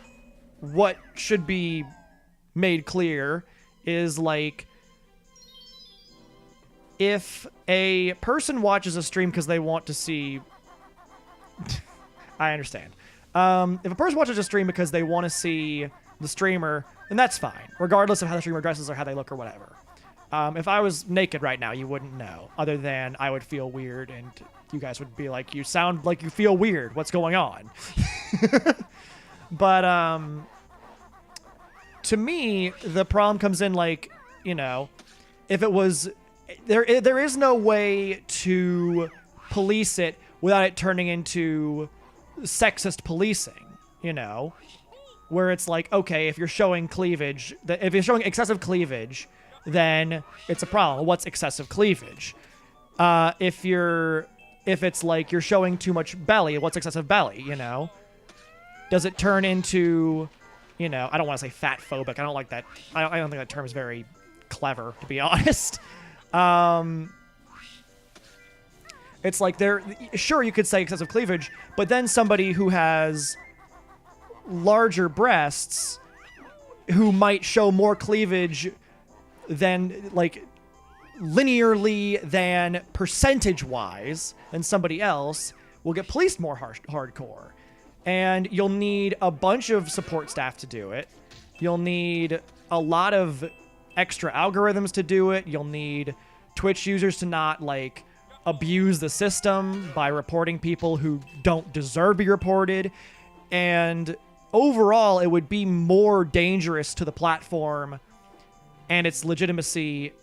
what should be made clear is like, if a person watches a stream because they want to see... I understand. If a person watches a stream because they want to see the streamer, then that's fine, regardless of how the streamer dresses or how they look or whatever. If I was naked right now, you wouldn't know, other than I would feel weird and you guys would be like, you sound like you feel weird. What's going on? But to me, the problem comes in like, you know, if it was... There is no way to police it without it turning into sexist policing, you know? Where it's like, okay, if you're showing cleavage, if you're showing excessive cleavage, then it's a problem. What's excessive cleavage? If it's like you're showing too much belly, what's excessive belly, you know? Does it turn into, you know, I don't want to say fat phobic. I don't like that. I don't think that term is very clever, to be honest. It's like sure, you could say excessive cleavage, but then somebody who has larger breasts, who might show more cleavage than, like, linearly than percentage-wise than somebody else, will get policed more hardcore. And you'll need a bunch of support staff to do it. You'll need a lot of extra algorithms to do it. You'll need Twitch users to not, like, abuse the system by reporting people who don't deserve to be reported. And overall, it would be more dangerous to the platform and its legitimacy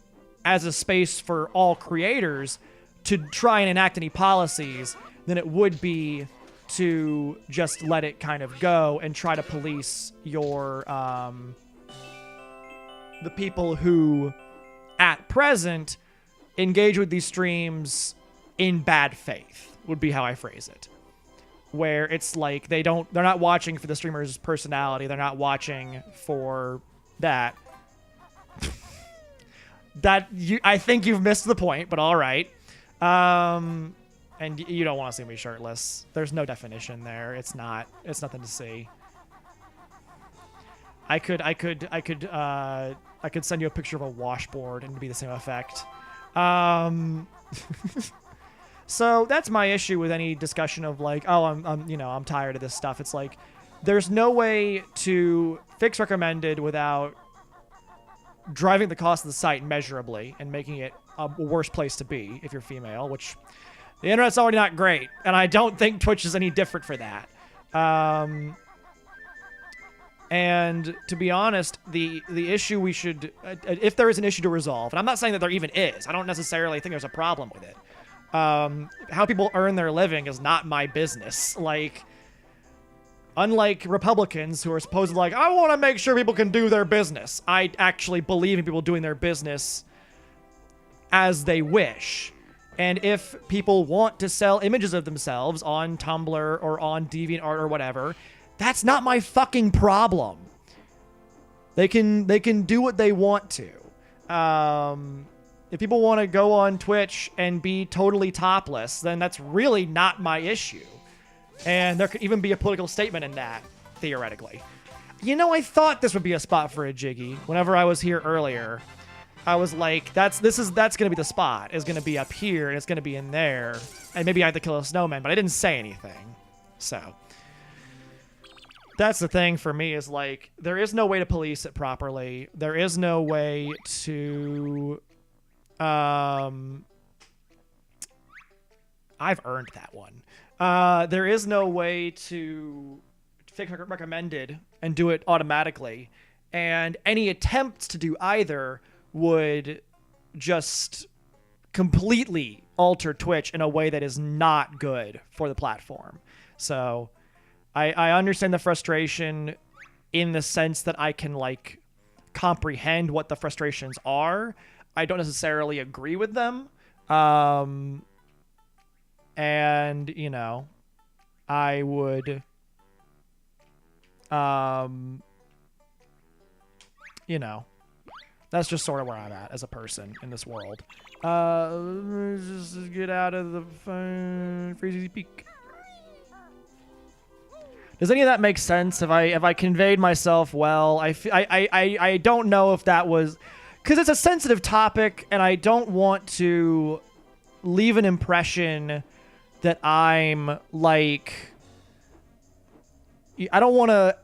as a space for all creators to try and enact any policies than it would be to just let it kind of go and try to police your the people who at present engage with these streams in bad faith, would be how I phrase it. Where it's like they're not watching for the streamer's personality, they're not watching for that. I think you've missed the point, but all right. And you don't want to see me shirtless. There's no definition there. It's nothing to see. I could send you a picture of a washboard and it'd be the same effect. So that's my issue with any discussion of like, oh, I'm tired of this stuff. It's like, there's no way to fix recommended without driving the cost of the site measurably and making it a worse place to be if you're female, which the internet's already not great. And I don't think Twitch is any different for that. And to be honest, the issue we should, if there is an issue to resolve, and I'm not saying that there even is, I don't necessarily think there's a problem with it. How people earn their living is not my business. Like, unlike Republicans who are supposed to like, I want to make sure people can do their business. I actually believe in people doing their business as they wish. And if people want to sell images of themselves on Tumblr or on DeviantArt or whatever, that's not my fucking problem. They can do what they want to. If people want to go on Twitch and be totally topless, then that's really not my issue. And there could even be a political statement in that, theoretically. You know, I thought this would be a spot for a Jiggy. Whenever I was here earlier, I was like, that's going to be the spot. It's going to be up here, and it's going to be in there. And maybe I had to kill a snowman, but I didn't say anything. So that's the thing for me, is like, there is no way to police it properly. There is no way to... I've earned that one. There is no way to fix recommended and do it automatically. And any attempts to do either would just completely alter Twitch in a way that is not good for the platform. So I understand the frustration in the sense that I can, like, comprehend what the frustrations are. I don't necessarily agree with them. And, you know, I would, you know, that's just sort of where I'm at as a person in this world. Just get out of the phone. Freezy Peak. Does any of that make sense? Have I conveyed myself well? I don't know if that was, because it's a sensitive topic, and I don't want to leave an impression that I'm like, I don't want to,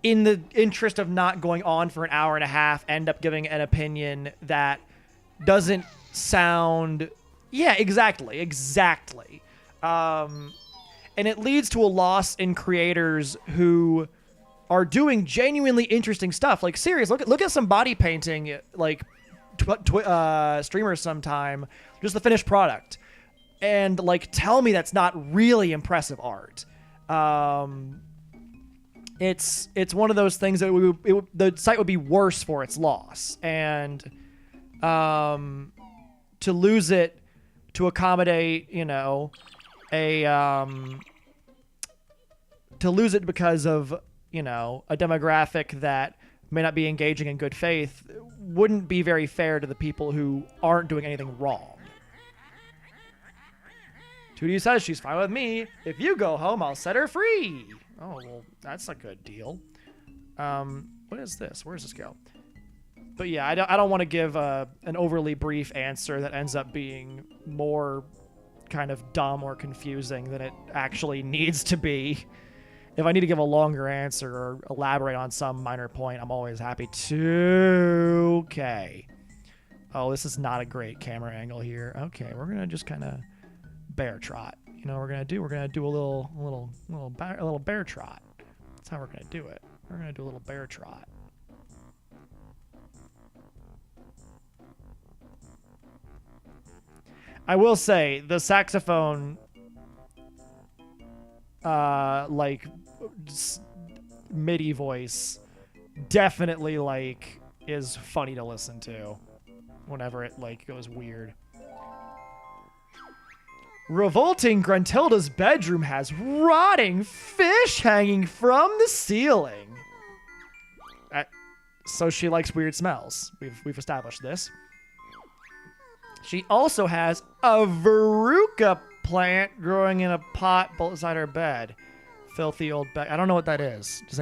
in the interest of not going on for an hour and a half, end up giving an opinion that doesn't sound, yeah, exactly. And it leads to a loss in creators who are doing genuinely interesting stuff. Like, serious, look at some body painting, like, streamers sometime, just the finished product. And, like, tell me that's not really impressive art. It's one of those things that the site would be worse for its loss. And to lose it to accommodate, you know, to lose it because of, you know, a demographic that may not be engaging in good faith wouldn't be very fair to the people who aren't doing anything wrong. 2D says she's fine with me. If you go home, I'll set her free. Oh, well, that's a good deal. What is this? Where does this go? But yeah, I don't want to give an overly brief answer that ends up being more kind of dumb or confusing than it actually needs to be. If I need to give a longer answer or elaborate on some minor point, I'm always happy to. Okay. Oh, this is not a great camera angle here. Okay, we're gonna just kind of bear trot. You know what we're gonna do? We're gonna do a little bear trot. That's how we're gonna do it. We're gonna do a little bear trot. I will say the saxophone, like MIDI voice, definitely like is funny to listen to whenever it like goes weird. Revolting Gruntilda's bedroom has rotting fish hanging from the ceiling. So she likes weird smells. We've established this. She also has a veruca plant growing in a pot beside her bed. Filthy old bed. I don't know what that is. Is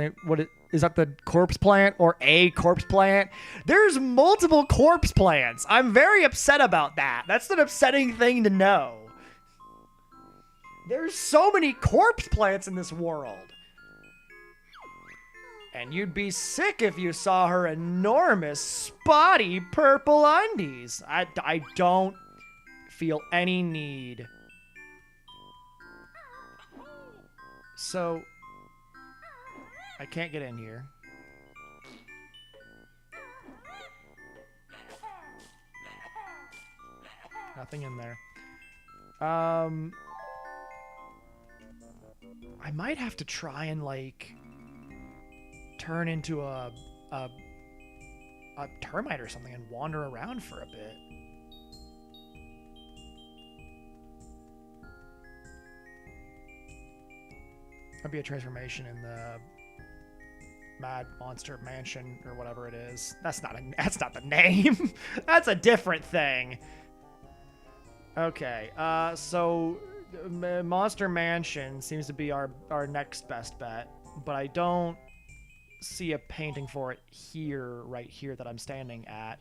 that the corpse plant or a corpse plant? There's multiple corpse plants. I'm very upset about that. That's an upsetting thing to know. There's so many corpse plants in this world. And you'd be sick if you saw her enormous, spotty purple undies. I don't feel any need. So, I can't get in here. Nothing in there. I might have to try and, like, turn into a termite or something and wander around for a bit. That'd be a transformation in the Mad Monster Mansion or whatever it is. That's not the name. That's a different thing. Okay, so Monster Mansion seems to be our next best bet, but I don't see a painting for it here, right here that I'm standing at.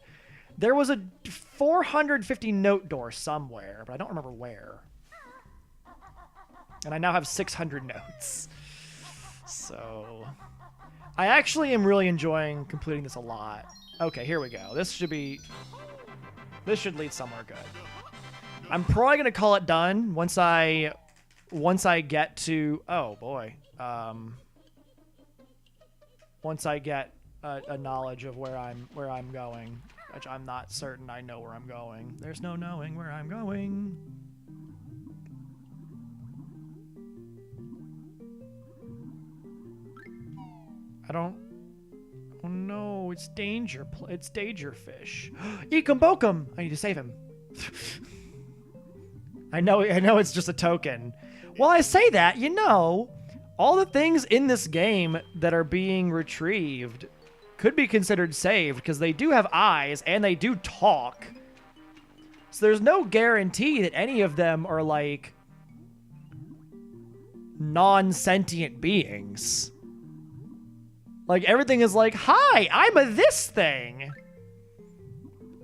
There was a 450 note door somewhere, but I don't remember where. And I now have 600 notes. So I actually am really enjoying completing this a lot. Okay, here we go. This should lead somewhere good. I'm probably gonna call it done once I get to, oh boy, once I get a knowledge of where I'm going, which I'm not certain I know where I'm going. There's no knowing where I'm going. I don't... Oh no, it's it's Dangerfish. Eek 'em, poke 'em! I need to save him. I know it's just a token. Well, I say that, you know, all the things in this game that are being retrieved could be considered saved because they do have eyes and they do talk. So there's no guarantee that any of them are like non-sentient beings. Like everything is like, hi, I'm a this thing.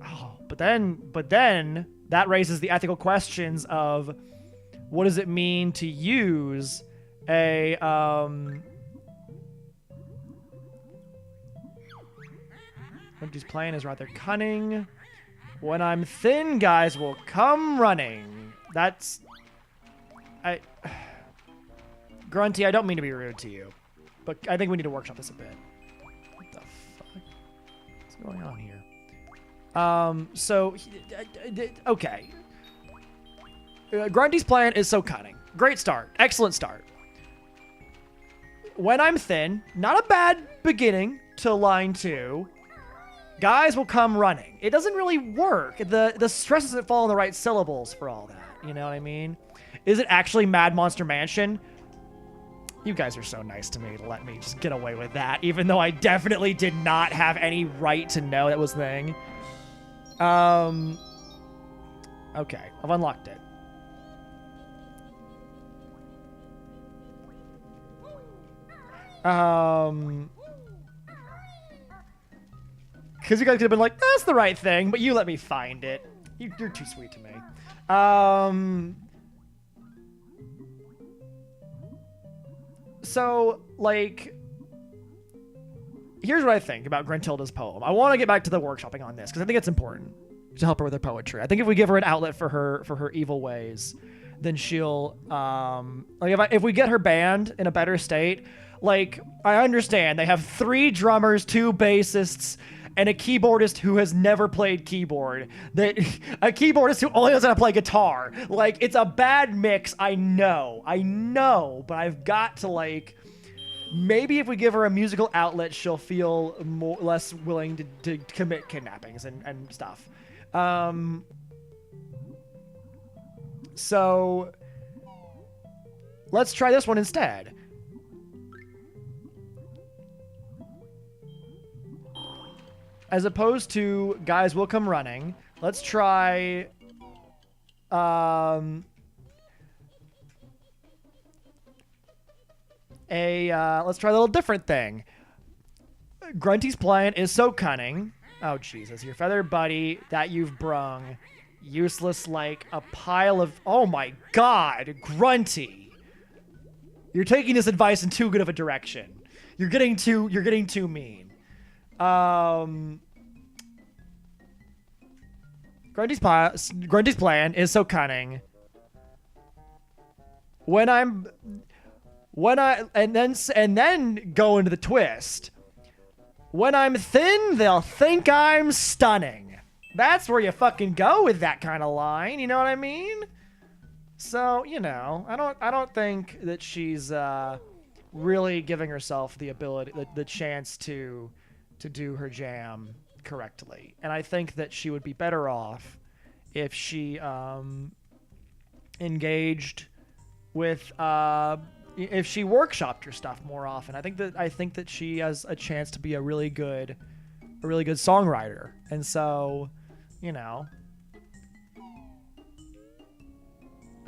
Oh, but then that raises the ethical questions of what does it mean to use a what he's playing is rather cunning. When I'm thin, guys will come running. That's... Grunty, I don't mean to be rude to you, but I think we need to workshop this a bit. What the fuck? What's going on here? Okay. Grunty's plan is so cunning. Great start. Excellent start. When I'm thin, not a bad beginning to line 2. Guys will come running. It doesn't really work. The stress doesn't fall on the right syllables for all that. You know what I mean? Is it actually Mad Monster Mansion? You guys are so nice to me to let me just get away with that, even though I definitely did not have any right to know that was the thing. Okay, I've unlocked it. Because you guys could have been like, that's the right thing, but you let me find it. You're too sweet to me. So, like, here's what I think about Gruntilda's poem. I want to get back to the workshopping on this, because I think it's important to help her with her poetry. I think if we give her an outlet for her evil ways, then she'll, like, if we get her band in a better state, like, I understand they have 3 drummers, 2 bassists, and a keyboardist who has never played keyboard. A keyboardist who only knows how to play guitar. Like, it's a bad mix, I know, but I've got to, like, maybe if we give her a musical outlet, she'll feel less willing to commit kidnappings and stuff. So, let's try this one instead. As opposed to guys will come running, let's try let's try a little different thing. Grunty's plan is so cunning. Oh Jesus, your feathered buddy that you've brung, useless like a pile of... Oh my God, Grunty, you're taking this advice in too good of a direction. You're getting too mean. Grunty's plan is so cunning. And then go into the twist. When I'm thin, they'll think I'm stunning. That's where you fucking go with that kind of line. You know what I mean? So, you know, I don't think that she's really giving herself the ability, the chance to do her jam correctly. And I think that she would be better off if she engaged with if she workshopped her stuff more often. I think that she has a chance to be a really good songwriter. And so, you know,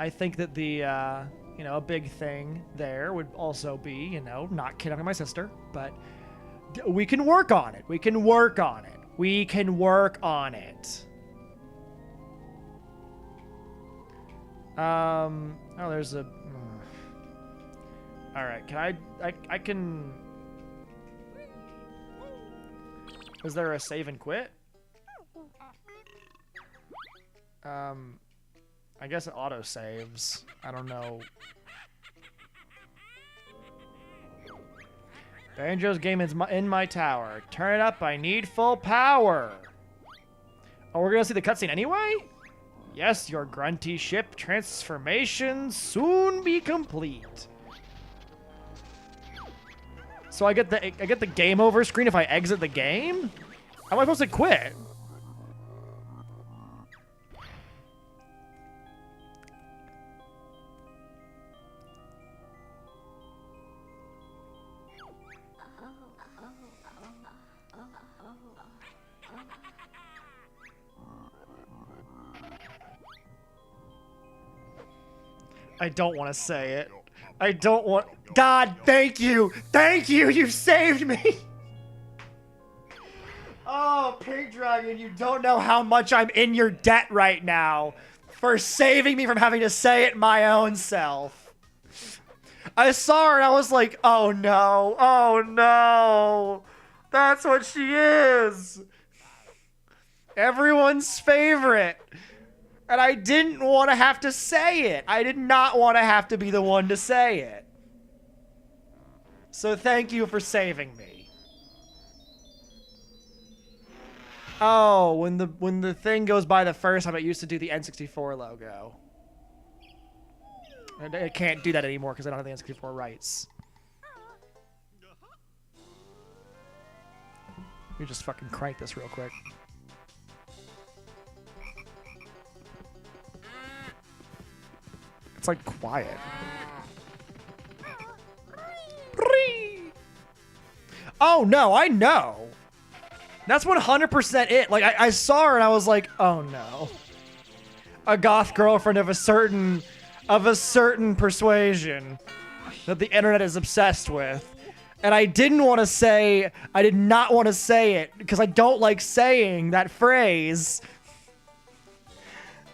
I think that the you know, a big thing there would also be, you know, not kidnapping my sister, but we can work on it. We can work on it. We can work on it. Oh, there's a... All right, can I can... Is there a save and quit? I guess it auto saves. I don't know. Banjo's game is in my tower. Turn it up, I need full power. Oh, we're gonna see the cutscene anyway? Yes, your grunty ship transformation soon be complete. So I get the game over screen if I exit the game? How am I supposed to quit? I don't want to say it. I don't want... God, thank you! Thank you! You've saved me! Oh, Pig Dragon, you don't know how much I'm in your debt right now for saving me from having to say it my own self. I saw her and I was like, oh no, oh no. That's what she is. Everyone's favorite. And I didn't want to have to say it. I did not want to have to be the one to say it. So thank you for saving me. Oh, when the thing goes by the first time, it used to do the N64 logo. And it can't do that anymore because I don't have the N64 rights. You just fucking crank this real quick. It's like quiet. Oh no, I know. That's 100% it. Like I saw her and I was like, oh no. A goth girlfriend of a certain persuasion that the internet is obsessed with. And I did not want to say it because I don't like saying that phrase.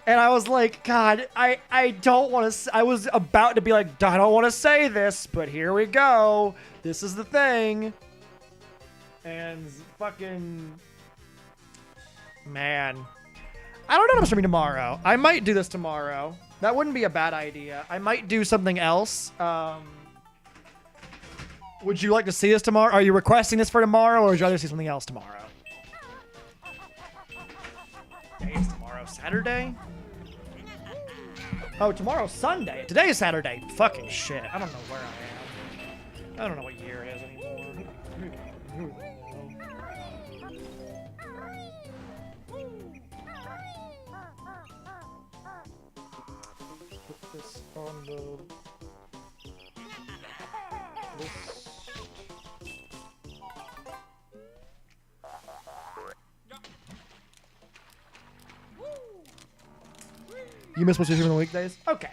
And I was like, God, I don't want to... I was about to be like, I don't want to say this, but here we go. This is the thing. And fucking... Man. I don't know what I'm streaming tomorrow. I might do this tomorrow. That wouldn't be a bad idea. I might do something else. Would you like to see this tomorrow? Are you requesting this for tomorrow, or would you rather see something else tomorrow? Day is tomorrow Saturday? Oh, tomorrow's Sunday. Today is Saturday. Fucking shit. I don't know where I am. I don't know what year it is anymore. Put this on the list. You miss what's your stream on the weekdays? Okay.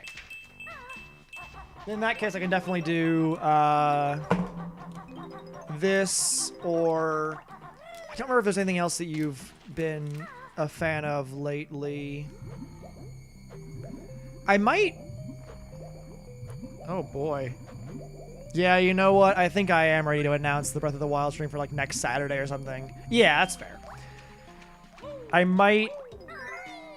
In that case, I can definitely do this, or I don't remember if there's anything else that you've been a fan of lately. I might... Oh boy. Yeah, you know what? I think I am ready to announce the Breath of the Wild stream for like next Saturday or something. Yeah, that's fair.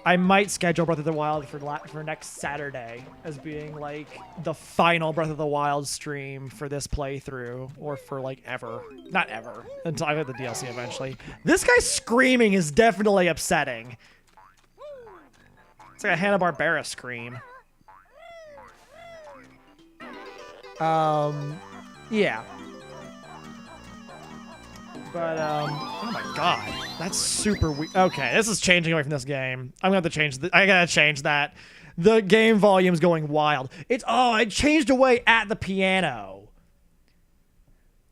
I might schedule Breath of the Wild for next Saturday as being like the final Breath of the Wild stream for this playthrough, or for like ever. Not ever, until I get the DLC eventually. This guy screaming is definitely upsetting. It's like a Hanna-Barbera scream. Yeah. But, oh my god. That's super weird. Okay, this is changing away from this game. I'm gonna have to change I gotta change that. The game volume's going wild. I changed away at the piano.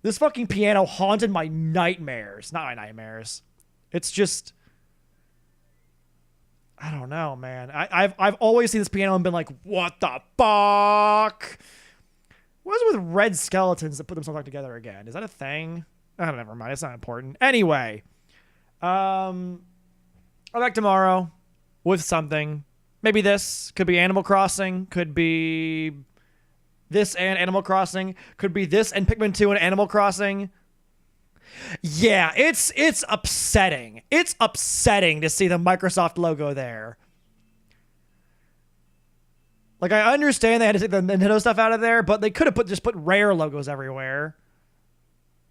This fucking piano haunted my nightmares. Not my nightmares. It's just... I don't know, man. I've always seen this piano and been like, what the fuck? What is it with red skeletons that put themselves back together again? Is that a thing? Oh, never mind. It's not important. Anyway, I'm back tomorrow with something. Maybe this. Could be Animal Crossing. Could be this and Animal Crossing. Could be this and Pikmin 2 and Animal Crossing. Yeah, it's upsetting. It's upsetting to see the Microsoft logo there. Like, I understand they had to take the Nintendo stuff out of there, but they could have just put Rare logos everywhere.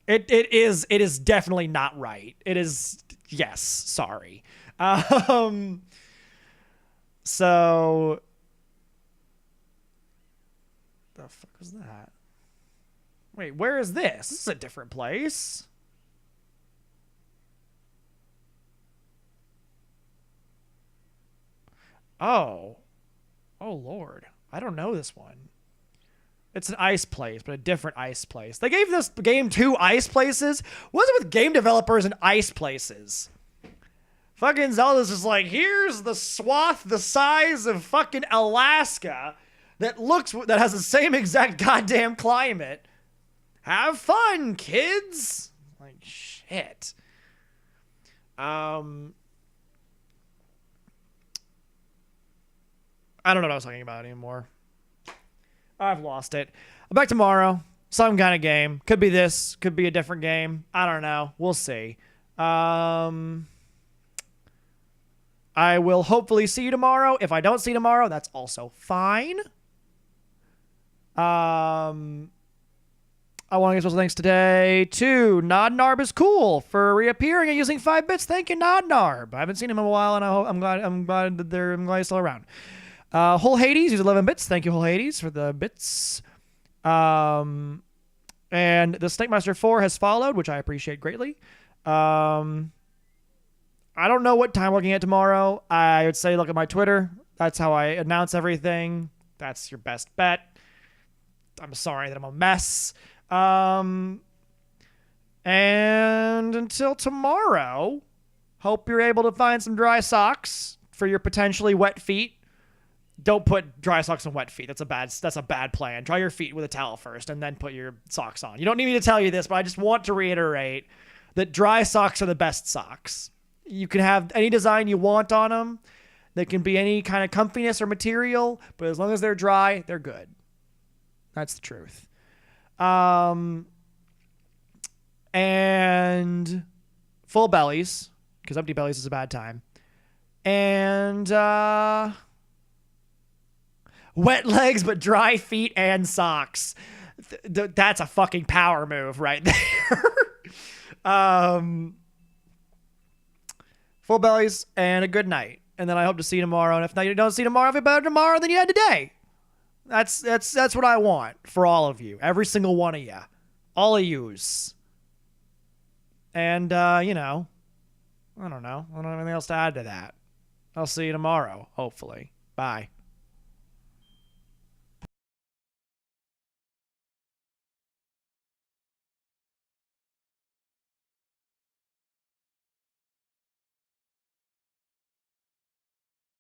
It is definitely not right. It is, yes, sorry. So, the fuck was that? Wait, where is this? This is a different place. Oh. Oh, Lord. I don't know this one. It's an ice place, but a different ice place. They gave this game 2 ice places. What's it with game developers and ice places? Fucking Zelda's just like, here's the swath the size of fucking Alaska that has the same exact goddamn climate. Have fun, kids. Like, shit. I don't know what I was talking about anymore. I've lost it. I'm back tomorrow. Some kind of game. Could be this. Could be a different game. I don't know. We'll see. I will hopefully see you tomorrow. If I don't see you tomorrow, that's also fine. I want to give special thanks today to Nodnarb is cool for reappearing and using 5 bits. Thank you, Nodnarb. I haven't seen him in a while, and I'm glad he's still around. Whole Hades, use 11 bits. Thank you, Whole Hades, for the bits. And the Snake Master 4 has followed, which I appreciate greatly. I don't know what time we're looking at tomorrow. I would say look at my Twitter. That's how I announce everything. That's your best bet. I'm sorry that I'm a mess. And until tomorrow, hope you're able to find some dry socks for your potentially wet feet. Don't put dry socks on wet feet. That's a bad plan. Dry your feet with a towel first and then put your socks on. You don't need me to tell you this, but I just want to reiterate that dry socks are the best socks. You can have any design you want on them. They can be any kind of comfiness or material, but as long as they're dry, they're good. That's the truth. And full bellies, because empty bellies is a bad time. And wet legs, but dry feet and socks. That's a fucking power move right there. Full bellies and a good night. And then I hope to see you tomorrow. And if you don't see tomorrow, feel better tomorrow than you had today. That's what I want for all of you. Every single one of you. All of yous. And, I don't know. I don't have anything else to add to that. I'll see you tomorrow, hopefully. Bye.